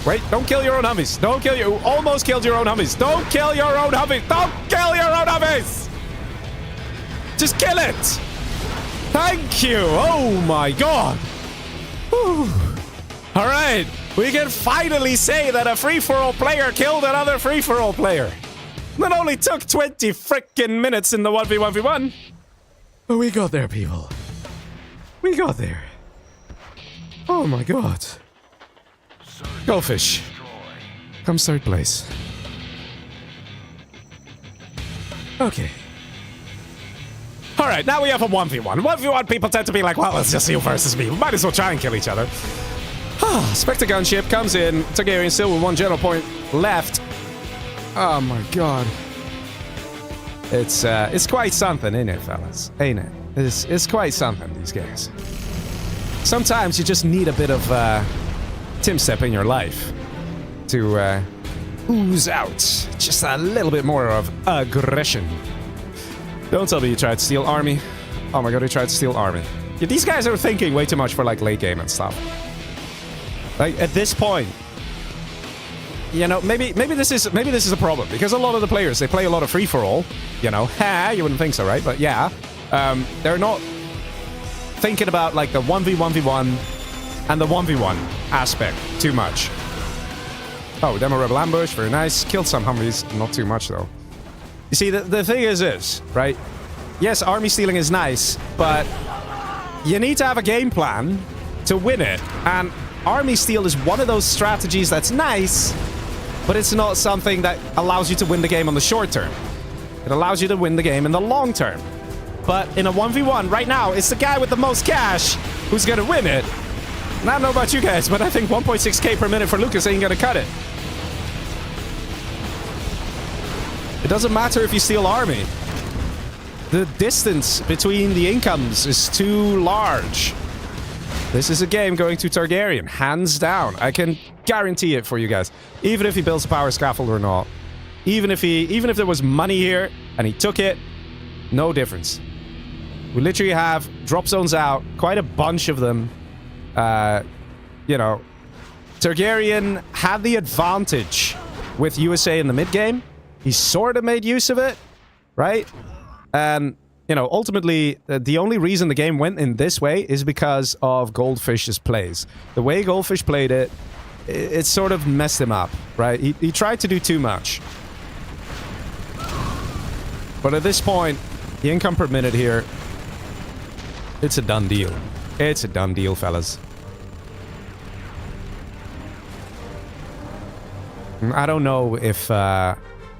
Wait, don't kill your own Humvees. Don't kill you. Almost killed your own Humvees. Don't kill your own Humvees. Don't kill your own Humvees. Just kill it. Thank you. Oh my god. Whew. All right. We can finally say that a free-for-all player killed another free-for-all player. That only took 20 frickin' minutes in the 1v1v1. But we got there, people. We got there. Oh my god. Goldfish comes third place. Okay. Alright, now we have a 1v1. 1v1 people tend to be like, well, it's just you versus me. We might as well try and kill each other. Spectre gunship comes in. Targaryen still with one general point left. Oh my god. It's quite something, ain't it, fellas? Ain't it? It's quite something, these games. Sometimes you just need a bit of Tim Step in your life to ooze out just a little bit more of aggression. Don't tell me you tried to steal army. Oh my god, he tried to steal army. Yeah, these guys are thinking way too much for like late game and stuff. Like at this point, you know, maybe this is a problem because a lot of the players, they play a lot of free for all. You know, you wouldn't think so, right? But yeah, they're not thinking about like the 1v1v1 and the 1v1 aspect too much. Oh, demo rebel ambush, very nice. Killed some Humvees, not too much though. You see, the thing is this, right? Yes, army stealing is nice, but you need to have a game plan to win it. And army steal is one of those strategies that's nice, but it's not something that allows you to win the game on the short term. It allows you to win the game in the long term. But in a 1v1, right now, it's the guy with the most cash who's gonna win it. And I don't know about you guys, but I think 1.6k per minute for Lucas ain't gonna cut it. It doesn't matter if you steal army. The distance between the incomes is too large. This is a game going to Targaryen, hands down. I can guarantee it for you guys. Even if he builds a power scaffold or not. Even if there was money here and he took it, no difference. We literally have drop zones out, quite a bunch of them. You know, Targaryen had the advantage with USA in the mid game. He sort of made use of it, right? And, you know, ultimately, the only reason the game went in this way is because of Goldfish's plays. The way Goldfish played it, it sort of messed him up, right? He tried to do too much. But at this point, the income per minute here, it's a done deal. It's a done deal, fellas. I don't know if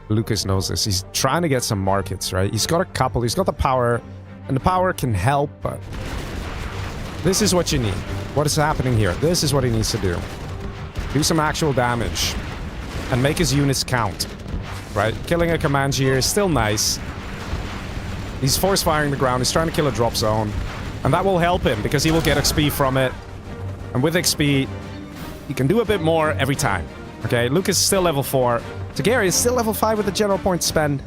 Lucas knows this. He's trying to get some markets, right? He's got a couple. He's got the power, and the power can help, but this is what you need. What is happening here? This is what he needs to do. Do some actual damage and make his units count, right? Killing a Comanche here is still nice. He's force firing the ground. He's trying to kill a drop zone, and that will help him because he will get XP from it. And with XP, he can do a bit more every time. Okay, Lucas is still level 4. Targaryen is still level 5 with the general point spend.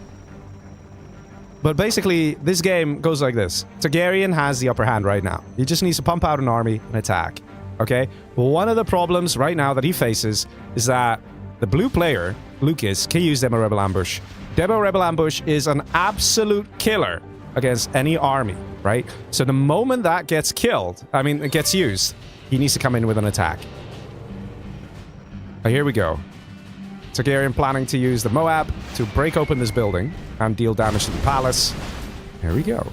But basically, this game goes like this. Targaryen has the upper hand right now. He just needs to pump out an army and attack. Okay? One of the problems right now that he faces is that the blue player, Lucas, can use Demo Rebel Ambush. Demo Rebel Ambush is an absolute killer against any army, right? So the moment that gets killed, it gets used, he needs to come in with an attack. Here we go. Targaryen planning to use the Moab to break open this building and deal damage to the palace. Here we go.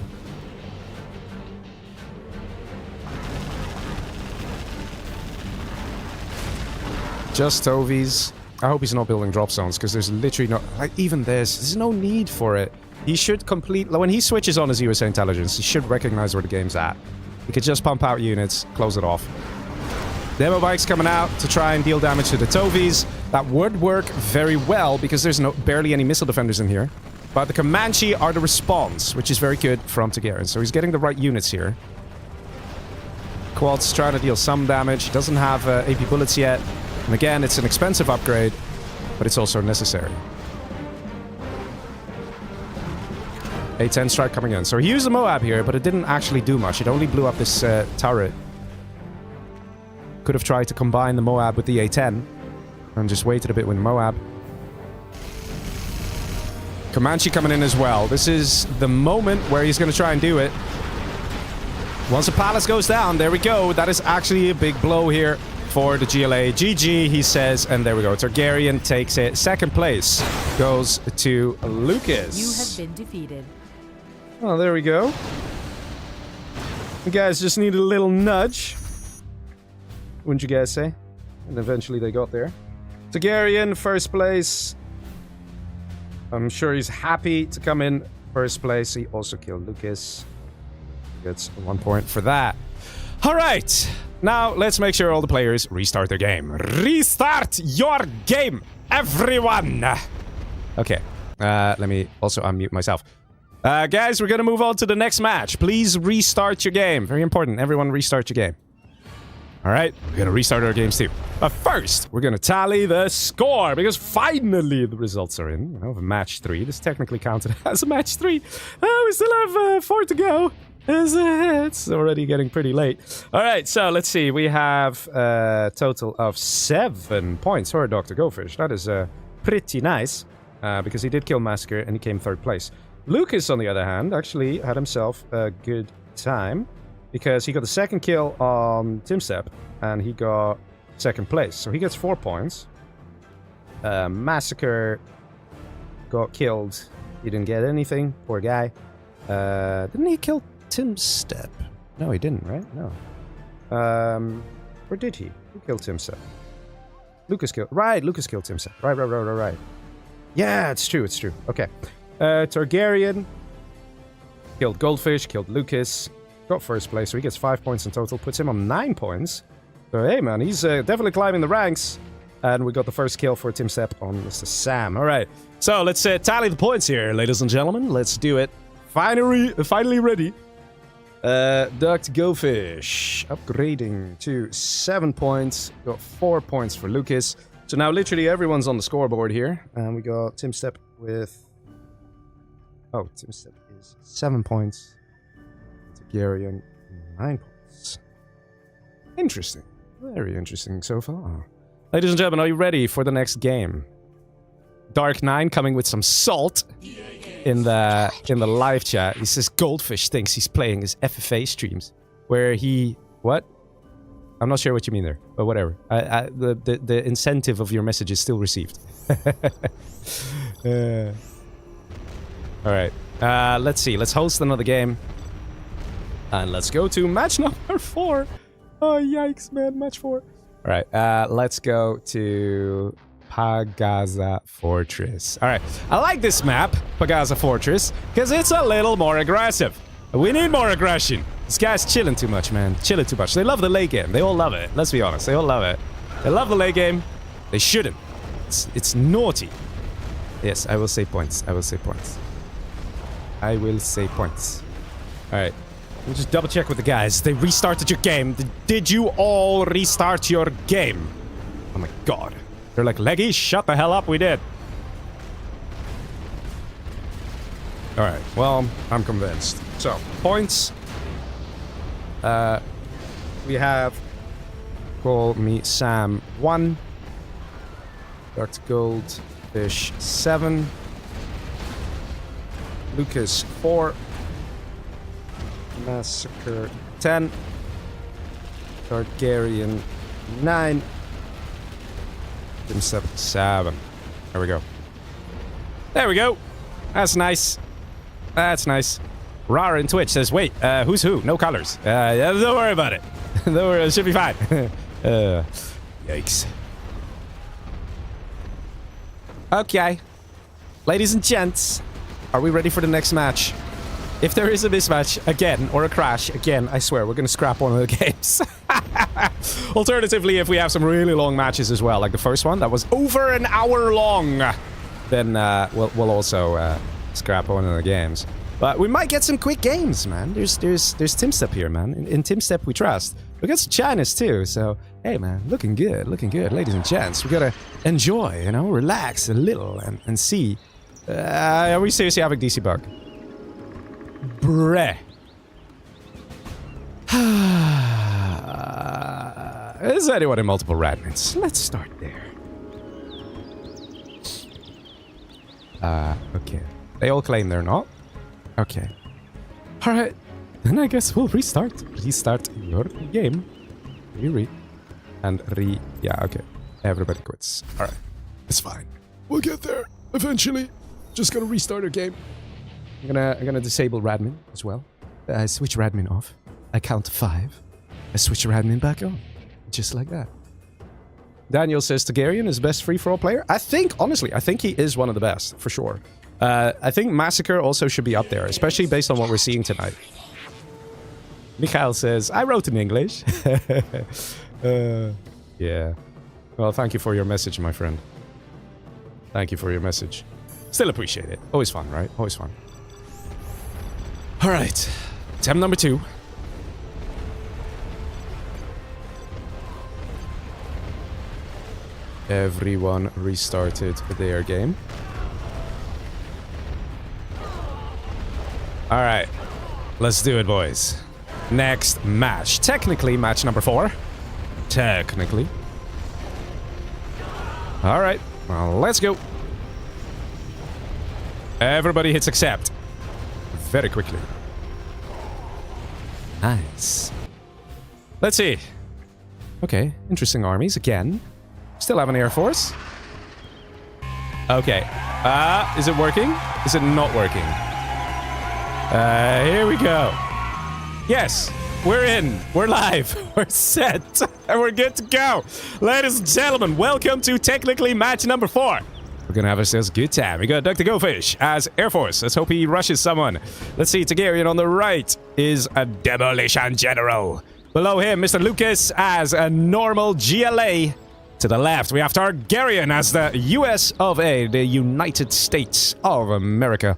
Just Tovies. I hope he's not building drop zones because there's literally no... Like, even there's no need for it. He should complete... When he switches on his USA intelligence, he should recognize where the game's at. He could just pump out units, close it off. Demo bikes coming out to try and deal damage to the Tovies. That would work very well because there's barely any missile defenders in here. But the Comanche are the response, which is very good from Targaryen. So he's getting the right units here. Quad's trying to deal some damage. He doesn't have AP bullets yet. And again, it's an expensive upgrade, but it's also necessary. A10 strike coming in. So he used the Moab here, but it didn't actually do much. It only blew up this turret. Could have tried to combine the Moab with the A10 and just waited a bit with Moab. Comanche coming in as well. This is the moment where he's going to try and do it. Once the palace goes down, there we go. That is actually a big blow here for the GLA. GG, he says, and there we go. Targaryen takes it. Second place goes to Lucas. You have been defeated. Oh, there we go. You guys just need a little nudge. Wouldn't you guys say? And eventually they got there. Targaryen, first place. I'm sure he's happy to come in first place. He also killed Lucas. Gets 1 point for that. All right. Now, let's make sure all the players restart their game. Restart your game, everyone! Okay. Let me also unmute myself. Guys, we're going to move on to the next match. Please restart your game. Very important. Everyone restart your game. All right, we're gonna restart our games too. But first, we're gonna tally the score because finally the results are in. Of match 3. This technically counted as a match 3. We still have 4 to go. It's already getting pretty late. All right, so let's see. We have a total of 7 points for Dr. Goldfish. That is pretty nice because he did kill Massacre and he came 3rd place. Lucas, on the other hand, actually had himself a good time because he got the 2nd kill on Timstep and he got 2nd place. So he gets 4 points. Massacre got killed. He didn't get anything. Poor guy. Didn't he kill Timstep? No, he didn't, right? No. Or did he? Who killed Timstep? Lucas killed... Right, Lucas killed Timstep. Right. Yeah, it's true. Okay. Targaryen killed Goldfish, killed Lucas, got 1st place, so he gets 5 points in total, puts him on 9 points. So, hey, man, he's definitely climbing the ranks. And we got the 1st kill for Timstep on Mr. Sam. All right, so let's tally the points here, ladies and gentlemen. Let's do it. Finally ready. Dr. Goldfish upgrading to 7 points. Got 4 points for Lucas. So now literally everyone's on the scoreboard here. And we got Timstep with... Oh, Timstep is 7 points. Targaryen, 9 points. Interesting. Very interesting so far. Ladies and gentlemen, are you ready for the next game? Dark 9 coming with some salt in the live chat. He says Goldfish thinks he's playing his FFA streams. Where he... What? I'm not sure what you mean there, but whatever. The incentive of your message is still received. Alright. Let's see. Let's host another game. And let's go to match number 4. Oh, yikes, man. Match 4. Alright. Let's go to Pagasa Fortress. Alright. I like this map, Pagasa Fortress, because it's a little more aggressive. We need more aggression. This guy's chilling too much, man. Chilling too much. They love the late game. They all love it. Let's be honest. They all love it. They love the late game. They shouldn't. It's naughty. Yes, I will say points. I will say points. I will say points. Alright. We'll just double check with the guys. They restarted your game. Did you all restart your game? Oh my god. They're like, Leggy, shut the hell up. We did. Alright. Well, I'm convinced. So, points. We have Call Me Sam 1. Dr. Goldfish 7. Lucas 4. Massacre 10. Targaryen 9. Timstep 7. There we go. There we go. That's nice. That's nice. Rara in Twitch says, wait, who's who? No colors. Don't worry about it. Don't worry, it should be fine. Yikes. Okay. Ladies and gents, are we ready for the next match? If there is a mismatch again, or a crash again, I swear, we're going to scrap one of the games. Alternatively, if we have some really long matches as well, like the first one, that was over an hour long, then we'll also scrap one of the games. But we might get some quick games, man. There's Timstep here, man. In Timstep we trust. We got some Chinas too, so hey, man, looking good, ladies and gents. We gotta enjoy, you know, relax a little and see. Are we seriously having DC bug? Bruh. Is anyone in multiple radmins? Let's start there. Okay. They all claim they're not. Okay. Alright. Then I guess we'll restart. Restart your game. Yeah, okay. Everybody quits. Alright. It's fine. We'll get there. Eventually. Just gonna restart our game. I'm gonna disable Radmin as well. I switch Radmin off. I count to 5. I switch Radmin back on. Just like that. Daniel says Targaryen is best free-for-all player. I think, honestly, I think he is one of the best, for sure. I think Massacre also should be up there, especially based on what we're seeing tonight. Mikhail says, I wrote in English. Yeah. Well, thank you for your message, my friend. Thank you for your message. Still appreciate it. Always fun, right? Always fun. Alright. Attempt number 2. Everyone restarted their game. All right, let's do it, boys. Next match. Technically, match number 4. Technically. All right, well, let's go. Everybody hits accept. Very quickly. Nice. Let's see. Okay, interesting armies again. Still have an air force. Okay. Is it working? Is it not working? Here we go. Yes, we're in. We're live. We're set. And we're good to go. Ladies and gentlemen, welcome to technically match number 4. We're gonna have ourselves a good time. We got Dr. Goldfish as Air Force. Let's hope he rushes someone. Let's see, Targaryen on the right is a Demolition General. Below him, Mr. Lucas as a normal GLA. To the left, we have Targaryen as the US of A, the United States of America.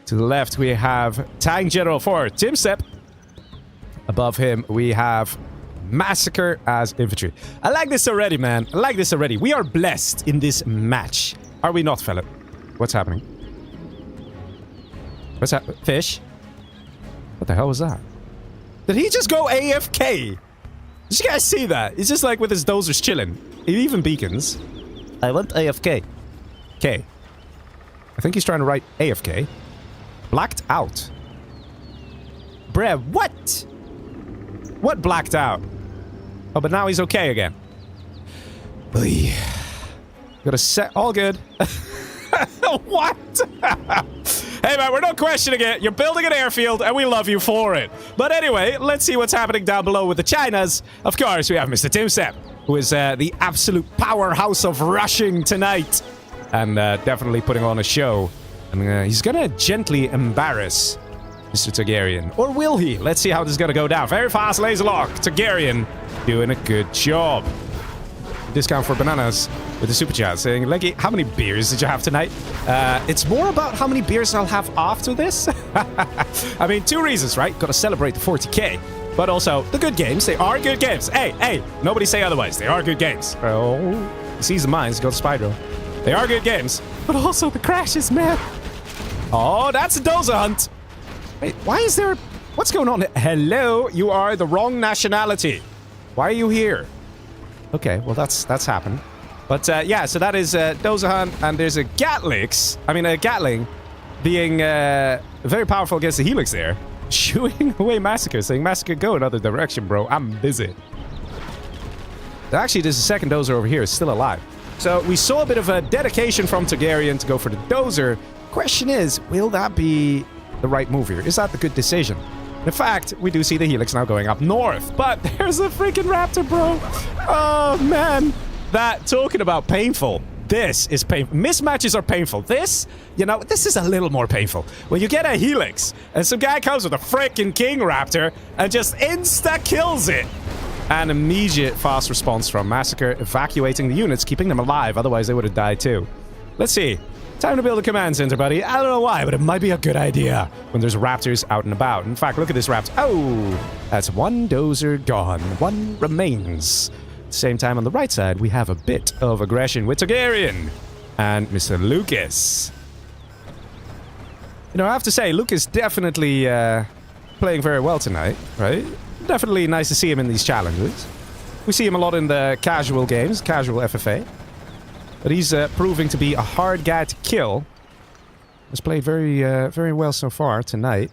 To the left, we have Tank General for Tim Sepp. Above him, we have Massacre as infantry. I like this already, man. I like this already. We are blessed in this match. Are we not, fella? What's happening? What's that? Fish? What the hell was that? Did he just go AFK? Did you guys see that? He's just like with his dozers chilling. He even beacons. I want AFK. K. I think he's trying to write AFK. Blacked out. Bruh, what? What blacked out? Oh, but now he's okay again. Oy. Gotta set... All good. What? Hey, man, we're not questioning it. You're building an airfield, and we love you for it. But anyway, let's see what's happening down below with the Chinas. Of course, we have Mr. Tim Sepp, who is the absolute powerhouse of rushing tonight. And definitely putting on a show. And he's gonna gently embarrass Mr. Targaryen. Or will he? Let's see how this is gonna go down. Very fast laser lock. Targaryen doing a good job. Discount for bananas with the super chat saying, Leggy, how many beers did you have tonight? It's more about how many beers I'll have after this. I mean, 2 reasons, right? Gotta celebrate the 40k. But also, the good games. They are good games. Hey, nobody say otherwise. They are good games. Oh, he sees the mines. Go to Spydro. They are good games. But also the crashes, man. Oh, that's a dozer hunt. Wait, why is there... What's going on? Hello, you are the wrong nationality. Why are you here? Okay, well, that's happened. But, yeah, so that is dozer hunt, and there's a Gatling being very powerful against the Helix there. Shooing away Massacre, saying, Massacre, go another direction, bro. I'm busy. Actually, there's a second dozer over here. It's still alive. So we saw a bit of a dedication from Targaryen to go for the dozer. Question is, will that be the right move here? Is that the good decision? In fact, we do see the Helix now going up north. But there's a freaking Raptor, bro. Oh, man. That, talking about painful. This is painful. Mismatches are painful. This, you know, this is a little more painful. When you get a Helix, and some guy comes with a freaking King Raptor, and just insta-kills it. An immediate fast response from Massacre, evacuating the units, keeping them alive. Otherwise, they would have died too. Let's see. Time to build a command center, buddy. I don't know why, but it might be a good idea when there's Raptors out and about. In fact, look at this Raptor. Oh, that's 1 dozer gone. 1 remains. At the same time, on the right side, we have a bit of aggression with Targaryen and Mr. Lucas. You know, I have to say, Lucas definitely playing very well tonight, right? Definitely nice to see him in these challenges. We see him a lot in the casual games, casual FFA. But he's proving to be a hard guy to kill. He's played very well so far tonight.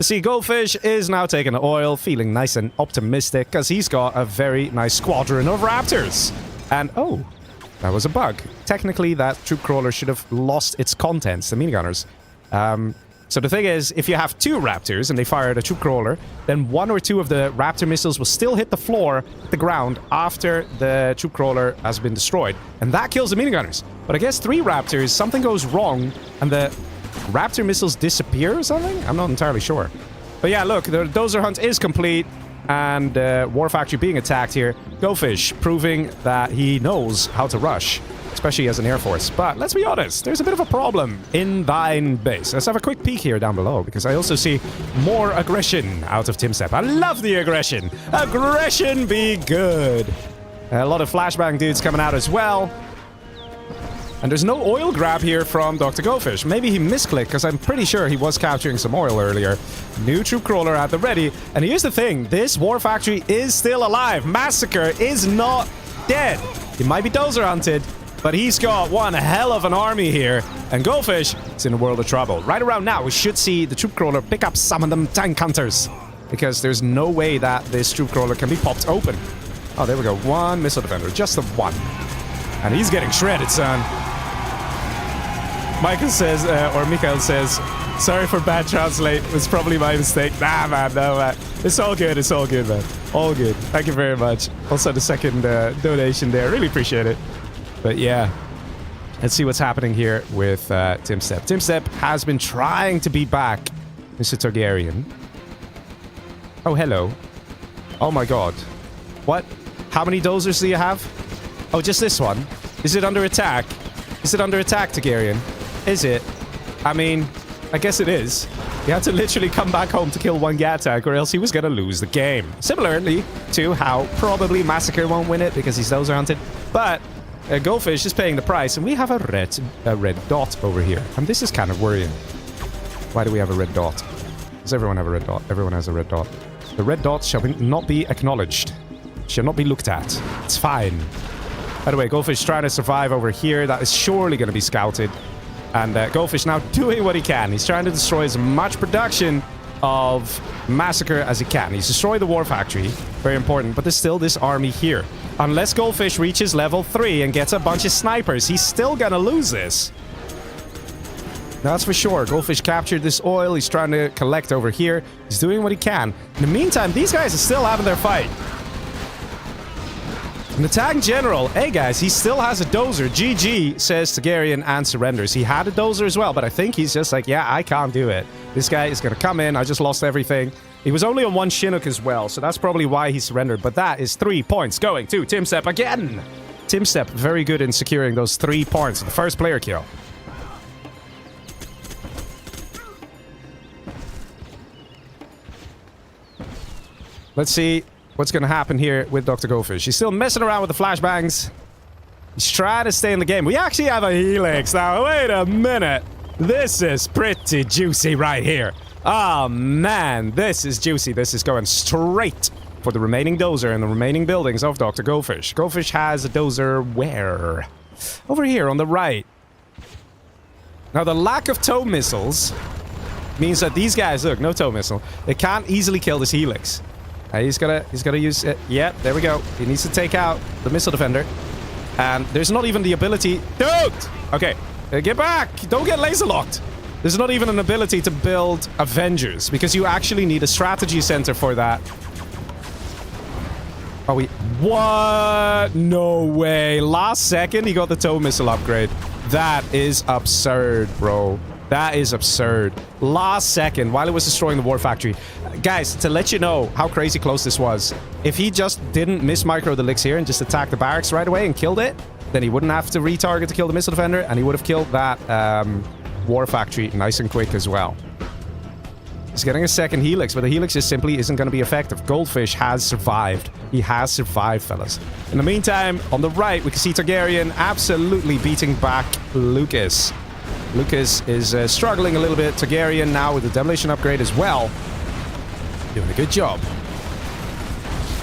See, Goldfish is now taking the oil, feeling nice and optimistic, because he's got a very nice squadron of Raptors. And, oh, that was a bug. Technically, that troop crawler should have lost its contents, the minigunners. So the thing is, if you have 2 Raptors and they fire at a troop crawler, then 1 or 2 of the Raptor missiles will still hit the floor, the ground, after the troop crawler has been destroyed. And that kills the minigunners. But I guess 3 Raptors, something goes wrong, and the Raptor missiles disappear or something? I'm not entirely sure. But yeah, look, the dozer hunt is complete, and War Factory being attacked here. Goldfish proving that he knows how to rush, especially as an Air Force. But let's be honest, there's a bit of a problem in thine base. Let's have a quick peek here down below, because I also see more aggression out of Tim Sepp. I love the aggression. Aggression be good. A lot of flashbang dudes coming out as well. And there's no oil grab here from Dr. Goldfish. Maybe he misclicked, because I'm pretty sure he was capturing some oil earlier. New troop crawler at the ready. And here's the thing. This war factory is still alive. Massacre is not dead. He might be dozer hunted, but he's got one hell of an army here. And Goldfish is in a world of trouble. Right around now, we should see the troop crawler pick up some of them tank hunters, because there's no way that this troop crawler can be popped open. Oh, there we go. One missile defender. Just the one. And he's getting shredded, son. Michael says, or Mikael says, sorry for bad translate. It was probably my mistake. Nah, man, no, man. It's all good. It's all good, man. All good. Thank you very much. Also, the second donation there. Really appreciate it. But yeah, let's see what's happening here with Tim Stepp. Tim Stepp has been trying to beat back Mr. Targaryen. Oh, hello. Oh, my God. What? How many dozers do you have? Oh, just this one. Is it under attack? Is it under attack, Targaryen? Is it? I mean, I guess it is. He had to literally come back home to kill one Gattack, or else he was gonna lose the game. Similarly to how probably Massacre won't win it because he's dozer hunted. But Goldfish is paying the price, and we have a red dot over here. And this is kind of worrying. Why do we have a red dot? Does everyone have a red dot? Everyone has a red dot. The red dot shall not be acknowledged. Shall not be looked at. It's fine. By the way, Goldfish trying to survive over here. That is surely going to be scouted. And Goldfish now doing what he can. He's trying to destroy as much production of Massacre as he can. He's destroyed the war factory. Very important. But there's still this army here. Unless Goldfish reaches level 3 and gets a bunch of snipers, he's still going to lose this. That's for sure. Goldfish captured this oil. He's trying to collect over here. He's doing what he can. In the meantime, these guys are still having their fight. And the tank general, hey guys, he still has a dozer. GG, says Targaryen, and surrenders. He had a dozer as well, but I think he's just like, yeah, I can't do it. This guy is going to come in. I just lost everything. He was only on one Chinook as well, so that's probably why he surrendered. But that is 3 points going to Tim Stepp again. Tim Stepp, very good in securing those 3 points. The first player kill. Let's see what's going to happen here with Dr. Goldfish. He's still messing around with the flashbangs. He's trying to stay in the game. We actually have a helix now. Wait a minute. This is pretty juicy right here. Oh, man. This is juicy. This is going straight for the remaining dozer and the remaining buildings of Dr. Goldfish. Goldfish has a dozer where? Over here on the right. Now, the lack of tow missiles means that these guys, look, no tow missile. They can't easily kill this helix. He's gotta use it. Yeah, there we go. He needs to take out the missile defender. And there's not even the ability... Dude! Okay, get back! Don't get laser locked! There's not even an ability to build Avengers, because you actually need a strategy center for that. Oh, what? No way. Last second, he got the tow missile upgrade. That is absurd, bro. That is absurd. Last second, while it was destroying the war factory. Guys, to let you know how crazy close this was, if he just didn't miss micro the licks here and just attacked the barracks right away and killed it, then he wouldn't have to retarget to kill the missile defender, and he would have killed that war factory nice and quick as well. He's getting a second helix, but the helix just simply isn't going to be effective. Goldfish has survived. He has survived, fellas. In the meantime, on the right, we can see Targaryen absolutely beating back Lucas. Lucas is struggling a little bit. Targaryen now with the demolition upgrade as well. Doing a good job.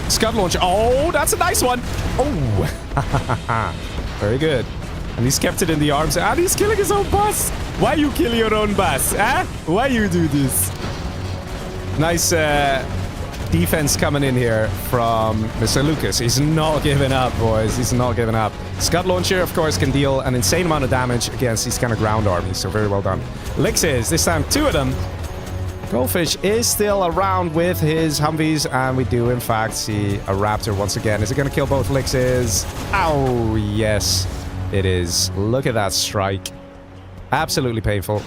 Scud launcher. Oh, that's a nice one. Oh. Very good. And he's kept it in the arms. And he's killing his own boss. Why you kill your own boss? Eh? Why you do this? Nice defense coming in here from Mr. Lucas. He's not giving up, boys. He's not giving up. Scud launcher, of course, can deal an insane amount of damage against these kind of ground armies. So very well done. Lixes, this time 2 of them. Goldfish is still around with his Humvees, and we do, in fact, see a Raptor once again. Is it going to kill both Lixes? Oh, yes, it is. Look at that strike. Absolutely painful.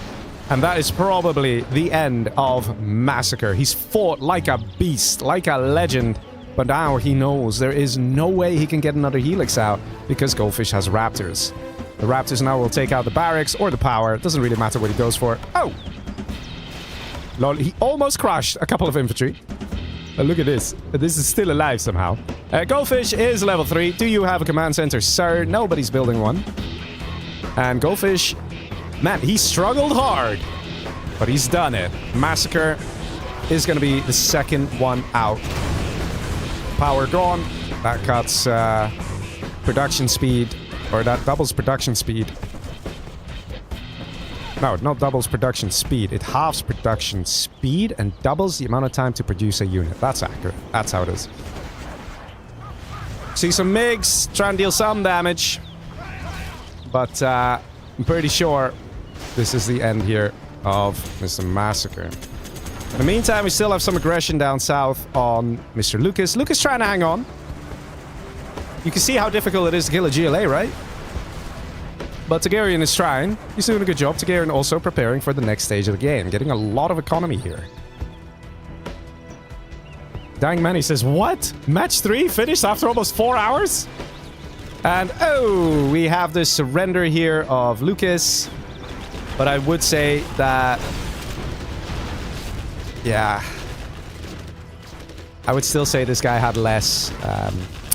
And that is probably the end of Massacre. He's fought like a beast, like a legend. But now he knows there is no way he can get another helix out because Goldfish has Raptors. The Raptors now will take out the barracks or the power. It doesn't really matter what he goes for. Oh! Lol, he almost crushed a couple of infantry. Look at this. This is still alive somehow. Goldfish is level 3. Do you have a command center, sir? Nobody's building one. And Goldfish, man, he struggled hard, but he's done it. Massacre is going to be the second one out. Power gone. That cuts production speed, or that doubles production speed. No, it not doubles production speed. It halves production speed and doubles the amount of time to produce a unit. That's accurate. That's how it is. See some MiGs, try and deal some damage. But I'm pretty sure this is the end here of Mr. Massacre. In the meantime, we still have some aggression down south on Mr. Lucas. Lucas trying to hang on. You can see how difficult it is to kill a GLA, right? But Targaryen is trying. He's doing a good job. Targaryen also preparing for the next stage of the game. Getting a lot of economy here. Dang Manny says, what? Match 3 finished after almost 4 hours? And, oh, we have the surrender here of Lucas. But I would say that... yeah. I would still say this guy had less.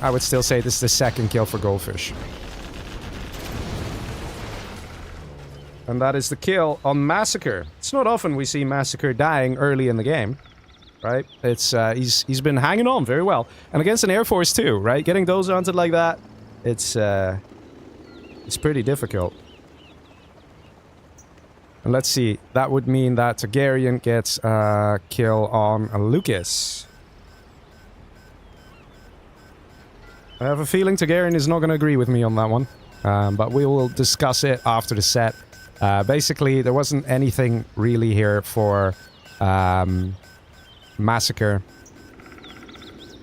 I would still say this is the second kill for Goldfish. And that is the kill on Massacre. It's not often we see Massacre dying early in the game, right? It's he's been hanging on very well, and against an Air Force too, right? Getting those hunted like that, it's pretty difficult. And let's see, that would mean that Targaryen gets a kill on Lucas. I have a feeling Targaryen is not going to agree with me on that one, but we will discuss it after the set. Basically, there wasn't anything really here for Massacre.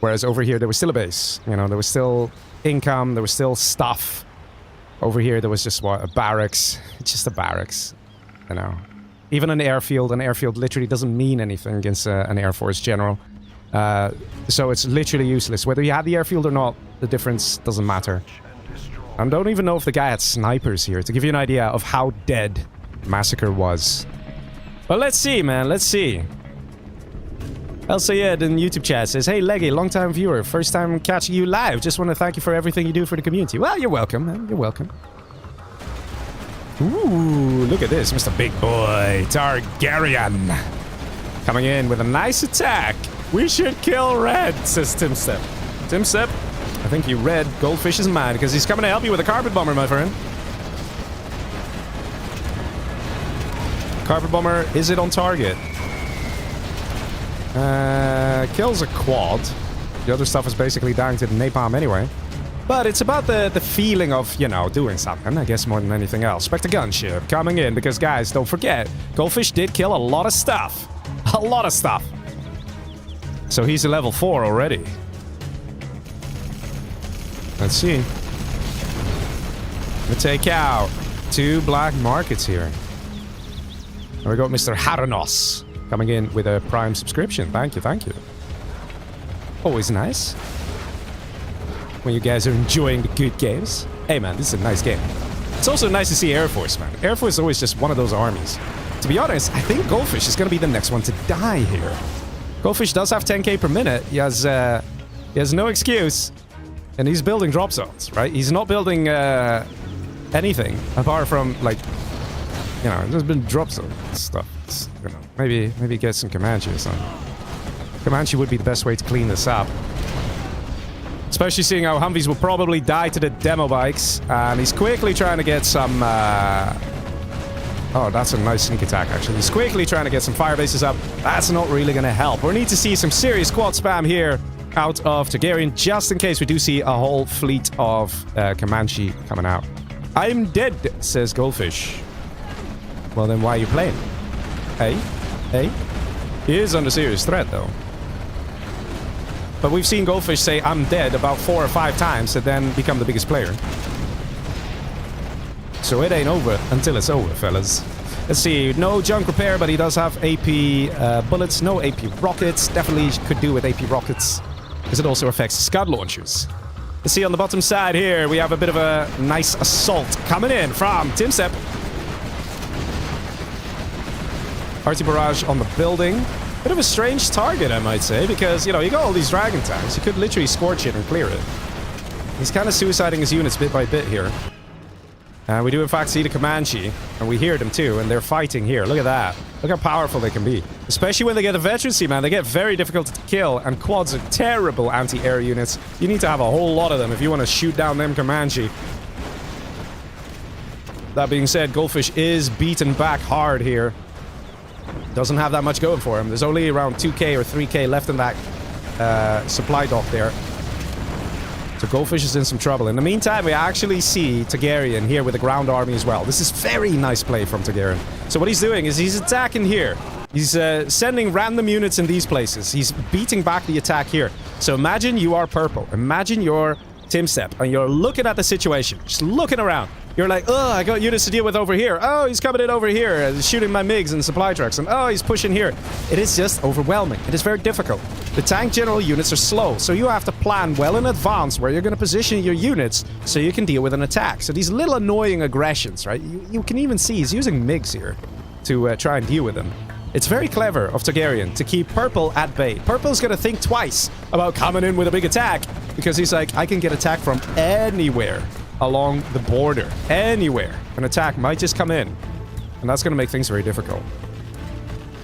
Whereas over here, there was still a base. You know, there was still income, there was still stuff. Over here, there was just, what, a barracks. It's just a barracks, you know. Even an airfield literally doesn't mean anything against an Air Force general. So it's literally useless. Whether you had the airfield or not, the difference doesn't matter. I don't even know if the guy had snipers here, to give you an idea of how dead Massacre was. But let's see, man, let's see. El Sayed in YouTube chat says, hey, Leggy, long-time viewer, first time catching you live. Just want to thank you for everything you do for the community. Well, you're welcome, man, you're welcome. Ooh, look at this, Mr. Big Boy, Targaryen. Coming in with a nice attack. We should kill Red, says Tim Step. Tim Step, I think you read Goldfish's mind, because he's coming to help you with a carpet bomber, my friend. Carpet bomber, is it on target? Kills a quad. The other stuff is basically dying to the napalm anyway. But it's about the feeling of, you know, doing something, I guess, more than anything else. Spectre gunship coming in, because guys, don't forget, Goldfish did kill a lot of stuff. A lot of stuff. So he's a level 4 already. Let's see. We take out 2 black markets here. And we got Mr. Haranos coming in with a Prime subscription. Thank you, thank you. Always nice when you guys are enjoying the good games. Hey man, this is a nice game. It's also nice to see Air Force, man. Air Force is always just one of those armies. To be honest, I think Goldfish is going to be the next one to die here. Goldfish does have 10k per minute. He has no excuse. And he's building drop zones, right? He's not building anything apart from, like, you know, there's been drop zone stuff. It's, you know, maybe get some Comanche or something. Comanche would be the best way to clean this up. Especially seeing how Humvees will probably die to the demo bikes. And he's quickly trying to get some... oh, that's a nice sneak attack, actually. He's quickly trying to get some fire bases up. That's not really going to help. We need to see some serious quad spam here out of Targaryen, just in case we do see a whole fleet of Comanche coming out. I'm dead, says Goldfish. Well, then why are you playing? Hey? Hey? He is under serious threat, though. But we've seen Goldfish say, I'm dead, about 4 or 5 times, and then become the biggest player. So it ain't over until it's over, fellas. Let's see, no junk repair, but he does have AP bullets, no AP rockets. Definitely could do with AP rockets, because it also affects Scud launchers. Let's see on the bottom side here, we have a bit of a nice assault coming in from Timsep. Arty barrage on the building. Bit of a strange target, I might say, because, you know, you got all these dragon tanks. You could literally scorch it and clear it. He's kind of suiciding his units bit by bit here. And we do in fact see the Comanche, and we hear them too, and they're fighting here. Look at that. Look how powerful they can be. Especially when they get a veterancy, man. They get very difficult to kill, and quads are terrible anti-air units. You need to have a whole lot of them if you want to shoot down them Comanche. That being said, Goldfish is beaten back hard here. Doesn't have that much going for him. There's only around 2k or 3k left in that supply dock there. So Goldfish is in some trouble. In the meantime, we actually see Targaryen here with the ground army as well. This is very nice play from Targaryen. So what he's doing is he's attacking here. He's sending random units in these places. He's beating back the attack here. So imagine you are purple. Imagine you're Tim Step, and you're looking at the situation. Just looking around. You're like, oh, I got units to deal with over here. Oh, he's coming in over here, shooting my MiGs and supply trucks. And oh, he's pushing here. It is just overwhelming. It is very difficult. The tank general units are slow, so you have to plan well in advance where you're going to position your units so you can deal with an attack. So these little annoying aggressions, right? You can even see he's using MiGs here to try and deal with them. It's very clever of Targaryen to keep Purple at bay. Purple's going to think twice about coming in with a big attack because he's like, I can get attacked from anywhere along the border. Anywhere. An attack might just come in. And that's going to make things very difficult.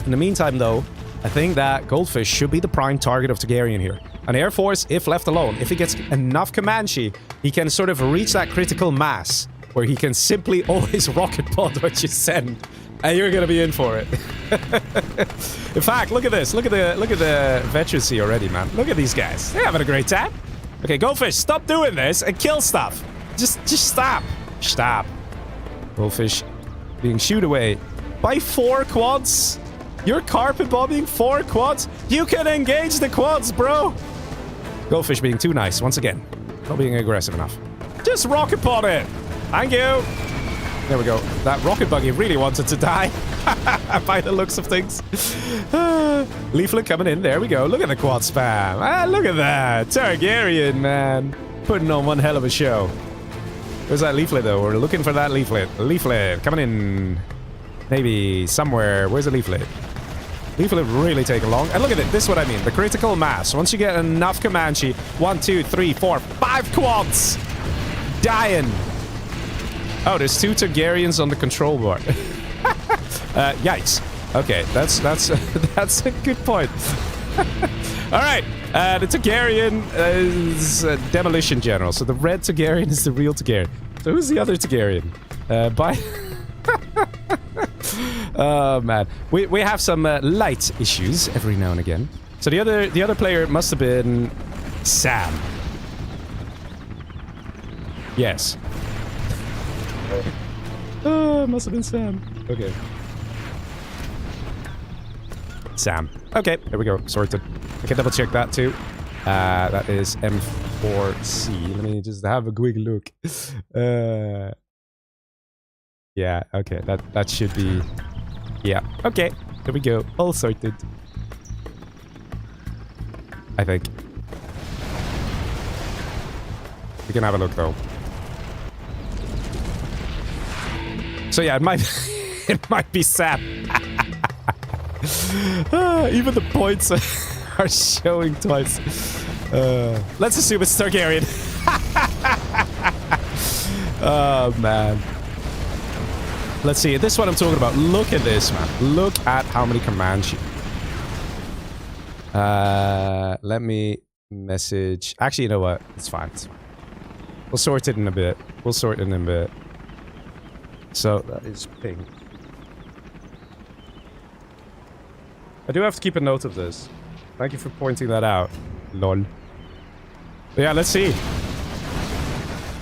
In the meantime, though, I think that Goldfish should be the prime target of Targaryen here. An Air Force, if left alone, if he gets enough Comanche, he can sort of reach that critical mass where he can simply always rocket pod what you send. And you're going to be in for it. In fact, look at this. Look at the veterancy already, man. Look at these guys. They're having a great time. Okay, Goldfish, stop doing this and kill stuff. Just stop. Stop. Goldfish being shooed away by 4 quads. You're carpet bombing 4 quads? You can engage the quads, bro. Goldfish being too nice once again. Not being aggressive enough. Just rocket pod it. Thank you. There we go. That rocket buggy really wanted to die. By the looks of things. Leaflet coming in. There we go. Look at the quad spam. Ah, look at that. Targaryen, man. Putting on one hell of a show. Where's that leaflet, though? We're looking for that leaflet. Leaflet coming in. Maybe somewhere. Where's the leaflet? Leaflet really taking long. And look at it. This is what I mean. The critical mass. Once you get enough Comanche. 1, 2, 3, 4, 5 quads. Dying. Oh, there's 2 Targaryens on the control board. Yikes. Okay, that's a good point. All right. The Targaryen is Demolition General. So the red Targaryen is the real Targaryen. So who's the other Targaryen? Oh, man. We have some light issues every now and again. So the other player must have been Sam. Yes. Oh, must have been Sam. Okay. Sam. Okay, there we go. Sorted. I can double check that too. That is M4C. Let me just have a quick look. Yeah, okay. That should be... Yeah. Okay. There we go. All sorted. I think. We can have a look though. So yeah, it might it might be Sam. Even the points are showing twice. Let's assume it's Targaryen. Oh man. Let's see. This is what I'm talking about. Look at this, man. Look at how many Comanche. Let me message. Actually, you know what? It's fine. We'll sort it in a bit. We'll sort it in a bit. So that is ping. I do have to keep a note of this. Thank you for pointing that out. Lol. But yeah, let's see.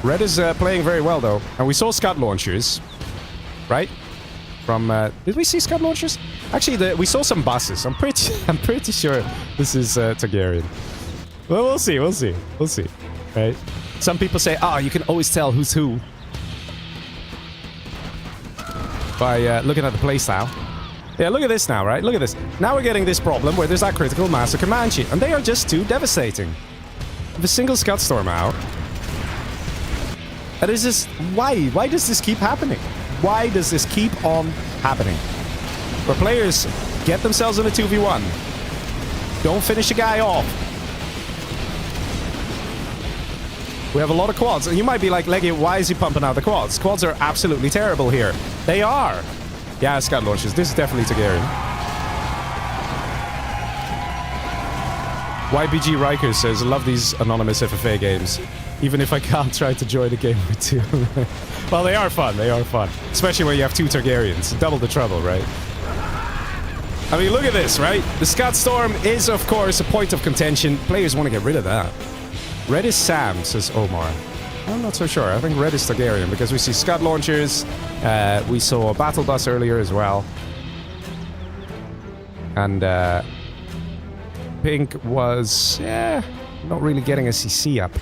Red is playing very well though, and we saw Scud launchers, right? From did we see Scud launchers? Actually, we saw some buses. I'm pretty sure this is Targaryen. Well, we'll see. We'll see. We'll see. Right? Some people say, "Oh, you can always tell who's who by looking at the playstyle." Yeah, look at this now, right? Look at this. Now we're getting this problem where there's that critical mass of Comanche, and they are just too devastating. With a single Scud Storm out. And it's just... Why? Why does this keep happening? Why does this keep on happening? Where players get themselves in a 2v1. Don't finish a guy off. We have a lot of quads. And you might be like, Leggy, why is he pumping out the quads? Quads are absolutely terrible here. They are. Yeah, Scout launches. This is definitely Targaryen. YBG Riker says, I love these anonymous FFA games. Even if I can't try to join the game with two. Well, they are fun. They are fun. Especially when you have two Targaryens. Double the trouble, right? I mean, look at this, right? The Scott Storm is, of course, a point of contention. Players want to get rid of that. Red is Sam, says Omar. I'm not so sure. I think red is Targaryen because we see Scud launchers. We saw a battle bus earlier as well. And pink was, not really getting a CC up.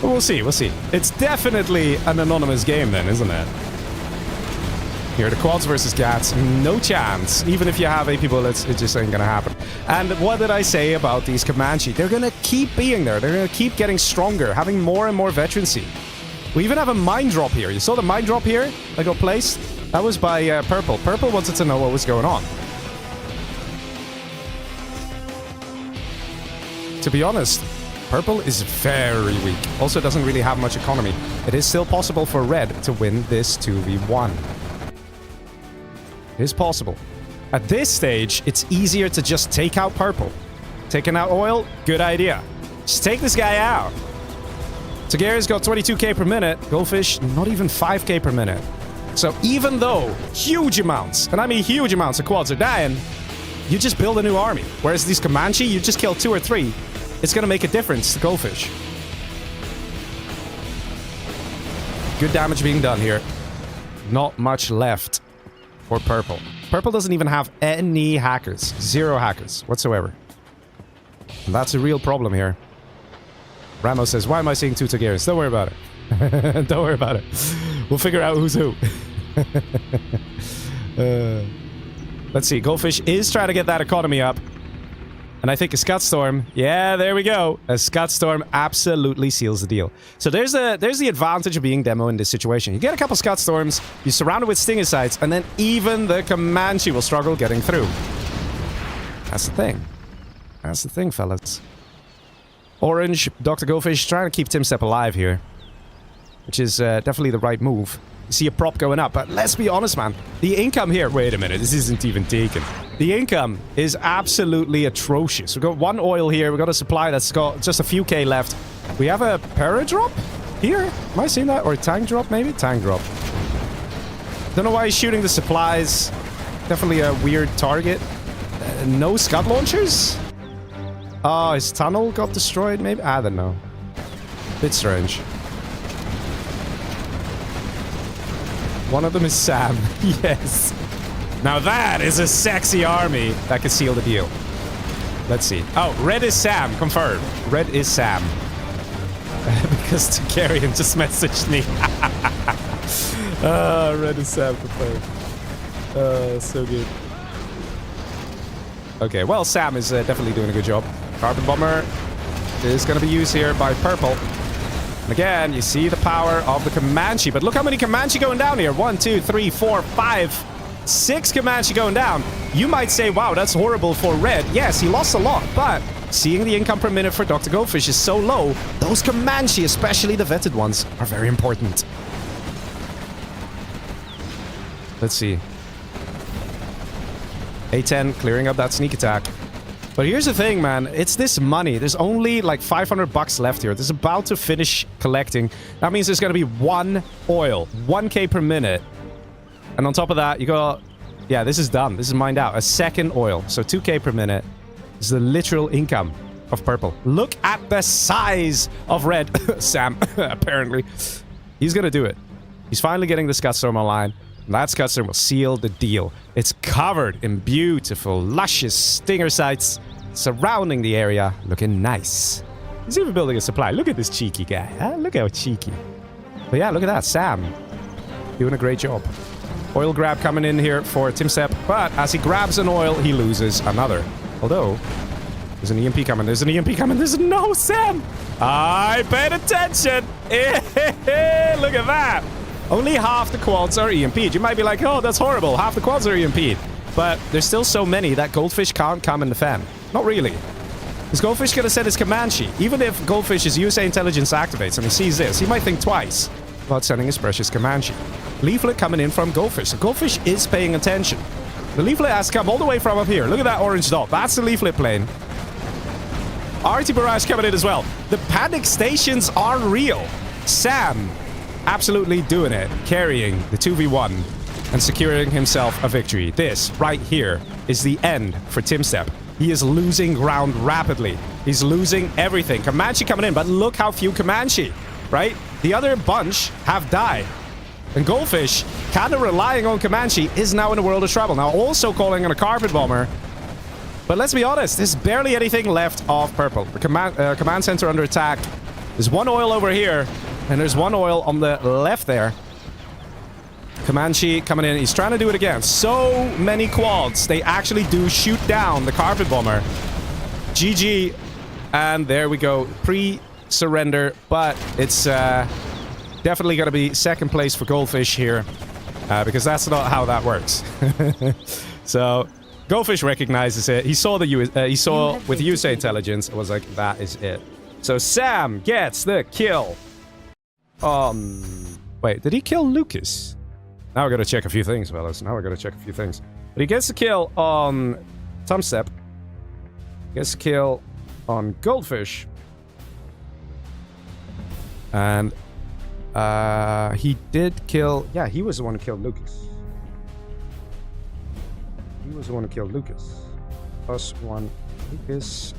But we'll see, we'll see. It's definitely an anonymous game then, isn't it? Here, the quads versus Gats, no chance. Even if you have 8 people, it just ain't gonna happen. And what did I say about these Comanche? They're gonna keep being there. They're gonna keep getting stronger, having more and more veterancy. We even have a mine drop here. You saw the mine drop here that got placed? That was by Purple. Purple wanted to know what was going on. To be honest, Purple is very weak. Also doesn't really have much economy. It is still possible for Red to win this 2v1. It is possible. At this stage, it's easier to just take out Purple. Taking out oil, good idea. Just take this guy out. Targaryen's got 22k per minute. Goldfish, not even 5k per minute. So even though huge amounts, and I mean huge amounts of quads are dying, you just build a new army. Whereas these Comanche, you just kill 2 or 3. It's going to make a difference to Goldfish. Good damage being done here. Not much left for Purple. Purple doesn't even have any hackers. 0 hackers whatsoever. And that's a real problem here. Ramos says, why am I seeing 2 Targaryens? Don't worry about it. Don't worry about it. We'll figure out who's who. Let's see. Goldfish is trying to get that economy up. And I think a Scud Storm, yeah, there we go. A Scud Storm absolutely seals the deal. So there's the advantage of being demo in this situation. You get a couple Scud Storms, you surround it with Stinger Sights, and then even the Comanche will struggle getting through. That's the thing. That's the thing, fellas. Orange, Dr. Goldfish, trying to keep Tim Step alive here. Which is definitely the right move. You see a prop going up, but let's be honest, man. The income here... Wait a minute, this isn't even taken. The income is absolutely atrocious. We've got 1 oil here. We've got a supply that's got just a few K left. We have a para drop here. Am I seeing that? Or a tank drop, maybe? Tank drop. Don't know why he's shooting the supplies. Definitely a weird target. No Scud launchers? Oh, his tunnel got destroyed, maybe? I don't know. Bit strange. One of them is Sam. Yes. Now that is a sexy army that could seal the deal. Let's see. Oh, red is Sam. Confirmed. Red is Sam. Because Targaryen just messaged me. Red is Sam. Confirmed. So good. Okay, well, Sam is definitely doing a good job. Carbon Bomber is going to be used here by Purple. And again, you see the power of the Comanche. But look how many Comanche going down here. 1, 2, 3, 4, 5, 6 Comanche going down. You might say, wow, that's horrible for Red. Yes, he lost a lot. But seeing the income per minute for Dr. Goldfish is so low, those Comanche, especially the vetted ones, are very important. Let's see. A10 clearing up that sneak attack. But here's the thing, man. It's this money. There's only like 500 bucks left here. This is about to finish collecting. That means there's going to be 1 oil. 1k per minute. And on top of that, you got... Yeah, this is done. This is mined out. A 2nd oil. So 2k per minute. This is the literal income of Purple. Look at the size of Red. Sam, apparently. He's going to do it. He's finally getting the Scud Storm online. And that Scud Storm will seal the deal. It's covered in beautiful, luscious Stinger Sights surrounding the area, looking nice. He's even building a supply. Look at this cheeky guy, huh? Look how cheeky. But yeah, look at that, Sam. Doing a great job. Oil grab coming in here for Tim Step, but as he grabs an oil, he loses another. Although, there's an EMP coming, there's an EMP coming, there's no Sam! I paid attention! Look at that! Only half the quads are EMP'd. You might be like, oh, that's horrible. Half the quads are EMP'd. But there's still so many that Goldfish can't come and defend. Not really. Is Goldfish going to send his Comanche? Even if Goldfish's USA intelligence activates and he sees this, he might think twice about sending his precious Comanche. Leaflet coming in from Goldfish. So Goldfish is paying attention. The leaflet has come all the way from up here. Look at that orange dot. That's the leaflet plane. RT Barrage coming in as well. The panic stations are real. Sam absolutely doing it, carrying the 2v1 and securing himself a victory. This right here is the end for Timstep. He is losing ground rapidly. He's losing everything. Comanche coming in, but look how few Comanche, right? The other bunch have died. And Goldfish, kind of relying on Comanche, is now in a world of trouble. Now also calling on a carpet bomber. But let's be honest, there's barely anything left of purple. The command center under attack. There's one oil over here, and there's one oil on the left there. Comanche coming in. He's trying to do it again. So many quads. They actually do shoot down the carpet bomber. GG. And there we go. Pre-surrender. But it's definitely going to be second place for Goldfish here. Because that's not how that works. So Goldfish recognizes it. He saw with USA intelligence. It was like, that is it. So Sam gets the kill. Wait, did he kill Lucas? Now we gotta check a few things, fellas. Now we gotta check a few things. But he gets the kill on Thumbstep. Gets the kill on Goldfish. And he did kill... Yeah, he was the one who killed Lucas. He was the one who killed Lucas. +1 Lucas.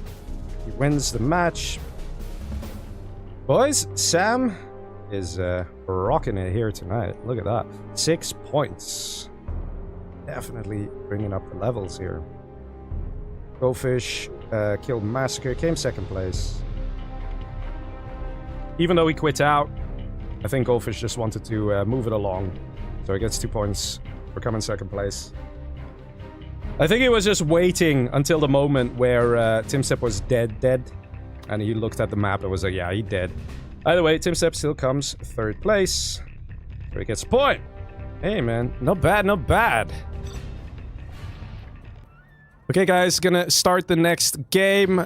He wins the match. Boys, Sam is rocking it here tonight. Look at that. 6 points. Definitely bringing up the levels here. Goldfish killed Massacre. Came second place. Even though he quit out, I think Goldfish just wanted to move it along. So he gets 2 points for coming second place. I think he was just waiting until the moment where Timstep was dead. And he looked at the map and was like, yeah, he dead. Either way, Timstep still comes third place. So he gets a point. Hey, man. Not bad, not bad. Okay, guys. Gonna start the next game.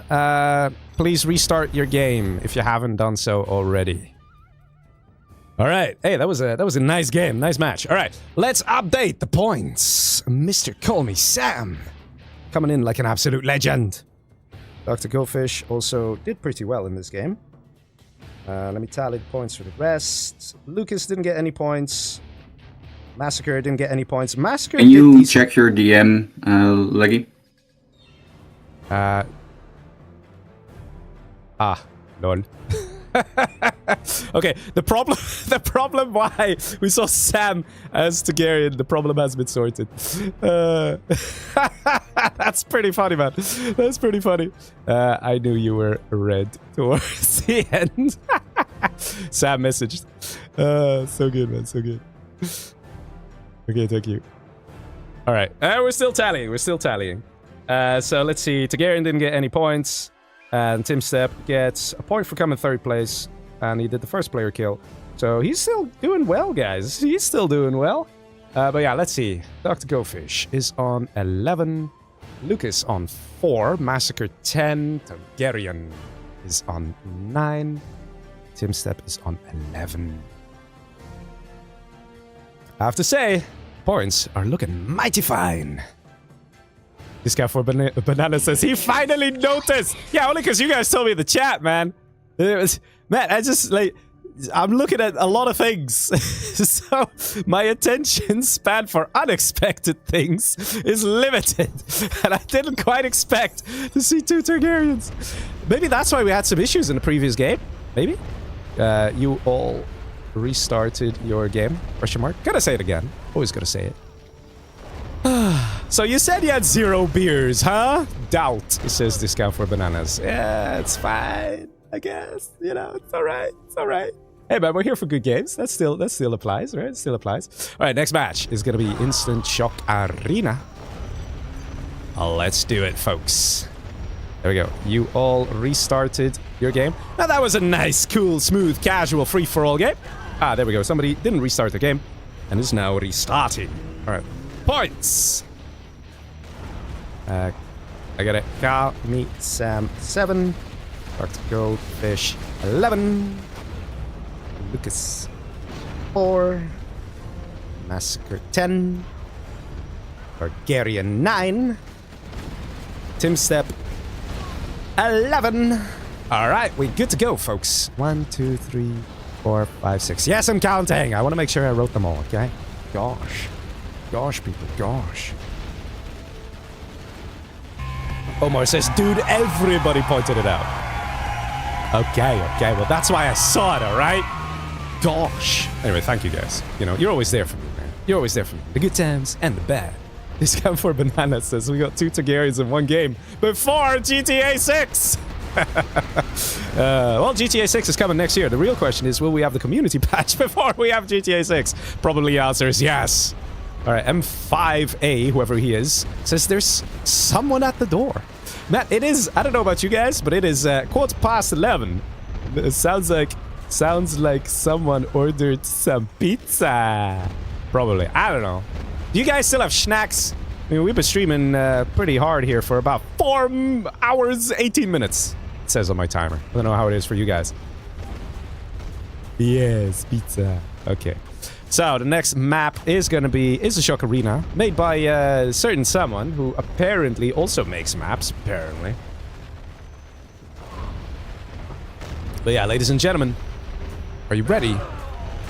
Please restart your game if you haven't done so already. All right. Hey, that was a nice game. Nice match. All right. Let's update the points. Mr. Call Me Sam. Coming in like an absolute legend. Dr. Goldfish also did pretty well in this game. Let me tally the points for the rest. Lucas didn't get any points. Massacre didn't get any points. Massacre. Can you check your DM, Leggy? Lol. Okay, the problem why we saw Sam as Targaryen, the problem has been sorted. That's pretty funny, man. That's pretty funny. I knew you were red towards the end. Sam messaged. So good, man. So good. Okay, thank you. All right. We're still tallying. We're still tallying. So let's see. Targaryen didn't get any points. And Timstep gets a point for coming third place. And he did the first player kill. So he's still doing well, guys. He's still doing well. But yeah, let's see. Dr. Goldfish is on 11. Lucas on 4. Massacre 10. Targaryen is on 9. Timstep is on 11. I have to say, points are looking mighty fine. This guy for Banana says he finally noticed. Yeah, only because you guys told me in the chat, man. Man, I'm looking at a lot of things. So my attention span for unexpected things is limited. And I didn't quite expect to see 2 Targaryens. Maybe that's why we had some issues in the previous game. Maybe. You all restarted your game? Question mark. Gotta say it again. Always gotta say it. So you said you had 0 beers, huh? Doubt, says Discount for Bananas. Yeah, it's fine, I guess. You know, it's alright. It's alright. Hey, man, we're here for good games. That still applies, right? It still applies. All right, next match is going to be Instant Shock Arena. Let's do it, folks. There we go. You all restarted your game. Now, that was a nice, cool, smooth, casual, free-for-all game. Ah, there we go. Somebody didn't restart the game and is now restarting. All right. Points. I got it. Call me Sam 7. Dr. Goldfish 11. Lucas 4. Massacre 10. Bulgarian 9. Tim Step 11. All right, we good to go, folks. 1, 2, 3, 4, 5, 6. Yes, I'm counting. I want to make sure I wrote them all, okay? Gosh. Gosh, people, gosh. Omar says, dude, everybody pointed it out. Okay, well, that's why I saw it, all right? Gosh. Anyway, thank you, guys. You know, you're always there for me, man. You're always there for me. The good times and the bad. Discount for Banana says, we got 2 Targaryens in one game before GTA 6. Well, GTA 6 is coming next year. The real question is, will we have the community patch before we have GTA 6? Probably the answer is yes. All right, M5A, whoever he is, says there's someone at the door. Matt, it is, I don't know about you guys, but it is 11:15. It sounds like someone ordered some pizza. Probably, I don't know. Do you guys still have snacks? I mean, we've been streaming pretty hard here for about 4 hours, 18 minutes. It says on my timer. I don't know how it is for you guys. Yes, pizza. Okay. So, the next map is gonna be a Shock Arena, made by a certain someone who apparently also makes maps, apparently. But yeah, ladies and gentlemen, are you ready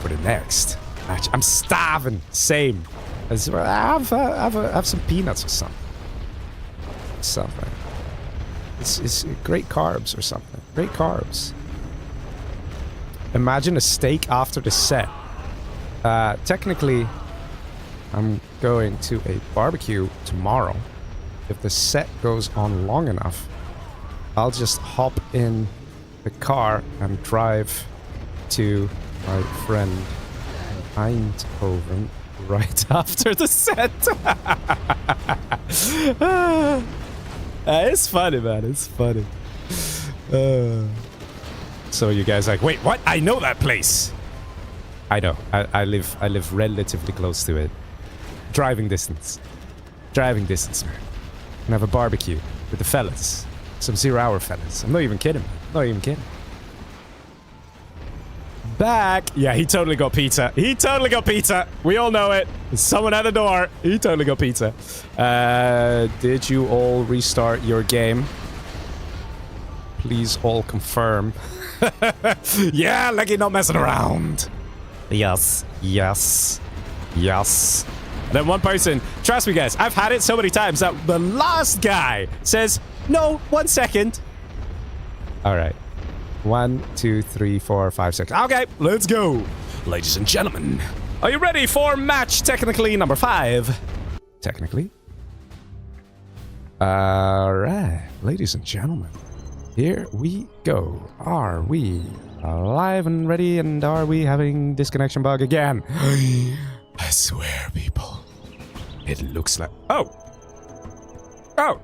for the next match? I'm starving. Same. Have some peanuts or something. Something. It's great carbs or something. Great carbs. Imagine a steak after the set. Technically, I'm going to a barbecue tomorrow. If the set goes on long enough, I'll just hop in the car and drive to my friend in Eindhoven right after the set. It's funny, man. It's funny. So you guys are like, wait, what? I know that place. I know. I live relatively close to it. Driving distance. Driving distance, man. And have a barbecue with the fellas. Some 0 Hour fellas. I'm not even kidding, man. Not even kidding. Back. Yeah, he totally got pizza. He totally got pizza. We all know it. There's someone at the door. He totally got pizza. Did you all restart your game? Please all confirm. Yeah, like you're not messing around. Yes, yes, yes. Then one person, trust me guys, I've had it so many times that the last guy says, no, 1 second. All right. 1, 2, 3, 4, 5, 6. Okay, let's go. Ladies and gentlemen, are you ready for match technically number 5? Technically. All right, ladies and gentlemen, here we go. Are we alive and ready, and are we having disconnection bug again? I swear, people. It looks like... Oh! Oh!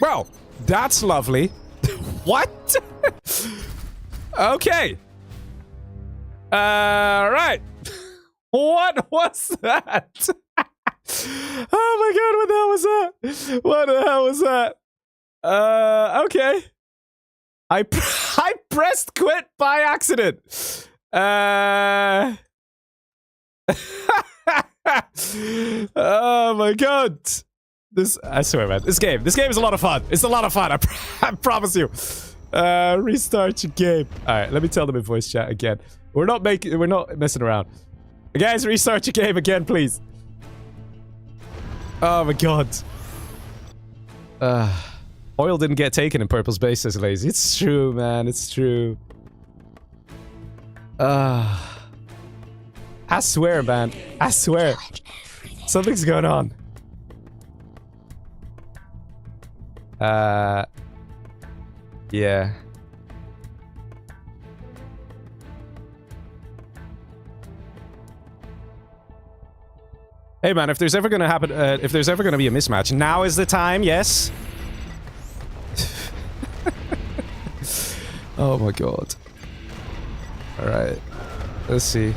Well, that's lovely. What? Okay. Right. What was that? Oh my god, what the hell was that? What the hell was that? Okay. I pressed quit by accident. Oh my god. I swear, man. This game is a lot of fun. It's a lot of fun. I promise you. Restart your game. All right, let me tell them in voice chat again. We're not messing around. Guys, restart your game again, please. Oh my god. Oil didn't get taken in Purple's base, says Lazy. It's true, man. It's true. I swear, man. I swear. Something's going on. Yeah. Hey, man, if there's ever gonna happen, if there's ever gonna be a mismatch, now is the time, yes? Oh my god. Alright. Let's see.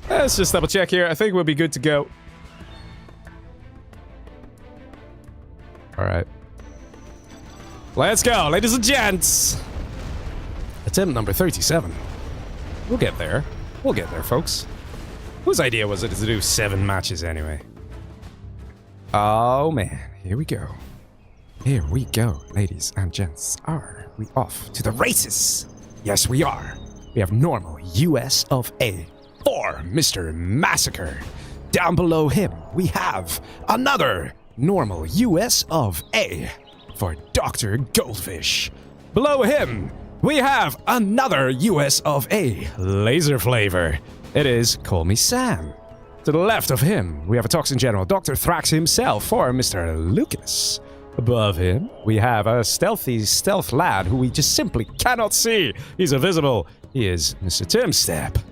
Let's just double check here. I think we'll be good to go. All right. Let's go, ladies and gents. Attempt number 37. We'll get there. We'll get there, folks. Whose idea was it to do 7 matches anyway? Oh, man. Here we go. Here we go, ladies and gents. Are we off to the races? Yes, we are. We have normal US of A for Mr. Massacre. Down below him, we have another normal US of A for Dr. Goldfish. Below him, we have another US of A laser flavor. It is Call Me Sam. To the left of him, we have a Toxin General, Dr. Thrax himself for Mr. Lucas. Above him, we have a stealthy stealth lad who we just simply cannot see. He's invisible. He is Mr. Timstep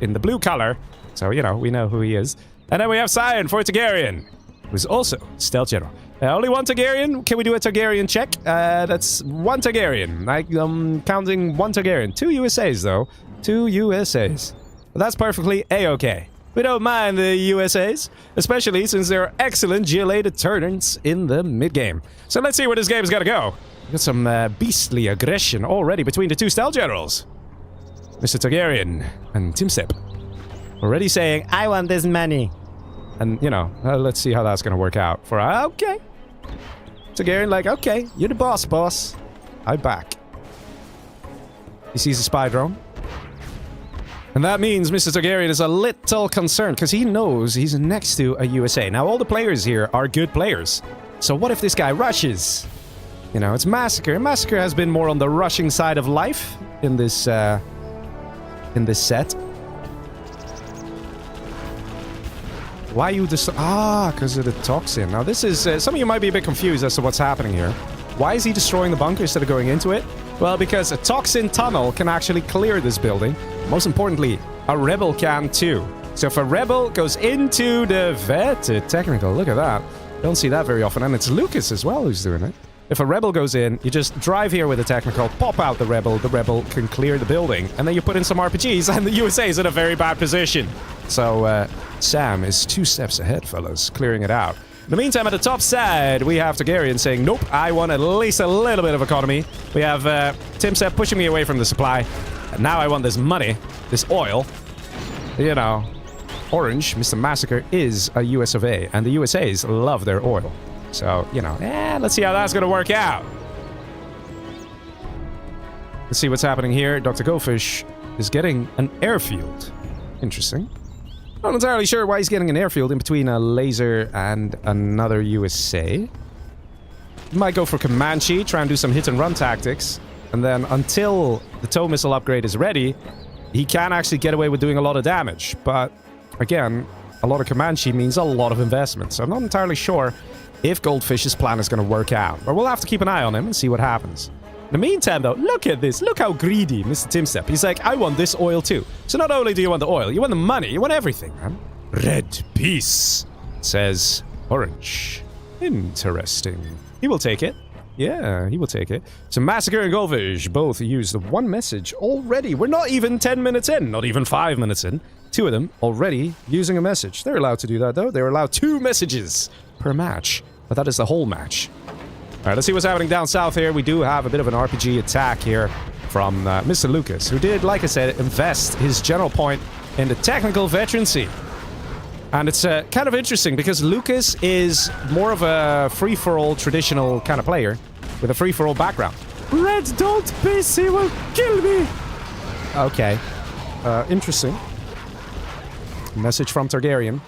in the blue color. So, you know, we know who he is. And then we have Cyan for Targaryen, who's also Stealth General. Only one Targaryen. Can we do a Targaryen check? That's one Targaryen. I'm counting one Targaryen. 2 USAs, though. 2 USAs. But that's perfectly A-okay. We don't mind the USAs, especially since there are excellent GLA deterrents in the mid-game. So let's see where this game is gonna go. We got some beastly aggression already between the 2 Stealth Generals. Mr. Targaryen and Timstep. Already saying, I want this money. And, you know, let's see how that's gonna work out. For, okay. Targaryen like, okay, you're the boss. I'm back. He sees a spy drone. And that means Mr. Targaryen is a little concerned, because he knows he's next to a USA. Now, all the players here are good players. So what if this guy rushes? You know, it's Massacre. Massacre has been more on the rushing side of life in this set. Why you just... because of the toxin. Now, this is... some of you might be a bit confused as to what's happening here. Why is he destroying the bunker instead of going into it? Well, because a toxin tunnel can actually clear this building. Most importantly, a rebel can too. So if a rebel goes into the vetted technical, look at that. Don't see that very often. And it's Lucas as well who's doing it. If a rebel goes in, you just drive here with a technical, pop out the rebel can clear the building, and then you put in some RPGs, and the USA is in a very bad position. So, Sam is 2 steps ahead, fellas, clearing it out. In the meantime, at the top side, we have Targaryen saying, nope, I want at least a little bit of economy. We have Timstep pushing me away from the supply. And now I want this money, this oil. You know, Orange, Mr. Massacre, is a US of A, and the USAs love their oil. So, you know, let's see how that's going to work out. Let's see what's happening here. Dr. Goldfish is getting an airfield. Interesting. Not entirely sure why he's getting an airfield in between a laser and another USA. He might go for Comanche, try and do some hit-and-run tactics. And then until the tow missile upgrade is ready, he can actually get away with doing a lot of damage. But, again, a lot of Comanche means a lot of investment. So I'm not entirely sure if Goldfish's plan is going to work out. But we'll have to keep an eye on him and see what happens. In the meantime, though, look at this. Look how greedy Mr. Timstep. He's like, I want this oil too. So not only do you want the oil, you want the money, you want everything, man. Red peace, says Orange. Interesting. He will take it. Yeah, he will take it. So Massacre and Goldfish both used 1 message already. We're not even 10 minutes in, not even 5 minutes in. 2 of them already using a message. They're allowed to do that, though. They're allowed 2 messages per match. But that is the whole match. All right, let's see what's happening down south here. We do have a bit of an RPG attack here from Mr. Lucas, who did, like I said, invest his general point in the technical veterancy. And it's kind of interesting because Lucas is more of a free-for-all traditional kind of player with a free-for-all background. Red, don't piss, he will kill me! Okay. Interesting. Message from Targaryen.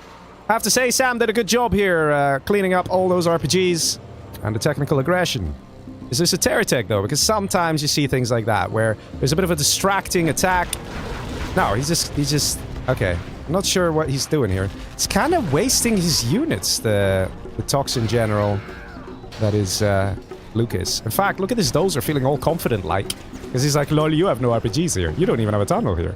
I have to say, Sam did a good job here cleaning up all those RPGs. And the technical aggression. Is this a Terratech, though? Because sometimes you see things like that, where there's a bit of a distracting attack. No, he's just... Okay. I'm not sure what he's doing here. It's kind of wasting his units, the Toxin General that is Lucas. In fact, look at this dozer feeling all confident, like. Because he's like, lol, you have no RPGs here. You don't even have a tunnel here.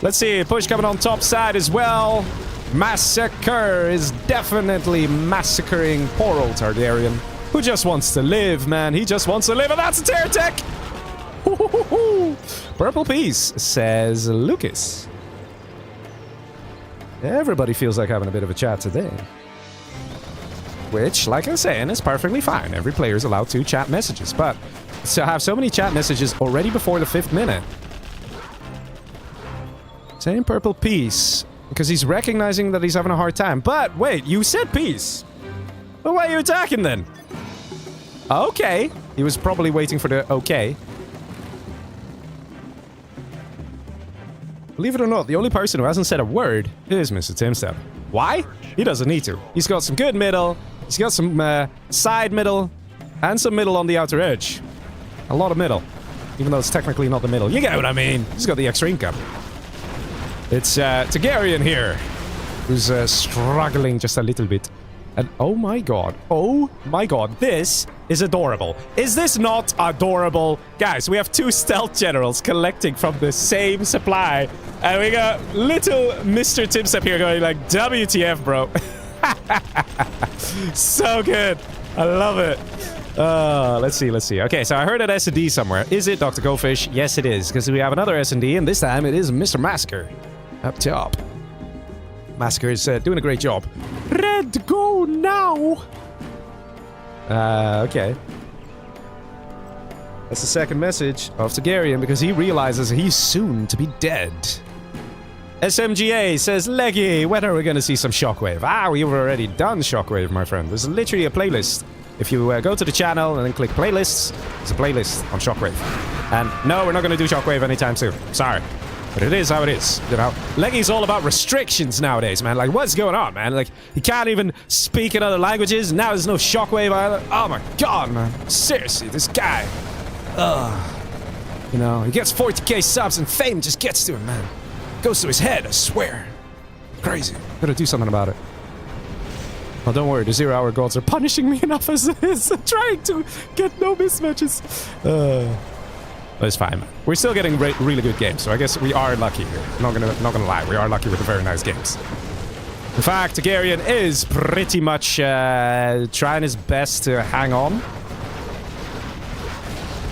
Let's see, push coming on top side as well. Massacre is definitely massacring poor old Targaryen. Who just wants to live, man. He just wants to live, and that's a Terratech! Purple piece, says Lucas. Everybody feels like having a bit of a chat today. which, like I'm saying, is perfectly fine. Every player is allowed 2 chat messages, but to have so many chat messages already before the 5th minute. Saying purple peace, because he's recognizing that he's having a hard time. But wait, you said peace. Well, why are you attacking then? Okay. He was probably waiting for the okay. Believe it or not, the only person who hasn't said a word is Mr. Timstep. Why? He doesn't need to. He's got some good middle. He's got some side middle. And some middle on the outer edge. A lot of middle. Even though it's technically not the middle. You get what I mean. He's got the extra income. It's Targaryen here. Who's struggling just a little bit. And oh my god. Oh my god. This is adorable. Is this not adorable? Guys, we have 2 stealth generals collecting from the same supply. And we got little Mr. Timstep here going like, WTF, bro. So good. I love it. Let's see. Okay, so I heard an S&D somewhere. Is it Dr. Goldfish? Yes, it is. Because we have another S&D, and this time it is Mr. Massacre. Up top. Massacre is doing a great job. Red, go now! Okay. That's the second message of Targaryen, because he realizes he's soon to be dead. SMGA says, Leggy, when are we going to see some Shockwave? Ah, we've already done Shockwave, my friend. There's literally a playlist. If you go to the channel and then click playlists, there's a playlist on Shockwave. And no, we're not going to do Shockwave anytime soon. Sorry. But it is how it is, you know? Leggy's all about restrictions nowadays, man. Like, what's going on, man? Like, he can't even speak in other languages. Now there's no Shockwave either. Oh my god, man. Seriously, this guy. You know, he gets 40k subs and fame just gets to him, man. Goes to his head, I swear. Crazy. Gotta do something about it. Oh, don't worry, the 0-hour gods are punishing me enough as it is. Trying to get no mismatches. It's fine, man. We're still getting really good games, so I guess we are lucky here. Not gonna lie, we are lucky with the very nice games. In fact, Targaryen is pretty much trying his best to hang on.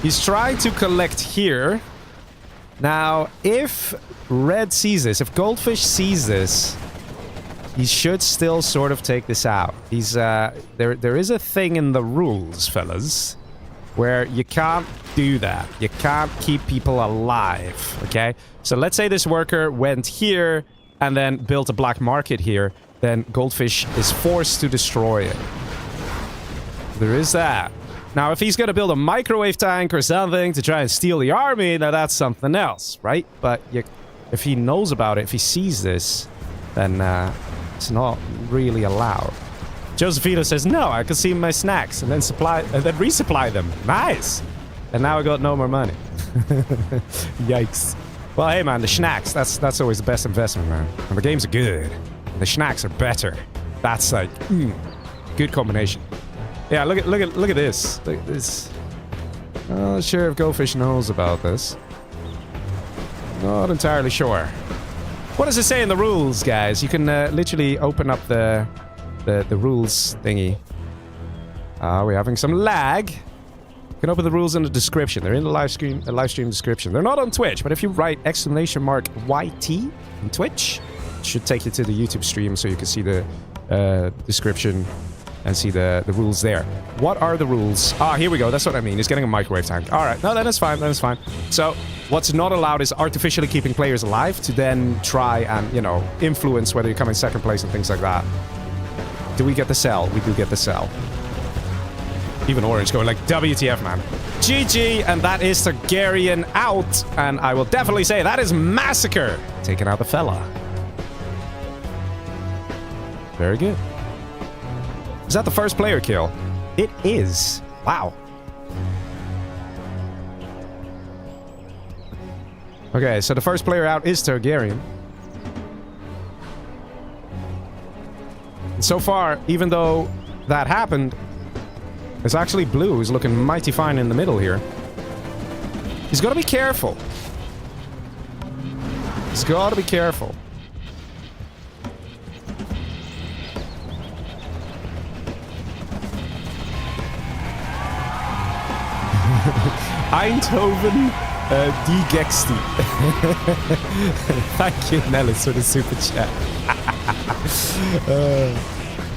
He's trying to collect here. Now, if Red sees this, if Goldfish sees this, he should still sort of take this out. He's there is a thing in the rules, fellas, where you can't do that. You can't keep people alive, okay? So let's say this worker went here and then built a black market here, then Goldfish is forced to destroy it. There is that. Now, if he's gonna build a microwave tank or something to try and steal the army, now that's something else, right? But if he knows about it, if he sees this, then it's not really allowed. Josephina says, no, I can see my snacks and then resupply them. Nice. And now I got no more money. Yikes. Well, hey, man, the snacks, that's always the best investment, man. And the games are good. And the snacks are better. That's like, good combination. Yeah, look at this. Look at this. I'm not sure if Goldfish knows about this. Not entirely sure. What does it say in the rules, guys? You can literally open up the rules thingy. We're having some lag. You can open the rules in the description. They're in the live stream description. They're not on Twitch, but if you write !YT in Twitch, it should take you to the YouTube stream so you can see the description and see the rules there. What are the rules? Ah, here we go. That's what I mean. He's getting a microwave tank. All right. No, then it's fine. Then it's fine. So what's not allowed is artificially keeping players alive to then try and, you know, influence whether you come in second place and things like that. Do we get the cell? We do get the cell. Even Orange going like, WTF, man. GG, and that is Targaryen out. And I will definitely say that is Massacre. Taking out the fella. Very good. Is that the first player kill? It is. Wow. Okay, so the first player out is Targaryen. And so far, even though that happened, it's actually Blue who's looking mighty fine in the middle here. He's got to be careful. He's got to be careful. Eindhoven die Gexty. Thank you, Nellis, for the super chat.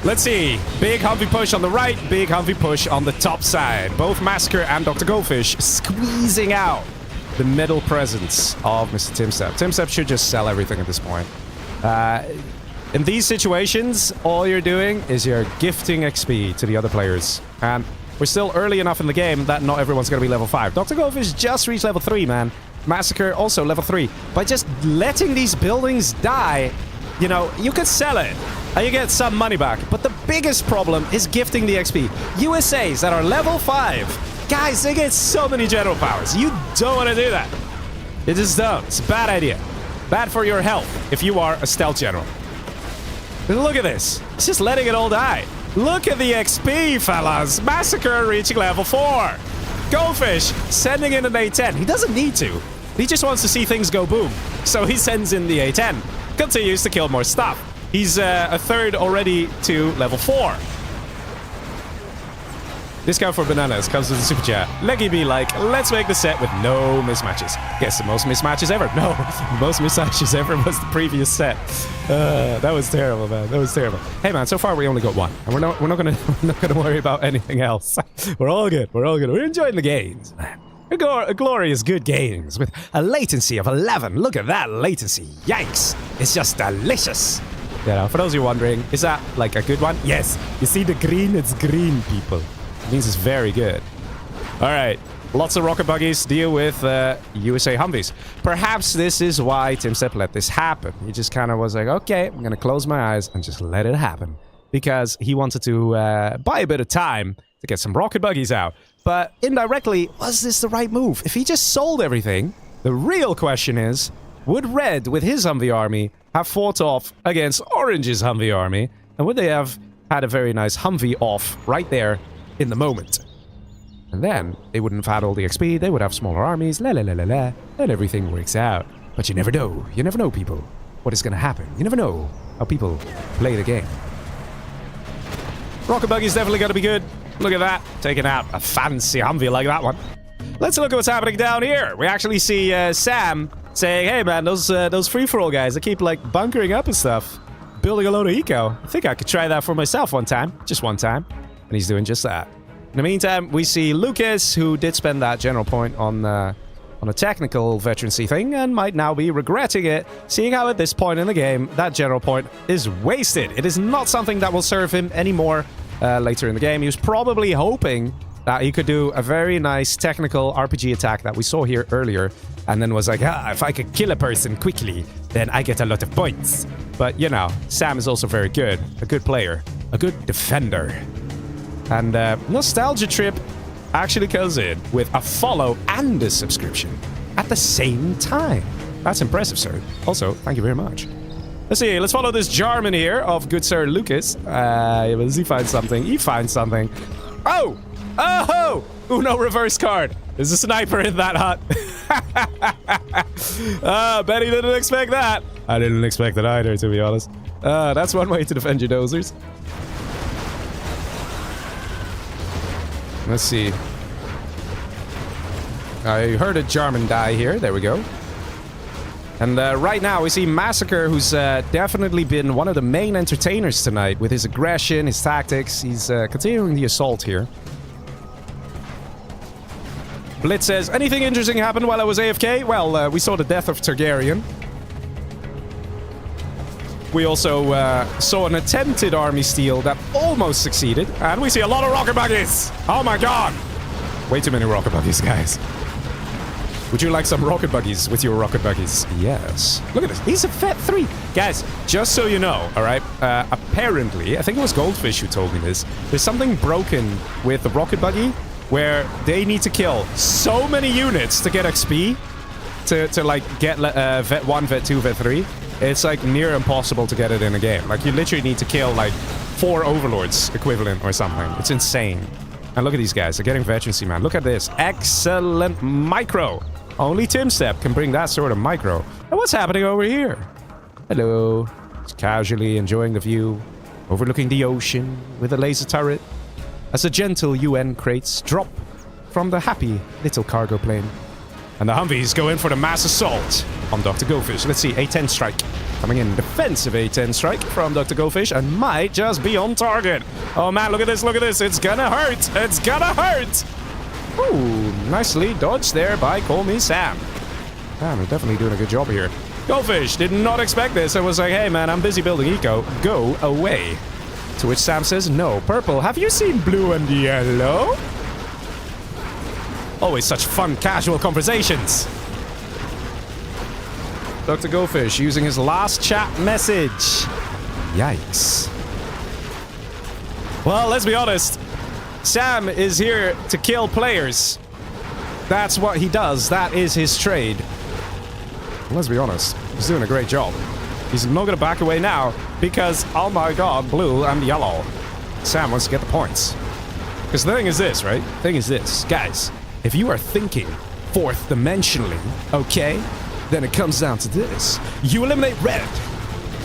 Let's see. Big Humvee push on the right, big Humvee push on the top side. Both Massacre and Dr. Goldfish squeezing out the middle presence of Mr. Timstep. Timstep should just sell everything at this point. In these situations, all you're doing is you're gifting XP to the other players. And we're still early enough in the game that not everyone's going to be level 5. Dr. Goldfish just reached level 3, man. Massacre also level 3. By just letting these buildings die, you know, you could sell it and you get some money back. But the biggest problem is gifting the XP. USAs that are level 5, guys, they get so many general powers. You don't want to do that. You just don't. It's a bad idea. Bad for your health if you are a stealth general. Look at this. It's just letting it all die. Look at the XP, fellas. Massacre reaching level 4. Goldfish sending in an A10. He doesn't need to. He just wants to see things go boom. So he sends in the A10. Continues to kill more stuff. He's a third already to level 4. Discount for bananas comes with the super chat. Leggy be like, let's make the set with no mismatches. Guess the most mismatches ever. No, the most mismatches ever was the previous set. That was terrible, man. That was terrible. Hey, man, so far we only got one, and we're not gonna worry about anything else. We're all good. We're all good. We're enjoying the games, man. Glorious good games with a latency of 11. Look at that latency. Yikes! It's just delicious. You know, for those of you wondering, is that like a good one? Yes. You see the green? It's green, people. It means it's very good. All right. Lots of rocket buggies deal with USA Humvees. Perhaps this is why Timstep let this happen. He just kind of was like, okay, I'm going to close my eyes and just let it happen. Because he wanted to buy a bit of time to get some rocket buggies out. But indirectly, was this the right move? If he just sold everything, the real question is, would Red, with his Humvee army, have fought off against Orange's Humvee army? And would they have had a very nice Humvee off right there in the moment? And then they wouldn't have had all the XP, they would have smaller armies, and everything works out. But you never know. You never know, people, what is going to happen. You never know how people play the game. Rocket buggy's definitely going to be good. Look at that, taking out a fancy Humvee like that one. Let's look at what's happening down here. We actually see Sam saying, hey man, those free-for-all guys, they keep like bunkering up and stuff, building a load of eco. I think I could try that for myself one time, just one time. And he's doing just that. In the meantime, we see Lucas, who did spend that general point on a technical veterancy thing and might now be regretting it, seeing how at this point in the game, that general point is wasted. It is not something that will serve him anymore later in the game. He was probably hoping that he could do a very nice technical RPG attack that we saw here earlier, and then was like, if I could kill a person quickly, then I get a lot of points. But, you know, Sam is also very good. A good player. A good defender. And Nostalgia Trip actually comes in with a follow and a subscription at the same time. That's impressive, sir. Also, thank you very much. Let's see, let's follow this Jarman here of good Sir Lucas. Does he find something? He finds something. Oh! Oh! Uno reverse card. There's a sniper in that hut. Bet he didn't expect that. I didn't expect it either, to be honest. That's one way to defend your dozers. Let's see. I heard a Jarman die here. There we go. And right now we see Massacre, who's definitely been one of the main entertainers tonight with his aggression, his tactics. He's continuing the assault here. Blitz says, anything interesting happened while I was AFK? Well, we saw the death of Targaryen. We also saw an attempted army steal that almost succeeded. And we see a lot of rocket buggies. Oh my god. Way too many rocket buggies, guys. Would you like some rocket buggies with your rocket buggies? Yes. Look at this. He's a Vet 3. Guys, just so you know, all right? Apparently, I think it was Goldfish who told me this. There's something broken with the rocket buggy where they need to kill so many units to get XP to like get Vet 1, Vet 2, Vet 3. It's like near impossible to get it in a game. Like you literally need to kill like 4 overlords equivalent or something. It's insane. And look at these guys. They're getting veterancy, man. Look at this. Excellent micro. Only Timstep can bring that sort of micro. And what's happening over here? Hello. Just casually enjoying the view, overlooking the ocean with a laser turret, as the gentle UN crates drop from the happy little cargo plane. And the Humvees go in for the mass assault on Dr. Goldfish. Let's see, A-10 strike. Coming in, defensive A-10 strike from Dr. Goldfish, and might just be on target. Oh man, look at this, look at this. It's gonna hurt. It's gonna hurt. Ooh, nicely dodged there by Call Me Sam. Man, we're definitely doing a good job here. Goldfish did not expect this. I was like, hey man, I'm busy building eco. Go away. To which Sam says, no. Purple, have you seen blue and yellow? Always such fun, casual conversations. Dr. Goldfish using his last chat message. Yikes. Well, let's be honest. Sam is here to kill players. That's what he does. That is his trade. Let's be honest. He's doing a great job. He's not going to back away now because, oh my god, blue and yellow. Sam wants to get the points. Because the thing is this, right? The thing is this. Guys, if you are thinking fourth dimensionally, okay, then it comes down to this. You eliminate red,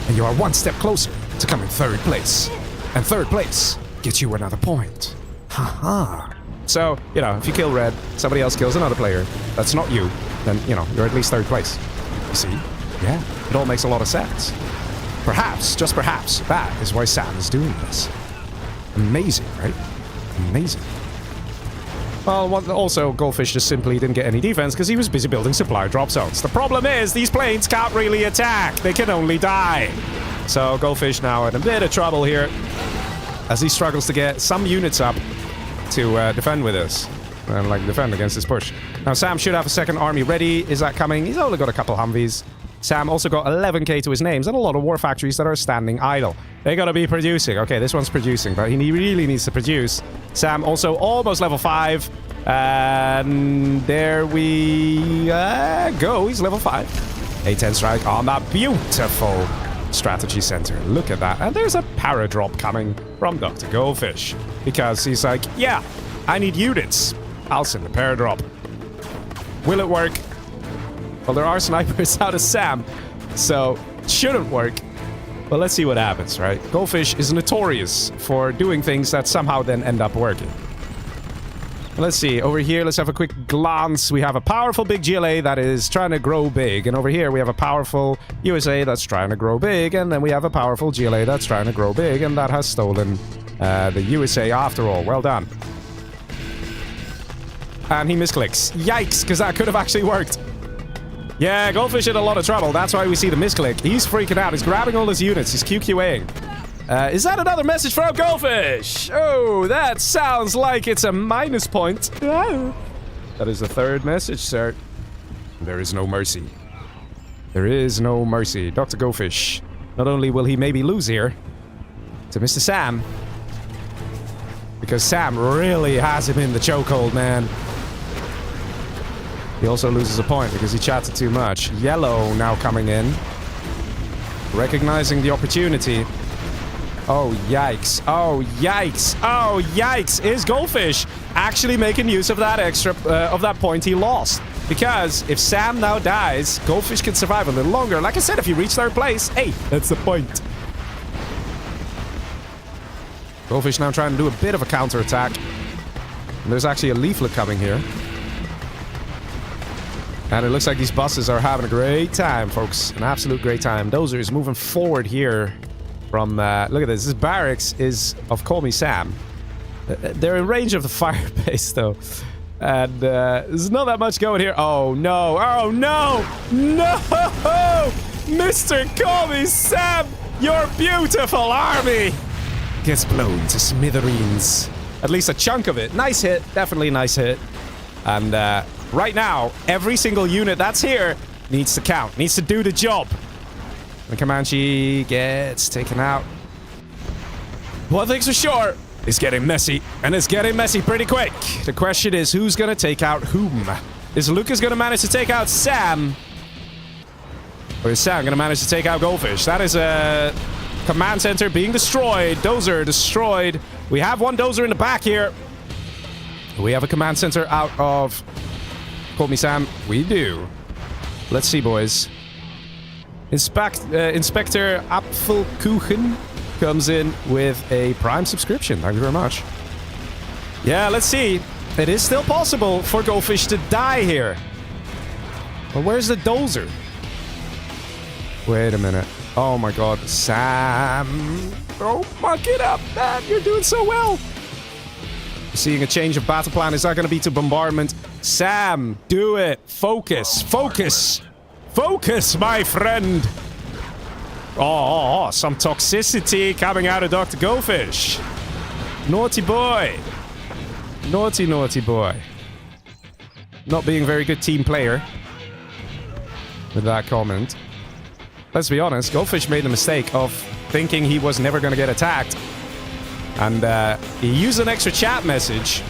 and you are one step closer to coming third place. And third place gets you another point. Haha. So, you know, if you kill red, somebody else kills another player that's not you, then, you know, you're at least third place. You see? Yeah, it all makes a lot of sense. Perhaps, just perhaps, that is why Sam is doing this. Amazing, right? Amazing. Well, also, Goldfish just simply didn't get any defense because he was busy building supply drop zones. The problem is, these planes can't really attack. They can only die. So, Goldfish now in a bit of trouble here as he struggles to get some units up to defend with us. And, like, defend against this push. Now, Sam should have a second army ready. Is that coming? He's only got a couple Humvees. Sam also got 11k to his names and a lot of war factories that are standing idle. They gotta be producing. Okay, this one's producing, but he really needs to produce. Sam also almost level 5. And there we go. He's level 5. A-10 strike on that beautiful strategy center. Look at that. And there's a paradrop coming from Dr. Goldfish. Because he's like, yeah, I need units. I'll send a paradrop. Will it work? Well, there are snipers out of Sam, so it shouldn't work. But let's see what happens, right? Goldfish is notorious for doing things that somehow then end up working. Let's see. Over here, let's have a quick glance. We have a powerful big GLA that is trying to grow big. And over here, we have a powerful USA that's trying to grow big. And then we have a powerful GLA that's trying to grow big. And that has stolen the USA after all. Well done. And he misclicks. Yikes, because that could have actually worked. Yeah, Goldfish in a lot of trouble. That's why we see the misclick. He's freaking out. He's grabbing all his units. He's QQAing. Is that another message from Goldfish? Oh, that sounds like it's a minus point. That is the third message, sir. There is no mercy. There is no mercy. Dr. Goldfish. Not only will he maybe lose here to Mr. Sam, because Sam really has him in the chokehold, man. He also loses a point because he chatted too much. Yellow now coming in. Recognizing the opportunity. Oh, yikes. Oh, yikes. Oh, yikes. Is Goldfish actually making use of that extra, of that point he lost? Because if Sam now dies, Goldfish can survive a little longer. Like I said, if you reach third place, hey, that's the point. Goldfish now trying to do a bit of a counterattack. And there's actually a leaflet coming here. And it looks like these buses are having a great time, folks. An absolute great time. Dozer is moving forward here from... look at this. This barracks is of Call Me Sam. They're in range of the fire base, though. And there's not that much going here. Oh, no. Oh, no. No! Mr. Call Me Sam! Your beautiful army gets blown to smithereens. At least a chunk of it. Nice hit. Definitely a nice hit. And right now, every single unit that's here needs to count. Needs to do the job. The Comanche gets taken out. One thing's for sure, it's getting messy. And it's getting messy pretty quick. The question is, who's going to take out whom? Is Lucas going to manage to take out Sam? Or is Sam going to manage to take out Goldfish? That is a command center being destroyed. Dozer destroyed. We have one Dozer in the back here. We have a command center out of Call Me Sam. We do. Let's see, boys. Inspector Apfelkuchen comes in with a Prime subscription. Thank you very much. Yeah, let's see. It is still possible for Goldfish to die here. Well, where's the dozer? Wait a minute. Oh my god. Sam. Don't muck it up, man. You're doing so well. Seeing a change of battle plan. Is that going to be to bombardment? Sam, do it. Focus. Focus. Focus, my friend. Oh, some toxicity coming out of Dr. Goldfish. Naughty boy. Naughty, naughty boy. Not being a very good team player with that comment. Let's be honest, Goldfish made the mistake of thinking he was never going to get attacked. And he used an extra chat message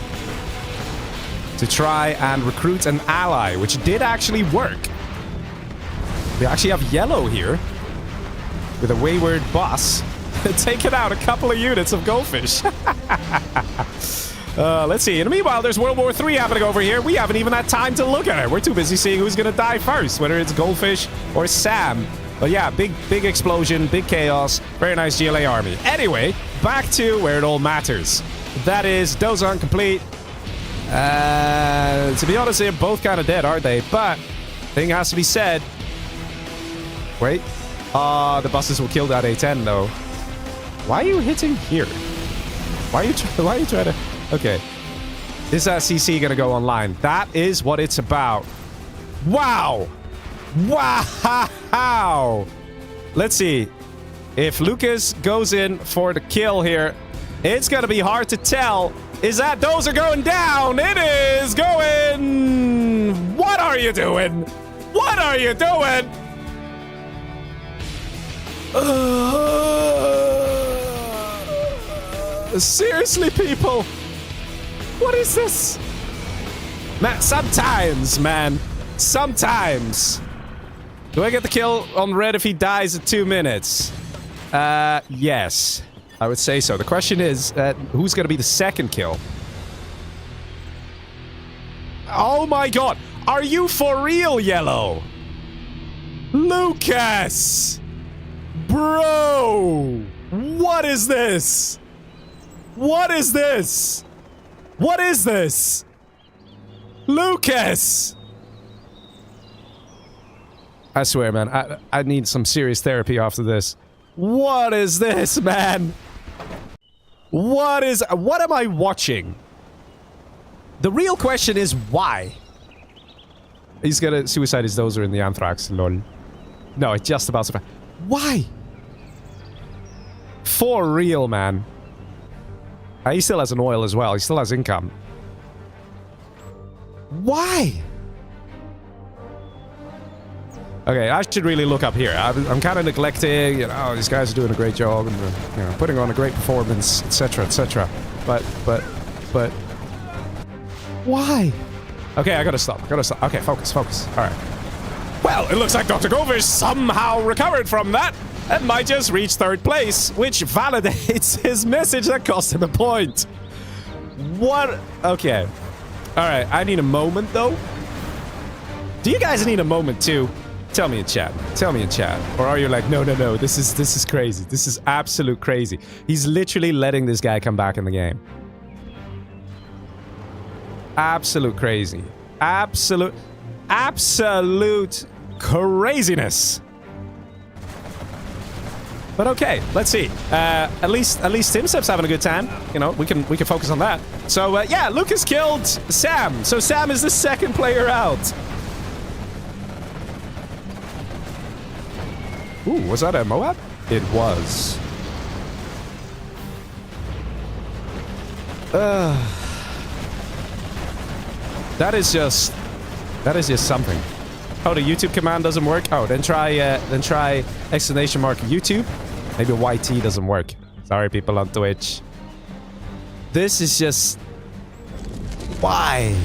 to try and recruit an ally, which did actually work. We actually have yellow here with a wayward boss taking out a couple of units of Goldfish. Let's see. In the meanwhile, there's World War III happening over here. We haven't even had time to look at it. We're too busy seeing who's going to die first, whether it's Goldfish or Sam. But yeah, big explosion, big chaos. Very nice GLA army. Anyway, back to where it all matters. That is, Dozon complete. To be honest, they're both kind of dead, aren't they? But, thing has to be said. Wait. The buses will kill that A10, though. Why are you hitting here? Why are you trying to... Okay. Is that CC gonna go online? That is what it's about. Wow! Wow! Let's see. If Lucas goes in for the kill here, it's gonna be hard to tell. Is that those are going down? It is going... What are you doing? What are you doing? Seriously, people? What is this? Man, sometimes, man. Sometimes. Do I get the kill on red if he dies in 2 minutes? Yes. I would say so. The question is, who's going to be the second kill? Oh my god. Are you for real, Yellow? Lucas! Bro! What is this? What is this? What is this? Lucas! I swear, man, I need some serious therapy after this. What is this, man? What am I watching? The real question is why? He's gonna suicide his dozer in the anthrax, lol. No, it's just about survive. Why? For real, man. He still has an oil as well. He still has income. Why? Okay, I should really look up here. I'm kind of neglecting, you know, these guys are doing a great job and, you know, putting on a great performance, etc., etc. But, why? Okay, I gotta stop. Okay, focus. All right. Well, it looks like Dr. Goldfish somehow recovered from that and might just reach 3rd place, which validates his message that cost him a point. What? Okay. All right, I need a moment, though. Do you guys need a moment, too? Tell me in chat. Tell me in chat. Or are you like, no, this is crazy. This is absolute crazy. He's literally letting this guy come back in the game. Absolute crazy. Absolute craziness. But okay, let's see. At least Timsep's having a good time. You know, we can focus on that. So yeah, Lucas killed Sam. So Sam is the 2nd player out. Ooh, was that a Moab? It was. That is just something. Oh, the YouTube command doesn't work? Oh, then try exclamation mark YouTube. Maybe YT doesn't work. Sorry, people on Twitch. This is just... Why?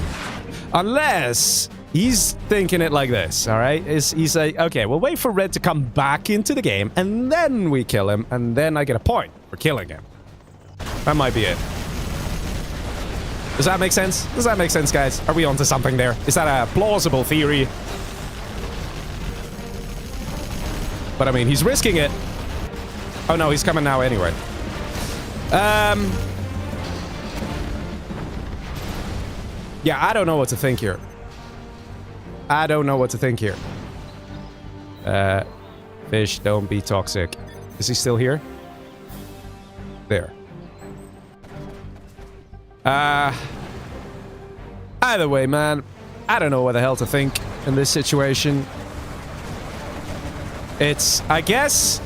Unless he's thinking it like this, alright? He's like, okay, we'll wait for red to come back into the game, and then we kill him, and then I get a point for killing him. That might be it. Does that make sense? Does that make sense, guys? Are we onto something there? Is that a plausible theory? But I mean, he's risking it. Oh no, he's coming now anyway. Yeah, I don't know what to think here. I don't know what to think here. Fish, don't be toxic. Is he still here? There. Either way, man. I don't know what the hell to think in this situation. It's... I guess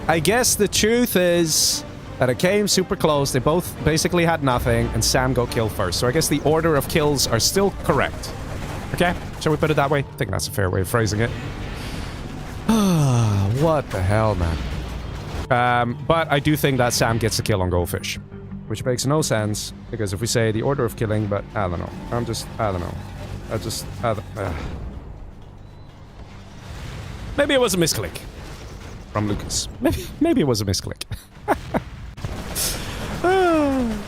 the truth is that it came super close. They both basically had nothing, and Sam got killed first. So I guess the order of kills are still correct. Okay? Shall we put it that way? I think that's a fair way of phrasing it. What the hell, man? But I do think that Sam gets the kill on Goldfish. Which makes no sense, because if we say the order of killing, but I don't know. I don't know. Maybe it was a misclick from Lucas. Maybe it was a misclick.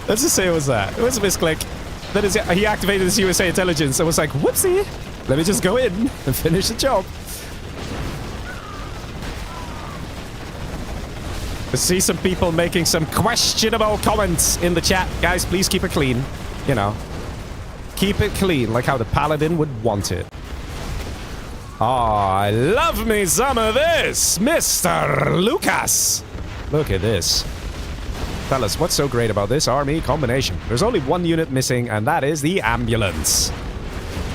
Let's just say it was that. It was a misclick. That is, he activated his USA intelligence and was like, whoopsie, let me just go in and finish the job. I see some people making some questionable comments in the chat. Guys, please keep it clean. You know, keep it clean, like how the Paladin would want it. Oh, I love me some of this, Mr. Lucas. Look at this. Tell us, what's so great about this army combination? There's only one unit missing, and that is the ambulance.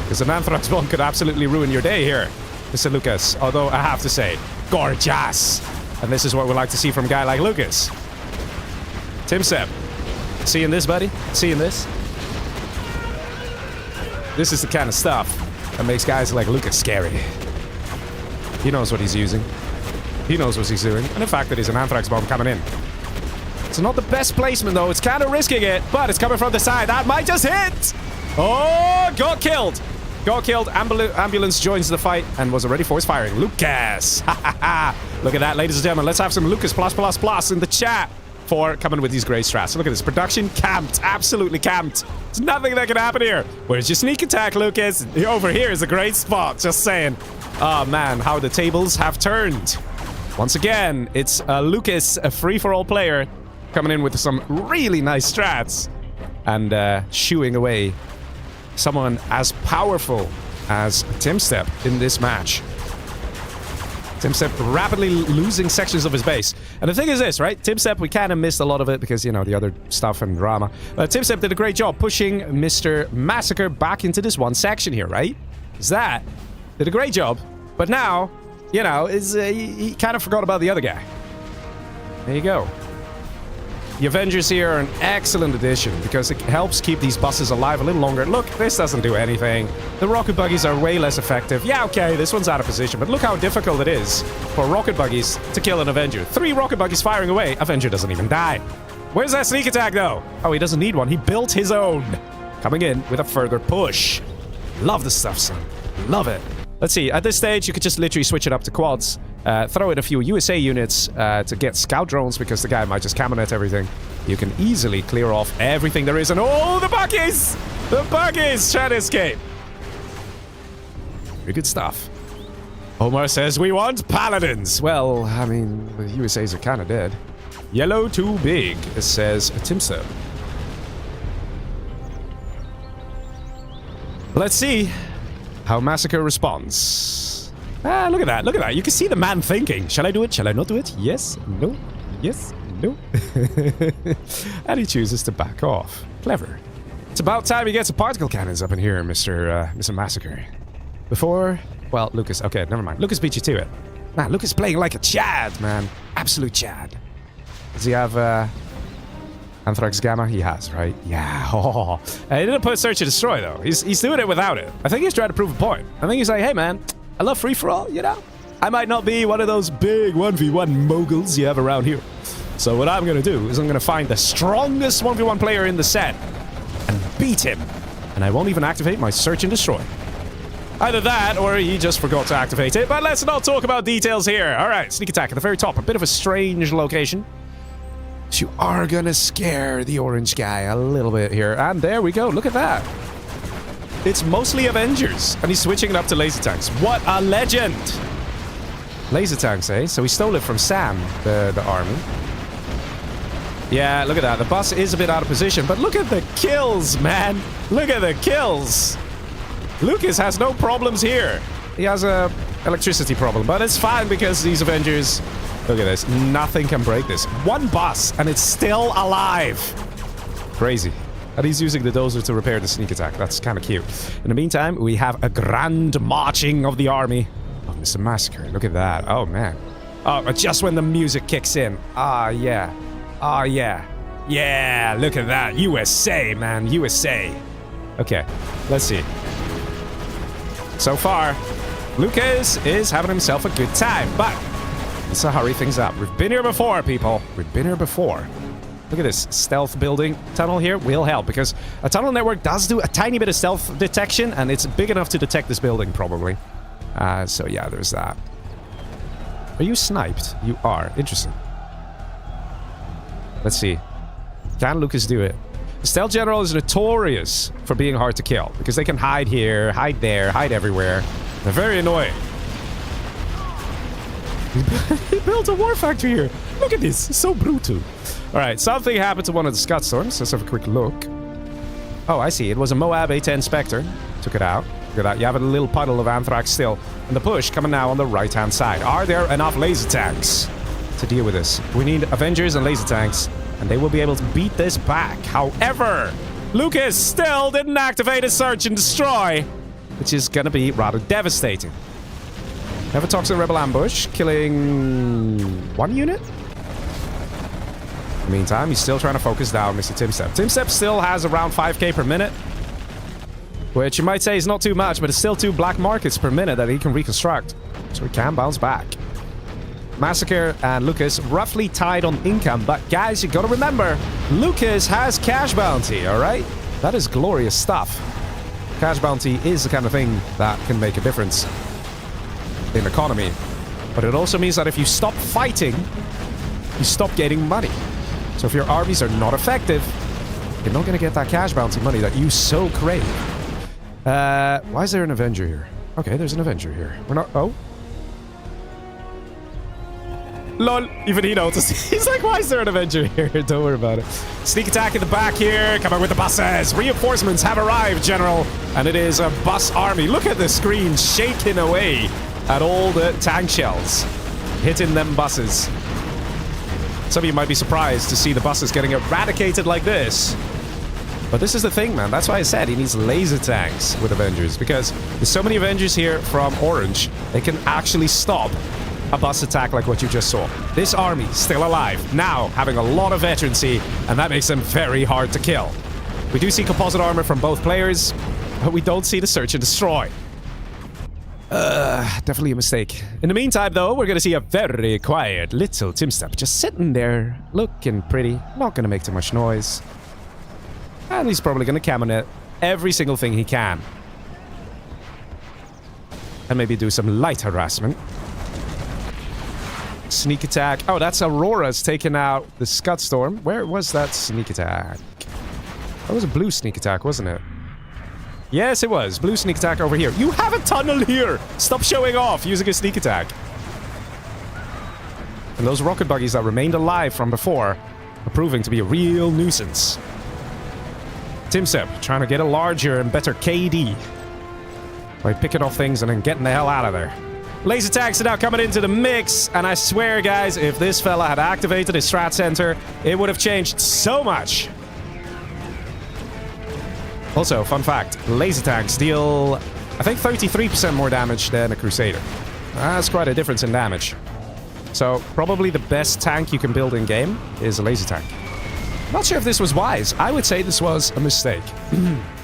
Because an Anthrax bomb could absolutely ruin your day here, Mr. Lucas. Although, I have to say, gorgeous. And this is what we like to see from a guy like Lucas. Tim Sepp. Seeing this, buddy? Seeing this? This is the kind of stuff that makes guys like Lucas scary. He knows what he's using. He knows what he's doing. And the fact that he's an Anthrax bomb coming in. It's not the best placement, though. It's kind of risking it, but it's coming from the side. That might just hit! Oh, got killed! Got killed. Ambulance joins the fight and was already force firing. Lucas! Ha ha ha! Look at that, ladies and gentlemen. Let's have some Lucas plus plus plus in the chat for coming with these great strats. Look at this. Production camped. Absolutely camped. There's nothing that can happen here. Where's your sneak attack, Lucas? Over here is a great spot. Just saying. Oh, man. How the tables have turned. Once again, it's Lucas, a free-for-all player, coming in with some really nice strats and shooing away someone as powerful as Tim Step in this match. Tim Step rapidly losing sections of his base. And the thing is this, right? Tim Step, we kind of missed a lot of it because, you know, the other stuff and drama. Tim Step did a great job pushing Mr. Massacre back into this one section here, right? That did a great job. But now, you know, he kind of forgot about the other guy. There you go. The Avengers here are an excellent addition because it helps keep these buses alive a little longer. Look, this doesn't do anything. The rocket buggies are way less effective. Yeah, okay, this one's out of position, but look how difficult it is for rocket buggies to kill an Avenger. 3 rocket buggies firing away, Avenger doesn't even die. Where's that sneak attack, though? Oh, he doesn't need one. He built his own. Coming in with a further push. Love the stuff, son. Love it. Let's see, at this stage, you could just literally switch it up to quads. Throw in a few USA units to get scout drones because the guy might just cabinet everything. You can easily clear off everything there is. And oh, the buggies! The buggies trying to escape. Very good stuff. Omar says we want paladins. Well, I mean, the USAs are kind of dead. Yellow too big, says Timso. Let's see how Massacre responds. Ah, look at that, look at that. You can see the man thinking. Shall I do it? Shall I not do it? Yes, no, yes, no. And he chooses to back off. Clever. It's about time he gets some particle cannons up in here, Mr. Massacre. Before, well, Lucas, okay, never mind. Lucas beat you to it. Man, Lucas playing like a Chad, man. Absolute Chad. Does he have, Anthrax Gamma? He has, right? Yeah. Oh. He didn't put Search and Destroy, though. He's doing it without it. I think he's trying to prove a point. I think he's like, hey, man, I love free-for-all, you know? I might not be one of those big 1v1 moguls you have around here. So what I'm going to do is I'm going to find the strongest 1v1 player in the set and beat him. And I won't even activate my Search and Destroy. Either that, or he just forgot to activate it. But let's not talk about details here. All right, sneak attack at the very top. A bit of a strange location. You are gonna scare the orange guy a little bit here. And there we go. Look at that. It's mostly Avengers. And he's switching it up to laser tanks. What a legend! Laser tanks, eh? So he stole it from Sam, the army. Yeah, look at that. The bus is a bit out of position. But look at the kills, man. Look at the kills. Lucas has no problems here. He has a electricity problem, but it's fine because these Avengers... Look at this. Nothing can break this. One bus, and it's still alive. Crazy. And he's using the dozer to repair the sneak attack. That's kind of cute. In the meantime, we have a grand marching of the army. Oh, Mr. Massacre. Look at that. Oh, man. Oh, just when the music kicks in. Ah, yeah. Ah, yeah. Yeah, look at that. USA, man. USA. Okay, let's see. So far, Lucas is having himself a good time, but let's hurry things up. We've been here before, people. We've been here before. Look at this stealth building. Tunnel here will help because a tunnel network does do a tiny bit of stealth detection, and it's big enough to detect this building, probably. So yeah, there's that. Are you sniped? You are. Interesting. Let's see. Can Lucas do it? The Stealth General is notorious for being hard to kill because they can hide here, hide there, hide everywhere. They're very annoying. He built a war factory here. Look at this. It's so brutal. All right, something happened to one of the Scud Storms. Let's have a quick look. Oh, I see. It was a Moab A-10 Spectre. Took it out. Look at that. You have a little puddle of Anthrax still. And the push coming now on the right-hand side. Are there enough laser tanks to deal with this? We need Avengers and laser tanks, and they will be able to beat this back. However, Lucas still didn't activate his search and destroy, which is going to be rather devastating. Have a Toxin Rebel ambush, killing 1 unit. In the meantime, he's still trying to focus down Mr. Timstep. Timstep still has around 5k per minute, which you might say is not too much, but it's still 2 black markets per minute that he can reconstruct, so he can bounce back. Massacre and Lucas roughly tied on income, but guys, you gotta remember, Lucas has cash bounty, alright? That is glorious stuff. Cash bounty is the kind of thing that can make a difference in economy, but it also means that if you stop fighting, you stop getting money. So if your armies are not effective, you're not gonna get that cash bounty money that you so crave. Why is there an Avenger here? Okay, there's an Avenger here. We're not... Oh. Lol, even he noticed. He's like, why is there an Avenger here? Don't worry about it. Sneak attack in the back here. Coming with the buses. Reinforcements have arrived, General. And it is a bus army. Look at the screen shaking away at all the tank shells hitting them buses. Some of you might be surprised to see the buses getting eradicated like this. But this is the thing, man. That's why I said he needs laser tanks with Avengers, because there's so many Avengers here from Orange, they can actually stop a bus attack like what you just saw. This army still alive, now having a lot of veterancy, and that makes them very hard to kill. We do see composite armor from both players, but we don't see the search and destroy. Definitely a mistake. In the meantime, though, we're gonna see a very quiet little Timstep just sitting there, looking pretty, not gonna make too much noise. And he's probably gonna cabinet every single thing he can. And maybe do some light harassment. Sneak attack. Oh, that's Aurora's taking out the Scud Storm. Where was that sneak attack? That was a blue sneak attack, wasn't it? Yes, it was. Blue sneak attack over here. You have a tunnel here! Stop showing off using a sneak attack. And those rocket buggies that remained alive from before are proving to be a real nuisance. Timstep trying to get a larger and better KD by picking off things and then getting the hell out of there. Laser tanks are now coming into the mix, and I swear, guys, if this fella had activated his strat center, it would have changed so much. Also, fun fact, laser tanks deal, I think, 33% more damage than a Crusader. That's quite a difference in damage. So, probably the best tank you can build in-game is a laser tank. Not sure if this was wise. I would say this was a mistake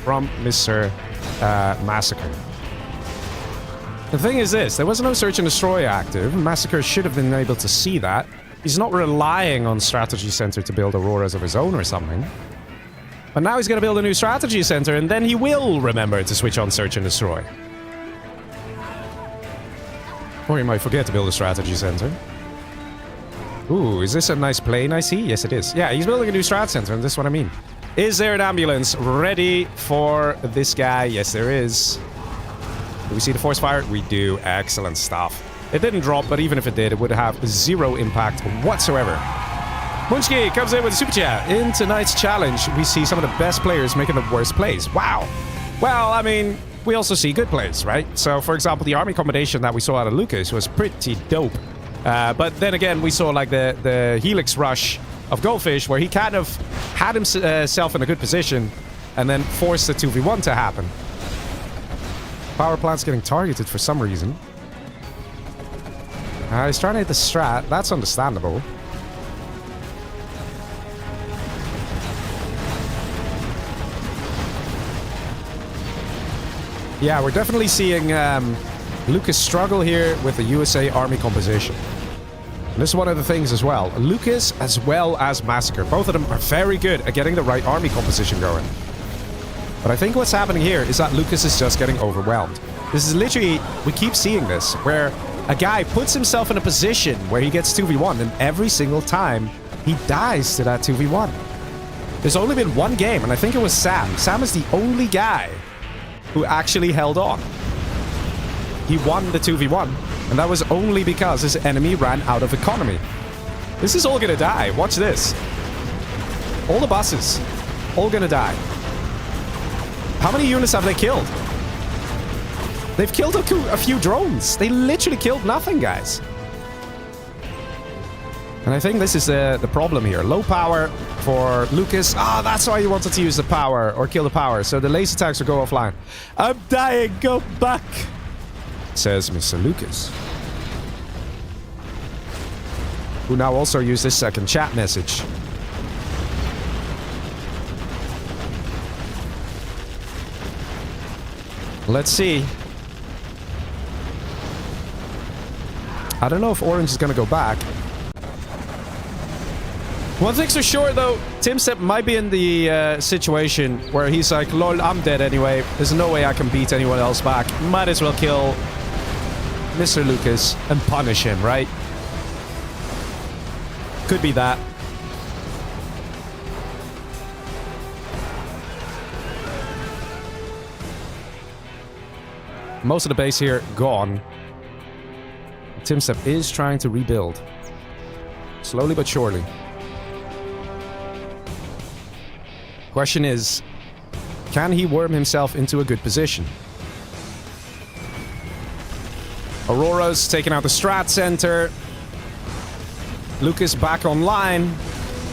from Mr. Massacre. The thing is this, there was no search and destroy active. Massacre should have been able to see that. He's not relying on Strategy Center to build Auroras of his own or something. But now he's going to build a new Strategy Center, and then he will remember to switch on search and destroy. Or he might forget to build a Strategy Center. Ooh, is this a nice plane I see? Yes, it is. Yeah, he's building a new Strat Center, and this is what I mean. Is there an ambulance ready for this guy? Yes, there is. Do we see the force fire? We do. Excellent stuff. It didn't drop, but even if it did, it would have zero impact whatsoever. Munchki comes in with a super chat. In tonight's challenge, we see some of the best players making the worst plays. Wow. Well, I mean, we also see good plays, right? So, for example, the army combination that we saw out of Lucas was pretty dope. But then again, we saw like the Helix rush of Goldfish, where he kind of had himself in a good position and then forced the 2v1 to happen. Power plant's getting targeted for some reason. He's trying to hit the strat. That's understandable. Yeah, we're definitely seeing Lucas struggle here with the USA Army composition. And this is one of the things as well. Lucas as well as Massacre. Both of them are very good at getting the right army composition going. But I think what's happening here is that Lucas is just getting overwhelmed. This is literally, we keep seeing this, where a guy puts himself in a position where he gets 2v1, and every single time he dies to that 2v1. There's only been one game, and I think it was Sam. Sam is the only guy who actually held on. He won the 2v1, and that was only because his enemy ran out of economy. This is all gonna die. Watch this. All the buses, all gonna die. How many units have they killed? They've killed a few drones. They literally killed nothing, guys. And I think this is the problem here. Low power for Lucas. Ah, that's why he wanted to use the power or kill the power. So the laser tags will go offline. I'm dying. Go back, says Mr. Lucas, who now also used his second chat message. Let's see. I don't know if Orange is going to go back. One thing's for sure, though, Timstep might be in the situation where he's like, lol, I'm dead anyway. There's no way I can beat anyone else back. Might as well kill Mr. Lucas and punish him, right? Could be that. Most of the base here gone. Timstep is trying to rebuild. Slowly but surely. Question is, can he worm himself into a good position? Aurora's taking out the strat center. Lucas back online,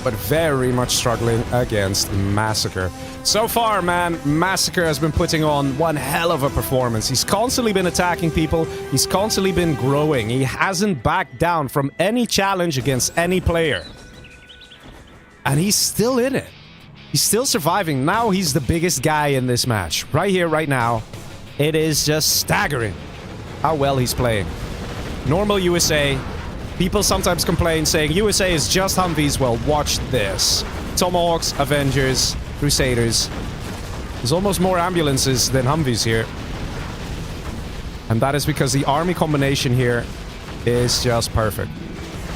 but very much struggling against Massacre. So far, man, Massacre has been putting on one hell of a performance. He's constantly been attacking people. He's constantly been growing. He hasn't backed down from any challenge against any player. And he's still in it. He's still surviving. Now he's the biggest guy in this match. Right here, right now. It is just staggering how well he's playing. Normal USA. People sometimes complain saying USA is just Humvees. Well, watch this. Tomahawks, Avengers, Crusaders. There's almost more ambulances than Humvees here. And that is because the army combination here is just perfect.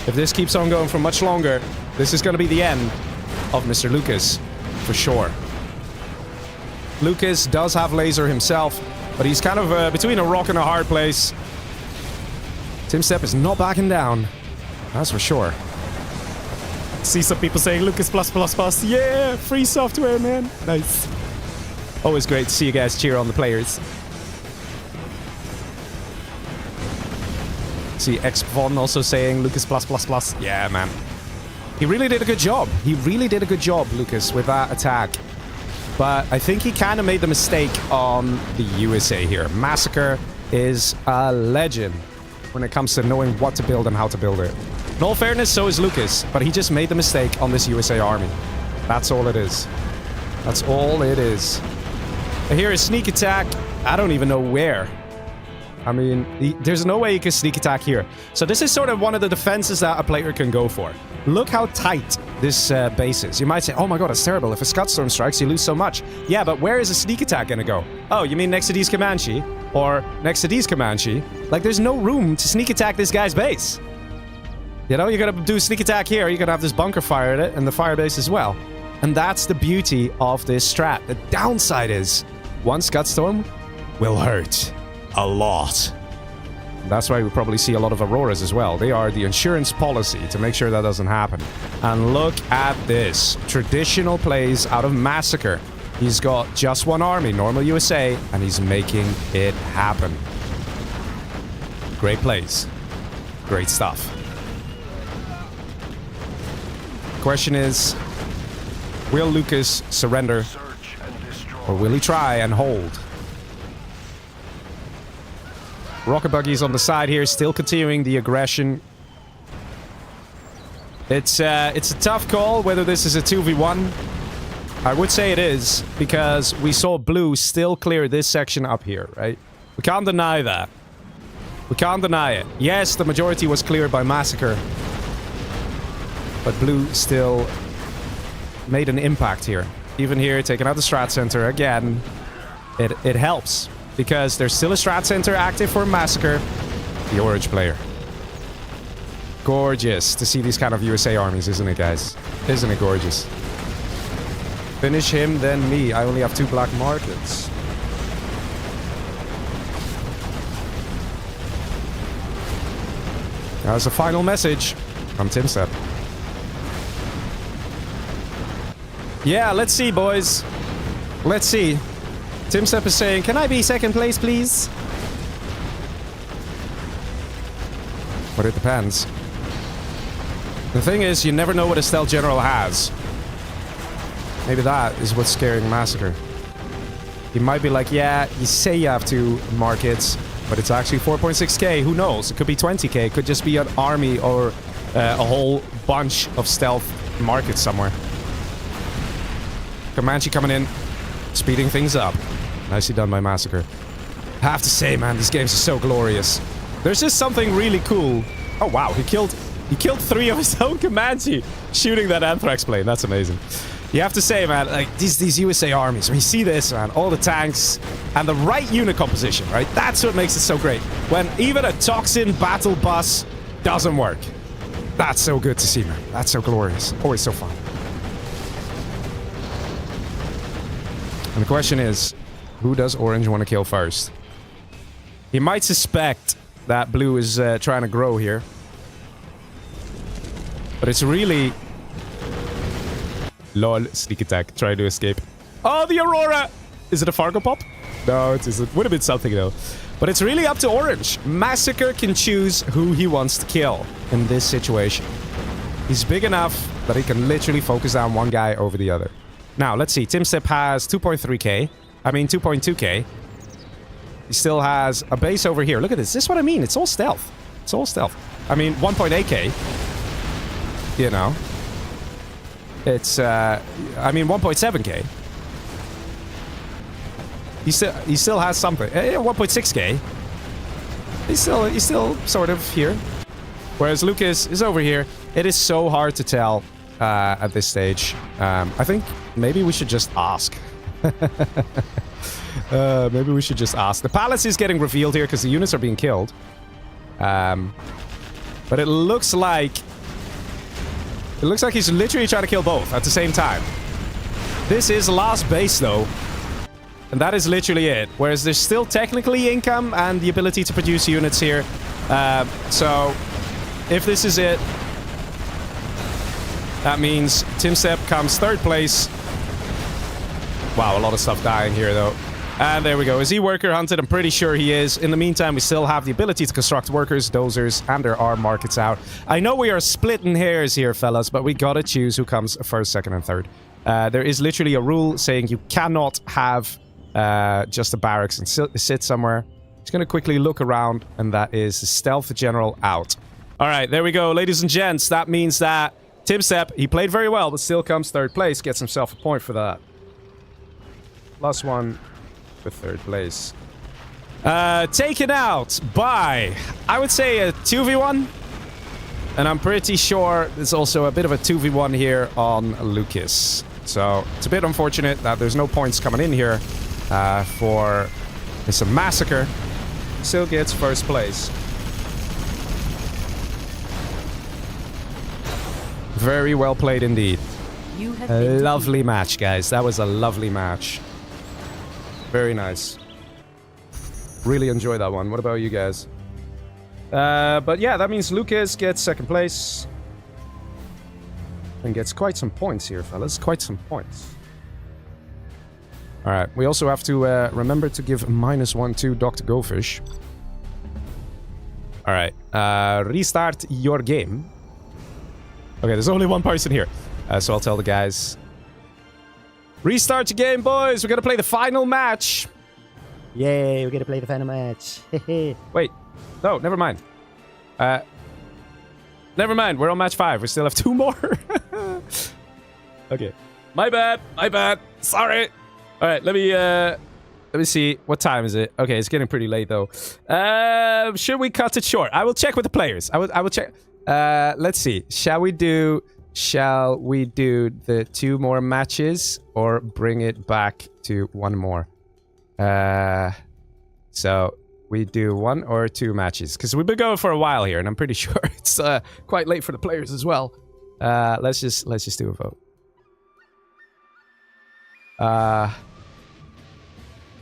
If this keeps on going for much longer, this is going to be the end of Mr. Lucas, for sure. Lucas does have laser himself, but he's kind of between a rock and a hard place. Timstep is not backing down, that's for sure. See some people saying Lucas plus plus plus. Yeah, free software, man. Nice. Always great to see you guys cheer on the players. See Xvon also saying Lucas plus plus plus. Yeah, man. He really did a good job. He really did a good job, Lucas, with that attack. But I think he kind of made the mistake on the USA here. Massacre is a legend when it comes to knowing what to build and how to build it. In all fairness, so is Lucas, but he just made the mistake on this USA army. That's all it is. That's all it is. Here is sneak attack. I don't even know where. I mean, there's no way you can sneak attack here. So this is sort of one of the defenses that a player can go for. Look how tight this base is. You might say, oh my god, it's terrible. If a Scud Storm strikes, you lose so much. Yeah, but where is a sneak attack gonna go? Oh, you mean next to these Comanche? Or next to these Comanche? Like, there's no room to sneak attack this guy's base. You know, you're gonna do a sneak attack here, you're gonna have this bunker fire at it, and the fire base as well. And that's the beauty of this strat. The downside is, one Scud Storm will hurt a lot. That's why we probably see a lot of Auroras as well. They are the insurance policy to make sure that doesn't happen. And look at this. Traditional plays out of Massacre. He's got just one army, normal USA, and he's making it happen. Great plays. Great stuff. Question is, will Lucas surrender? Or will he try and hold? Rocket buggies on the side here, still continuing the aggression. It's a tough call whether this is a 2v1. I would say it is, because we saw blue still clear this section up here, right? We can't deny that. We can't deny it. Yes, the majority was cleared by Massacre. But blue still made an impact here. Even here, taking out the strat center again. It helps, because there's still a strat center active for Massacre, the orange player. Gorgeous to see these kind of USA armies, isn't it, guys? Isn't it gorgeous? Finish him, then me. I only have 2 black markets. That's a final message from TimStep. Yeah, let's see, boys. Let's see. TimStep is saying, can I be second place, please? But it depends. The thing is, you never know what a stealth general has. Maybe that is what's scaring Massacre. He might be like, yeah, you say you have 2 markets, but it's actually 4.6k. Who knows? It could be 20k. It could just be an army or a whole bunch of stealth markets somewhere. Comanche coming in, speeding things up. Nicely done by Massacre. I have to say, man, these games are so glorious. There's just something really cool. Oh, wow. He killed 3 of his own Comanche shooting that Anthrax plane. That's amazing. You have to say, man, like, these USA armies, when you see this, man, all the tanks and the right unit composition, right? That's what makes it so great. When even a Toxin battle bus doesn't work. That's so good to see, man. That's so glorious. Always so fun. And the question is, who does orange want to kill first? He might suspect that blue is trying to grow here. But it's really... Lol, sneak attack, try to escape. Oh, the Aurora! Is it a Fargo pop? No, it isn't. Would have been something though. But it's really up to orange. Massacre can choose who he wants to kill in this situation. He's big enough that he can literally focus down one guy over the other. Now, let's see. TimStep has 2.3k. I mean, 2.2k. He still has a base over here. Look at this. This is what I mean. It's all stealth. It's all stealth. I mean, 1.8k. You know. It's, I mean, 1.7k. He still has something. 1.6k. He's still sort of here. Whereas Lucas is over here. It is so hard to tell at this stage. I think maybe we should just ask. Maybe we should just ask. The palace is getting revealed here because the units are being killed. But it looks like... It looks like he's literally trying to kill both at the same time. This is last base, though. And that is literally it. Whereas there's still technically income and the ability to produce units here. So, if this is it, that means TimStep comes 3rd place. Wow, a lot of stuff dying here, though. And there we go. Is he worker hunted? I'm pretty sure he is. In the meantime, we still have the ability to construct workers, dozers, and there are markets out. I know we are splitting hairs here, fellas, but we gotta choose who comes 1st, 2nd, and 3rd. There is literally a rule saying you cannot have just a barracks and sit somewhere. Just gonna quickly look around, and that is the Stealth General out. All right, there we go, ladies and gents. That means that TimStep, he played very well, but still comes 3rd place. Gets himself a point for that. +1 for 3rd place. Taken out by, I would say, a 2v1. And I'm pretty sure there's also a bit of a 2v1 here on Lucas. So it's a bit unfortunate that there's no points coming in here for Mr. Massacre. Still gets 1st place. Very well played indeed. A lovely match, guys. That was a lovely match. Very nice. Really enjoyed that one. What about you guys? But yeah, that means Lucas gets 2nd place. And gets quite some points here, fellas. Quite some points. All right. We also have to remember to give -1 to Dr. Goldfish. All right. Restart your game. Okay, there's only one person here. So I'll tell the guys. Restart your game, boys. We're going to play the final match. Yay, we're going to play the final match. Wait. No, never mind. Never mind. We're on match 5. We still have 2 more. Okay. My bad. My bad. Sorry. All right, let me see. What time is it? Okay, it's getting pretty late though. Should we cut it short? I will check with the players. I will check. Let's see. Shall we do the 2 more matches or bring it back to 1 more? So we do 1 or 2 matches because we've been going for a while here, and I'm pretty sure it's quite late for the players as well. Let's just do a vote.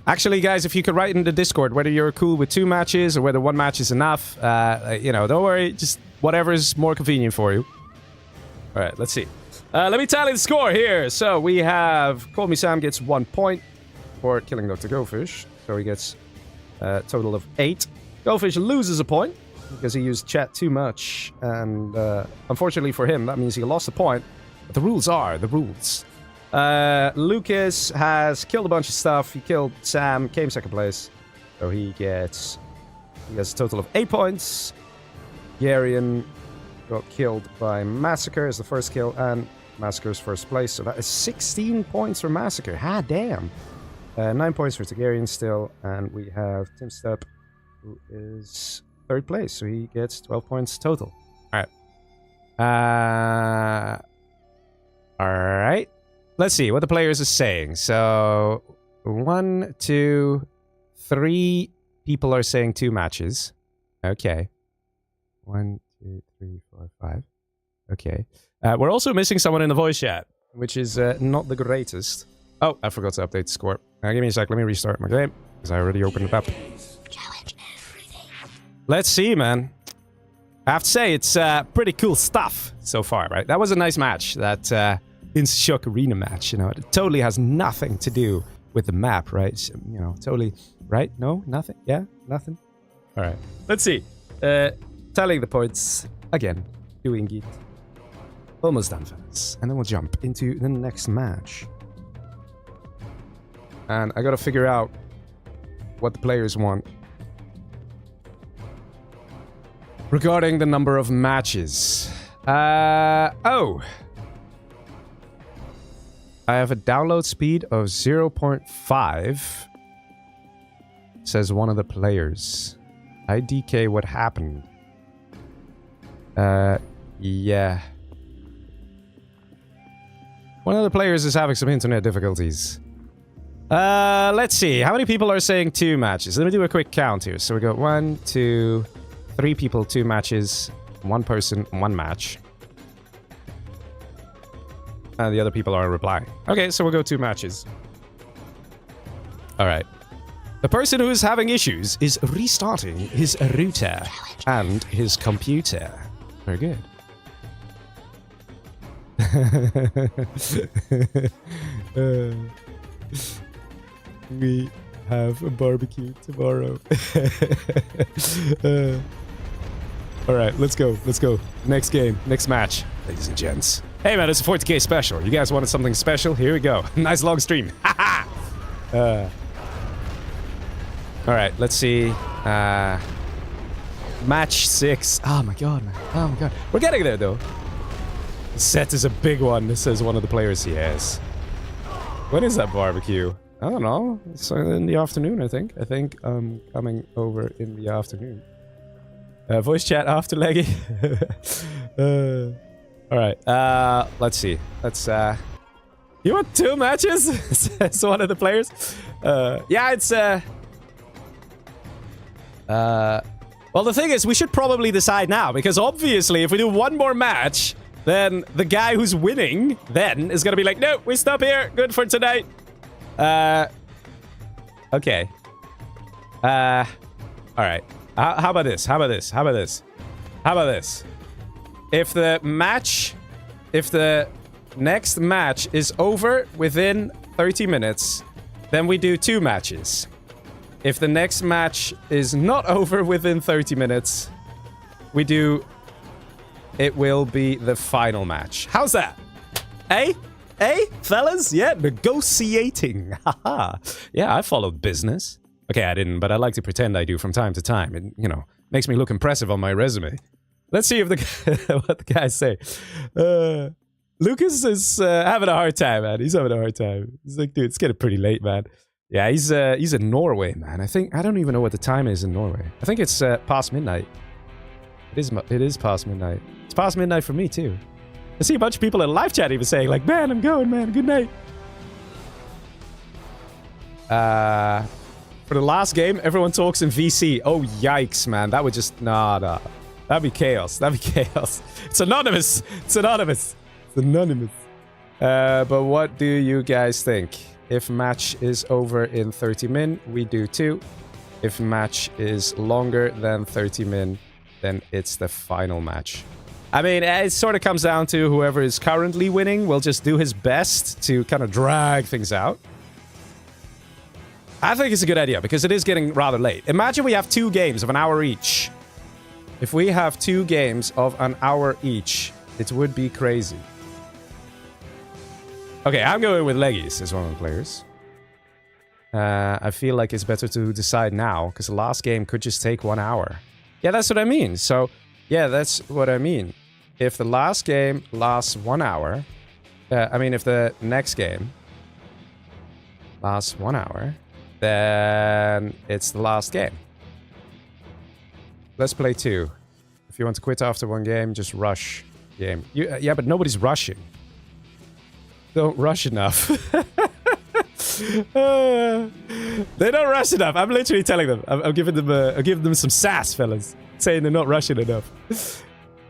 Actually, guys, if you could write in the Discord whether you're cool with 2 matches or whether 1 match is enough, you know, don't worry, just whatever's more convenient for you. All right, let's see. Let me tally the score here. So we have Call Me Sam gets 1 point for killing Dr. Goldfish, so he gets a total of 8. Goldfish loses a point because he used chat too much, and unfortunately for him, that means he lost a point. But the rules are the rules. Lucas has killed a bunch of stuff. He killed Sam, came 2nd place. So he has a total of 8 points. Garion got killed by Massacre as the first kill, and Massacre's 1st place. So that is 16 points for Massacre. Ha, damn. 9 points for Targaryen still, and we have Tim Stubb, who is 3rd place. So he gets 12 points total. All right. All right. Let's see what the players are saying. So 1, 2, 3 people are saying 2 matches. Okay. 1, 2, 3, 4, 5. Okay. We're also missing someone in the voice chat, which is not the greatest. Oh, I forgot to update the score. Give me a sec. Let me restart my game because I already opened it up. Let's see, man. I have to say, it's pretty cool stuff so far, right? That was a nice match. That Insta-Shock Arena match, you know, it totally has nothing to do with the map, right? So, you know, totally, right? No? Nothing? Yeah? Nothing? All right. Let's see. Tallying the points again. Doing it. Almost done, fellas. And then we'll jump into the next match. And I gotta figure out what the players want regarding the number of matches. Oh! I have a download speed of 0.5, says one of the players. IDK, what happened? Yeah. One of the players is having some internet difficulties. Let's see. How many people are saying 2 matches? Let me do a quick count here. So we got 1, 2, 3 people, 2 matches. 1 person, 1 match. And the other people are replying. Okay, so we'll go 2 matches. Alright. The person who is having issues is restarting his router and his computer. Very good. We have a barbecue tomorrow. Alright, let's go. Let's go. Next game. Next match. Ladies and gents. Hey man, it's a 40k special. You guys wanted something special? Here we go. Nice long stream. Alright, let's see. Match 6. Oh my god, man. Oh my god. We're getting there though. The set is a big one, says one of the players. Yes. When is that barbecue? I don't know. It's in the afternoon, I think. I think I'm coming over in the afternoon. Voice chat after Leggy. Alright, let's see. Let's, You want 2 matches? Says one of the players. Yeah, it's, well, the thing is, we should probably decide now, because obviously, if we do 1 more match, then the guy who's winning then is gonna be like, no, we stop here. Good for tonight. Okay. Alright. How about this? How about this? How about this? How about this? If the next match is over within 30 minutes, Then we do 2 matches. If the next match is not over within 30 minutes, it will be the final match. How's that? Hey, fellas? Yeah, negotiating. Haha. Yeah, I followed business. Okay, I didn't, but I like to pretend I do from time to time. It, makes me look impressive on my resume. Let's see if what the guys say. Lucas is having a hard time, man. He's having a hard time. He's like, dude, it's getting pretty late, man. Yeah, he's in Norway, man. I don't even know what the time is in Norway. I think it's past midnight. It is past midnight. It's past midnight for me, too. I see a bunch of people in live chat even saying, like, man, I'm going, man. Good night. For the last game, everyone talks in VC. Oh, yikes, man. That would just... Nah. That'd be chaos. It's anonymous. But what do you guys think? If match is over in 30 min, we do 2. If match is longer than 30 min, then it's the final match. I mean, it sort of comes down to whoever is currently winning will just do his best to kind of drag things out. I think it's a good idea because it is getting rather late. Imagine we have 2 games of an hour each. If we have 2 games of an hour each, it would be crazy. Okay, I'm going with Leggies as one of the players. I feel like it's better to decide now, because the last game could just take 1 hour. Yeah, that's what I mean. So, yeah, that's what I mean. If the last game lasts 1 hour... if the next game lasts 1 hour, then it's the last game. Let's play 2. If you want to quit after 1 game, just rush game. Yeah, but nobody's rushing. Don't rush enough. They don't rush enough. I'm literally telling them. I'm giving them some sass, fellas. Saying they're not rushing enough.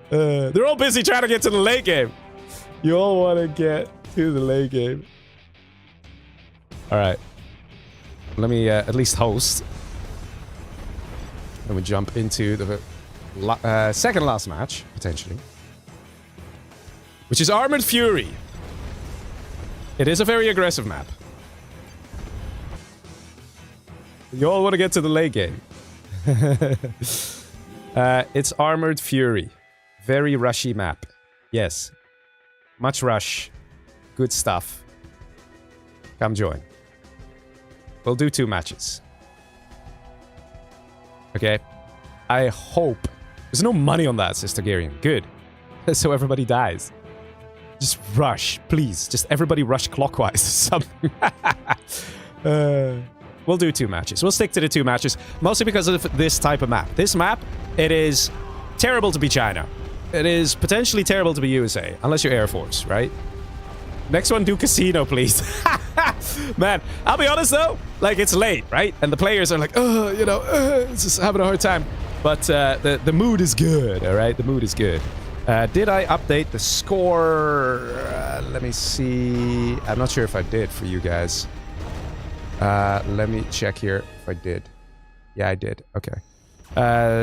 They're all busy trying to get to the late game. You all want to get to the late game. Alright. Let me at least host. Then we jump into the second last match, potentially. Which is Armored Fury. It is a very aggressive map. You all want to get to the late game. It's Armored Fury. Very rushy map. Yes. Much rush. Good stuff. Come join. We'll do 2 matches. Okay. I hope... There's no money on that, Sister Garian. Good. So everybody dies. Just rush, please. Just everybody rush clockwise or something. We'll do 2 matches. We'll stick to the 2 matches. Mostly because of this type of map. This map, it is terrible to be China. It is potentially terrible to be USA. Unless you're Air Force, right? Next one, do casino, please. Man, I'll be honest though. Like, it's late, right? And the players are like, it's just having a hard time. But the mood is good, all right? The mood is good. Did I update the score? Let me see. I'm not sure if I did for you guys. Let me check here if I did. Yeah, I did. Okay.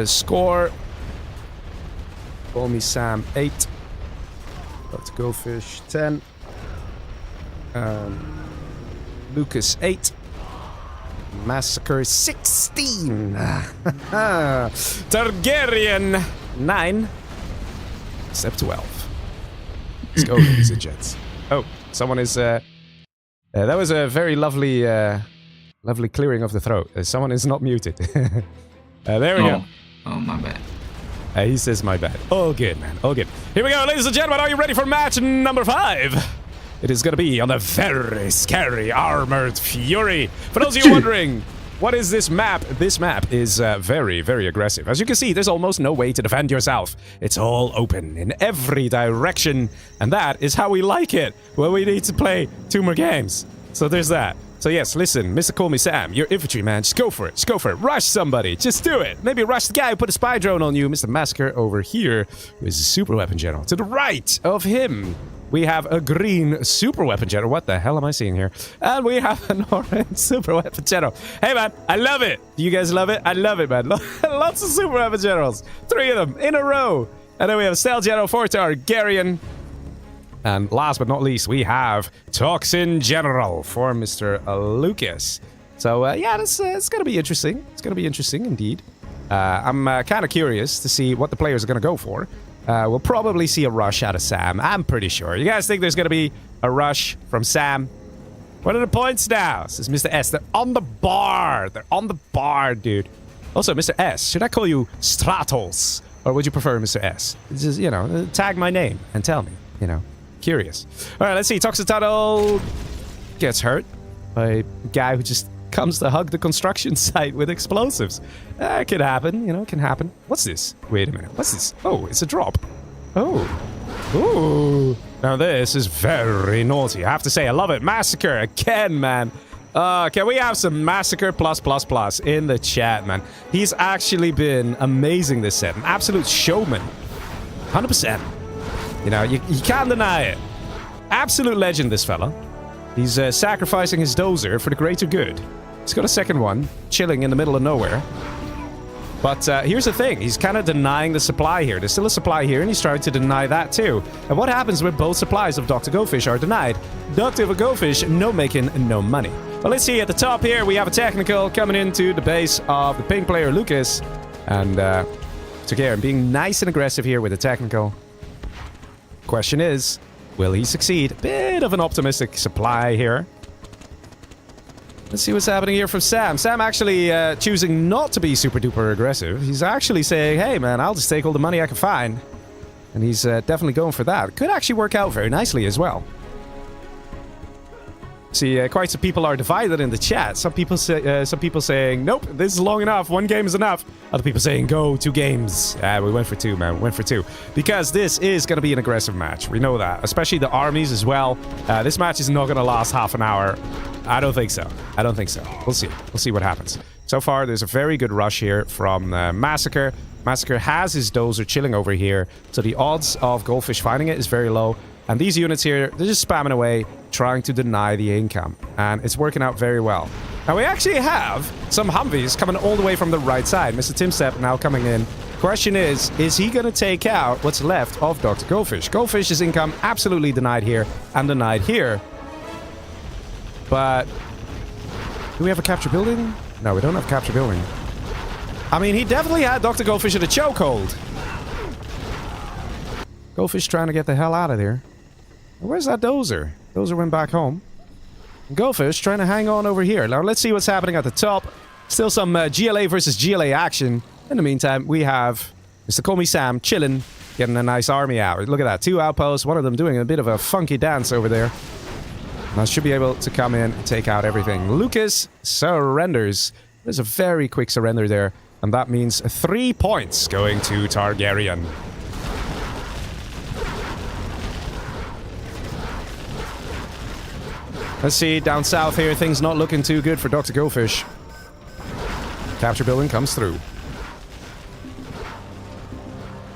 Score. Call me Sam 8. Let's go Fish 10. Lucas 8. Massacre 16. Targaryen 9. Step 12. Let's go, ladies and gents. Oh, someone is... that was a very lovely lovely clearing of the throat. Someone is not muted. There we go. Oh, my bad. He says my bad. All good, man. All good. Here we go, ladies and gentlemen. Are you ready for match number 5? It is going to be on the very scary Armored Fury. For those of you wondering, what is this map? This map is very, very aggressive. As you can see, there's almost no way to defend yourself. It's all open in every direction. And that is how we like it. Well, we need to play 2 more games. So there's that. So yes, listen, Mr. Call Me Sam, you're infantry, man. Just go for it. Just go for it. Rush somebody. Just do it. Maybe rush the guy who put a spy drone on you. Mr. Massacre over here, who is a super weapon general. To the right of him, we have a green super weapon general. What the hell am I seeing here? And we have an orange super weapon general. Hey, man, I love it. Do you guys love it? I love it, man. Lots of super weapon generals. 3 of them in a row. And then we have Stealth General 4 Targaryen. And last but not least, we have Toxin General for Mr. Lucas. So, yeah, it's going to be interesting. It's going to be interesting indeed. I'm kind of curious to see what the players are going to go for. We'll probably see a rush out of Sam. I'm pretty sure. You guys think there's going to be a rush from Sam? What are the points now? Says Mr. S. They're on the bar. They're on the bar, dude. Also, Mr. S, should I call you Stratos? Or would you prefer Mr. S? Just, you know, tag my name and tell me, you know. Curious. All right, let's see. Toxic Tuttle gets hurt by a guy who just comes to hug the construction site with explosives. It could happen, you know, it can happen. What's this? Wait a minute. What's this? Oh, it's a drop. Oh. Ooh. Now this is very naughty. I have to say, I love it. Massacre again, man. Can we have some Massacre +++ in the chat, man? He's actually been amazing this set. An absolute showman. 100%. You know, you can't deny it. Absolute legend, this fella. He's sacrificing his dozer for the greater good. He's got a second one, chilling in the middle of nowhere. But here's the thing. He's kind of denying the supply here. There's still a supply here, and he's trying to deny that too. And what happens when both supplies of Dr. Goldfish are denied? Dr. Goldfish, no making, no money. Well, let's see. At the top here, we have a technical coming into the base of the pink player, Lucas. And Tagare being nice and aggressive here with the technical. Question is, will he succeed? Bit of an optimistic supply here. Let's see what's happening here from Sam. Sam actually choosing not to be super duper aggressive. He's actually saying, hey man, I'll just take all the money I can find. And he's definitely going for that. Could actually work out very nicely as well. See, quite some people are divided in the chat. Some people saying, nope, this is long enough. 1 game is enough. Other people saying, go 2 games. We went for 2, man. We went for 2. Because this is going to be an aggressive match. We know that. Especially the armies as well. This match is not going to last half an hour. I don't think so. I don't think so. We'll see. We'll see what happens. So far, there's a very good rush here from Massacre. Massacre has his dozer chilling over here. So the odds of Goldfish finding it is very low. And these units here, they're just spamming away, trying to deny the income. And it's working out very well. Now, we actually have some Humvees coming all the way from the right side. Mr. Timstep now coming in. Question is he going to take out what's left of Dr. Goldfish? Goldfish's income absolutely denied here and denied here. But do we have a capture building? No, we don't have a capture building. I mean, he definitely had Dr. Goldfish in a chokehold. Goldfish trying to get the hell out of there. Where's that dozer? Dozer went back home. Goldfish trying to hang on over here. Now, let's see what's happening at the top. Still some GLA versus GLA action. In the meantime, we have Mr. Call Me Sam chilling, getting a nice army out. Look at that. 2 outposts, one of them doing a bit of a funky dance over there. Now, should be able to come in and take out everything. Lucas surrenders. There's a very quick surrender there. And that means 3 points going to Targaryen. Let's see, down south here, things not looking too good for Dr. Goldfish. Capture building comes through.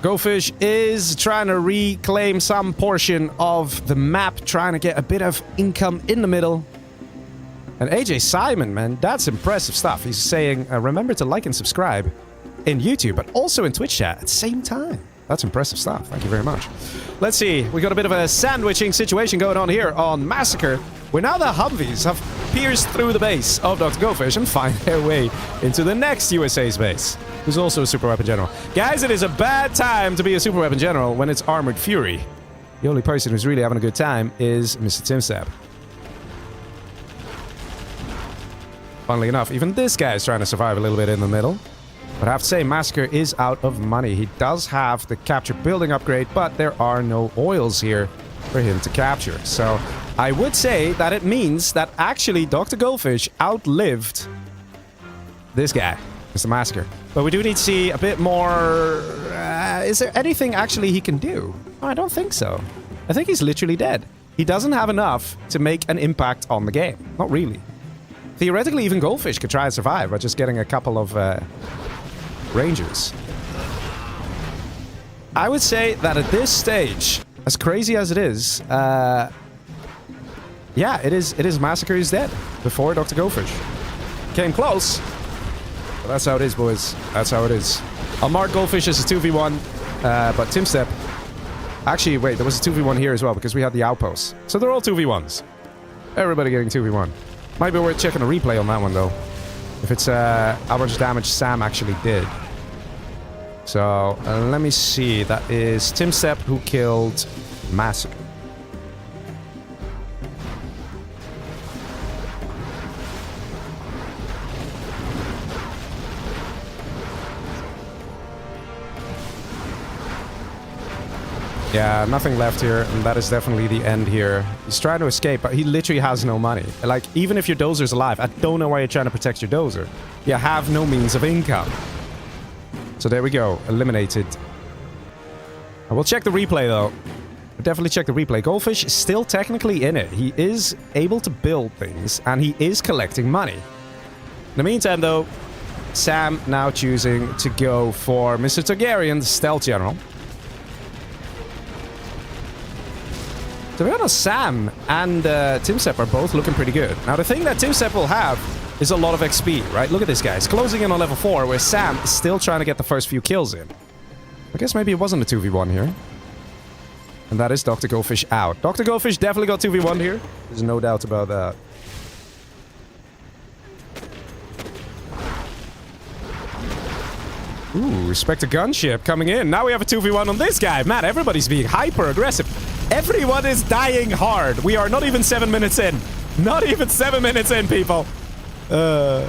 Goldfish is trying to reclaim some portion of the map, trying to get a bit of income in the middle. And AJ Simon, man, that's impressive stuff. He's saying, remember to like and subscribe in YouTube, but also in Twitch chat at the same time. That's impressive stuff. Thank you very much. Let's see. We got a bit of a sandwiching situation going on here on Massacre, where now the Humvees have pierced through the base of Dr. Goldfish and find their way into the next USA's base, who's also a super weapon general. Guys, it is a bad time to be a super weapon general when it's Armored Fury. The only person who's really having a good time is Mr. Timstab. Funnily enough, even this guy is trying to survive a little bit in the middle. But I have to say, Massacre is out of money. He does have the capture building upgrade, but there are no oils here for him to capture. So I would say that it means that actually Dr. Goldfish outlived this guy, Mr. Massacre. But we do need to see a bit more... is there anything actually he can do? Oh, I don't think so. I think he's literally dead. He doesn't have enough to make an impact on the game. Not really. Theoretically, even Goldfish could try and survive by just getting a couple of Rangers. I would say that at this stage, as crazy as it is, yeah, it is Massacre is dead before Dr. Goldfish. Came close, but that's how it is, boys. That's how it is. I'll mark Goldfish as a 2v1, but Timstep Actually, wait, there was a 2v1 here as well because we had the outposts. So they're all 2v1s. Everybody getting 2v1. Might be worth checking a replay on that one, though. If it's how much damage Sam actually did. So, let me see. That is Tim Sepp who killed Massacre. Yeah, nothing left here, and that is definitely the end here. He's trying to escape, but he literally has no money. Like, even if your dozer's alive, I don't know why you're trying to protect your dozer. You have no means of income. So there we go, eliminated. I will check the replay, though. I'll definitely check the replay. Goldfish is still technically in it. He is able to build things, and he is collecting money. In the meantime, though, Sam now choosing to go for Mr. Targaryen, the stealth general. To be honest, Sam and Tim Sepp are both looking pretty good. Now, the thing that Tim Sepp will have is a lot of XP, right? Look at this guy. He's closing in on level 4, where Sam is still trying to get the first few kills in. I guess maybe it wasn't a 2v1 here. And that is Dr. Goldfish out. Dr. Goldfish definitely got 2v1 here. There's no doubt about that. Ooh, respect to gunship coming in. Now we have a 2v1 on this guy. Man, everybody's being hyper aggressive. Everyone is dying hard. We are not even 7 minutes in. Not even 7 minutes in, people. RQ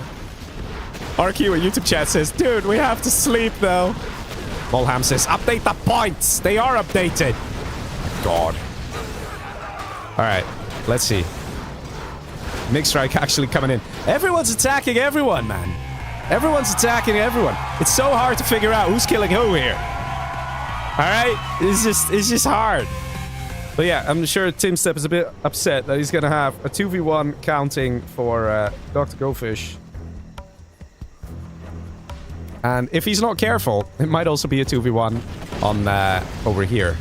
at YouTube chat says, dude, we have to sleep, though. Volham says, update the points. They are updated. God. All right, let's see. Mixed strike actually coming in. Everyone's attacking everyone, man. Everyone's attacking everyone. It's so hard to figure out who's killing who here. All right? It's just hard. But yeah, I'm sure Tim Sepp is a bit upset that he's going to have a 2v1 counting for Dr. Goldfish. And if he's not careful, it might also be a 2v1 on over here.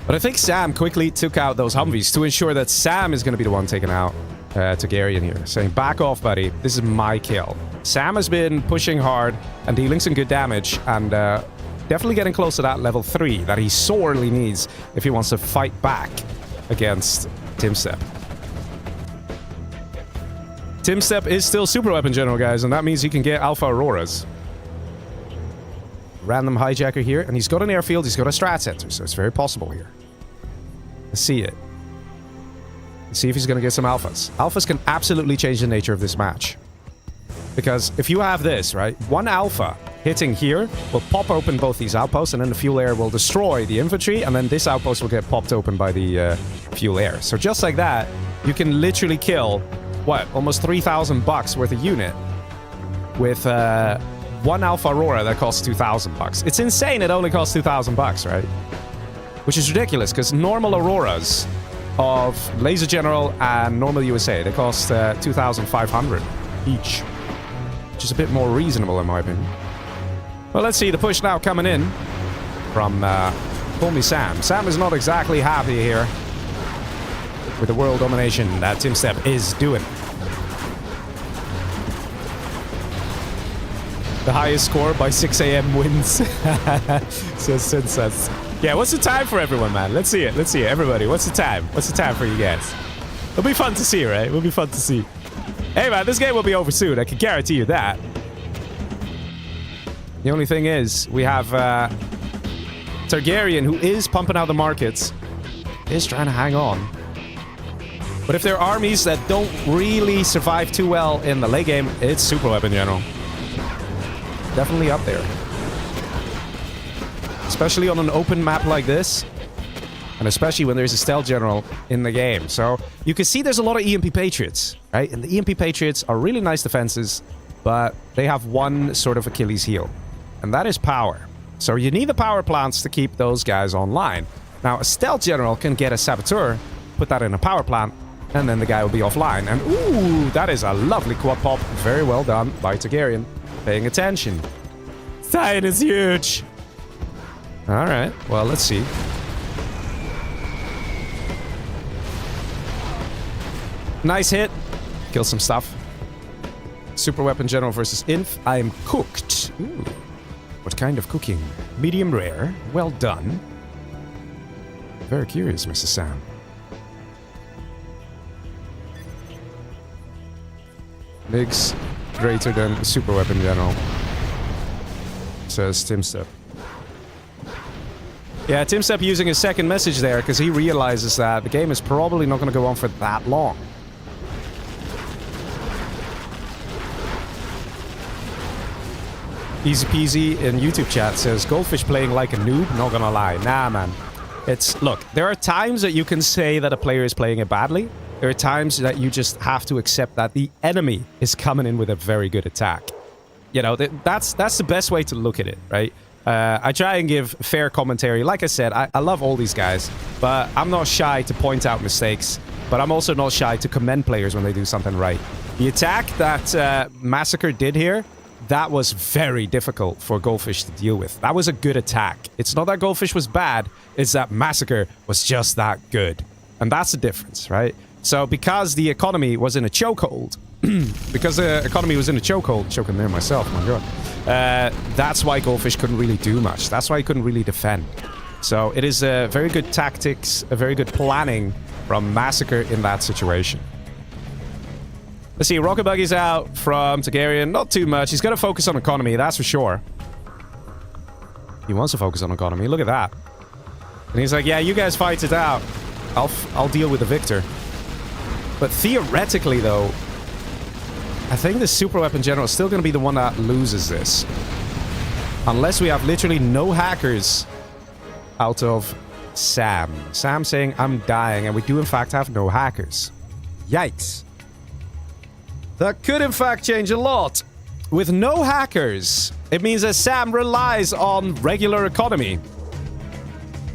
But I think Sam quickly took out those Humvees to ensure that Sam is going to be the one taking out Targaryen here. Saying, back off, buddy. This is my kill. Sam has been pushing hard and dealing some good damage. And definitely getting close to that level 3 that he sorely needs if he wants to fight back against Tim Sepp. Tim Sepp is still super weapon general, guys, and that means he can get Alpha Auroras. Random hijacker here, and he's got an airfield, he's got a strat center, so it's very possible here. Let's see it. Let's see if he's going to get some alphas. Alphas can absolutely change the nature of this match. Because if you have this, right, one alpha hitting here will pop open both these outposts, and then the fuel air will destroy the infantry, and then this outpost will get popped open by the fuel air. So just like that, you can literally kill, what, almost 3,000 bucks worth of unit with one Alpha Aurora that costs 2,000 bucks. It's insane it only costs 2,000 bucks, right? Which is ridiculous, because normal Auroras of Laser General and normal USA, they cost 2,500 each. Which is a bit more reasonable in my opinion. Well, let's see the push now coming in from Call Me Sam. Sam is not exactly happy here with the world domination that Tim Sepp is doing. The highest score by 6 a.m. wins. So sunsets. Yeah, what's the time for everyone, man? Let's see it. Let's see it. Everybody, what's the time? What's the time for you guys? It'll be fun to see, right? It'll be fun to see. Hey, man, this game will be over soon. I can guarantee you that. The only thing is, we have Targaryen, who is pumping out the markets, is trying to hang on. But if there are armies that don't really survive too well in the late game, it's super weapon general. Definitely up there. Especially on an open map like this. And especially when there's a stealth general in the game. So you can see there's a lot of EMP Patriots, right? And the EMP Patriots are really nice defenses, but they have one sort of Achilles heel. And that is power. So you need the power plants to keep those guys online. Now, a stealth general can get a saboteur, put that in a power plant, and then the guy will be offline. And ooh, that is a lovely quad pop. Very well done by Targaryen. Paying attention. Zion is huge. All right, well, let's see. Nice hit. Kill some stuff. Super weapon general versus Inf. I am cooked. Ooh. What kind of cooking? Medium rare. Well done. Very curious, Mr. Sam. MiGs greater than super weapon general, says Timstep. Yeah, Timstep using his second message there because he realizes that the game is probably not going to go on for that long. Easy Peasy in YouTube chat says, Goldfish playing like a noob? Not gonna lie. Nah, man. It's... Look, there are times that you can say that a player is playing it badly. There are times that you just have to accept that the enemy is coming in with a very good attack. You know, that's the best way to look at it, right? I try and give fair commentary. Like I said, I love all these guys, but I'm not shy to point out mistakes. But I'm also not shy to commend players when they do something right. The attack that Massacre did here, that was very difficult for Goldfish to deal with. That was a good attack. It's not that Goldfish was bad, it's that Massacre was just that good. And that's the difference, right? So because the economy was in a chokehold, choking there myself, my god, that's why Goldfish couldn't really do much. That's why he couldn't really defend. So it is a very good tactics, a very good planning from Massacre in that situation. Let's see, Rocket Buggy's out from Targaryen. Not too much. He's going to focus on economy, that's for sure. He wants to focus on economy. Look at that. And he's like, yeah, you guys fight it out. I'll deal with the victor. But theoretically, though, I think the super weapon general is still going to be the one that loses this. Unless we have literally no hackers out of Sam. Sam saying, I'm dying, and we do in fact have no hackers. Yikes. That could in fact change a lot. With no hackers, it means that Sam relies on regular economy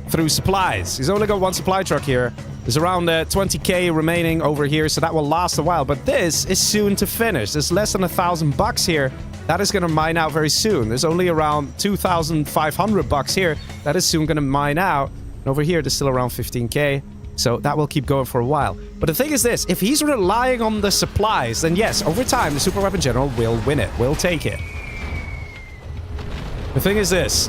through supplies. He's only got one supply truck here. There's around 20k remaining over here, so that will last a while. But this is soon to finish. There's less than $1,000 here. That is going to mine out very soon. There's only around 2,500 bucks here. That is soon going to mine out. And over here, there's still around 15k. So that will keep going for a while. But the thing is this, if he's relying on the supplies, then yes, over time, the Super Weapon General will win it, will take it. The thing is this,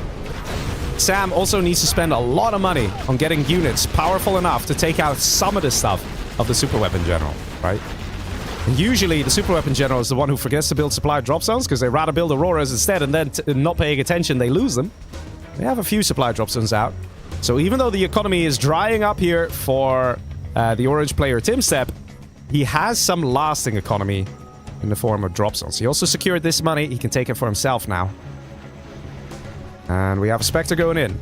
Sam also needs to spend a lot of money on getting units powerful enough to take out some of the stuff of the Super Weapon General, right? And usually, the Super Weapon General is the one who forgets to build supply drop zones because they rather build Auroras instead, and then not paying attention, they lose them. They have a few supply drop zones out. So even though the economy is drying up here for the orange player Timstep, he has some lasting economy in the form of drop zones. He also secured this money. He can take it for himself now. And we have a Spectre going in.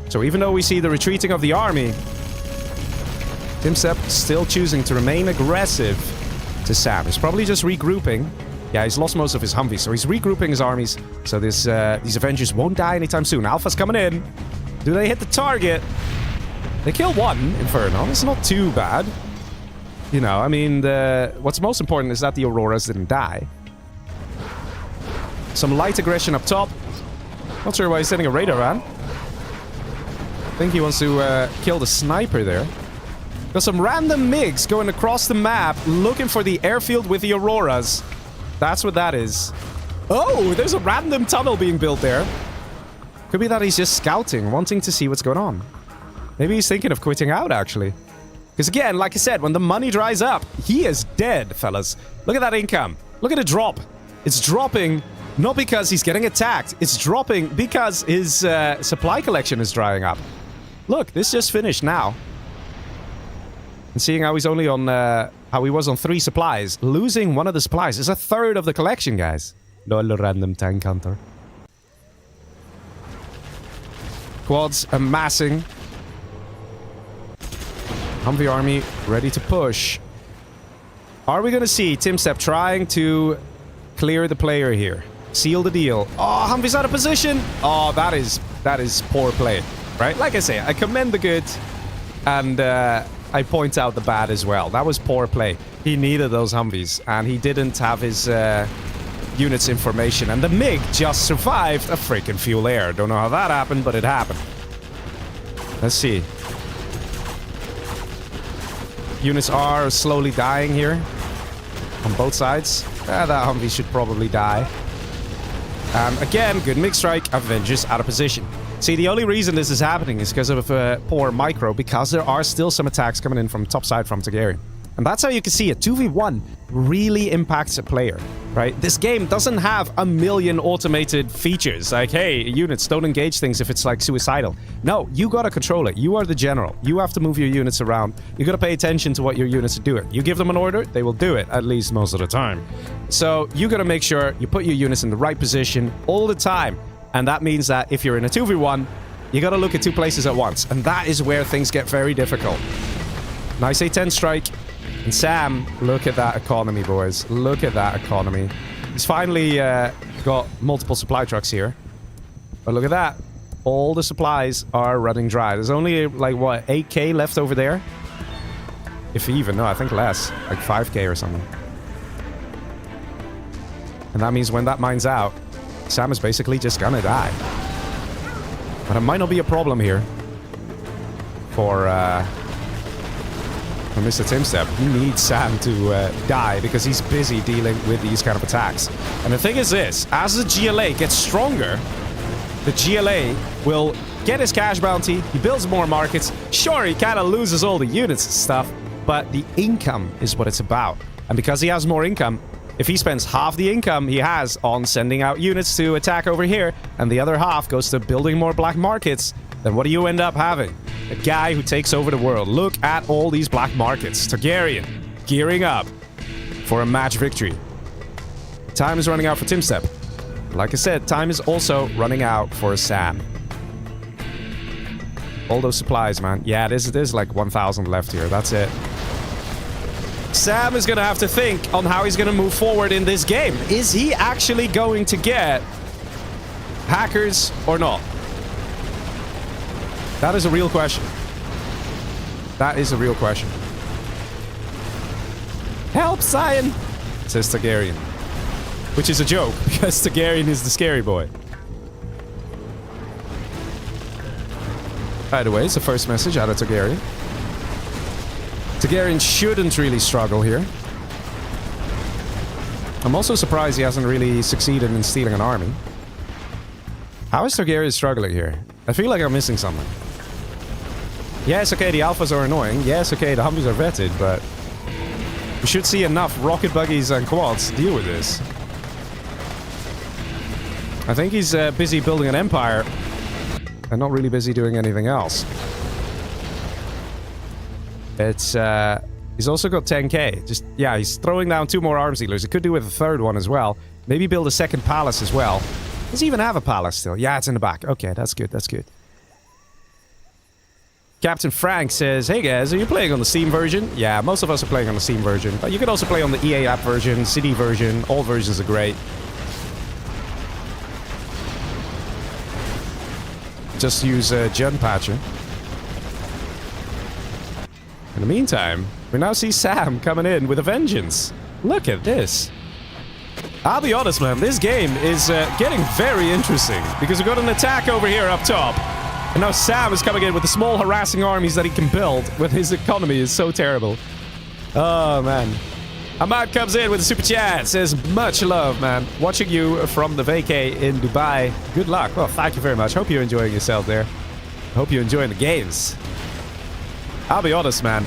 So even though we see the retreating of the army, Timstep still choosing to remain aggressive to Sam. He's probably just regrouping. Yeah, he's lost most of his Humvees, so he's regrouping his armies. So these Avengers won't die anytime soon. Alpha's coming in. Do they hit the target? They kill one Inferno. It's not too bad. You know, I mean, what's most important is that the Auroras didn't die. Some light aggression up top. Not sure why he's sending a radar around. I think he wants to kill the sniper there. Got some random MiGs going across the map looking for the airfield with the Auroras. That's what that is. Oh, there's a random tunnel being built there. Could be that he's just scouting, wanting to see what's going on. Maybe he's thinking of quitting out, actually. Because again, like I said, when the money dries up, he is dead, fellas. Look at that income. Look at it drop. It's dropping not because he's getting attacked. It's dropping because his supply collection is drying up. Look, this just finished now. And seeing how he's only on... how he was on 3 supplies. Losing one of the supplies is a third of the collection, guys. Lol, random tank hunter. Quads amassing. Humvee army ready to push. Are we going to see Timstep trying to clear the player here? Seal the deal. Oh, Humvee's out of position. Oh, that is poor play, right? Like I say, I commend the good and I point out the bad as well. That was poor play. He needed those Humvees and he didn't have his units information, and the MiG just survived a freaking fuel air. Don't know how that happened, but it happened. Let's see. Units are slowly dying here on both sides. That Humvee should probably die. Again, good MiG strike. Avengers out of position. See, the only reason this is happening is because of poor micro, because there are still some attacks coming in from top side from Targaryen. And that's how you can see it. 2v1 really impacts a player, right? This game doesn't have a million automated features. Like, hey, units, don't engage things if it's like suicidal. No, you gotta control it. You are the general. You have to move your units around. You gotta pay attention to what your units are doing. You give them an order, they will do it, at least most of the time. So you gotta make sure you put your units in the right position all the time. And that means that if you're in a 2v1, you gotta look at two places at once. And that is where things get very difficult. Nice A10 strike. And Sam, look at that economy, boys. Look at that economy. He's finally got multiple supply trucks here. But look at that. All the supplies are running dry. There's only, like, what, 8k left over there? If even, no, I think less. Like 5k or something. And that means when that mine's out, Sam is basically just gonna die. But it might not be a problem here. For Mr. Timstep. He needs Sam to die because he's busy dealing with these kind of attacks. And the thing is this, as the GLA gets stronger, the GLA will get his cash bounty, he builds more markets. Sure, he kind of loses all the units and stuff, but the income is what it's about. And because he has more income, if he spends half the income he has on sending out units to attack over here, and the other half goes to building more black markets, then what do you end up having? A guy who takes over the world. Look at all these black markets. Targaryen gearing up for a match victory. Time is running out for Timstep. Like I said, time is also running out for Sam. All those supplies, man. Yeah, there's like 1,000 left here. That's it. Sam is going to have to think on how he's going to move forward in this game. Is he actually going to get hackers or not? That is a real question. That is a real question. Help, Sion! Says Targaryen. Which is a joke, because Targaryen is the scary boy. By the way, it's the first message out of Targaryen. Targaryen shouldn't really struggle here. I'm also surprised he hasn't really succeeded in stealing an army. How is Targaryen struggling here? I feel like I'm missing something. Yes, okay, the alphas are annoying. Yes, okay, the Humvees are vetted, but we should see enough rocket buggies and quads to deal with this. I think he's busy building an empire and not really busy doing anything else. It's, he's also got 10k. Just, yeah, he's throwing down 2 more arms dealers. He could do with a 3rd one as well. Maybe build a 2nd palace as well. Does he even have a palace still? Yeah, it's in the back. Okay, that's good, that's good. Captain Frank says, hey guys, are you playing on the Steam version? Yeah, most of us are playing on the Steam version. But you can also play on the EA app version, CD version. All versions are great. Just use Jun Patcher. In the meantime, we now see Sam coming in with a vengeance. Look at this. I'll be honest, man, this game is getting very interesting. Because we've got an attack over here up top. And now Sam is coming in with the small harassing armies that he can build when his economy is so terrible. Oh, man. Ahmad comes in with a super chat. Says, much love, man. Watching you from the vacay in Dubai. Good luck. Well, thank you very much. Hope you're enjoying yourself there. Hope you're enjoying the games. I'll be honest, man.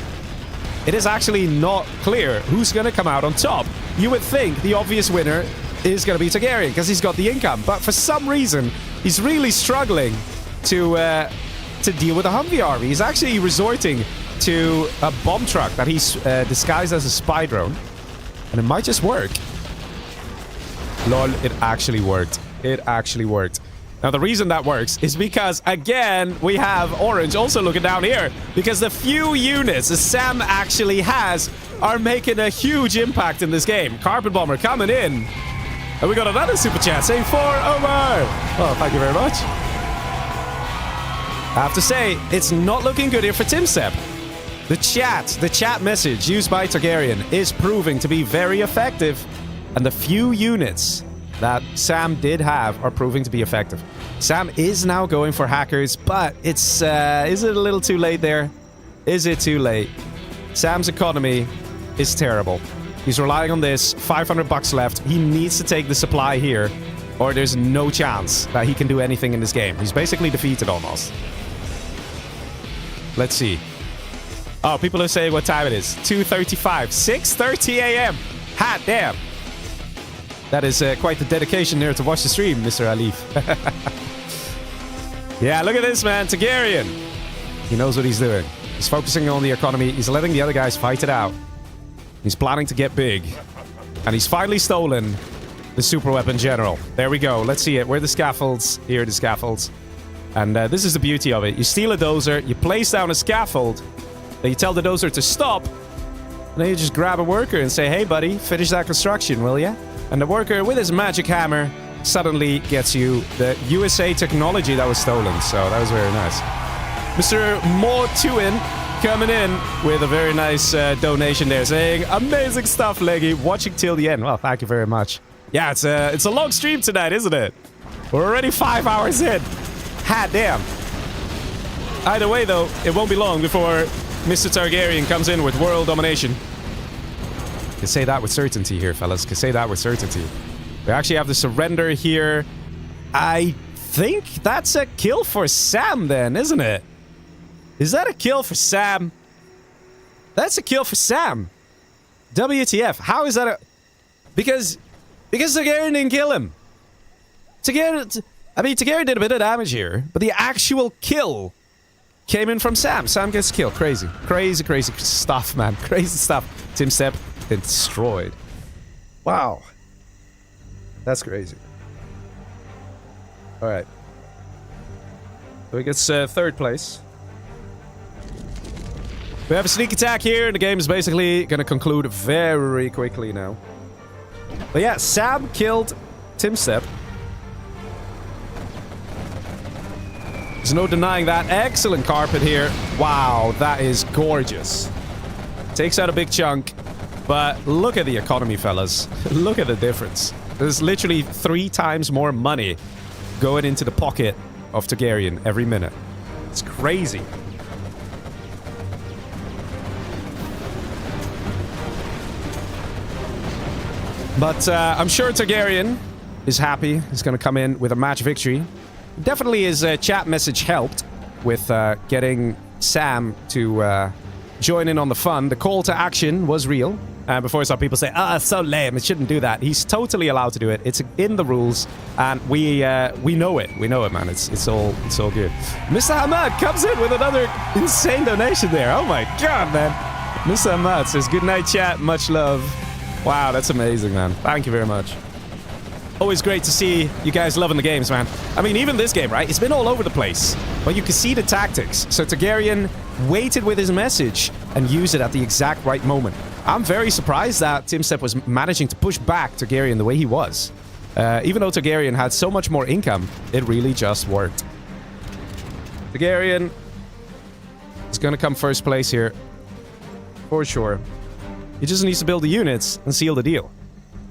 It is actually not clear who's going to come out on top. You would think the obvious winner is going to be Targaryen because he's got the income. But for some reason, he's really struggling to deal with a Humvee army. He's actually resorting to a bomb truck that he's disguised as a spy drone. And it might just work. Lol, it actually worked. It actually worked. Now, the reason that works is because, again, we have Orange also looking down here. Because the few units that Sam actually has are making a huge impact in this game. Carpet Bomber coming in. And we got another super chat saying for Omar. Oh, thank you very much. I have to say, it's not looking good here for Timstep. The chat message used by Targaryen is proving to be very effective. And the few units that Sam did have are proving to be effective. Sam is now going for hackers, but it's, is it a little too late there? Is it too late? Sam's economy is terrible. He's relying on this, 500 bucks left. He needs to take the supply here. or there's no chance that he can do anything in this game. He's basically defeated almost. Let's see. Oh, people are saying what time it is. 2:35. 6:30 a.m. Hot damn. That is quite the dedication there to watch the stream, Mr. Alif. Yeah, look at this, man. Targaryen. He knows what he's doing. He's focusing on the economy. He's letting the other guys fight it out. He's planning to get big. And he's finally stolen the super weapon general. There we go. Let's see it. Where are the scaffolds? Here are the scaffolds. And this is the beauty of it. You steal a dozer, you place down a scaffold, then you tell the dozer to stop, and then you just grab a worker and say, hey, buddy, finish that construction, will ya? And the worker, with his magic hammer, suddenly gets you the USA technology that was stolen. So that was very nice. Mr. Mortuin coming in with a very nice donation there, saying, amazing stuff, Leggy, watching till the end. Well, thank you very much. Yeah, it's a long stream tonight, isn't it? We're already 5 hours in. Hot damn. Either way, though, it won't be long before Mr. Targaryen comes in with world domination. Can say that with certainty here, fellas. Can say that with certainty. We actually have the surrender here. I think that's a kill for Sam then, isn't it? Is that a kill for Sam? That's a kill for Sam. WTF. How is that a... Because Targaryen didn't kill him. Targaryen did a bit of damage here, but the actual kill came in from Sam. Sam gets killed. Crazy. Crazy, crazy stuff, man. Crazy stuff. Tim Stepp destroyed. Wow. That's crazy. Alright. So he gets third place. We have a sneak attack here. The game is basically going to conclude very quickly now. But yeah, Sam killed Tim Stepp. There's no denying that. Excellent carpet here. Wow, that is gorgeous. Takes out a big chunk. But look at the economy, fellas. Look at the difference. There's literally 3 times more money going into the pocket of Targaryen every minute. It's crazy. But I'm sure Targaryen is happy. He's going to come in with a match victory. Definitely his chat message helped with getting Sam to join in on the fun. The call to action was real. Before I saw people say, it's so lame, it shouldn't do that. He's totally allowed to do it. It's in the rules, and we know it. We know it, man. It's all good. Mr. Hamad comes in with another insane donation there. Oh my god, man. Mr. Hamad says, good night, chat. Much love. Wow, that's amazing, man. Thank you very much. Always great to see you guys loving the games, man. I mean, even this game, right? It's been all over the place. But you can see the tactics. So Targaryen waited with his message and used it at the exact right moment. I'm very surprised that Tim Stepp was managing to push back Targaryen the way he was. Even though Targaryen had so much more income, it really just worked. Targaryen is going to come first place here. For sure. He just needs to build the units and seal the deal.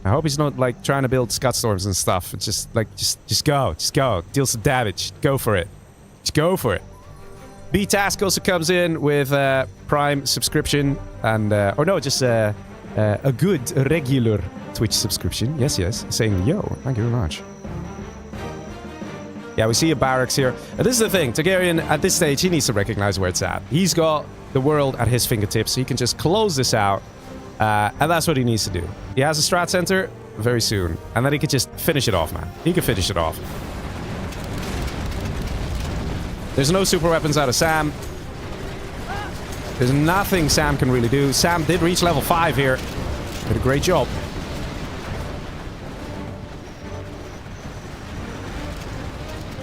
I hope he's not, like, trying to build Scud Storms and stuff. It's just, like, just go. Just go. Deal some damage. Go for it. Just go for it. B-Task also comes in with Prime subscription and... or no, just a good, regular Twitch subscription. Yes, yes. Saying, yo, thank you very much. Yeah, we see a barracks here. And this is the thing. Targaryen, at this stage, he needs to recognize where it's at. He's got the world at his fingertips, so he can just close this out. And that's what he needs to do. He has a strat center very soon. And then he could just finish it off, man. He can finish it off. There's no super weapons out of Sam. There's nothing Sam can really do. Sam did reach level 5 here. Did a great job.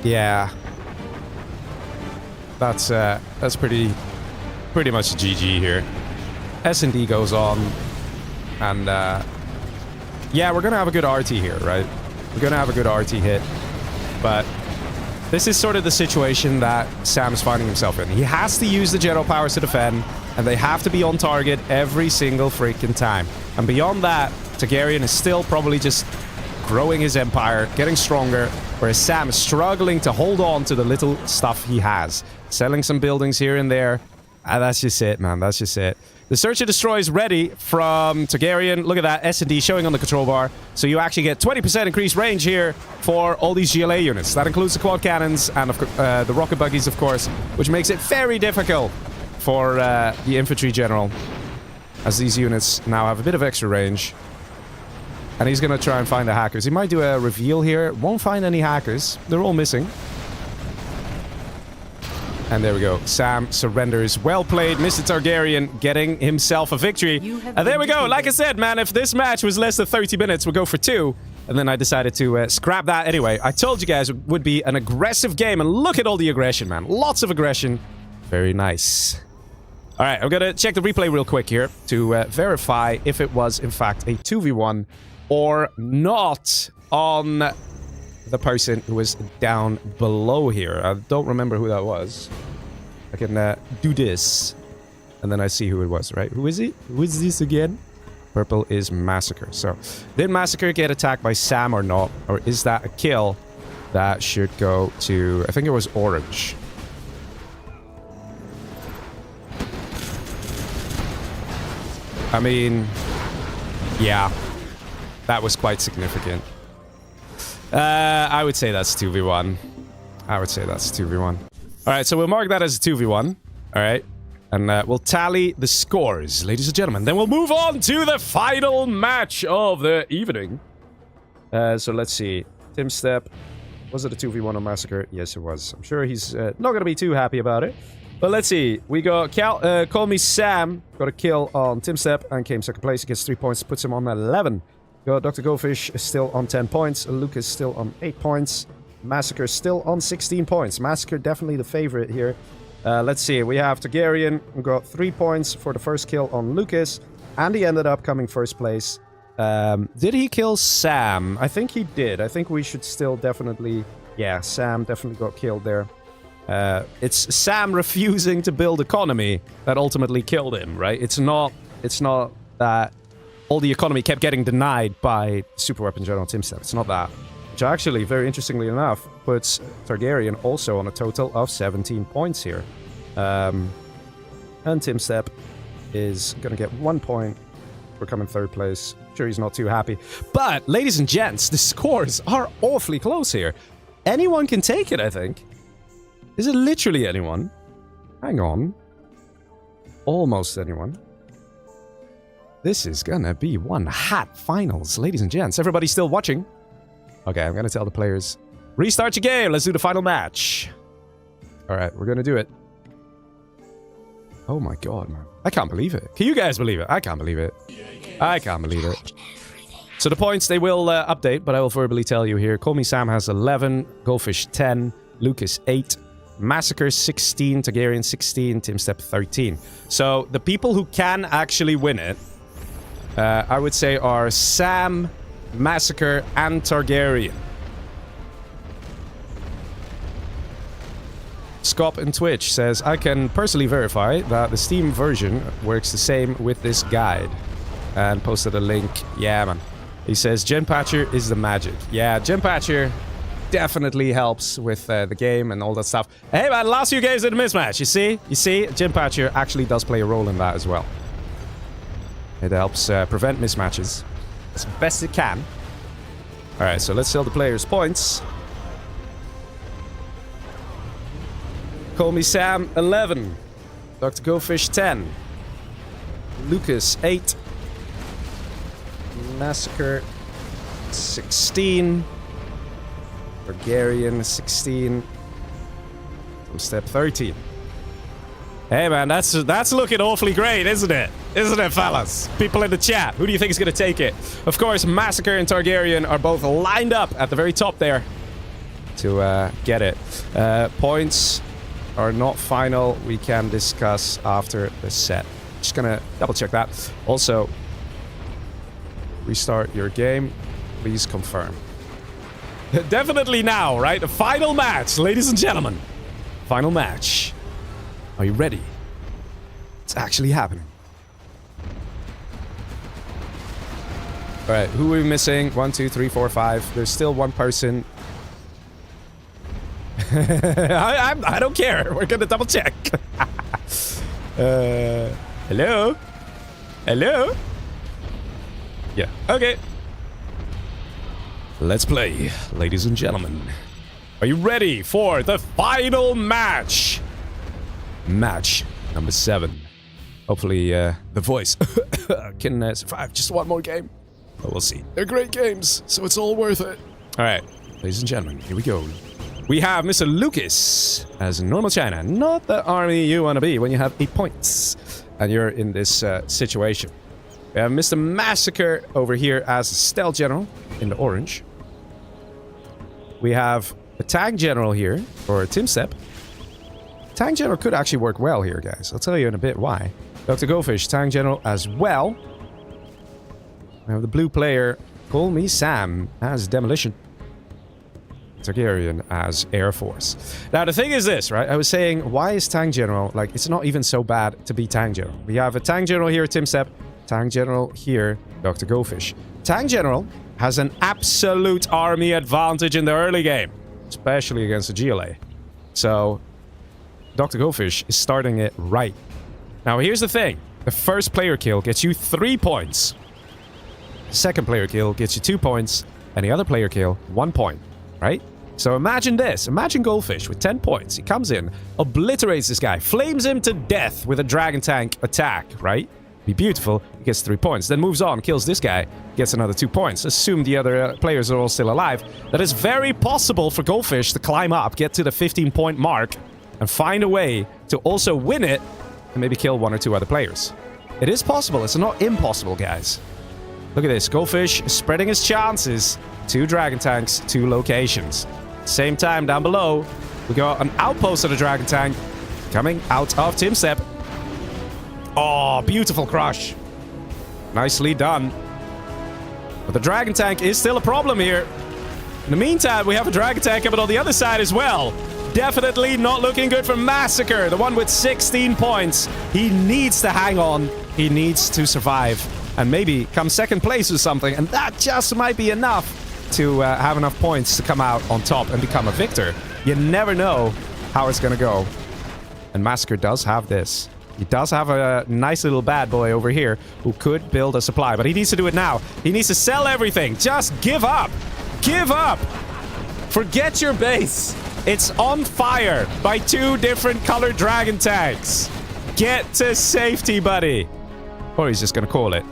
Yeah. That's pretty much a GG here. S&D goes on. And, yeah, we're going to have a good RT here, right? We're going to have a good RT hit. But this is sort of the situation that Sam's finding himself in. He has to use the general powers to defend, and they have to be on target every single freaking time. And beyond that, Targaryen is still probably just growing his empire, getting stronger, whereas Sam is struggling to hold on to the little stuff he has. Selling some buildings here and there. And that's just it, man. That's just it. The Search and Destroy is ready from Targaryen. Look at that, S&D showing on the control bar. So you actually get 20% increased range here for all these GLA units. That includes the quad cannons and the rocket buggies, of course, which makes it very difficult for the infantry general, as these units now have a bit of extra range. And he's going to try and find the hackers. He might do a reveal here. Won't find any hackers. They're all missing. And there we go. Sam surrenders. Well played, Mr. Targaryen, getting himself a victory. And there we go. Like I said, man, if this match was less than 30 minutes, we'll go for 2. And then I decided to scrap that anyway. I told you guys it would be an aggressive game. And look at all the aggression, man. Lots of aggression. Very nice. All right, I'm going to check the replay real quick here to verify if it was, in fact, a 2v1 or not on the person who was down below here. I don't remember who that was. I can do this, and then I see who it was, right? Who is he? Who is this again? Purple is Massacre. So, did Massacre get attacked by Sam or not? Or is that a kill that should go to... I think it was Orange. I mean... yeah. That was quite significant. I would say that's 2v1. I would say that's 2v1. Alright, so we'll mark that as a 2v1. Alright. And we'll tally the scores, ladies and gentlemen. Then we'll move on to the final match of the evening. So let's see. Tim Step. Was it a 2v1 on Massacre? Yes, it was. I'm sure he's not going to be too happy about it. But let's see. We got Call Me Sam. Got a kill on Tim Step and came second place. He gets 3 points. Puts him on 11. Got Dr. Goldfish is still on 10 points. Lucas still on 8 points. Massacre still on 16 points. Massacre definitely the favorite here. Let's see. We have Targaryen who got 3 points for the first kill on Lucas. And he ended up coming first place. Did he kill Sam? I think he did. I think we should still definitely... yeah, Sam definitely got killed there. It's Sam refusing to build economy that ultimately killed him, right? It's not that... all the economy kept getting denied by Super Weapon General Tim Step. It's not that. Which actually, very interestingly enough, puts Targaryen also on a total of 17 points here. And Tim Step is going to get 1 point for coming third place. I'm sure he's not too happy. But, ladies and gents, the scores are awfully close here. Anyone can take it, I think. Is it literally anyone? Hang on. Almost anyone. This is gonna be one hot finals, ladies and gents. Everybody still watching? Okay, I'm gonna tell the players, restart your game. Let's do the final match. All right, we're gonna do it. Oh my god, man. I can't believe it. Can you guys believe it? I can't believe it. I can't believe it. So the points, they will update, but I will verbally tell you here. Call Me Sam has 11, Goldfish 10, Lucas 8, Massacre 16, Targaryen 16, Tim Step 13. So the people who can actually win it, I would say, are Sam, Massacre, and Targaryen. Scop in Twitch says, I can personally verify that the Steam version works the same with this guide. And posted a link. Yeah, man. He says, Gen Patcher is the magic. Yeah, Gen Patcher definitely helps with the game and all that stuff. Hey, man, last few games in the mismatch. You see? You see? Gen Patcher actually does play a role in that as well. It helps prevent mismatches as best it can. Alright, so let's tell the players' points. Call Me Sam, 11. Dr. Goldfish, 10. Lucas, 8. Massacre, 16. Targaryen, 16. Step 13. Hey man, that's looking awfully great, isn't it? Isn't it, fellas? People in the chat, who do you think is going to take it? Of course, Massacre and Targaryen are both lined up at the very top there to get it. Points are not final. We can discuss after the set. Just gonna double check that. Also, restart your game. Please confirm. Definitely now, right? The final match, ladies and gentlemen. Final match. Are you ready? It's actually happening. Alright, who are we missing? 1, 2, 3, 4, 5. There's still one person. I don't care. We're gonna double check. Hello? Hello? Yeah, okay. Let's play, ladies and gentlemen. Are you ready for the final match? Match number 7. Hopefully, the voice can survive just one more game. But we'll see. They're great games, so it's all worth it. All right, ladies and gentlemen, here we go. We have Mr. Lucas as normal China. Not the army you want to be when you have 8 points and you're in this situation. We have Mr. Massacre over here as a stealth general in the orange. We have a tank general here for Tim Sepp. Tank general could actually work well here, guys. I'll tell you in a bit why. Dr. Goldfish, tank general as well. We have the blue player, Call Me Sam, as demolition. Targaryen as Air Force. Now, the thing is this, right? I was saying, why is Tank General, like, it's not even so bad to be Tank General. We have a Tank General here, Tim Sepp. Tank General here, Dr. Goldfish. Tank General has an absolute army advantage in the early game, especially against the GLA. So, Dr. Goldfish is starting it right. Now, here's the thing. The first player kill gets you 3 points. The second player kill gets you 2 points. And the other player kill, 1 point, right? So imagine this. Imagine Goldfish with 10 points. He comes in, obliterates this guy, flames him to death with a dragon tank attack, right? Be beautiful. He gets 3 points. Then moves on, kills this guy, gets another 2 points. Assume the other players are all still alive. That is very possible for Goldfish to climb up, get to the 15-point mark, and find a way to also win it and maybe kill 1 or 2 other players. It is possible. It's not impossible, guys. Look at this. Goldfish is spreading his chances. 2 dragon tanks, 2 locations. Same time down below, we got an outpost of the dragon tank coming out of Tim Sepp. Oh, beautiful crush. Nicely done. But the dragon tank is still a problem here. In the meantime, we have a dragon tank coming on the other side as well. Definitely not looking good for Massacre, the one with 16 points. He needs to hang on. He needs to survive. And maybe come second place or something. And that just might be enough to have enough points to come out on top and become a victor. You never know how it's going to go. And Massacre does have this. He does have a nice little bad boy over here who could build a supply. But he needs to do it now. He needs to sell everything. Just give up. Give up. Forget your base. It's on fire by 2 different colored dragon tanks. Get to safety, buddy. Or he's just going to call it.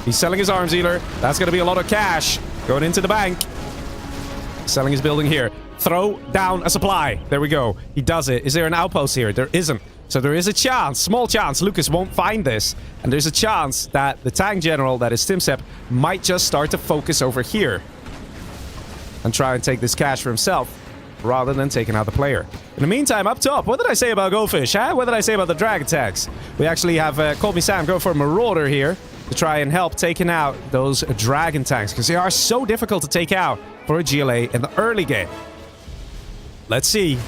He's selling his arms dealer. That's going to be a lot of cash going into the bank. Selling his building here. Throw down a supply. There we go. He does it. Is there an outpost here? There isn't. So there is a chance, small chance, Lucas won't find this. And there's a chance that the tank general, that is Tim Sepp, might just start to focus over here. And try and take this cash for himself, rather than taking out the player. In the meantime, up top, what did I say about Goldfish, huh? What did I say about the dragon tanks? We actually have Call Me Sam go for a Marauder here to try and help taking out those dragon tanks, because they are so difficult to take out for a GLA in the early game. Let's see.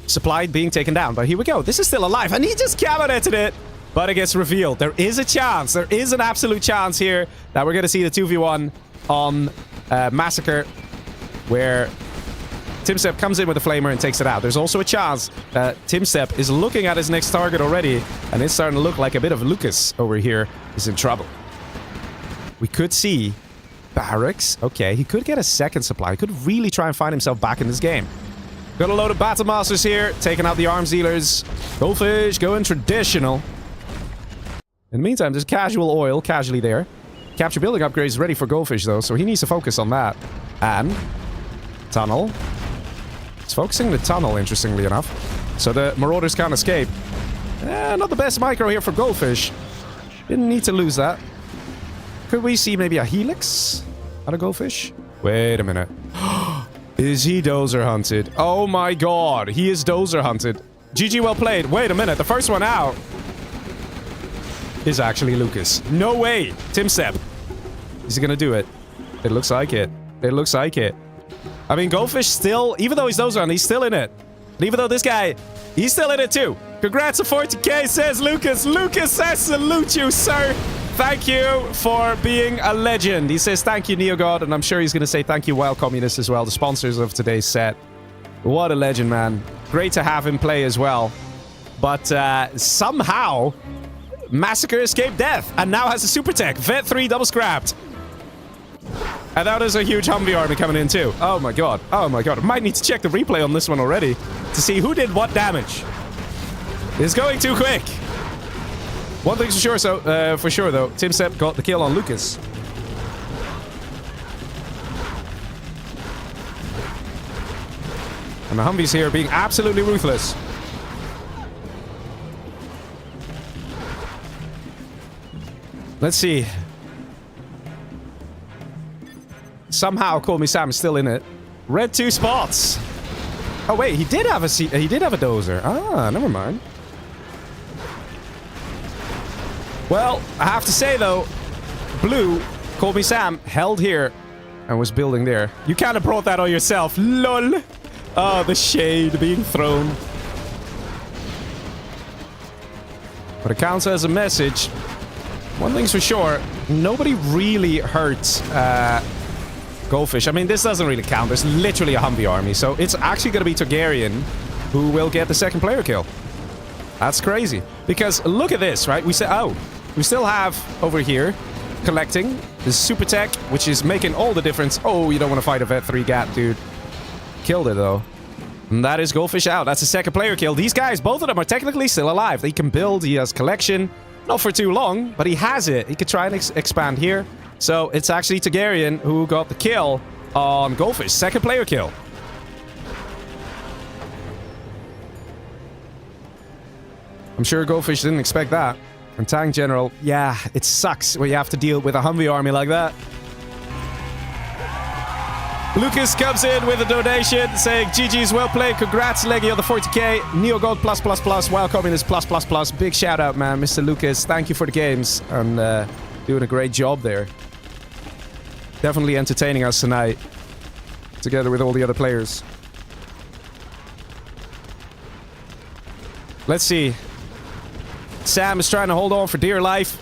Supply being taken down, but here we go. This is still alive, and he just cabineted it. But it gets revealed. There is a chance. There is an absolute chance here that we're going to see the 2v1 on Massacre, where Tim Sepp comes in with a flamer and takes it out. There's also a chance that Tim Sepp is looking at his next target already, and it's starting to look like a bit of Lucas over here is in trouble. We could see barracks. Okay, he could get a second supply. He could really try and find himself back in this game. Got a load of battle masters here, taking out the arms dealers. Goldfish going traditional. In the meantime, there's casual oil casually there. Capture building upgrade is ready for Goldfish though, so he needs to focus on that. And tunnel. It's focusing the tunnel, interestingly enough. So the Marauders can't escape. Not the best micro here for Goldfish. Didn't need to lose that. Could we see maybe a Helix out of Goldfish? Wait a minute. Is he dozer hunted? Oh my god, he is dozer hunted. GG, well played. Wait a minute, the first one out is actually Lucas. No way! Tim Sepp. Is he gonna do it? It looks like it. It looks like it. I mean, Goldfish still, even though he's dozer hunted, he's still in it. And even though this guy, he's still in it too. Congrats to 40k, says Lucas. Lucas says salute you, sir. Thank you for being a legend. He says thank you, NeoGod, and I'm sure he's going to say thank you, Wild Communist, as well, the sponsors of today's set. What a legend, man. Great to have him play as well. But somehow, Massacre escaped death and now has a super tech. Vet 3 double scrapped. And now there's a huge Humvee army coming in too. Oh my god. Oh my god. I might need to check the replay on this one already to see who did what damage. It's going too quick. One thing's for sure though, Tim Sepp got the kill on Lucas. And the Humvees here being absolutely ruthless. Let's see. Somehow, Call Me Sam is still in it. Red 2 spots. Oh wait, he did have a dozer. Ah, never mind. Well, I have to say though, Blue, Call Me Sam, held here and was building there. You kind of brought that on yourself. LOL. Oh, the shade being thrown. But it counts as a message. One thing's for sure, nobody really hurt Goldfish. I mean, this doesn't really count. There's literally a Humvee army. So it's actually going to be Targaryen who will get the second player kill. That's crazy. Because look at this, right? We still have over here collecting the super tech, which is making all the difference. Oh, you don't want to fight a Vet 3 Gat, dude. Killed it, though. And that is Goldfish out. That's the second player kill. These guys, both of them are technically still alive. They can build. He has collection. Not for too long, but he has it. He could try and expand here. So it's actually Targaryen who got the kill on Goldfish. Second player kill. I'm sure Goldfish didn't expect that. And Tank General, yeah, it sucks when you have to deal with a Humvee army like that. Lucas comes in with a donation saying, GG's well played, congrats Leggy on the 40k, NeoGold +++, while communist +++, big shout out man, Mr. Lucas, thank you for the games, and doing a great job there. Definitely entertaining us tonight, together with all the other players. Let's see. Sam is trying to hold on for dear life,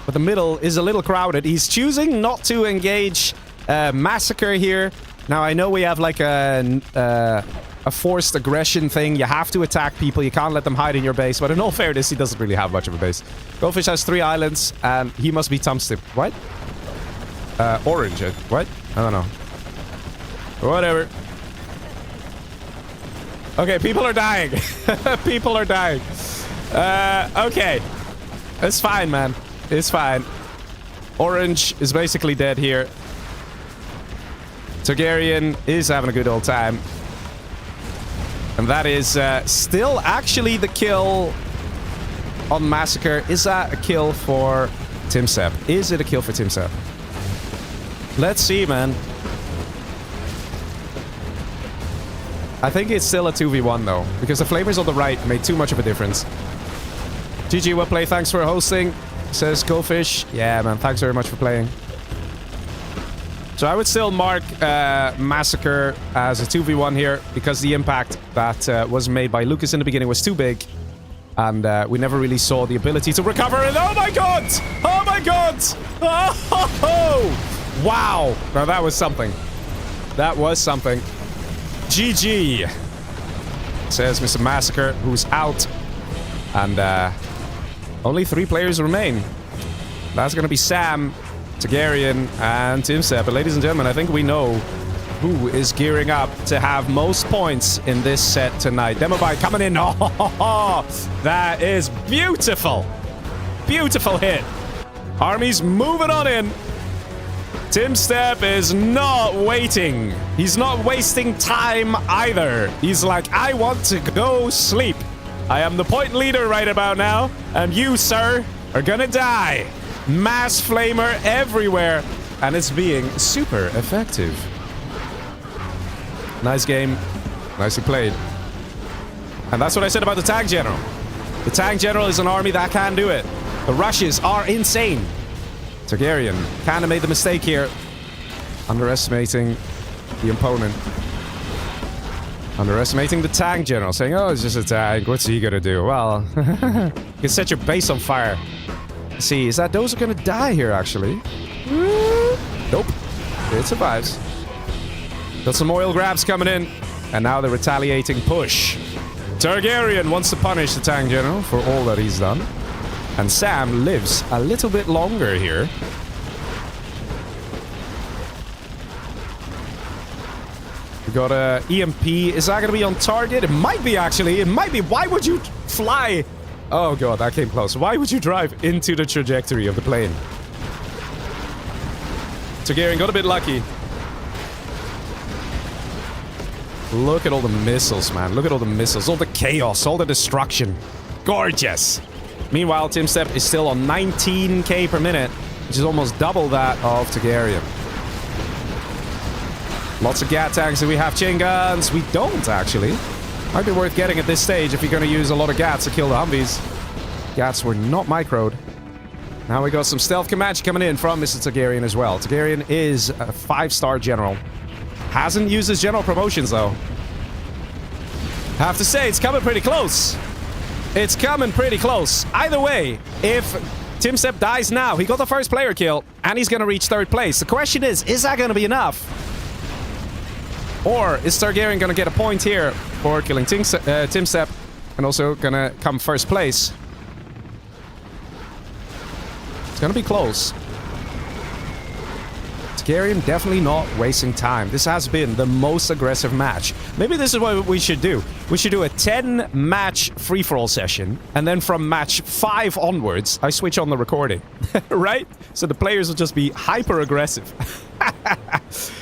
but the middle is a little crowded. He's choosing not to engage Massacre here. Now, I know we have like a forced aggression thing. You have to attack people. You can't let them hide in your base. But in all fairness, he doesn't really have much of a base. Goldfish has 3 islands, and he must be Tumstip. What? Orange. What? I don't know. Whatever. Okay, people are dying. People are dying. Okay. It's fine, man. It's fine. Orange is basically dead here. Targaryen is having a good old time. And that is still actually the kill on Massacre. Is that a kill for Tim Sepp? Is it a kill for Tim Sepp? Let's see, man. I think it's still a 2v1 though, because the flamers on the right made too much of a difference. GG, well played. Thanks for hosting, says Goldfish. Yeah, man. Thanks very much for playing. So I would still mark Massacre as a 2v1 here, because the impact that was made by Lucas in the beginning was too big. And we never really saw the ability to recover it. Oh my god! Oh my god! Oh! Wow! Now that was something. That was something. GG! Says Mr. Massacre, who's out. And only 3 players remain. That's gonna be Sam, Targaryen, and Tim Sepp. But ladies and gentlemen, I think we know who is gearing up to have most points in this set tonight. Demobite coming in. Oh, that is beautiful. Beautiful hit. Armies moving on in. Tim Sepp is not waiting. He's not wasting time either. He's like, I want to go sleep. I am the point leader right about now, and you, sir, are gonna die. Mass flamer everywhere, and it's being super effective. Nice game. Nicely played. And that's what I said about the Tank General. The Tank General is an army that can do it. The rushes are insane. Targaryen kind of made the mistake here, underestimating the opponent. Underestimating the Tank General, saying, oh, it's just a tank. What's he gonna do? Well, you can set your base on fire. See, is that those are gonna die here, actually? Nope. It survives. Got some oil grabs coming in. And now the retaliating push. Targaryen wants to punish the Tank General for all that he's done. And Sam lives a little bit longer here. We got a EMP. Is that going to be on target? It might be, actually. It might be. Why would you fly? Oh, God, that came close. Why would you drive into the trajectory of the plane? Targaryen got a bit lucky. Look at all the missiles, man. Look at all the missiles. All the chaos. All the destruction. Gorgeous. Meanwhile, Team Step is still on 19k per minute, which is almost double that of Targaryen. Lots of Gat tanks. Do we have chain guns? We don't, actually. Might be worth getting at this stage if you're going to use a lot of Gats to kill the Humvees. Gats were not microed. Now we got some stealth Comanche coming in from Mr. Targaryen as well. Targaryen is a 5-star general. Hasn't used his general promotions, though. Have to say, it's coming pretty close. It's coming pretty close. Either way, if Team Step dies now, he got the first player kill, and he's going to reach 3rd place. The question is that going to be enough? Or is Targaryen going to get a point here for killing Team Step and also going to come 1st place? It's going to be close. Targaryen definitely not wasting time. This has been the most aggressive match. Maybe this is what we should do. We should do a 10-match free-for-all session, and then from match 5 onwards, I switch on the recording. Right? So the players will just be hyper-aggressive.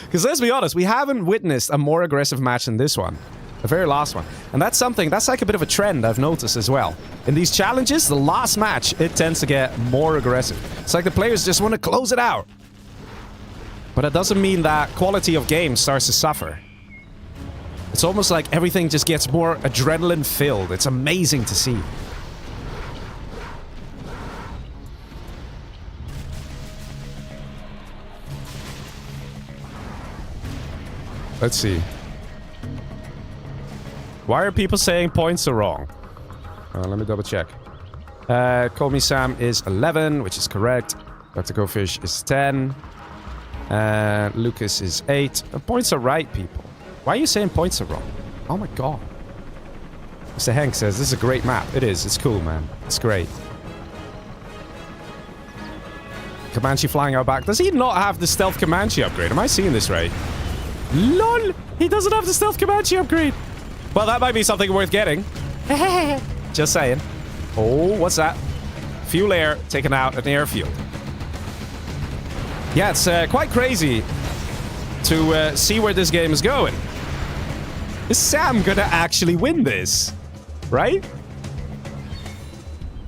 Because let's be honest, we haven't witnessed a more aggressive match than this one. The very last one. And that's something, that's like a bit of a trend I've noticed as well. In these challenges, the last match, it tends to get more aggressive. It's like the players just want to close it out. But it doesn't mean that quality of game starts to suffer. It's almost like everything just gets more adrenaline-filled. It's amazing to see. Let's see. Why are people saying points are wrong? Let me double check. Call Me Sam is 11, which is correct. Dr. Go Fish is 10. Lucas is 8. The points are right, people. Why are you saying points are wrong? Oh my god. Mr. Hank says, this is a great map. It is. It's cool, man. It's great. Comanche flying out back. Does he not have the stealth Comanche upgrade? Am I seeing this right? LOL! He doesn't have the stealth Comanche upgrade. Well, that might be something worth getting. Just saying. Oh, what's that? Fuel air taken out an airfield. Yeah, it's quite crazy to see where this game is going. Is Sam gonna actually win this? Right?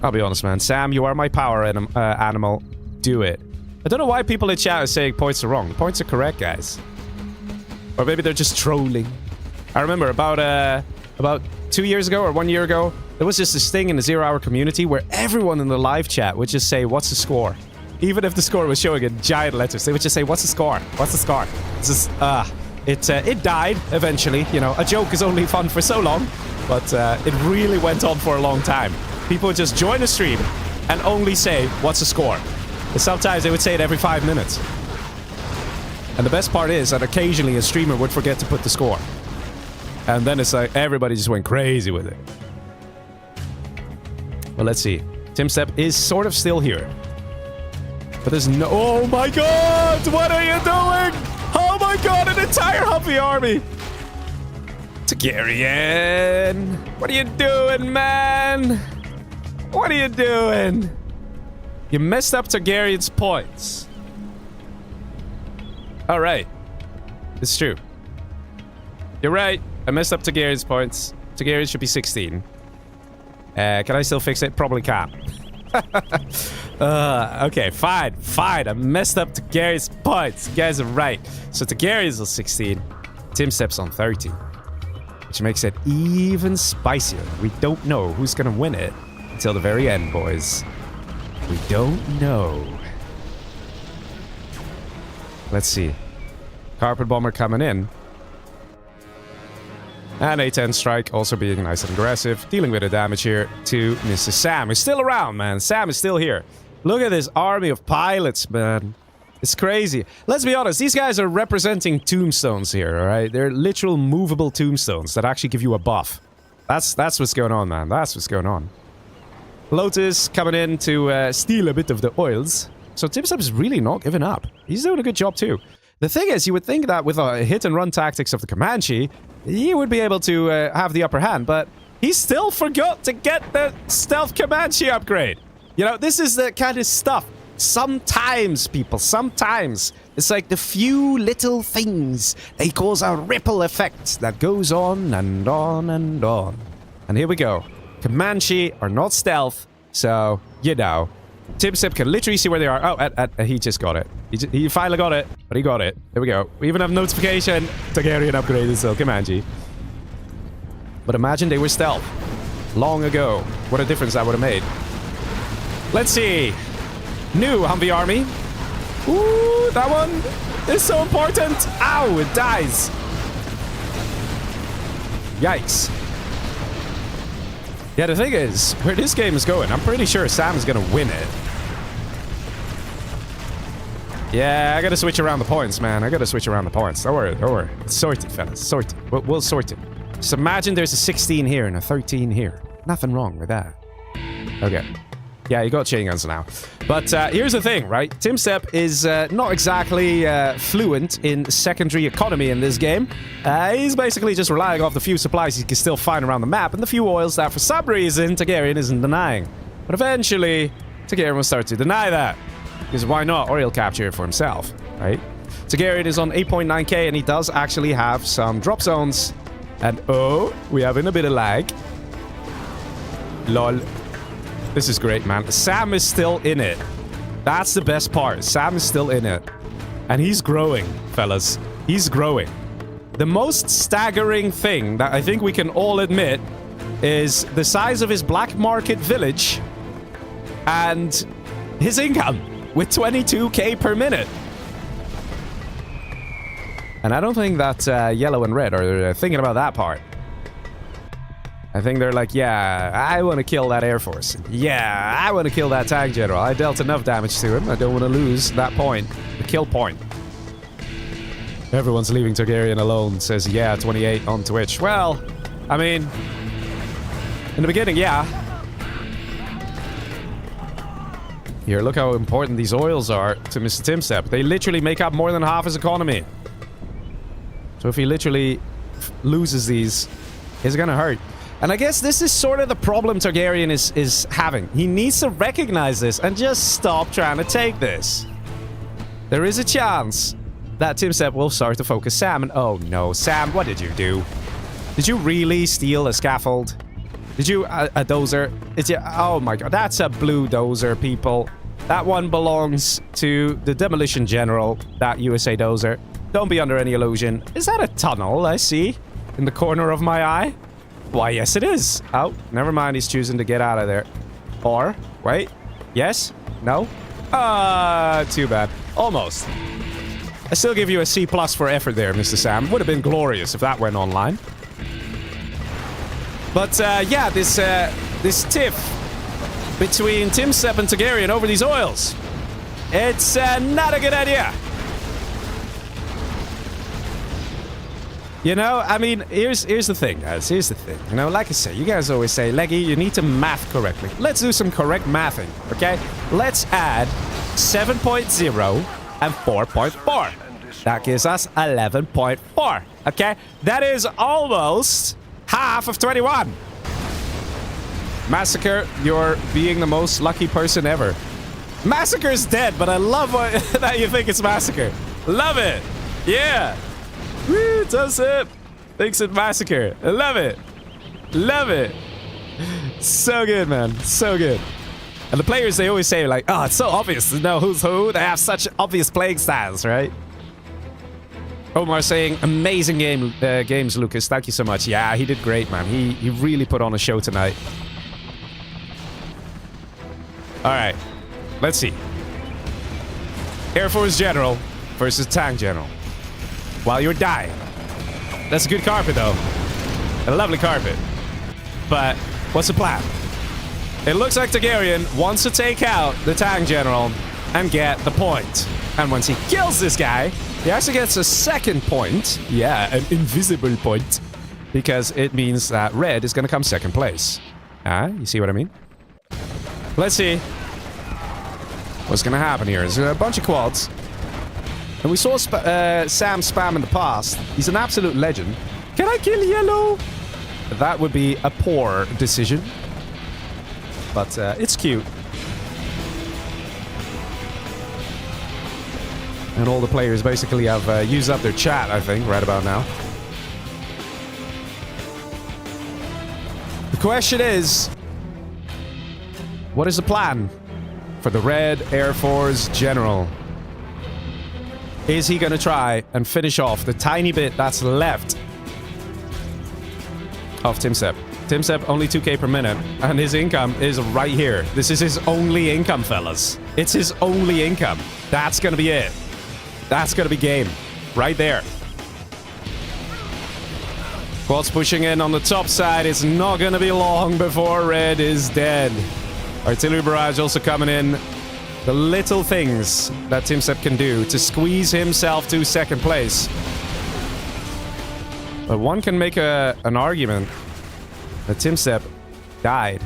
I'll be honest, man. Sam, you are my power animal. Do it. I don't know why people in chat are saying points are wrong. Points are correct, guys. Or maybe they're just trolling. I remember about 2 years ago or 1 year ago, there was just this thing in the 0 Hour community where everyone in the live chat would just say, what's the score? Even if the score was showing in giant letters, they would just say, what's the score? What's the score? It's just, it died eventually. You know, a joke is only fun for so long, but it really went on for a long time. People would just join the stream and only say, what's the score? And sometimes they would say it every 5 minutes. And the best part is that occasionally a streamer would forget to put the score. And then it's like everybody just went crazy with it. Well, let's see. Team Step is sort of still here. But there's no... Oh my god! What are you doing? Oh my god, an entire Humvee army! Targaryen! What are you doing, man? What are you doing? You messed up Targaryen's points. Alright. It's true. You're right. I messed up Targaryen's points. Targaryen should be 16. Can I still fix it? Probably can't. Okay, fine. I messed up Targaryen's points. You guys are right. So Targaryen's on 16. Team Step's on 13. Which makes it even spicier. We don't know who's gonna win it until the very end, boys. We don't know. Let's see. Carpet Bomber coming in. And A-10 Strike also being nice and aggressive. Dealing with the damage here to Mr. Sam. He's still around, man. Sam is still here. Look at this army of pilots, man. It's crazy. Let's be honest. These guys are representing tombstones here, alright? They're literal movable tombstones that actually give you a buff. That's what's going on, man. That's what's going on. Lotus coming in to steal a bit of the oils. So TimSep is really not giving up. He's doing a good job too. The thing is, you would think that with a hit-and-run tactics of the Comanche, he would be able to have the upper hand, but he still forgot to get the stealth Comanche upgrade. You know, this is the kind of stuff. Sometimes, people, sometimes, it's like the few little things, they cause a ripple effect that goes on and on and on. And here we go. Comanche are not stealth, so, you know, TimSep can literally see where they are. Oh, he just got it. He finally got it, but he got it. There we go. We even have notification. Targaryen upgraded, so Comanche. But imagine they were stealth long ago. What a difference that would have made. Let's see. New Humvee army. Ooh, that one is so important. Ow, it dies. Yikes. Yeah, the thing is, where this game is going, I'm pretty sure Sam's gonna win it. Yeah, I gotta switch around the points, man. I gotta switch around the points. Don't worry, don't worry. It's sorted, fellas. Sorted. We'll sort it. Just imagine there's a 16 here and a 13 here. Nothing wrong with that. Okay. Yeah, you got chain guns now. But here's the thing, right? TimSep is not exactly fluent in secondary economy in this game. He's basically just relying off the few supplies he can still find around the map and the few oils that for some reason Targaryen isn't denying. But eventually, Targaryen will start to deny that. Because why not? Or he'll capture it for himself, right? Targaryen is on 8.9k and he does actually have some drop zones. And oh, we having a bit of lag. Lol. This is great, man. Sam is still in it. That's the best part. Sam is still in it. And he's growing, fellas. He's growing. The most staggering thing that I think we can all admit is the size of his black market village and his income with 22k per minute. And I don't think that yellow and red are thinking about that part. I think they're like, yeah, I want to kill that Air Force. Yeah, I want to kill that tank general. I dealt enough damage to him. I don't want to lose that point. The kill point. Everyone's leaving Targaryen alone, says, yeah, 28 on Twitch. Well, I mean, in the beginning, yeah. Here, look how important these oils are to Mr. TimSep. They literally make up more than half his economy. So if he literally loses these, it's gonna hurt. And I guess this is sort of the problem Targaryen is having. He needs to recognize this and just stop trying to take this. There is a chance that TimSep will start to focus Sam. And oh no, Sam, what did you do? Did you really steal a scaffold? Did you a dozer? Did you? Oh my god, that's a blue dozer, people. That one belongs to the demolition general, that USA dozer. Don't be under any illusion. Is that a tunnel I see in the corner of my eye? Why, yes it is. Oh, never mind, he's choosing to get out of there. Or, wait, yes? No? Too bad. Almost. I still give you a C+ for effort there, Mr. Sam. Would have been glorious if that went online. But, yeah, this tiff between TimSep and Targaryen over these oils. It's not a good idea. You know, I mean, here's the thing, guys. Here's the thing. You know, like I say, you guys always say, Leggy, you need to math correctly. Let's do some correct mathing, okay? Let's add 7.0 and 4.4. That gives us 11.4, okay? That is almost half of 21. Massacre, you're being the most lucky person ever. Massacre's dead, but I love that you think it's Massacre. Love it. Yeah. Woo, TimSep thinks it's Massacre. I love it. Love it. So good, man. So good. And the players, they always say, like, oh, it's so obvious to know who's who. They have such obvious playing styles, right? Omar saying, amazing games, Lucas. Thank you so much. Yeah, he did great, man. He really put on a show tonight. All right. Let's see. Air Force General versus Tank General. While you're dying. That's a good carpet, though. A lovely carpet. But what's the plan? It looks like Targaryen wants to take out the Tank General and get the point. And once he kills this guy, he actually gets a second point. Yeah, an invisible point. Because it means that Red is going to come second place. You see what I mean? Let's see what's gonna happen here. There's a bunch of quads. And we saw Sam spam in the past. He's an absolute legend. Can I kill yellow? That would be a poor decision. But it's cute. And all the players basically have used up their chat, I think, right about now. The question is, what is the plan for the Red Air Force General? Is he going to try and finish off the tiny bit that's left of Timsep? Timsep only 2k per minute, and his income is right here. This is his only income, fellas. It's his only income. That's going to be it. That's going to be game. Right there. Quads pushing in on the top side. It's not going to be long before Red is dead. Artillery barrage also coming in. The little things that Timsep can do to squeeze himself to second place. But one can make an argument that Timsep died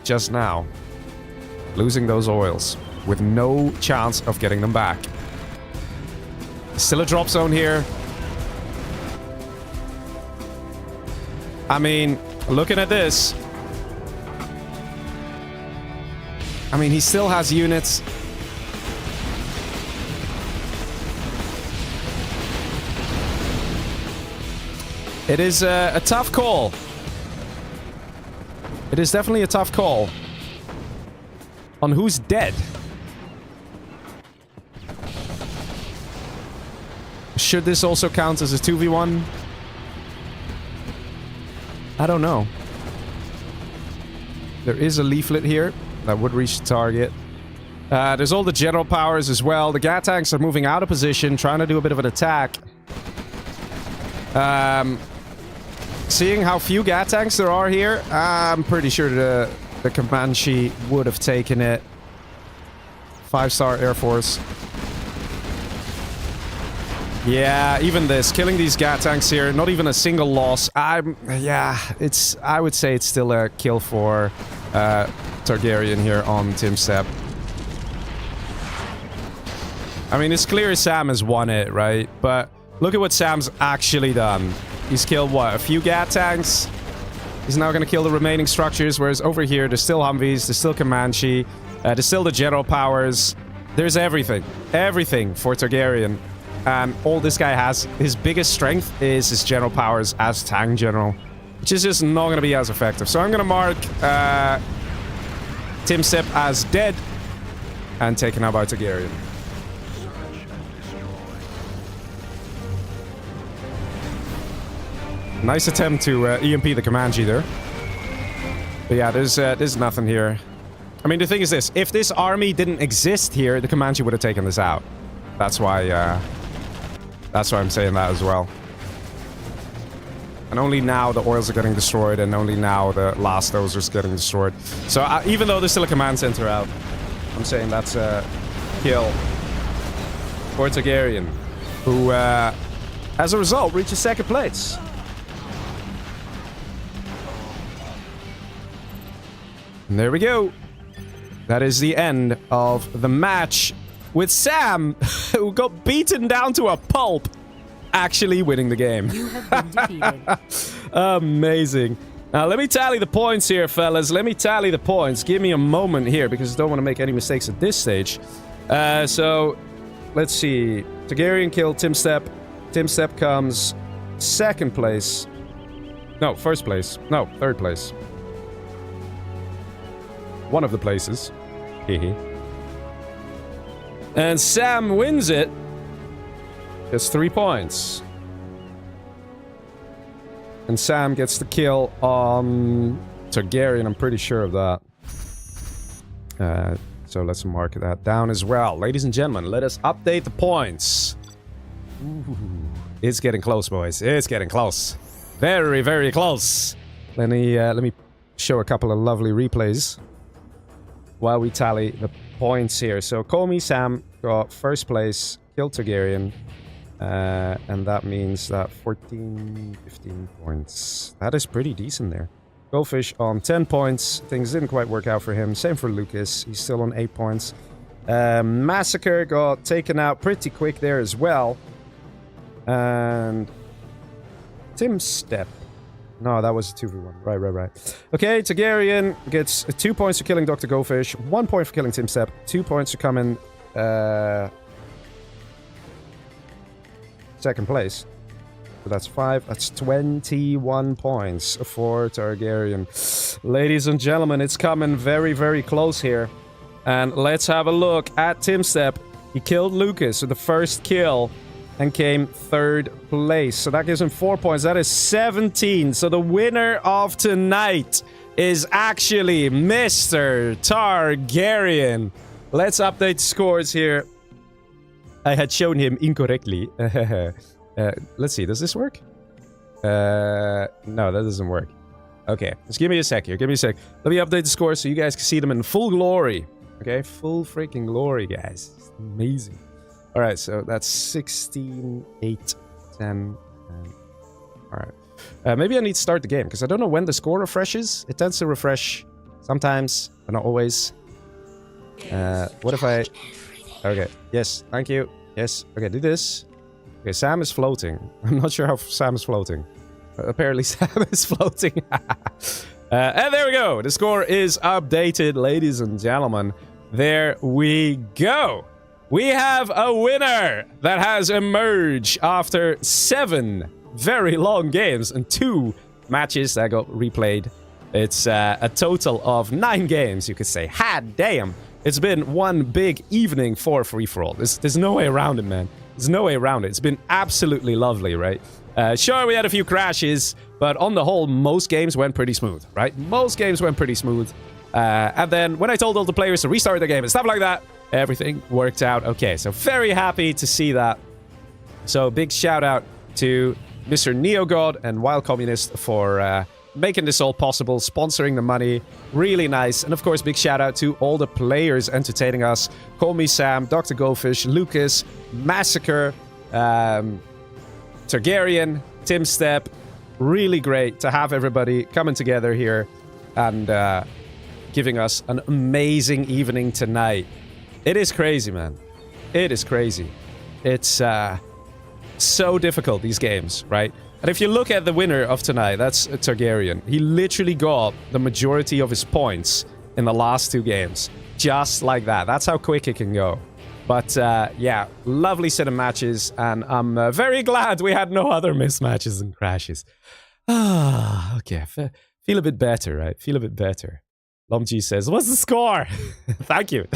just now, losing those oils with no chance of getting them back. Still a drop zone here. I mean, looking at this, I mean, he still has units. It is a tough call. It is definitely a tough call on who's dead. Should this also count as a 2v1? I don't know. There is a leaflet here that would reach the target. There's all the general powers as well. The Gat tanks are moving out of position, trying to do a bit of an attack. Seeing how few Gat tanks there are here, I'm pretty sure the Comanche would have taken it. 5-star Air Force. Yeah, even this, killing these Gat tanks here, not even a single loss. I would say it's still a kill for Targaryen here on Timsep. I mean, it's clear Sam has won it, right? But look at what Sam's actually done. He's killed, what, a few Gat tanks? He's now going to kill the remaining structures, whereas over here, there's still Humvees, there's still Comanche, there's still the general powers. There's everything. Everything for Targaryen. And all this guy has, his biggest strength is his general powers as tank general, which is just not going to be as effective. So I'm going to mark Timsep as dead and taken out by Targaryen. Nice attempt to EMP the Comanche there. But yeah, there's nothing here. I mean, the thing is this. If this army didn't exist here, the Comanche would have taken this out. That's why I'm saying that as well. And only now the oils are getting destroyed, and only now the last dozers getting destroyed. So even though there's still a command center out, I'm saying that's a kill for Targaryen, who, as a result, reaches second place. And there we go. That is the end of the match, with Sam, who got beaten down to a pulp, actually winning the game. You have been defeated. Amazing. Now, let me tally the points here, fellas. Let me tally the points. Give me a moment here, because I don't want to make any mistakes at this stage. So, let's see. Targaryen killed Timsep. Timsep comes second place. No, first place. No, third place. One of the places. Hehe. And Sam wins it. Gets 3 points. And Sam gets the kill on Targaryen. I'm pretty sure of that. So let's mark that down as well. Ladies and gentlemen, let us update the points. Ooh, it's getting close, boys. It's getting close. Very, very close. Let me show a couple of lovely replays while we tally the points here. So Call Me Sam got first place, killed Targaryen, and that means that 14, 15 points. That is pretty decent there. Goldfish on 10 points. Things didn't quite work out for him. Same for Lucas. He's still on 8 points. Massacre got taken out pretty quick there as well. And Tim Step. No, that was a 2v1. Right. Okay, Targaryen gets 2 points for killing Dr. Goldfish, 1 point for killing Tim Step, 2 points for coming second place. So that's 5. That's 21 points for Targaryen. Ladies and gentlemen, it's coming very, very close here. And let's have a look at Tim Step. He killed Lucas with the first kill and came third place. So that gives him 4 points. That is 17. So the winner of tonight is actually Mr. Targaryen. Let's update scores here. I had shown him incorrectly. Let's see, does this work? No, that doesn't work. Okay, just give me a sec here. Give me a sec. Let me update the scores so you guys can see them in full glory. Okay, full freaking glory, guys. It's amazing. All right, so that's 16, 8, 10. All right. Maybe I need to start the game because I don't know when the score refreshes. It tends to refresh sometimes, but not always. What if I... Okay, yes, thank you. Yes, okay, do this. Okay, Sam is floating. I'm not sure how Sam is floating. Apparently Sam is floating. And there we go. The score is updated, ladies and gentlemen. There we go. We have a winner that has emerged after 7 very long games and 2 matches that got replayed. It's a total of 9 games, you could say. Hot damn. It's been one big evening for free-for-all. There's no way around it, man. There's no way around it. It's been absolutely lovely, right? Sure, we had a few crashes, but on the whole, most games went pretty smooth, right? Most games went pretty smooth. And then when I told all the players to restart the game and stuff like that, everything worked out okay. So very happy to see that. So big shout out to Mr. NeoGod and Wild Communist for making this all possible, sponsoring the money. Really nice. And of course, big shout out to all the players entertaining us. Call Me Sam, Dr. Goldfish, Lucas, Massacre, Targaryen, Tim Step. Really great to have everybody coming together here and giving us an amazing evening tonight. It is crazy, man. It is crazy. It's so difficult, these games, right? And if you look at the winner of tonight, that's Targaryen. He literally got the majority of his points in the last 2 games. Just like that. That's how quick it can go. But yeah, lovely set of matches. And I'm very glad we had no other mismatches and crashes. Ah, okay. Feel a bit better, right? Feel a bit better. Lomji says, what's the score? Thank you.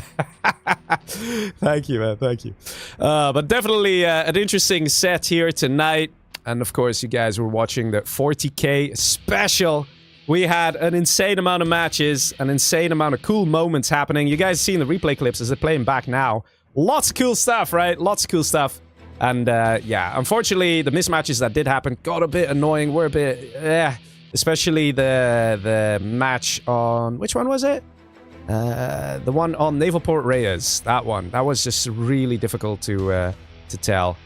Thank you, man. Thank you. But definitely an interesting set here tonight. And of course, you guys were watching the 40K special. We had an insane amount of matches, an insane amount of cool moments happening. You guys seen the replay clips as they're playing back now. Lots of cool stuff, right? Lots of cool stuff. And yeah, unfortunately, the mismatches that did happen got a bit annoying. Were a bit, especially the match on... Which one was it? The one on Naval Port Reyes. That one. That was just really difficult to tell.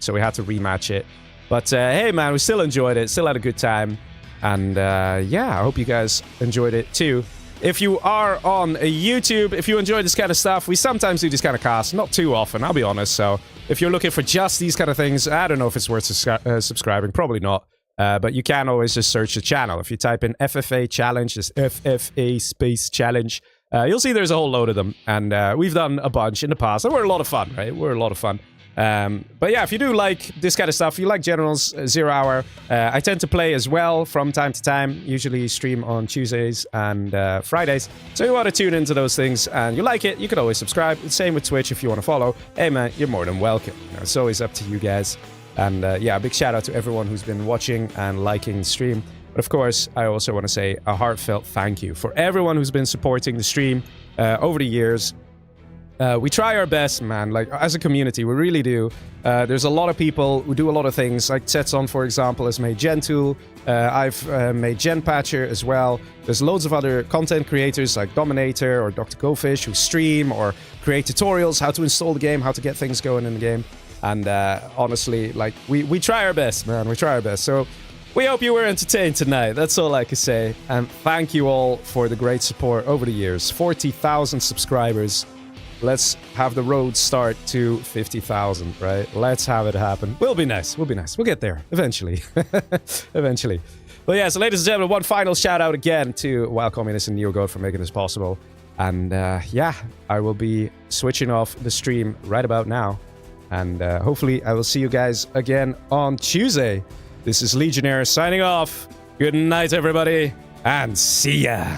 So we had to rematch it. But hey, man, we still enjoyed it. Still had a good time. And yeah, I hope you guys enjoyed it too. If you are on YouTube, if you enjoy this kind of stuff, we sometimes do this kind of cast. Not too often, I'll be honest. So if you're looking for just these kind of things, I don't know if it's worth subscribing. Probably not. But you can always just search the channel. If you type in FFA challenge, just FFA space challenge, you'll see there's a whole load of them. And we've done a bunch in the past. And we're a lot of fun, right? We're a lot of fun. But yeah, if you do like this kind of stuff, you like Generals, 0 Hour, I tend to play as well from time to time, usually stream on Tuesdays and Fridays. So you want to tune into those things and you like it, you can always subscribe. Same with Twitch if you want to follow. Hey man, you're more than welcome. You know, it's always up to you guys. And yeah, a big shout out to everyone who's been watching and liking the stream. But of course, I also want to say a heartfelt thank you for everyone who's been supporting the stream over the years. We try our best, man, like as a community, we really do. There's a lot of people who do a lot of things, like Setson, for example, has made Gentool. I've made Genpatcher as well. There's loads of other content creators like Dominator or Dr. Goldfish who stream or create tutorials, how to install the game, how to get things going in the game. And honestly, like, we try our best, man, we try our best. So We hope you were entertained tonight. That's all I can say. And thank you all for the great support over the years. 40,000 subscribers. Let's have the road start to 50,000, right? Let's have it happen. We'll be nice. We'll be nice. We'll get there eventually. Eventually. But yeah, so ladies and gentlemen, one final shout out again to WoW Communist and NeoGoat for making this possible. And yeah, I will be switching off the stream right about now. And hopefully I will see you guys again on Tuesday. This is Legionnaire signing off. Good night, everybody, and see ya!